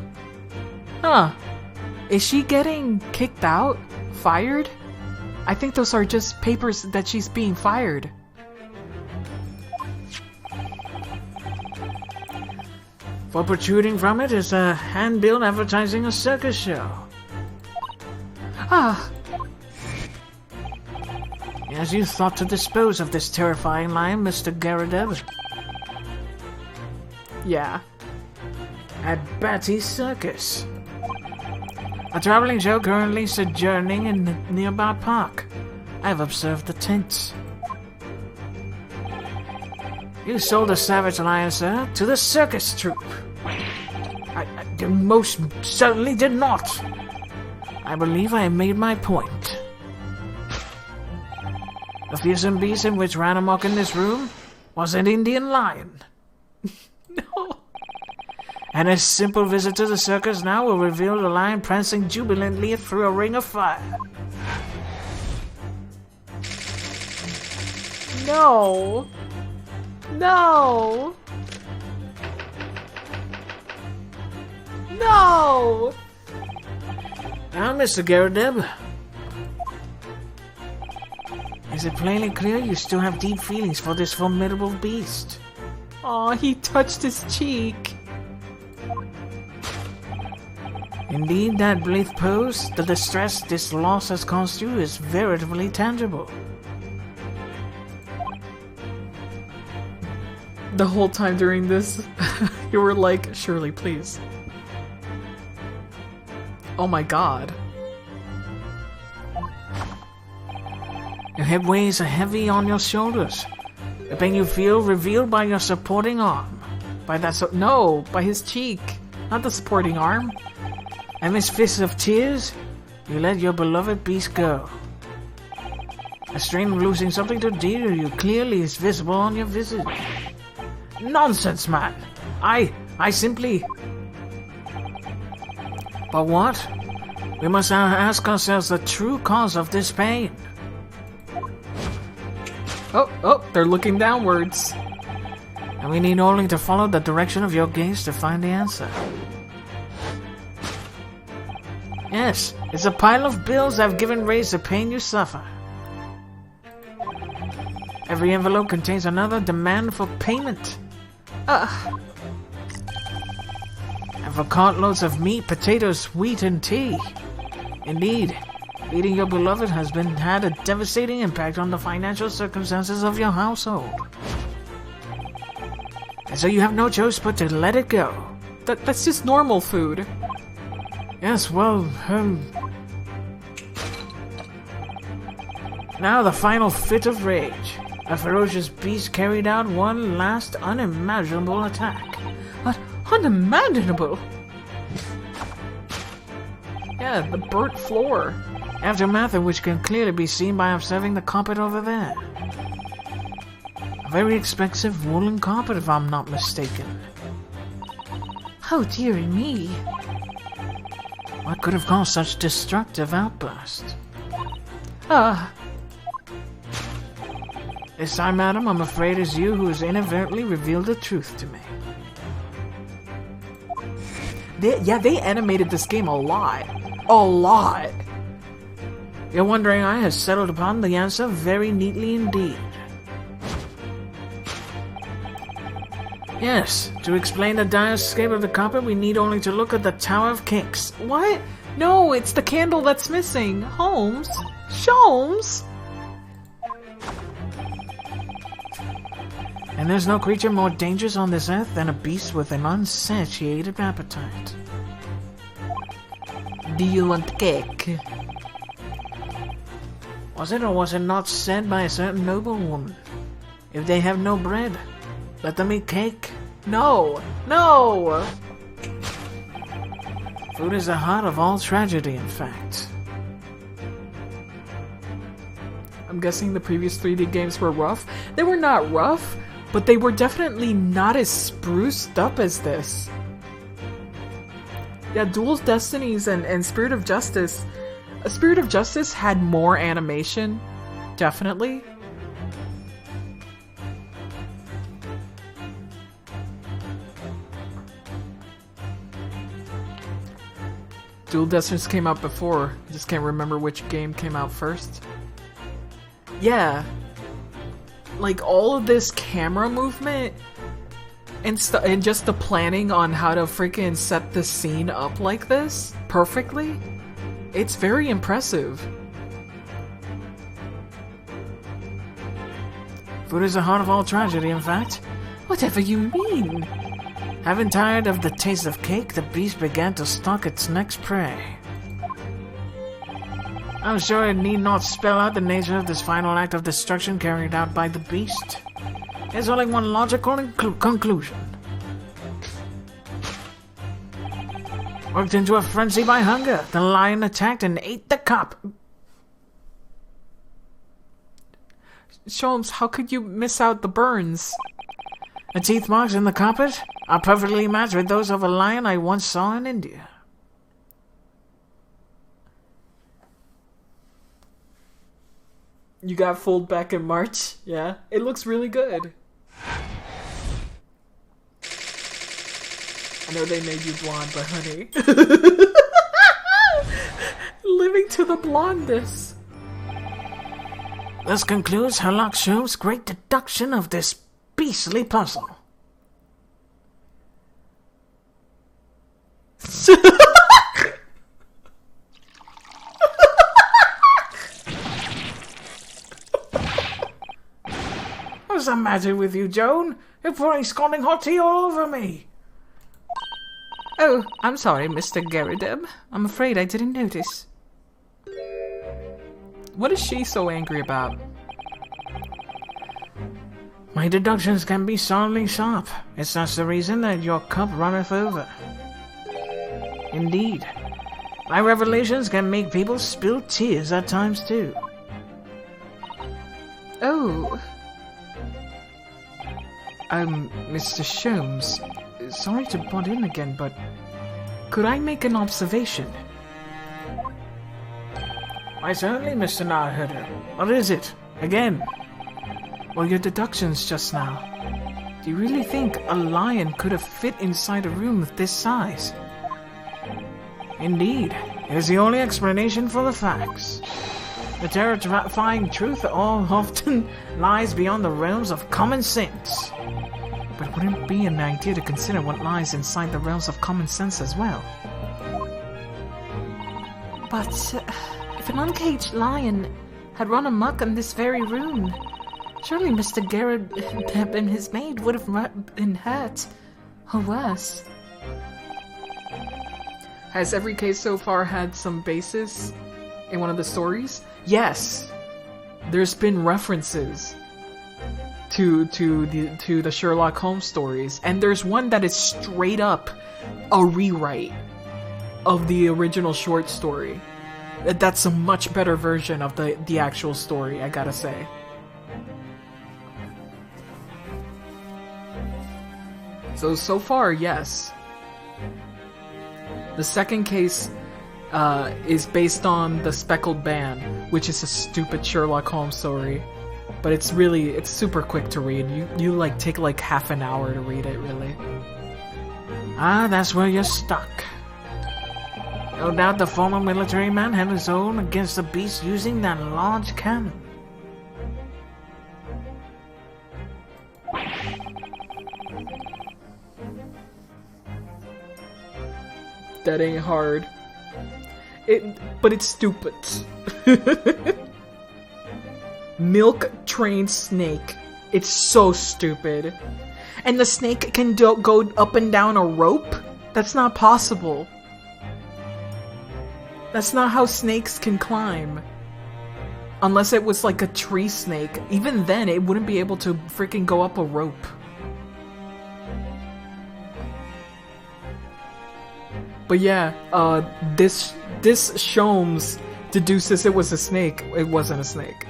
S1: Huh. Is she getting kicked out? Fired? I think those are just papers that she's being fired.
S5: For protruding from it is a handbill advertising a circus show.
S3: Ah,
S5: As you thought to dispose of this terrifying lion, Mr. Garrideb?
S1: Yeah.
S5: At Batty's Circus. A traveling show currently sojourning in the nearby park. I've observed the tents. You sold a savage lion, sir, to the circus troupe. I most certainly did not. I believe I made my point. The fearsome beast in which ran amok in this room was an Indian lion.
S1: No.
S5: And a simple visit to the circus now will reveal the lion prancing jubilantly through a ring of fire.
S1: No. No. No.
S5: Now, Mr. Garrideb, is it plainly clear you still have deep feelings for this formidable beast?
S1: Aw, he touched his cheek.
S5: Indeed, that blithe pose, the distress this loss has caused you is veritably tangible.
S1: The whole time during this, you were like, Shirley, please. Oh my god.
S5: Your head weighs heavy on your shoulders. The pain you feel revealed by your supporting arm.
S1: By that no, by his cheek. Not the supporting arm.
S5: And this fist of tears, you let your beloved beast go. A strain of losing something so dear to you clearly is visible on your visage. Nonsense, man! I simply... But what? We must now ask ourselves the true cause of this pain.
S1: Oh, they're looking downwards.
S5: And we need only to follow the direction of your gaze to find the answer. Yes, it's a pile of bills that have given rise to pain you suffer. Every envelope contains another demand for payment. And for cartloads of meat, potatoes, wheat, and tea. Indeed, feeding your beloved has had a devastating impact on the financial circumstances of your household. so you have no choice but to let it go.
S1: That's just normal food.
S5: Yes, well, now the final fit of rage. A ferocious beast carried out one last unimaginable attack.
S1: What? Unimaginable? Yeah, the burnt floor.
S5: Aftermath of which can clearly be seen by observing the carpet over there. A very expensive woolen carpet, if I'm not mistaken.
S3: Oh, dearie me.
S5: What could have caused such destructive outburst? This time, madam, I'm afraid it's you who has inadvertently revealed the truth to me.
S1: They animated this game a lot. A lot.
S5: You're wondering I have settled upon the answer very neatly indeed. Yes, to explain the dire scape of the carpet, we need only to look at the Tower of Cakes.
S1: What? No, it's the candle that's missing. Holmes? Sholmes?
S5: And there's no creature more dangerous on this earth than a beast with an unsatiated appetite.
S1: Do you want cake?
S5: Was it or was it not said by a certain noblewoman? If they have no bread, let them eat cake.
S1: No! No!
S5: Food is the heart of all tragedy, in fact.
S1: I'm guessing the previous 3D games were rough. They were not rough, but they were definitely not as spruced up as this. Yeah, Dual Destinies and Spirit of Justice. Spirit of Justice had more animation, definitely. Dual Destinies came out before. I just can't remember which game came out first. Yeah. Like, all of this camera movement and just the planning on how to freaking set the scene up like this perfectly, it's very impressive.
S5: Food is the heart of all tragedy, in fact.
S1: Whatever you mean.
S5: Having tired of the taste of cake, the beast began to stalk its next prey. I'm sure it need not spell out the nature of this final act of destruction carried out by the beast. There's only one logical conclusion. Worked into a frenzy by hunger, the lion attacked and ate the cup.
S1: Sholmes, how could you miss out the burns?
S5: The teeth marks in the carpet are perfectly matched with those of a lion I once saw in India.
S1: You got fooled back in March? Yeah, it looks really good. I know they made you blonde, but honey. Living to the blondness.
S5: This concludes Sherlock Holmes' great deduction of this beastly puzzle. What's the matter with you, Joan? You're pouring scalding hot tea all over me.
S1: Oh, I'm sorry, Mr. Garrideb. I'm afraid I didn't notice. What is she so angry about?
S5: My deductions can be sorely sharp. It's thus the reason that your cup runneth over. Indeed, my revelations can make people spill tears at times too.
S1: Oh. Mr. Sholmes, sorry to butt in again, but could I make an observation?
S5: Why certainly, Mr. Narhutter. What is it? Again?
S1: Well, your deductions just now. Do you really think a lion could have fit inside a room of this size?
S5: Indeed, it is the only explanation for the facts. The terrifying truth all often lies beyond the realms of common sense.
S1: But wouldn't it be an idea to consider what lies inside the realms of common sense as well?
S3: But if an uncaged lion had run amok in this very room, Surely Mr. Garrett and his maid would have been hurt. Or worse.
S1: Has every case so far had some basis in one of the stories? Yes. There's been references to the Sherlock Holmes stories, and there's one that is straight up a rewrite of the original short story. That's a much better version of the actual story, I gotta say. So far, yes. The second case is based on the Speckled Band, which is a stupid Sherlock Holmes story. But it's super quick to read. You like take like half an hour to read it, really.
S5: Ah, that's where you're stuck. No doubt the former military man had his own against the beast using that large cannon.
S1: That ain't hard. But it's stupid. Milk trained snake. It's so stupid. And the snake can go up and down a rope? That's not possible. That's not how snakes can climb. Unless it was like a tree snake. Even then, it wouldn't be able to freaking go up a rope. But yeah, this Sholmes deduces it was a snake. It wasn't a snake.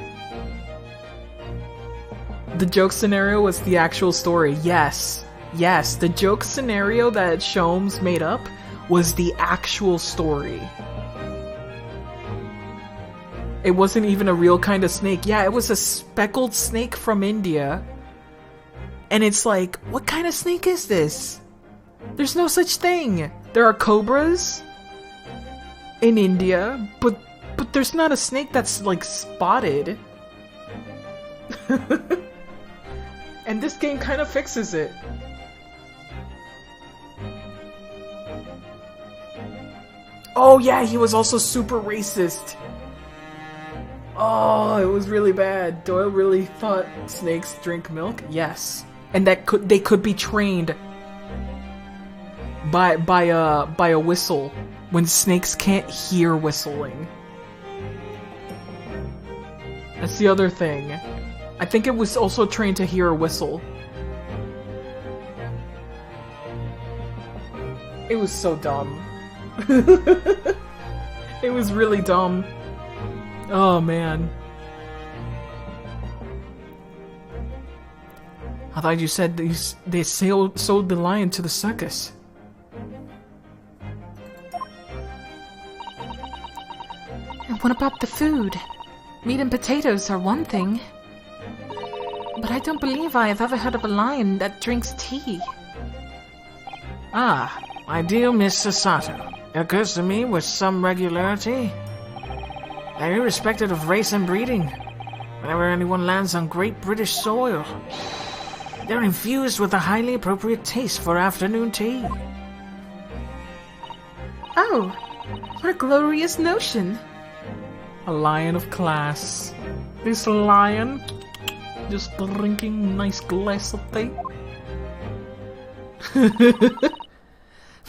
S1: The joke scenario was the actual story. Yes. Yes, the joke scenario that Sholmes made up was the actual story. It wasn't even a real kind of snake. Yeah, it was a speckled snake from India. And it's like, what kind of snake is this? There's no such thing. There are cobras in India, but there's not a snake that's like spotted. And this game kind of fixes it. Oh yeah, he was also super racist. Oh, it was really bad. Doyle really thought snakes drink milk? Yes. And that they could be trained by a whistle when snakes can't hear whistling. That's the other thing. I think it was also trained to hear a whistle. It was so dumb. It was really dumb. Oh man. I thought you said they sold the lion to the circus.
S3: And what about the food? Meat and potatoes are one thing. But I don't believe I have ever heard of a lion that drinks tea.
S5: Ah, my dear Miss Sasato. It occurs to me with some regularity that irrespective of race and breeding, whenever anyone lands on Great British soil, they're infused with a highly appropriate taste for afternoon tea.
S3: Oh, what a glorious notion.
S1: A lion of class. This lion just drinking nice glass of tea.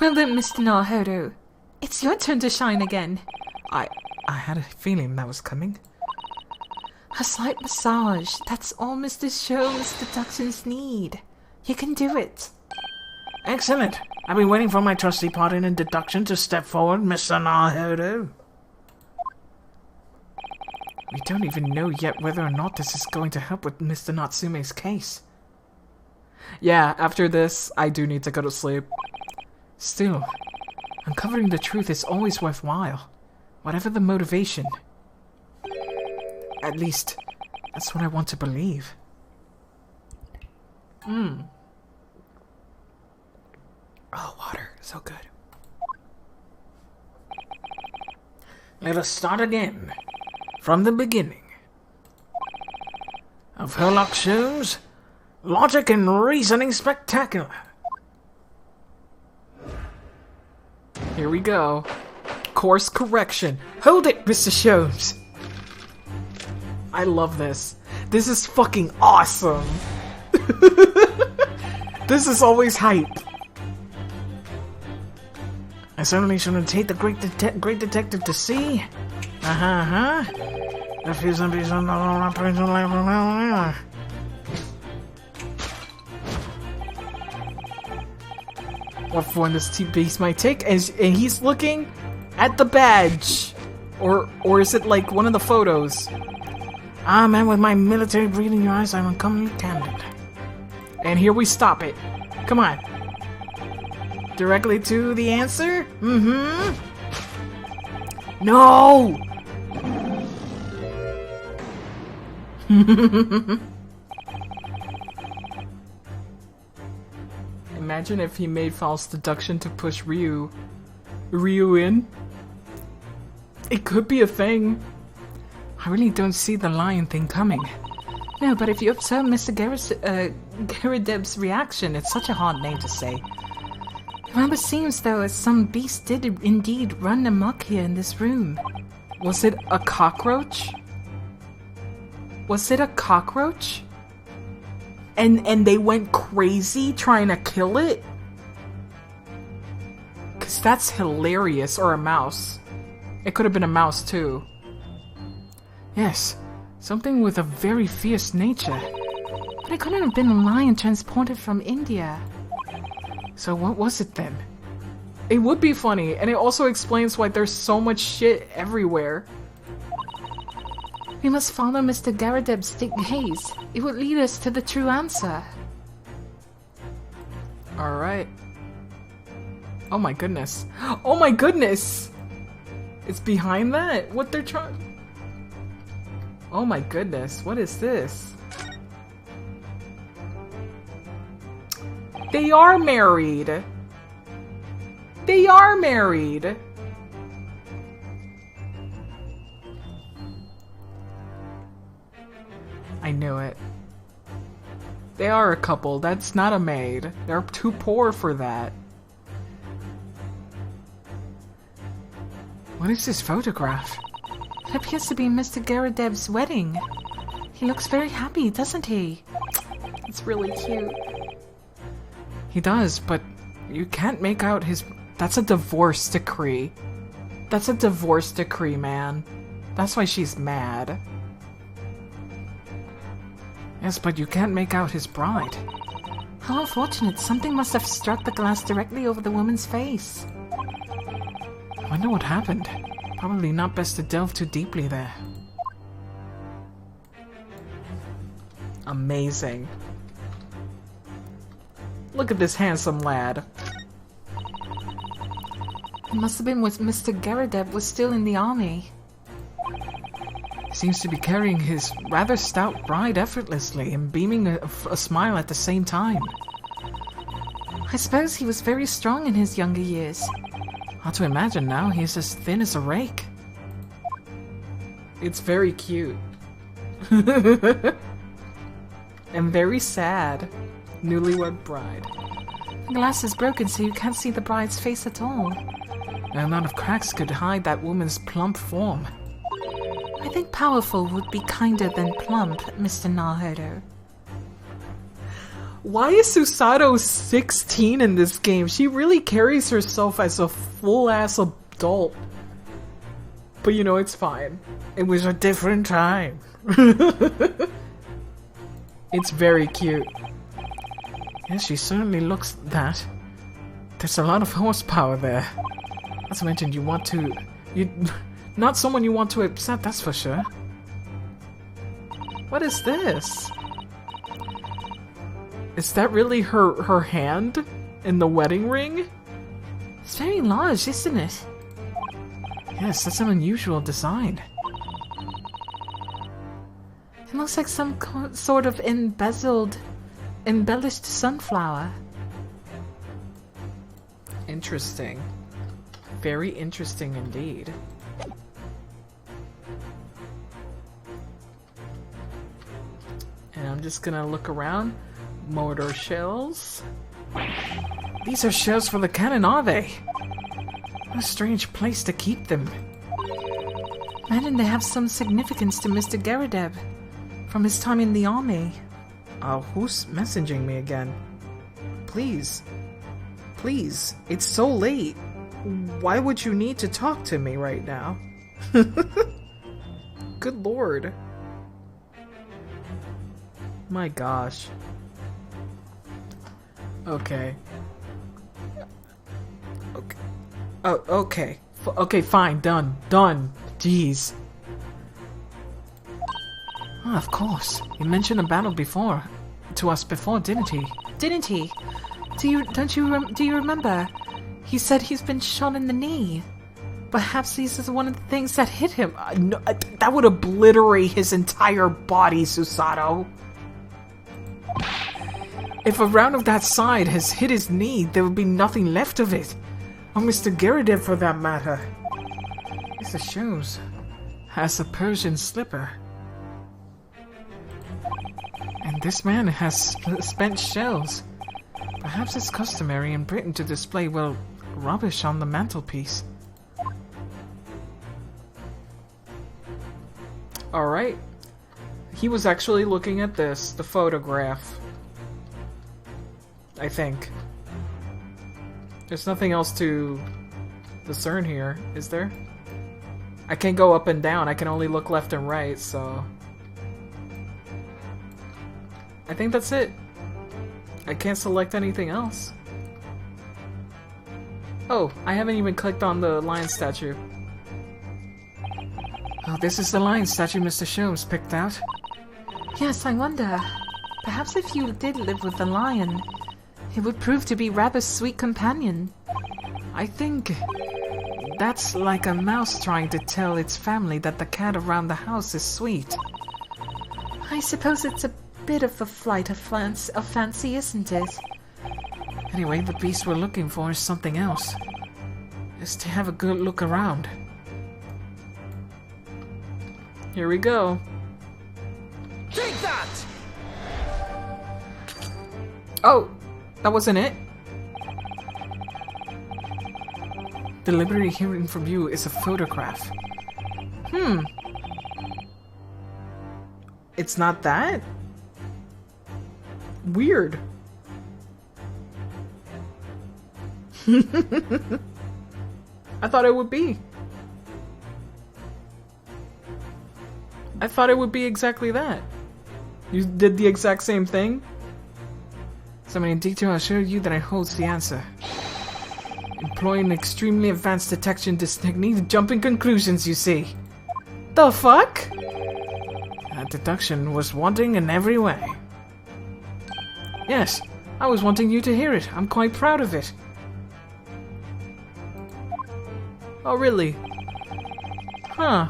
S3: Well then, Mr. Naruhodo, it's your turn to shine again.
S1: I had a feeling that was coming.
S3: A slight massage, that's all Mr. Show's deductions need. You can do it.
S5: Excellent. I've been waiting for my trusty partner in deduction to step forward, Mr. Naruhodo.
S1: We don't even know yet whether or not this is going to help with Mr. Natsume's case. Yeah, after this, I do need to go to sleep. Still, uncovering the truth is always worthwhile, whatever the motivation. At least, that's what I want to believe. Oh, water, so good.
S5: Let us start again. From the beginning. Of Sherlock Holmes, logic and reasoning spectacular.
S1: Here we go. Course correction. Hold it, Mr. Sholmes. I love this. This is fucking awesome. This is always hype.
S4: I certainly shouldn't take the great detective to sea. If he's on the
S1: What form this beast might take, and he's looking at the badge. Or is it like one of the photos?
S4: Ah, man, with my military breed in your eyes, I'm uncommonly candid.
S1: And here we stop it. Come on. Directly to the answer? No! Imagine if he made false deduction to push Ryu in. It could be a thing.
S3: I really don't see the lion thing coming. No, but if you observe Mr. Garadeb's reaction, it's such a hard name to say. It rather seems though as some beast did indeed run amok here in this room.
S1: Was it a cockroach? Was it a cockroach? And they went crazy trying to kill it? 'Cause that's hilarious. Or a mouse. It could have been a mouse too.
S3: Yes, something with a very fierce nature. But it couldn't have been a lion transported from India.
S1: So what was it then? It would be funny, and it also explains why there's so much shit everywhere.
S3: We must follow Mr. Garadeb's gaze. It would lead us to the true answer.
S1: Alright. Oh my goodness. Oh my goodness! It's behind that? What they're trying... Oh my goodness, what is this? They are married! They are married! I knew it. They are a couple. That's not a maid. They're too poor for that.
S3: What is this photograph? It appears to be Mr. Garadeb's wedding. He looks very happy, doesn't he?
S1: It's really cute.
S3: He does, but you can't make out his...
S1: That's a divorce decree. That's a divorce decree, man. That's why she's mad.
S3: Yes, but you can't make out his bride. How unfortunate. Something must have struck the glass directly over the woman's face.
S1: I wonder what happened. Probably not best to delve too deeply there. Amazing. Look at this handsome lad.
S3: It must have been when Mr. Garadeb was still in the army.
S1: He seems to be carrying his rather stout bride effortlessly and beaming a smile at the same time.
S3: I suppose he was very strong in his younger years.
S1: Hard to imagine now, he's as thin as a rake. It's very cute. And very sad. Newlywed bride.
S3: The glass is broken so you can't see the bride's face at all.
S1: No amount of cracks could hide that woman's plump form.
S3: I think powerful would be kinder than plump, Mr. Naruto.
S1: Why is Susato 16 in this game? She really carries herself as a full-ass adult. But you know, it's fine.
S4: It was a different time.
S1: It's very cute.
S4: Yes, she certainly looks that. There's a lot of horsepower there. Not to mention you want to...
S1: Not someone you want to upset, that's for sure. What is this? Is that really her hand in the wedding ring?
S3: It's very large, isn't it?
S1: Yes, that's an unusual design.
S3: It looks like some sort of embellished sunflower.
S1: Interesting. Very interesting indeed. And I'm just gonna look around. Mortar shells. These are shells for the cannon, are they? What a strange place to keep them.
S3: Imagine they have some significance to Mr. Garadeb.
S1: from his time in the army. Oh, who's messaging me again? Please. Please. It's so late. Why would you need to talk to me right now? Good lord. My gosh. Okay. Okay. Oh, okay. Okay, fine. Done. Done. Jeez. Oh, of course. He mentioned a battle before. To us before, didn't he?
S3: Didn't he? Do you remember? He said he's been shot in the knee. Perhaps this is one of the things that hit him.
S1: No, that would obliterate his entire body, Susato. If a round of that side has hit his knee, there would be nothing left of it. Or Mr. Garridev for that matter. Mr. Shoes has a Persian slipper. And this man has spent shells. Perhaps it's customary in Britain to display, well, rubbish on the mantelpiece. Alright. He was actually looking at this, the photograph. I think. There's nothing else to discern here, is there? I can't go up and down, I can only look left and right, so... I think that's it. I can't select anything else. Oh, I haven't even clicked on the lion statue. Oh, this is the lion statue Mr. Shomes picked out.
S3: Yes, I wonder. Perhaps if you did live with the lion, it would prove to be rather sweet companion.
S1: I think that's like a mouse trying to tell its family that the cat around the house is sweet.
S3: I suppose it's a bit of a flight of fancy, isn't it?
S1: Anyway, the beast we're looking for is something else. Just to have a good look around. Here we go.
S2: Take that!
S1: Oh, that wasn't it. Deliberately hearing from you is a photograph. It's not that? Weird. I thought it would be. I thought it would be exactly that. You did the exact same thing? So in detail, I'll show you that I hold the answer. Employing an extremely advanced detection technique, jumping conclusions, you see. The fuck? That deduction was wanting in every way. Yes, I was wanting you to hear it. I'm quite proud of it. Oh, really? Huh.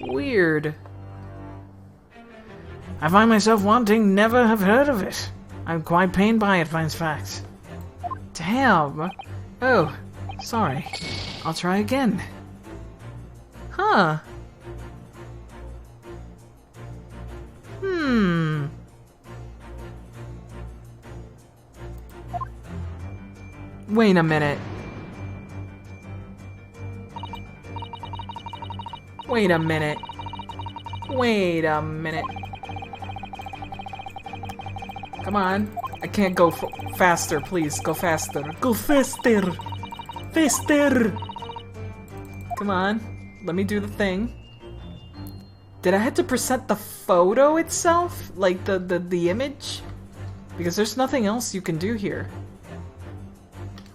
S1: Weird.
S5: I find myself wanting never have heard of it. I'm quite pained by it, in fact.
S1: Damn. Oh, sorry. I'll try again. Huh. Wait a minute. Wait a minute. Wait a minute. Come on. I can't go faster, please. Go faster. Go faster. Faster. Come on. Let me do the thing. Did I have to present the photo itself? Like the image? Because there's nothing else you can do here.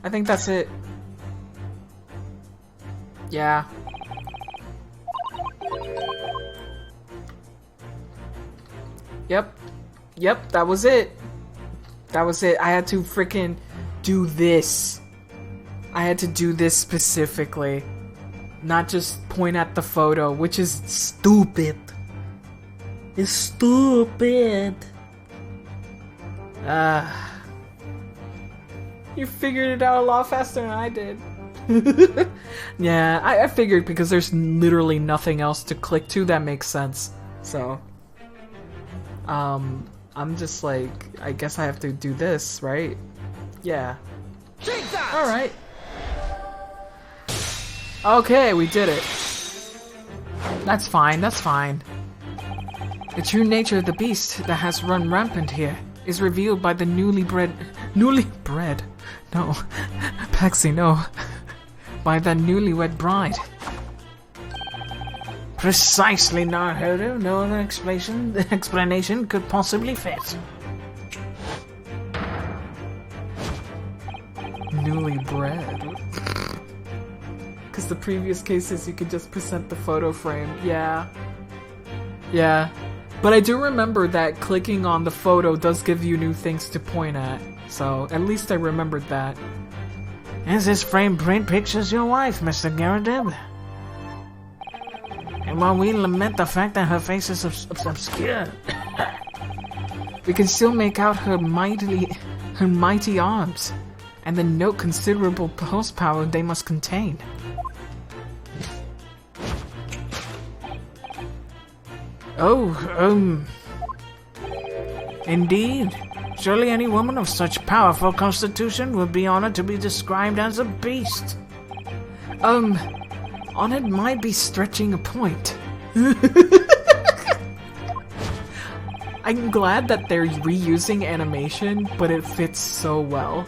S1: I think that's it. Yeah. Yep. Yep, that was it. That was it. I had to freaking do this. I had to do this specifically. Not just point at the photo, which is stupid. It's stupid. You figured it out a lot faster than I did. Yeah, I figured because there's literally nothing else to click to that makes sense. So, I'm just like, I guess I have to do this, right? Yeah.
S2: Take that!
S1: Alright. Okay, we did it. That's fine, that's fine. The true nature of the beast that has run rampant here is revealed by the newlywed? No. Paxi, no. By the newlywed bride.
S5: Precisely, Narhodo. No other explanation could possibly fit.
S1: Newly bred. Because the previous cases you could just present the photo frame. Yeah. But I do remember that clicking on the photo does give you new things to point at. So at least I remembered that.
S5: As this frame print pictures your wife, Mr. Garradeb. And while we lament the fact that her face is obscure,
S1: we can still make out her mighty arms, and the note considerable horsepower they must contain.
S5: Oh, indeed. Surely any woman of such powerful constitution would be honored to be described as a beast.
S1: Honored might be stretching a point. I'm glad that they're reusing animation, but it fits so well.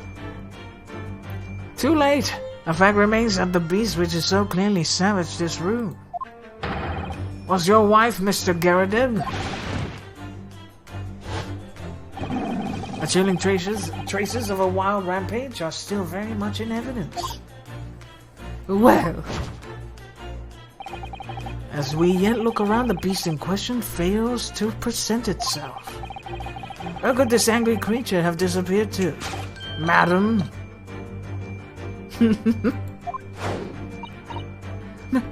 S5: Too late. The fact remains that the beast which is so clearly savaged this room was your wife, Mr. Garradeb. The chilling traces of a wild rampage are still very much in evidence. Well, as we yet look around, the beast in question fails to present itself. Where could this angry creature have disappeared to, madam?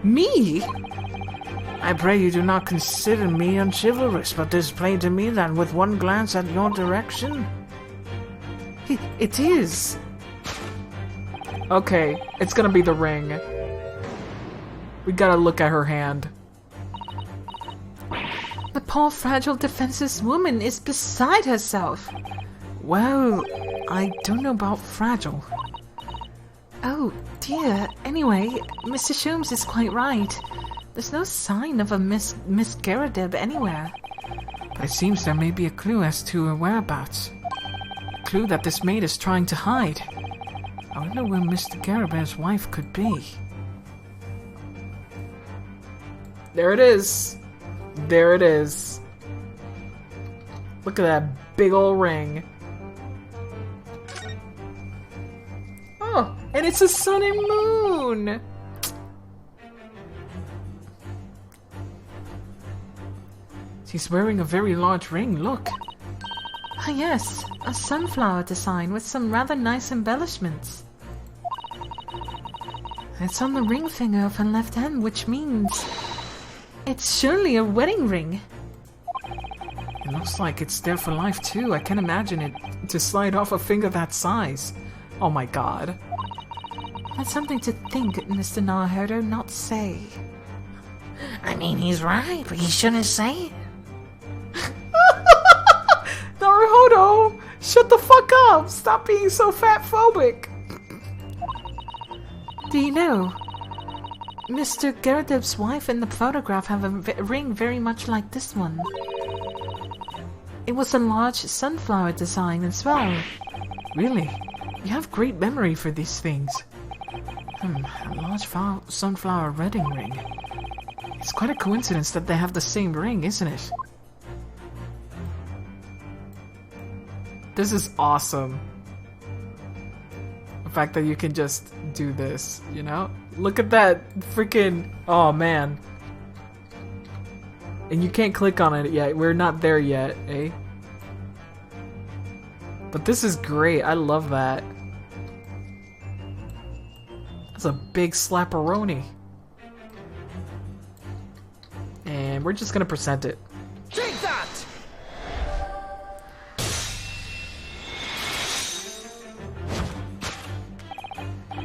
S1: Me?
S5: I pray you do not consider me unchivalrous, but it is plain to me that with one glance at your direction...
S1: It is. Okay, it's gonna be the ring. We gotta look at her hand.
S3: The poor fragile defenseless woman is beside herself.
S1: Well, I don't know about fragile.
S3: Oh dear, anyway, Mr. Sholmes is quite right. There's no sign of a Miss Garradeb anywhere.
S1: But it seems there may be a clue as to her whereabouts. A clue that this maid is trying to hide. I wonder where Mr. Garradeb's wife could be. There it is. There it is. Look at that big old ring. Oh, and it's a sun and moon! She's wearing a very large ring, look.
S3: Ah yes, a sunflower design with some rather nice embellishments. It's on the ring finger of her left hand, which means... it's surely a wedding ring.
S1: It looks like it's there for life too. I can't imagine it to slide off a finger that size. Oh my god.
S3: That's something to think, Mr. Narhodo, not say.
S5: I mean, he's right, but he shouldn't say it.
S1: Naruhodo! Shut the fuck up! Stop being so fat-phobic!
S3: Do you know, Mr. Garradeb's wife in the photograph have a ring very much like this one. It was a large sunflower design as well.
S1: Really? You have great memory for these things. A large sunflower wedding ring. It's quite a coincidence that they have the same ring, isn't it? This is awesome. The fact that you can just do this, you know? Look at that freaking... oh man. And you can't click on it yet. We're not there yet, eh? But this is great. I love that. That's a big slapperoni. And we're just gonna present it.
S2: Take that!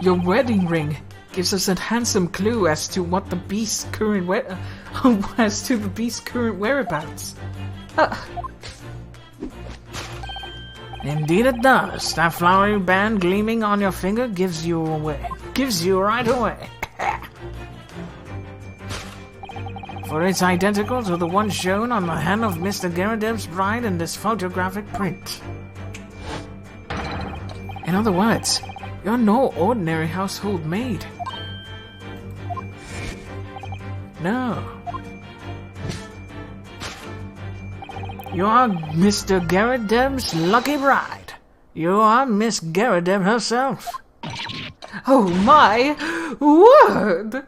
S1: Your wedding ring gives us a handsome clue as to what the beast's current whereabouts.
S5: Indeed it does. That flowery band gleaming on your finger gives you away. Gives you right away. for it's identical to the one shown on the hand of Mr. Garadeb's bride in this photographic print. In other words, you're no ordinary household maid. No. You are Mr. Garadeb's lucky bride. You are Miss Garadeb herself.
S1: Oh my word!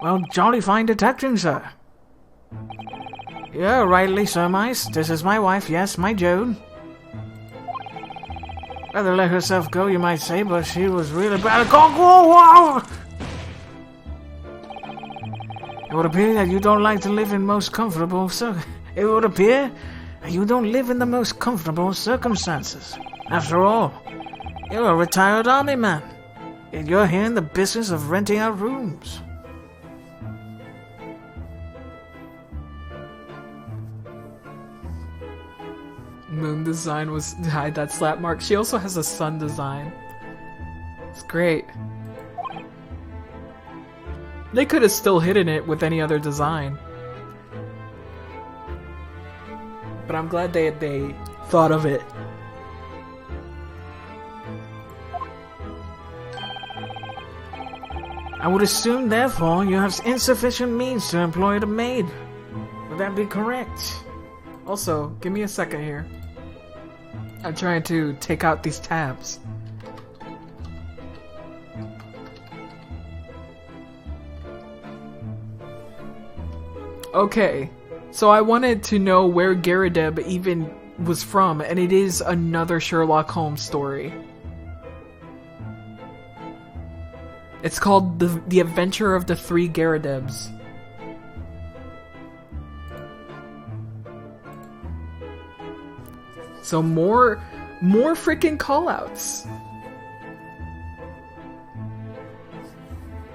S5: Well, jolly fine detecting, sir. Yeah, rightly surmised. This is my wife, yes, my Joan. Rather let herself go, you might say, but she was really bad. Whoa! It would appear that you don't like to live in most comfortable It would appear that you don't live in the most comfortable circumstances. After all, you're a retired army man, yet you're here in the business of renting out rooms.
S1: Moon design was hide that slap mark. She also has a sun design. It's great. They could have still hidden it with any other design. But I'm glad they thought of it.
S5: I would assume, therefore, you have insufficient means to employ a maid. Would that be correct?
S1: Also, give me a second here. I'm trying to take out these tabs. Okay, so I wanted to know where Garadeb even was from, and it is another Sherlock Holmes story. It's called The Adventure of the Three Garadebs. So more freaking callouts.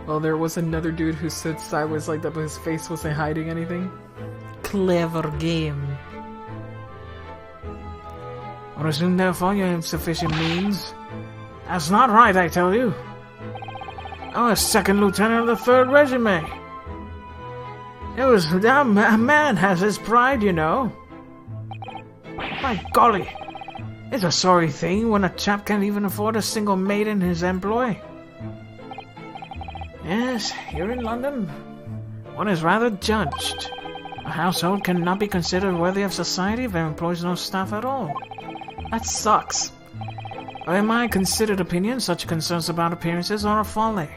S1: Well, there was another dude who stood sideways like that, but his face wasn't hiding anything. Clever game.
S5: I would assume, therefore, you have sufficient means. That's not right, I tell you. I'm a second lieutenant of the 3rd Regiment. A man has his pride, you know. My golly, it's a sorry thing when a chap can't even afford a single maid in his employ. Yes, here in London, one is rather judged. A household cannot be considered worthy of society if it employs no staff at all.
S1: That sucks.
S5: In my considered opinion, such concerns about appearances are a folly.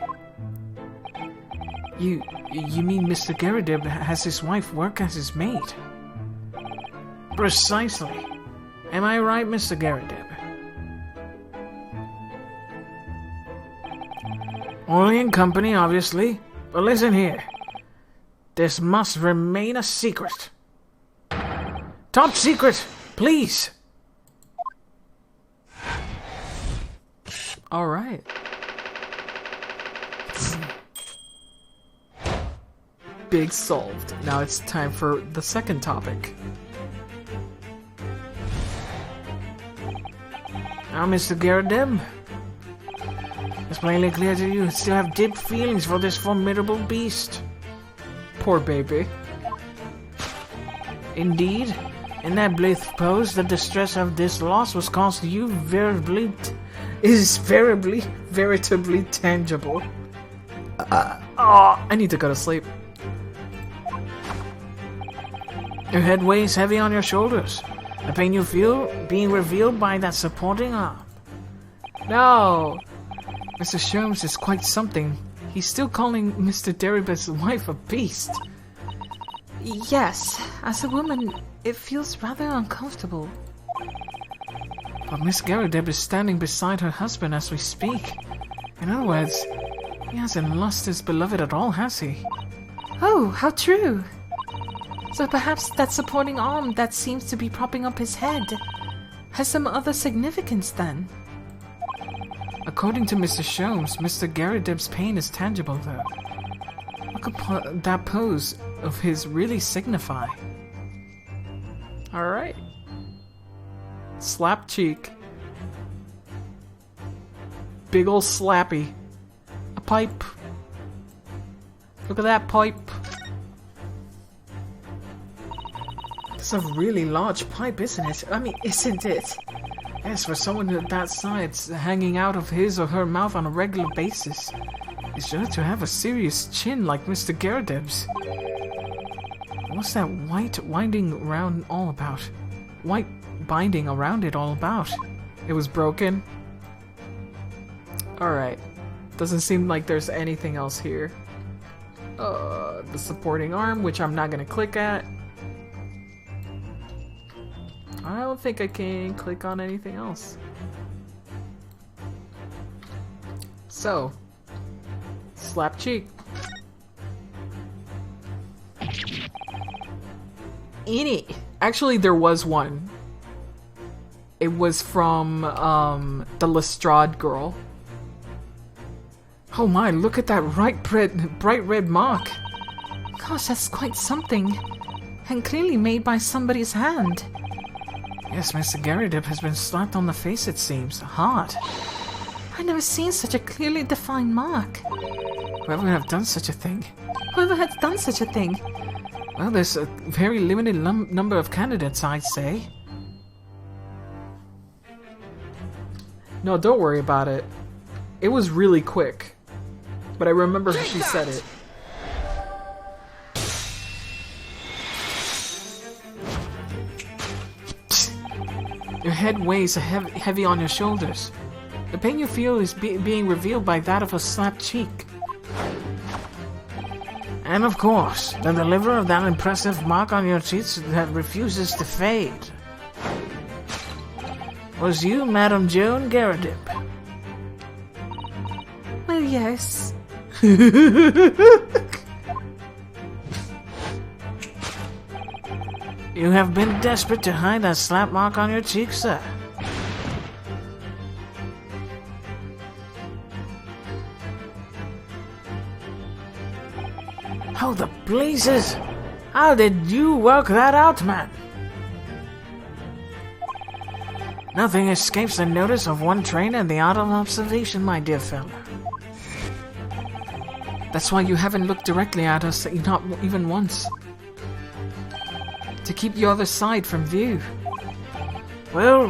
S1: You mean Mr. Garadeb has his wife work as his maid?
S5: Precisely. Am I right, Mr. Garadeb? Only in company, obviously. But listen here. This must remain a secret. Top secret, please.
S1: Alright. Big solved. Now it's time for the second topic.
S5: Now, Mr. Garadeb, it's plainly clear to you still have deep feelings for this formidable beast.
S1: Poor baby.
S5: Indeed, in that blithe pose, the distress of this loss was caused to you veritably
S1: tangible. I need to go to sleep.
S5: Your head weighs heavy on your shoulders. The pain you feel being revealed by that supporting arm.
S1: No! Mr. Sholmes is quite something. He's still calling Mr. Garadeb's wife a beast.
S3: Yes, as a woman, it feels rather uncomfortable.
S1: But Miss Garadeb is standing beside her husband as we speak. In other words, he hasn't lost his beloved at all, has he?
S3: Oh, how true! So perhaps that supporting arm that seems to be propping up his head has some other significance then?
S1: According to Mr. Sholmes, Mr. Garadeb's pain is tangible though. What could that pose of his really signify? Alright. Slap cheek. big ol' slappy. A pipe. Look at that pipe. It's a really large pipe, isn't it? I mean, isn't it? Yes, for someone of that size, hanging out of his or her mouth on a regular basis. He's sure to have a serious chin like Mr. Garrideb's. What's that white winding around all about? White binding around it all about? It was broken? Alright. Doesn't seem like there's anything else here. The supporting arm, which I'm not gonna click at. I don't think I can click on anything else. So, slap cheek. Actually, there was one. It was from the Lestrade girl. Oh my, look at that bright red mark.
S3: Gosh, that's quite something. And clearly made by somebody's hand.
S5: Yes, Mr. Garrideb has been slapped on the face, it seems. Hard.
S3: I've never seen such a clearly defined mark.
S5: Whoever would have done such a thing?
S3: Whoever has done such a thing?
S5: Well, there's a very limited number of candidates, I'd say.
S1: No, don't worry about it. It was really quick. But I remember she said it.
S5: Your head weighs heavy on your shoulders. The pain you feel is being revealed by that of a slapped cheek. And of course, the deliverer of that impressive mark on your cheeks that refuses to fade was you, Madame Joan Garrideb.
S3: Well, yes.
S5: You have been desperate to hide that slap mark on your cheek, sir. How the blazes! How did you work that out, man? Nothing escapes the notice of one trained in the art of observation, my dear fellow.
S1: That's why you haven't looked directly at us, not even once. To keep the other side from view.
S5: Well,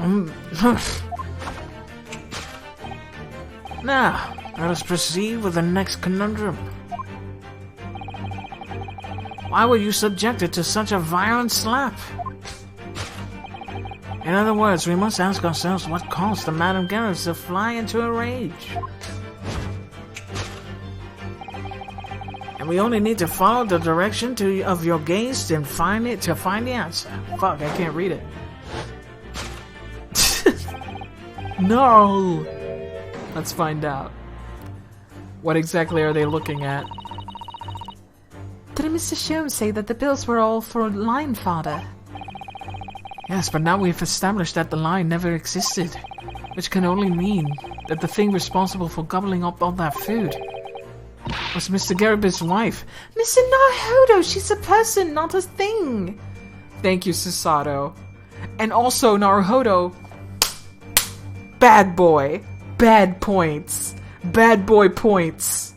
S5: now, let us proceed with the next conundrum. Why were you subjected to such a violent slap? In other words, we must ask ourselves what caused the Madame Garrideb to fly into a rage. And we only need to follow the direction of your gaze to find the answer.
S1: Fuck, I can't read it. No! Let's find out. What exactly are they looking at?
S3: Didn't Mr. Sholmes say that the bills were all for line fodder?
S1: Yes, but now we've established that the line never existed. Which can only mean that the thing responsible for gobbling up all that food was Mr. Garrideb's wife.
S3: Mr. Naruhodo, she's a person, not a thing.
S1: Thank you, Susato. And also, Naruhodo, bad boy. Bad points. Bad boy points.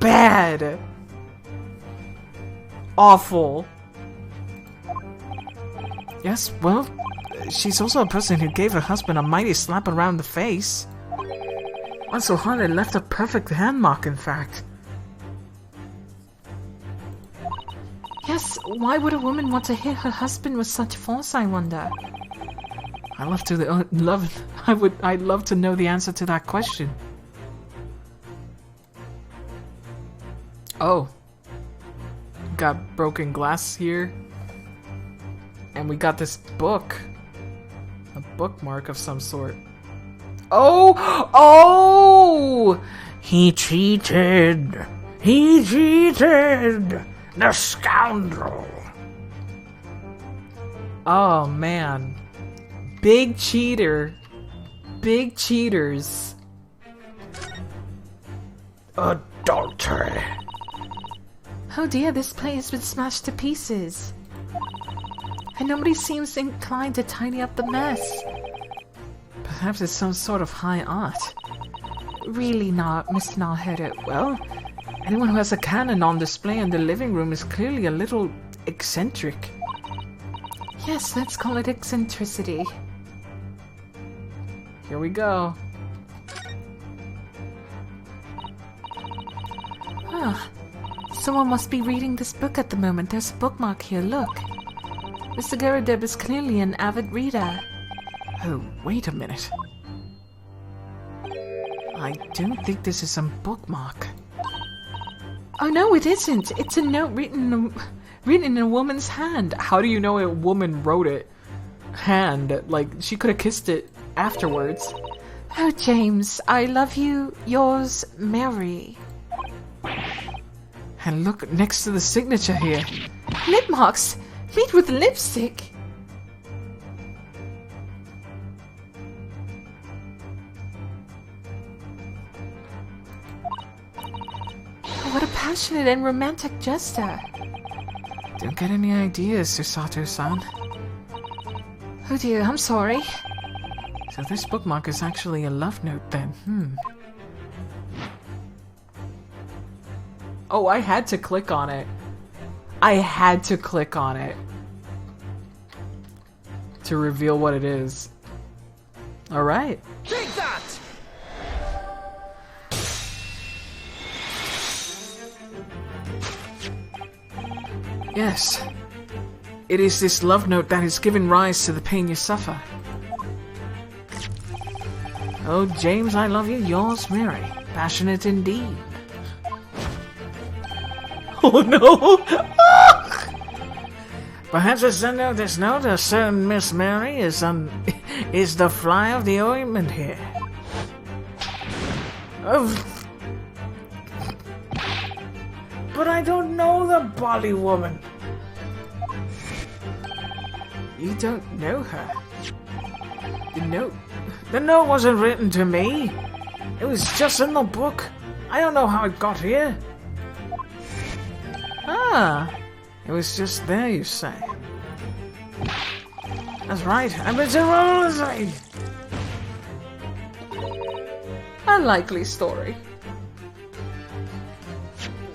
S1: Bad. Awful.
S5: Yes, well, she's also a person who gave her husband a mighty slap around the face.
S1: One so hard it left a perfect hand mark, in fact.
S3: Yes, why would a woman want to hit her husband with such force, I wonder?
S1: I'd love to know the answer to that question. Oh. Got broken glass here. And we got this book. A bookmark of some sort. Oh! Oh!
S5: He cheated! He cheated! The scoundrel!
S1: Oh, man. Big cheater. Big cheaters.
S5: Adultery.
S3: Oh dear, this plate has been smashed to pieces. And nobody seems inclined to tidy up the mess.
S1: Perhaps it's some sort of high art.
S3: really not, Mr. Nalhetta. Well, anyone who has a cannon on display in the living room is clearly a little eccentric. Yes, let's call it eccentricity.
S1: Here we go.
S3: Ah, someone must be reading this book at the moment. There's a bookmark here, look. Mr. Garadeb is clearly an avid reader.
S1: Oh, wait a minute. I don't think this is some bookmark.
S3: Oh no, it isn't. It's a note written in a woman's hand.
S1: How do you know a woman wrote it? Hand, like she could have kissed it afterwards.
S3: Oh, James, I love you. Yours, Mary.
S1: And look next to the signature here.
S3: Lip marks made with lipstick. What a passionate and romantic gesture.
S1: Don't get any ideas, Susato-san.
S3: Oh dear, I'm sorry.
S1: So this bookmark is actually a love note then, Oh, I had to click on it. I had to click on it to reveal what it is. Alright.
S2: Take that!
S1: Yes. It is this love note that has given rise to the pain you suffer. Oh, James, I love you. Yours, Mary. Passionate indeed. Oh no!
S5: Perhaps the sender of this note, a certain Miss Mary, is the fly of the ointment here. But I don't know the Bolly woman.
S1: You don't know her.
S5: The note wasn't written to me. It was just in the book. I don't know how it got here.
S1: Ah, it was just there, you say.
S5: That's right. I'm a zoology.
S1: A likely story.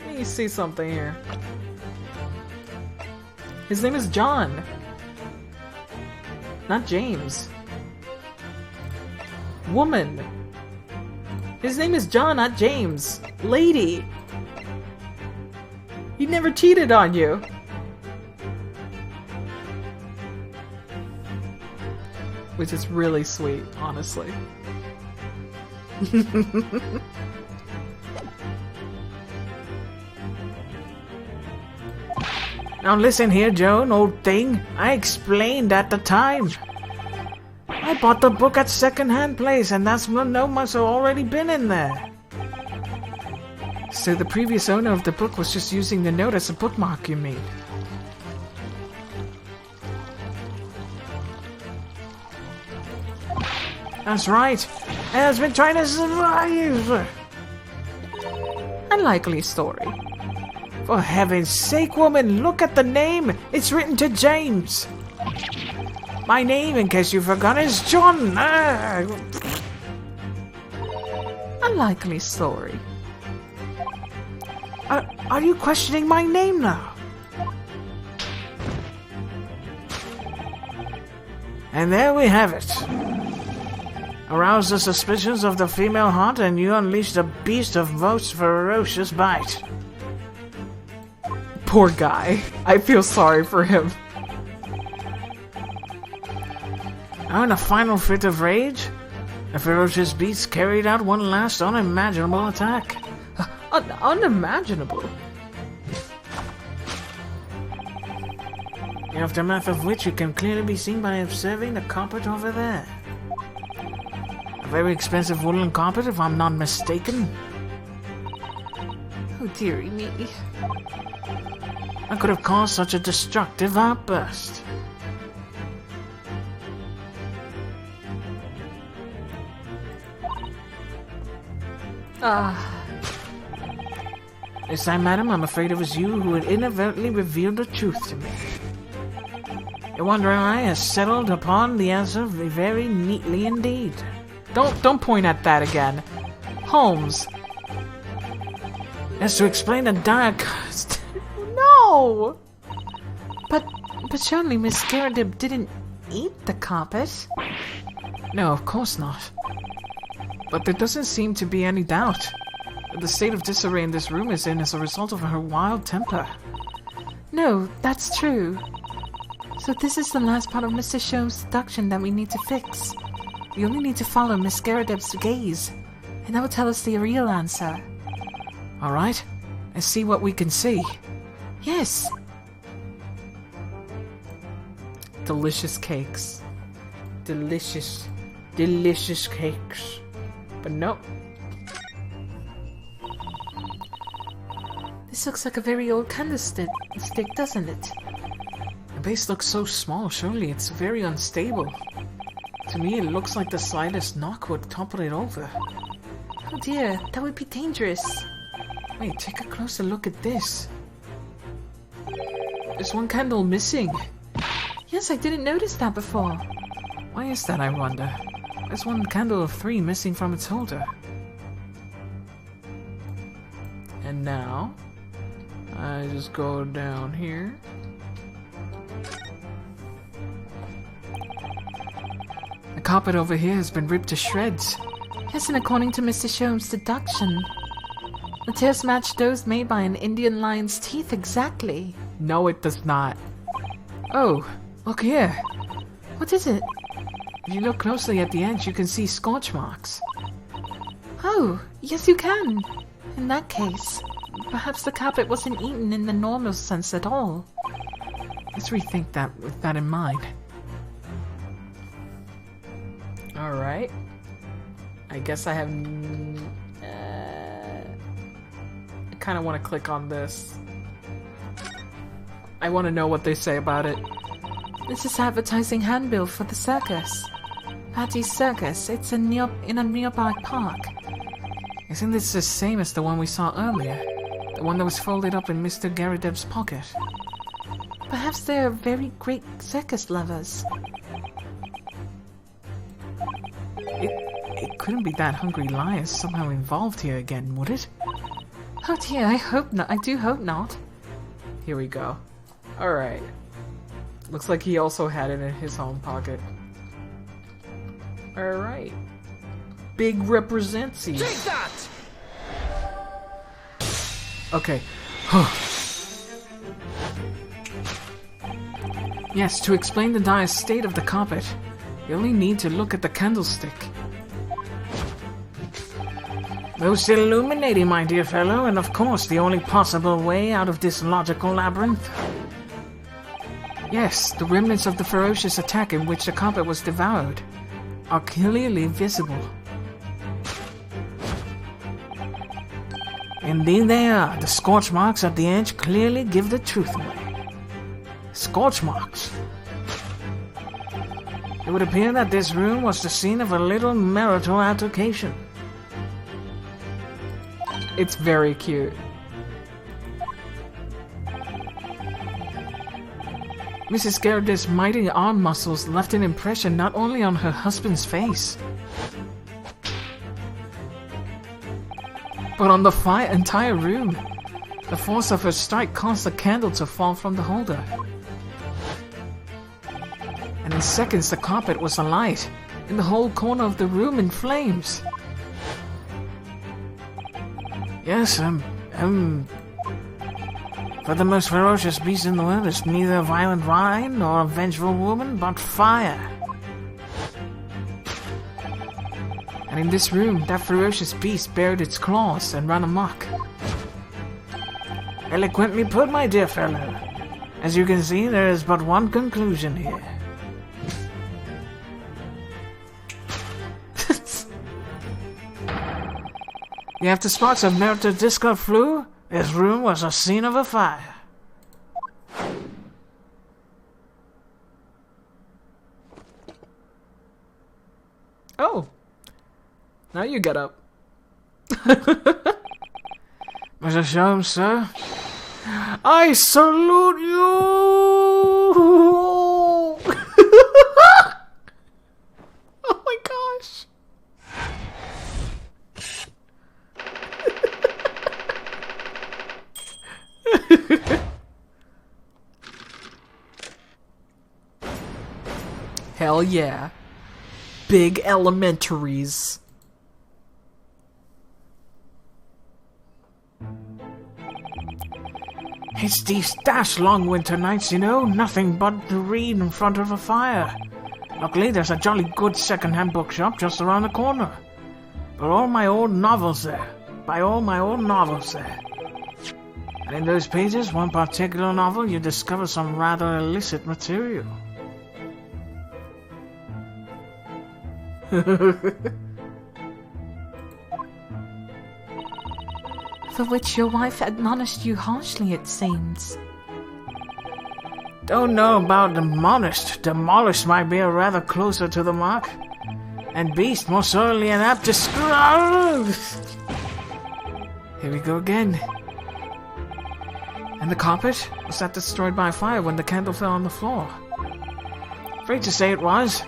S1: Let me see something here. His name is John. Not James. Woman. His name is John, not James. Lady. He never cheated on you. Which is really sweet, honestly.
S5: Now listen here, Joan, old thing. I explained at the time. I bought the book at second-hand place, and that's when no must have already been in there.
S1: So the previous owner of the book was just using the note as a bookmark, you mean?
S5: That's right. And has been trying to survive.
S1: Unlikely story.
S5: For heaven's sake, woman, look at the name. It's written to James. My name, in case you forgot, is John.
S1: Unlikely story.
S5: Are you questioning my name now? And there we have it. Arouse the suspicions of the female heart, and you unleash the beast of most ferocious bite.
S1: Poor guy. I feel sorry for him.
S5: Now in a final fit of rage, the ferocious beast carried out one last unimaginable attack.
S1: Unimaginable?
S5: The aftermath of which you can clearly be seen by observing the carpet over there. A very expensive woolen carpet, if I'm not mistaken.
S3: Oh dearie me.
S5: I could have caused such a destructive outburst. This time, madam, I'm afraid it was you who had inadvertently revealed the truth to me. Your wandering eye has settled upon the answer very neatly indeed.
S1: Don't point at that again. Holmes.
S5: As to explain the dark...
S1: No!
S3: But surely Miss Garrideb didn't eat the carpet.
S1: No, of course not. But there doesn't seem to be any doubt. The state of disarray in this room is in as a result of her wild temper.
S3: No, that's true. So this is the last part of Mr. Sholmes' deduction that we need to fix. We only need to follow Miss Garrideb's gaze, and that will tell us the real answer.
S1: Alright, let's see what we can see.
S3: Yes.
S1: Delicious cakes. Delicious, delicious cakes. But no.
S3: This looks like a very old candlestick, doesn't it?
S1: The base looks so small, surely it's very unstable. To me, it looks like the slightest knock would topple it over.
S3: Oh dear, that would be dangerous.
S1: Wait, take a closer look at this. There's one candle missing.
S3: Yes, I didn't notice that before.
S1: Why is that, I wonder? There's one candle of 3 missing from its holder. And now, I just go down here. The carpet over here has been ripped to shreds.
S3: Yes, and according to Mr. Sholmes' deduction, the tears match those made by an Indian lion's teeth exactly.
S1: No, it does not. Oh, look here.
S3: What is it?
S1: If you look closely at the edge, you can see scorch marks.
S3: Oh, yes you can. In that case, perhaps the carpet wasn't eaten in the normal sense at all.
S1: Let's rethink that with that in mind. Alright. I guess I have... I kind of want to click on this. I want to know what they say about it.
S3: This is advertising handbill for the circus. Patty's Circus. It's in a nearby park.
S1: Isn't this the same as the one we saw earlier? The one that was folded up in Mr. Garrideb's pocket?
S3: Perhaps they are very great circus lovers.
S1: It couldn't be that hungry lions somehow involved here again, would it?
S3: Oh dear, I hope not. I do hope not.
S1: Here we go. Alright. Looks like he also had it in his home pocket. Alright. Big represents you.
S2: Take that!
S1: Okay. Yes, to explain the dire state of the carpet, you only need to look at the candlestick.
S5: Most illuminating, my dear fellow, and of course the only possible way out of this logical labyrinth.
S1: Yes, the remnants of the ferocious attack in which the carpet was devoured are clearly visible.
S5: Indeed they are. The scorch marks at the edge clearly give the truth away. Scorch marks. It would appear that this room was the scene of a little marital altercation.
S1: It's very cute. Mrs. Garrideb's mighty arm muscles left an impression not only on her husband's face, but on the entire room. The force of her strike caused the candle to fall from the holder. And in seconds the carpet was alight, and the whole corner of the room in flames.
S5: Yes, for the most ferocious beast in the world is neither a violent lion nor a vengeful woman, but fire.
S1: And in this room, that ferocious beast bared its claws and ran amok.
S5: Eloquently put, my dear fellow. As you can see, there is but one conclusion here. After sparks of melted disco flew, this room was a scene of a fire.
S1: Oh. Now you get up.
S5: Mr. Sholmes, sir, I salute you!
S1: Oh my gosh. Hell yeah. Big elementaries.
S4: It's these dash long winter nights, you know. Nothing but to read in front of a fire. Luckily, there's a jolly good second-hand bookshop just around the corner. But all my old novels there. By all my old novels there. And in those pages, one particular novel, you discover some rather illicit material.
S3: For which your wife admonished you harshly, it seems.
S4: Don't know about demolished. Demolished might be a rather closer to the mark. And beast more certainly an apt describe. Here we go again.
S1: And the carpet? Was that destroyed by fire when the candle fell on the floor?
S4: Afraid to say it was.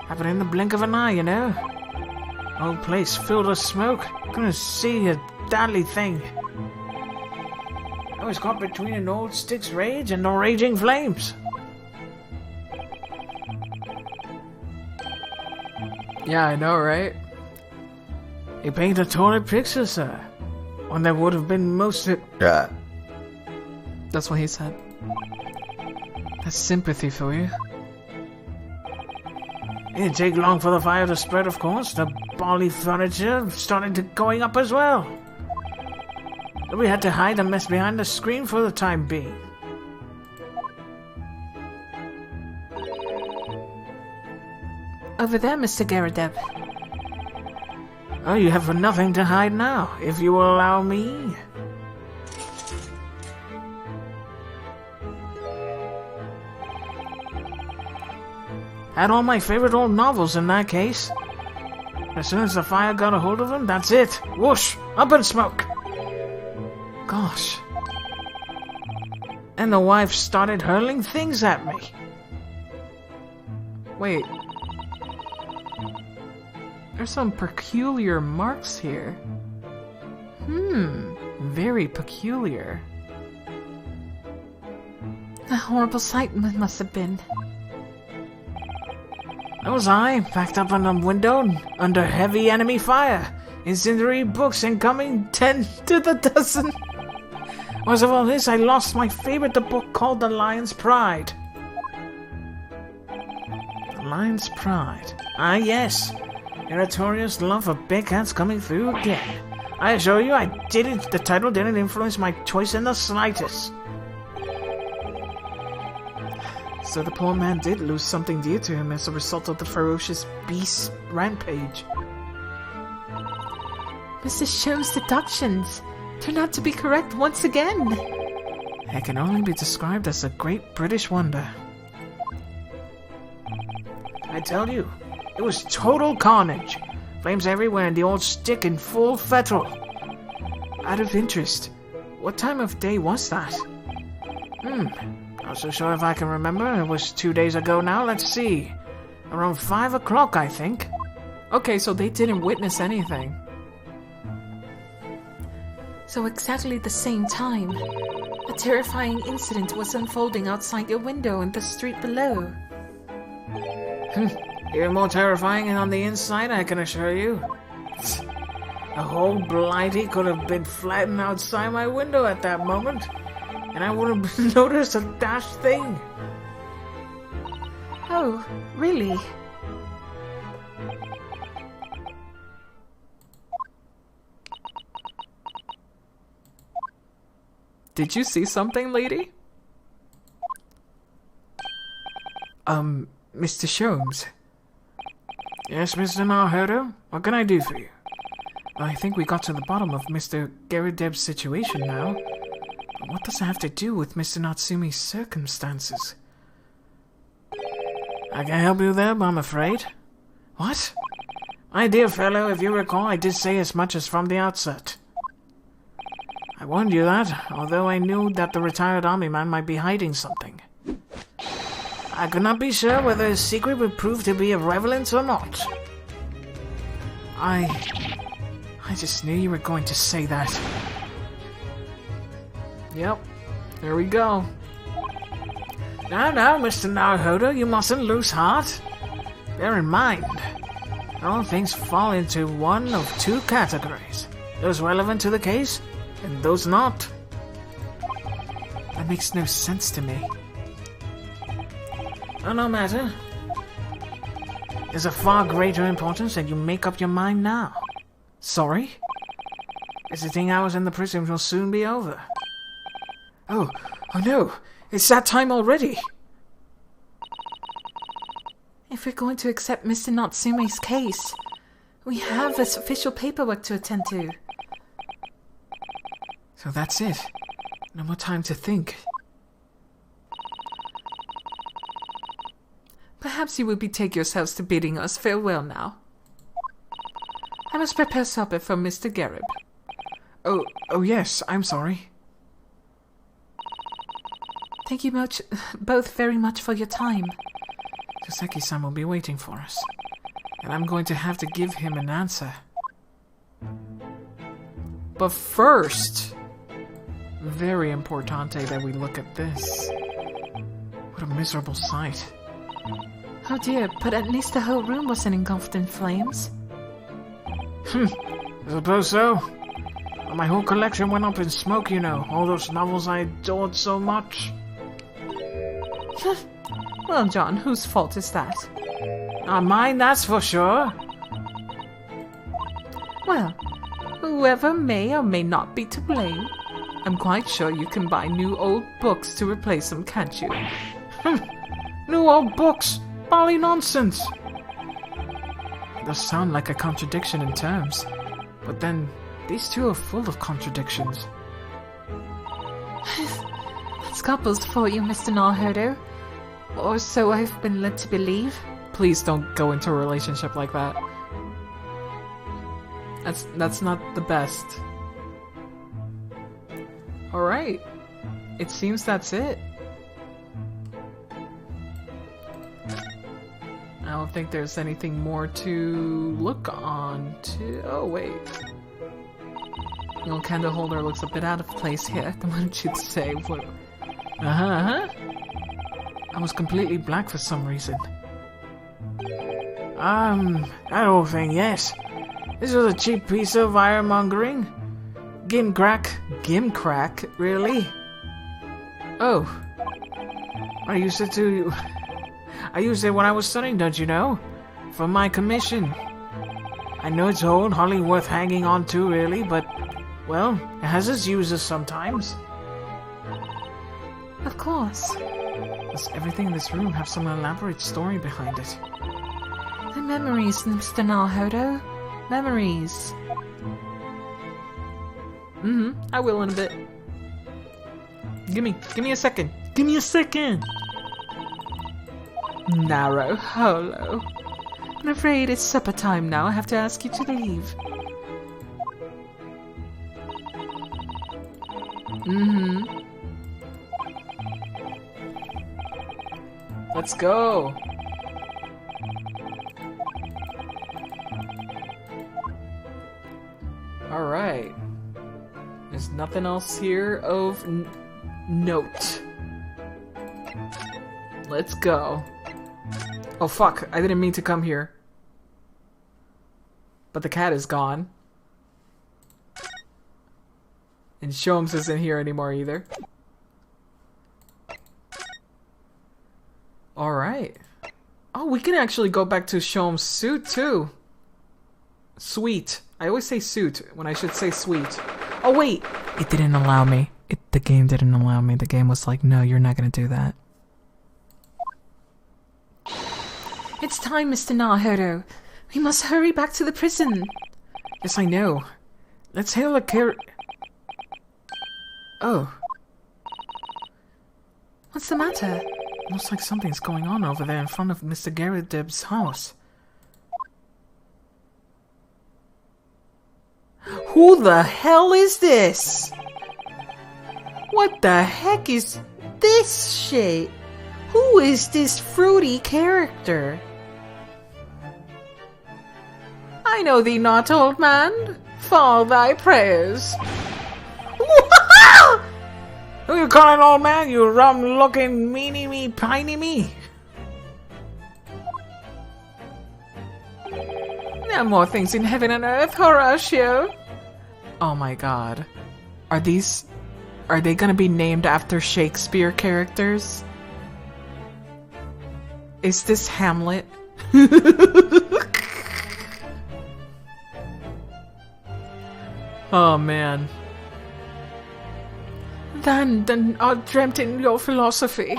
S4: Happened in the blink of an eye, you know. Whole place filled with smoke. Couldn't see a deadly thing. I was caught between an old stick's rage and the raging flames.
S1: Yeah, I know, right?
S4: You paint a torrid picture, sir. One that would have been most...
S1: That's what he said. That's sympathy for you.
S4: It didn't take long for the fire to spread, of course. The bally furniture started going up as well. We had to hide and mess behind the screen for the time being.
S3: Over there, Mr. Garadeb.
S4: Oh, you have nothing to hide now, if you will allow me. Had all my favorite old novels in that case. As soon as the fire got a hold of them, that's it. Whoosh! Up in smoke! Gosh. And the wife started hurling things at me.
S1: Wait. There's some peculiar marks here. Very peculiar.
S3: A horrible sight it must have been.
S4: That was I, backed up on the window, under heavy enemy fire. Incendiary books incoming, 10 to the dozen. Worst of all this, I lost my favorite, the book called The Lion's Pride. The Lion's Pride. Ah, yes. Your notorious love for big cats coming through again. I assure you, the title didn't influence my choice in the slightest.
S1: So the poor man did lose something dear to him as a result of the ferocious beast rampage.
S3: Mr. Sholmes' deductions turned out to be correct once again.
S1: It can only be described as a great British wonder.
S4: I tell you, it was total carnage. Flames everywhere and the old stick in full fettle.
S1: Out of interest, what time of day was that?
S4: Not so sure if I can remember. It was 2 days ago now. Let's see. Around 5 o'clock, I think.
S1: Okay, so they didn't witness anything.
S3: So exactly the same time, a terrifying incident was unfolding outside your window in the street below.
S4: Even more terrifying and on the inside, I can assure you. A whole blighty could have been flattened outside my window at that moment, and I wouldn't have noticed a dash thing.
S3: Oh, really?
S1: Did you see something, lady? Mr. Sholmes.
S4: Yes, Mr. Narhodo? What can I do for you?
S1: I think we got to the bottom of Mr. Garadeb's situation now. But what does it have to do with Mr. Natsumi's circumstances?
S4: I can't help you there, I'm afraid.
S1: What?
S4: My dear fellow, if you recall, I did say as much as from the outset. I warned you that, although I knew that the retired army man might be hiding something. I could not be sure whether his secret would prove to be of relevance or not.
S1: I just knew you were going to say that. Yep, there we go.
S4: Now, Mr. Naruhodo, you mustn't lose heart. Bear in mind, all things fall into one of two categories. Those relevant to the case, and those not.
S1: That makes no sense to me.
S4: Oh, no matter. There's a far greater importance and you make up your mind now.
S1: Sorry?
S4: Visiting hours in the prison will soon be over.
S1: Oh no! It's that time already!
S3: If we're going to accept Mr. Natsume's case, we have official paperwork to attend to.
S1: So that's it. No more time to think.
S3: Perhaps you would betake yourselves to bidding us farewell now. I must prepare supper for Mr. Garib.
S1: Oh yes, I'm sorry.
S3: Thank you both very much for your time.
S1: Joseki-san will be waiting for us. And I'm going to have to give him an answer. But first, very importante that we look at this. What a miserable sight.
S3: Oh dear, but at least the whole room wasn't engulfed in flames.
S4: I suppose so. Well, my whole collection went up in smoke, you know. All those novels I adored so much.
S3: Well, John, whose fault is that?
S4: Not mine, that's for sure.
S3: Well, whoever may or may not be to blame, I'm quite sure you can buy new old books to replace them, can't you?
S4: New old books? Bally nonsense.
S1: It does sound like a contradiction in terms. But then, these two are full of contradictions.
S3: It's couples for you, Mr. Naruto. Or so I've been led to believe.
S1: Please don't go into a relationship like that. That's not the best. Alright. It seems that's it. I don't think there's anything more to look on to... Oh, wait. The little candle holder looks a bit out of place here. Why don't you say? What? I was completely black for some reason.
S4: That old thing, yes. This was a cheap piece of ironmongering.
S1: Gimcrack? Really? Oh.
S4: I used it when I was studying, don't you know? For my commission. I know it's old, hardly worth hanging on to, really, but, well, it has its uses sometimes.
S3: Of course.
S1: Does everything in this room have some elaborate story behind it?
S3: The memories, Mr. Naruto. Memories.
S1: I will in a bit. Give me a second. Give me a second!
S3: Narrow Holo. I'm afraid it's supper time now. I have to ask you to leave.
S1: Let's go! Alright. There's nothing else here of note. Let's go. Oh fuck, I didn't mean to come here. But the cat is gone. And Sholmes isn't here anymore either. Alright. Oh, we can actually go back to Sholmes' suit too. Sweet. I always say suit when I should say sweet. Oh wait! It didn't allow me. The game didn't allow me. The game was like, no, you're not gonna do that.
S3: It's time, Mr. Naruto. We must hurry back to the prison.
S1: Yes, I know. Let's hail a carriage. Oh.
S3: What's the matter?
S1: Looks like something's going on over there in front of Mr. Garib's house. Who the hell is this? What the heck is this shit? Who is this fruity character? I know thee not, old man. Fall thy prayers.
S4: Who you calling old man, you rum-looking meanie-me, piney-me?
S1: There are more things in heaven and earth, Horatio. Oh my god. Are they gonna be named after Shakespeare characters? Is this Hamlet? Oh man. Then I dreamt in your philosophy.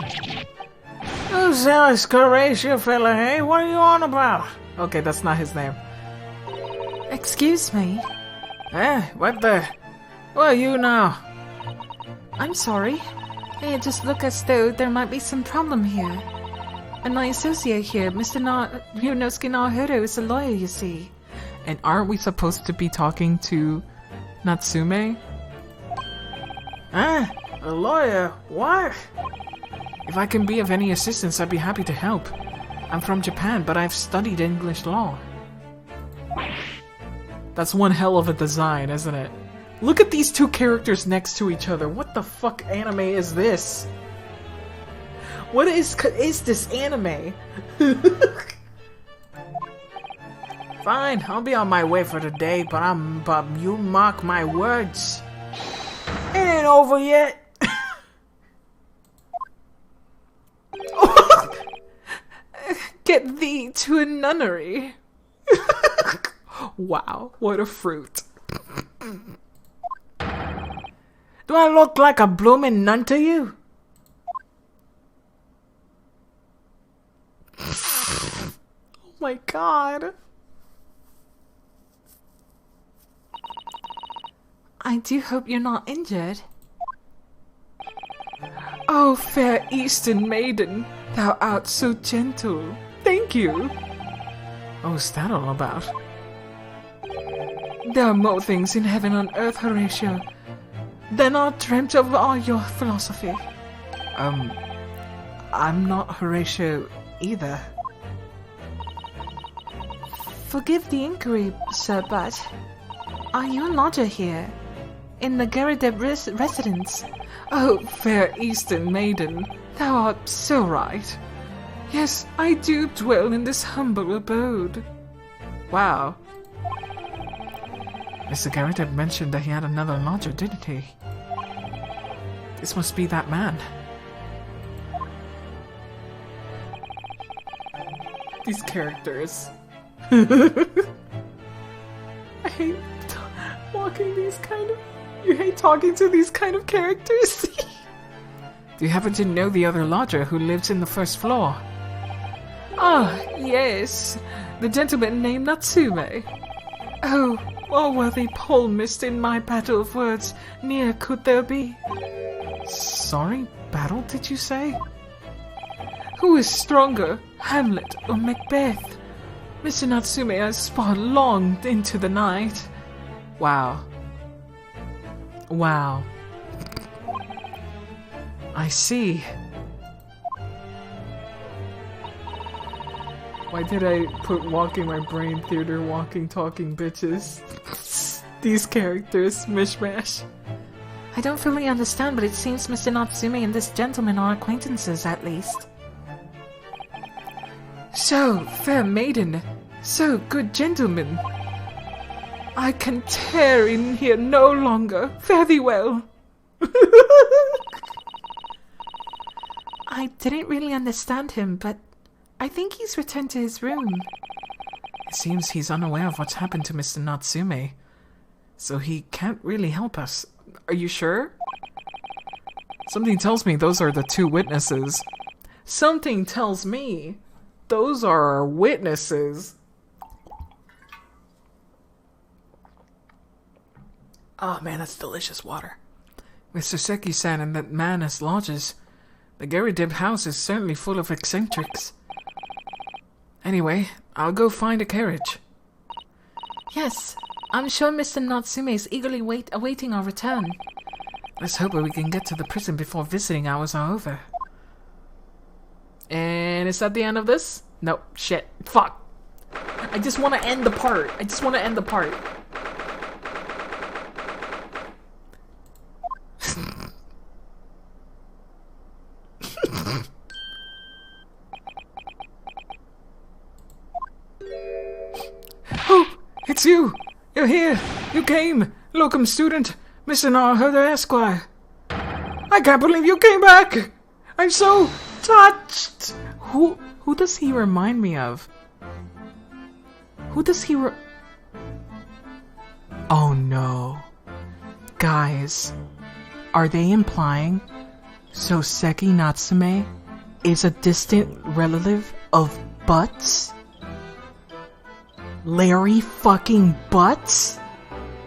S4: Oh, zealous Carriage, you fella, hey? What are you on about?
S1: Okay, that's not his name.
S3: Excuse me.
S4: What the? Who are you now?
S3: I'm sorry. It just look as though there might be some problem here. And my associate here, Mr. Ryunosuke Naruto, is a lawyer, you see.
S1: And aren't we supposed to be talking to Natsume?
S4: A lawyer? What?
S1: If I can be of any assistance, I'd be happy to help. I'm from Japan, but I've studied English law. That's one hell of a design, isn't it? Look at these two characters next to each other. What the fuck anime is this? What is this anime?
S4: Fine, I'll be on my way for the day, but you mark my words. It ain't over yet.
S1: Get thee to a nunnery. Wow, what a fruit.
S4: Do I look like a bloomin' nun to you?
S1: Oh my god.
S3: I do hope you're not injured.
S1: Oh, fair Eastern maiden, thou art so gentle. Thank you.
S4: What's that all about?
S1: There are more things in heaven and earth, Horatio, than are dreamt of all your philosophy. I'm not Horatio either.
S3: Forgive the inquiry, sir, but are you a lodger here? In the Carriage residence?
S1: Oh, fair Eastern maiden, thou art so right. Yes, I do dwell in this humble abode. Wow.
S4: Mr. Carriage had mentioned that he had another lodger, didn't he? This must be that man.
S1: These characters. I hate walking these kind of... You hate talking to these kind of characters?
S4: Do you happen to know the other lodger who lives in the first floor?
S1: Ah, yes. The gentleman named Natsume. Oh, all worthy palmist in my battle of words, near could there be.
S4: Sorry, battle, did you say?
S1: Who is stronger, Hamlet or Macbeth? Mr. Natsume has fought long into the night. Wow. Wow.
S4: I see.
S1: Why did I put walking my brain theater, walking, talking bitches? These characters, mishmash.
S3: I don't fully understand, but it seems Mr. Natsume and this gentleman are acquaintances, at least.
S1: So, fair maiden, so good gentleman. I can tear in here no longer. Fare thee well.
S3: I didn't really understand him, but I think he's returned to his room.
S4: It seems he's unaware of what's happened to Mr. Natsume, so he can't really help us.
S1: Are you sure?
S4: Something tells me those are the two witnesses.
S1: Something tells me those are our witnesses.
S4: Oh man, that's delicious water. Mr. Seki-san and that man as lodges. The Garridib house is certainly full of eccentrics. Anyway, I'll go find a carriage.
S3: Yes, I'm sure Mr. Natsume is eagerly awaiting our return.
S4: Let's hope that we can get to the prison before visiting hours are over.
S1: And is that the end of this? No, shit. Fuck. I just want to end the part. Oh,
S5: It's you! You're here! You came! Locum student, Mr. Narherder Esquire. I can't believe you came back! I'm so touched!
S1: Who does he remind me of? Who does he Oh no. Guys, are they implying Soseki Natsume is a distant relative of Butts? Larry fucking Butts?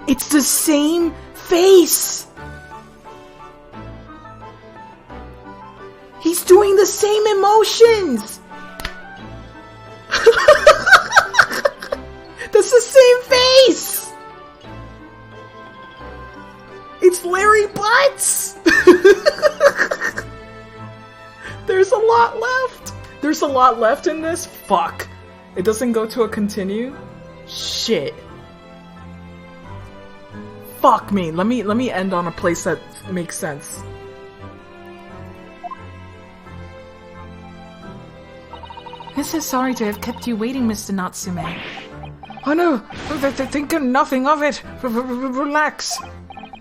S1: It's the same face! He's doing the same emotions! That's the same face! It's Larry Butts! There's a lot left! There's a lot left in this? Fuck. It doesn't go to a continue? Shit. Fuck me. Let me end on a place that makes sense.
S3: I'm so sorry to have kept you waiting, Mr. Natsume.
S5: Oh no! Think nothing of it! Relax!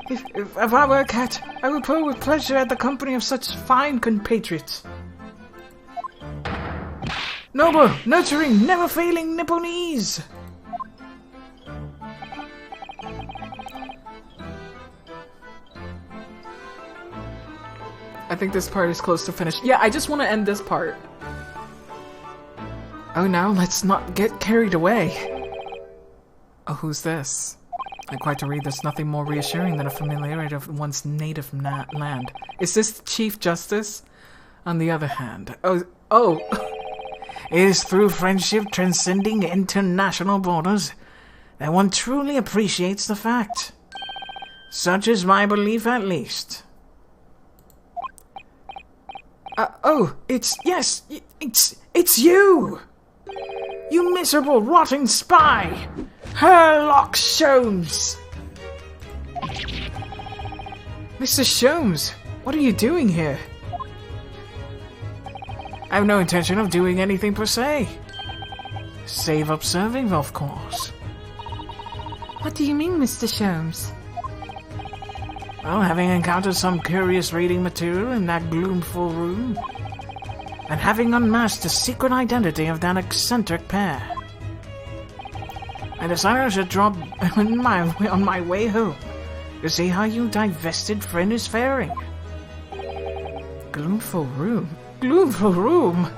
S5: If I were a cat, I would purr with pleasure at the company of such fine compatriots. Noble, nurturing, never failing Nipponese!
S1: I think this part is close to finished. Yeah, I just want to end this part. Oh, now let's not get carried away. Oh, who's this? And quite to read, there's nothing more reassuring than a familiarity of one's native land. Is this the Chief Justice? On the other hand, oh.
S5: It is through friendship transcending international borders that one truly appreciates the fact. Such is my belief, at least. It's you! You miserable, rotting spy! Herlock Sholmes!
S1: Mr. Sholmes, what are you doing here?
S5: I have no intention of doing anything per se. Save observing, of course.
S3: What do you mean, Mr. Sholmes?
S5: Well, having encountered some curious reading material in that gloomful room, and having unmasked the secret identity of that eccentric pair, I decided I should drop on my way home to see how your divested friend is faring. Gloomful room? Gloomful room?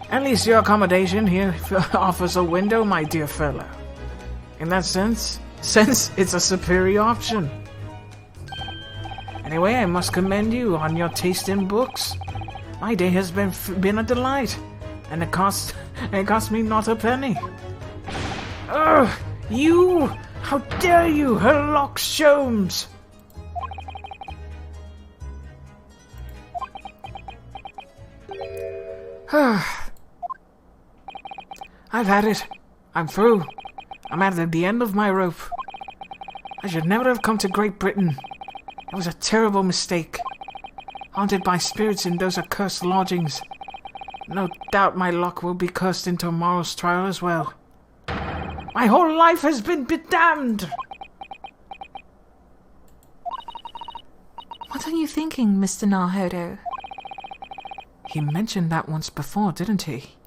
S5: At least your accommodation here offers a window, my dear fellow. In that sense, it's a superior option. Anyway, I must commend you on your taste in books. My day has been a delight, and it cost me not a penny. Ugh! You! How dare you, Herlock Sholmes! I've had it. I'm through. I'm at the end of my rope. I should never have come to Great Britain. It was a terrible mistake. Haunted by spirits in those accursed lodgings. No doubt my luck will be cursed in tomorrow's trial as well. My whole life has been bedamned!
S3: What are you thinking, Mr. Narhodo?
S1: He mentioned that once before, didn't he?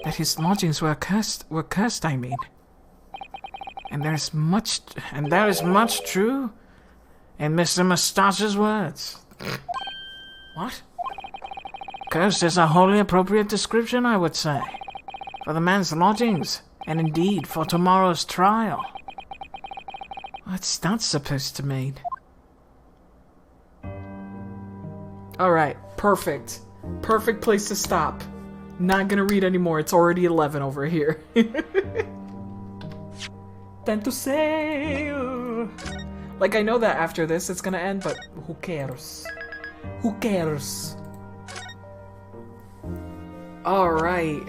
S1: That his lodgings were cursed, I mean. And there is much true in Mr. Moustache's words. What? Cursed is a wholly appropriate description, I would say, for the man's lodgings, and indeed for tomorrow's trial. What's that supposed to mean? Alright, perfect. Perfect place to stop. Not gonna read anymore, it's already 11 over here. Time to say. Like, I know that after this it's gonna end, but who cares? Who cares? Alright.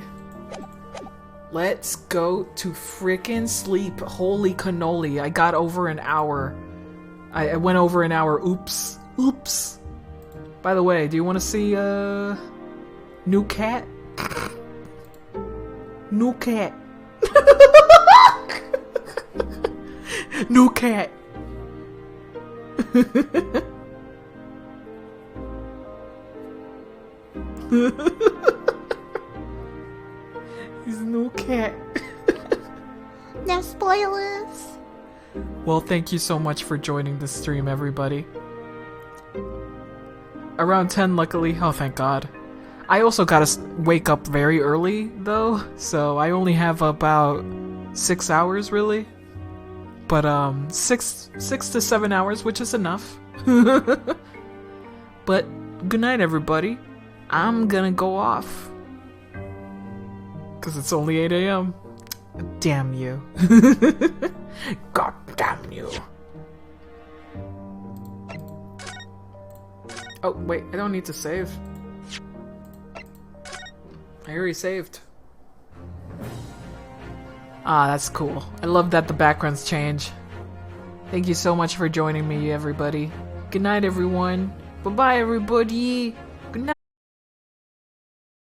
S1: Let's go to frickin' sleep. Holy cannoli, I got over an hour. I went over an hour. Oops. Oops. By the way, do you want to see, new cat? New cat. New cat. He's a new cat.
S7: No spoilers.
S1: Well, thank you so much for joining the stream, everybody. Around 10, luckily. Oh, thank God. I also gotta wake up very early, though, so I only have about 6 hours, really. But, 6 to 7 hours, which is enough. But, good night, everybody. I'm gonna go off. Because it's only 8 a.m. Damn you. God damn you. Oh, wait, I don't need to save. I already saved. Ah, that's cool. I love that the backgrounds change. Thank you so much for joining me, everybody. Good night, everyone. Bye-bye, everybody.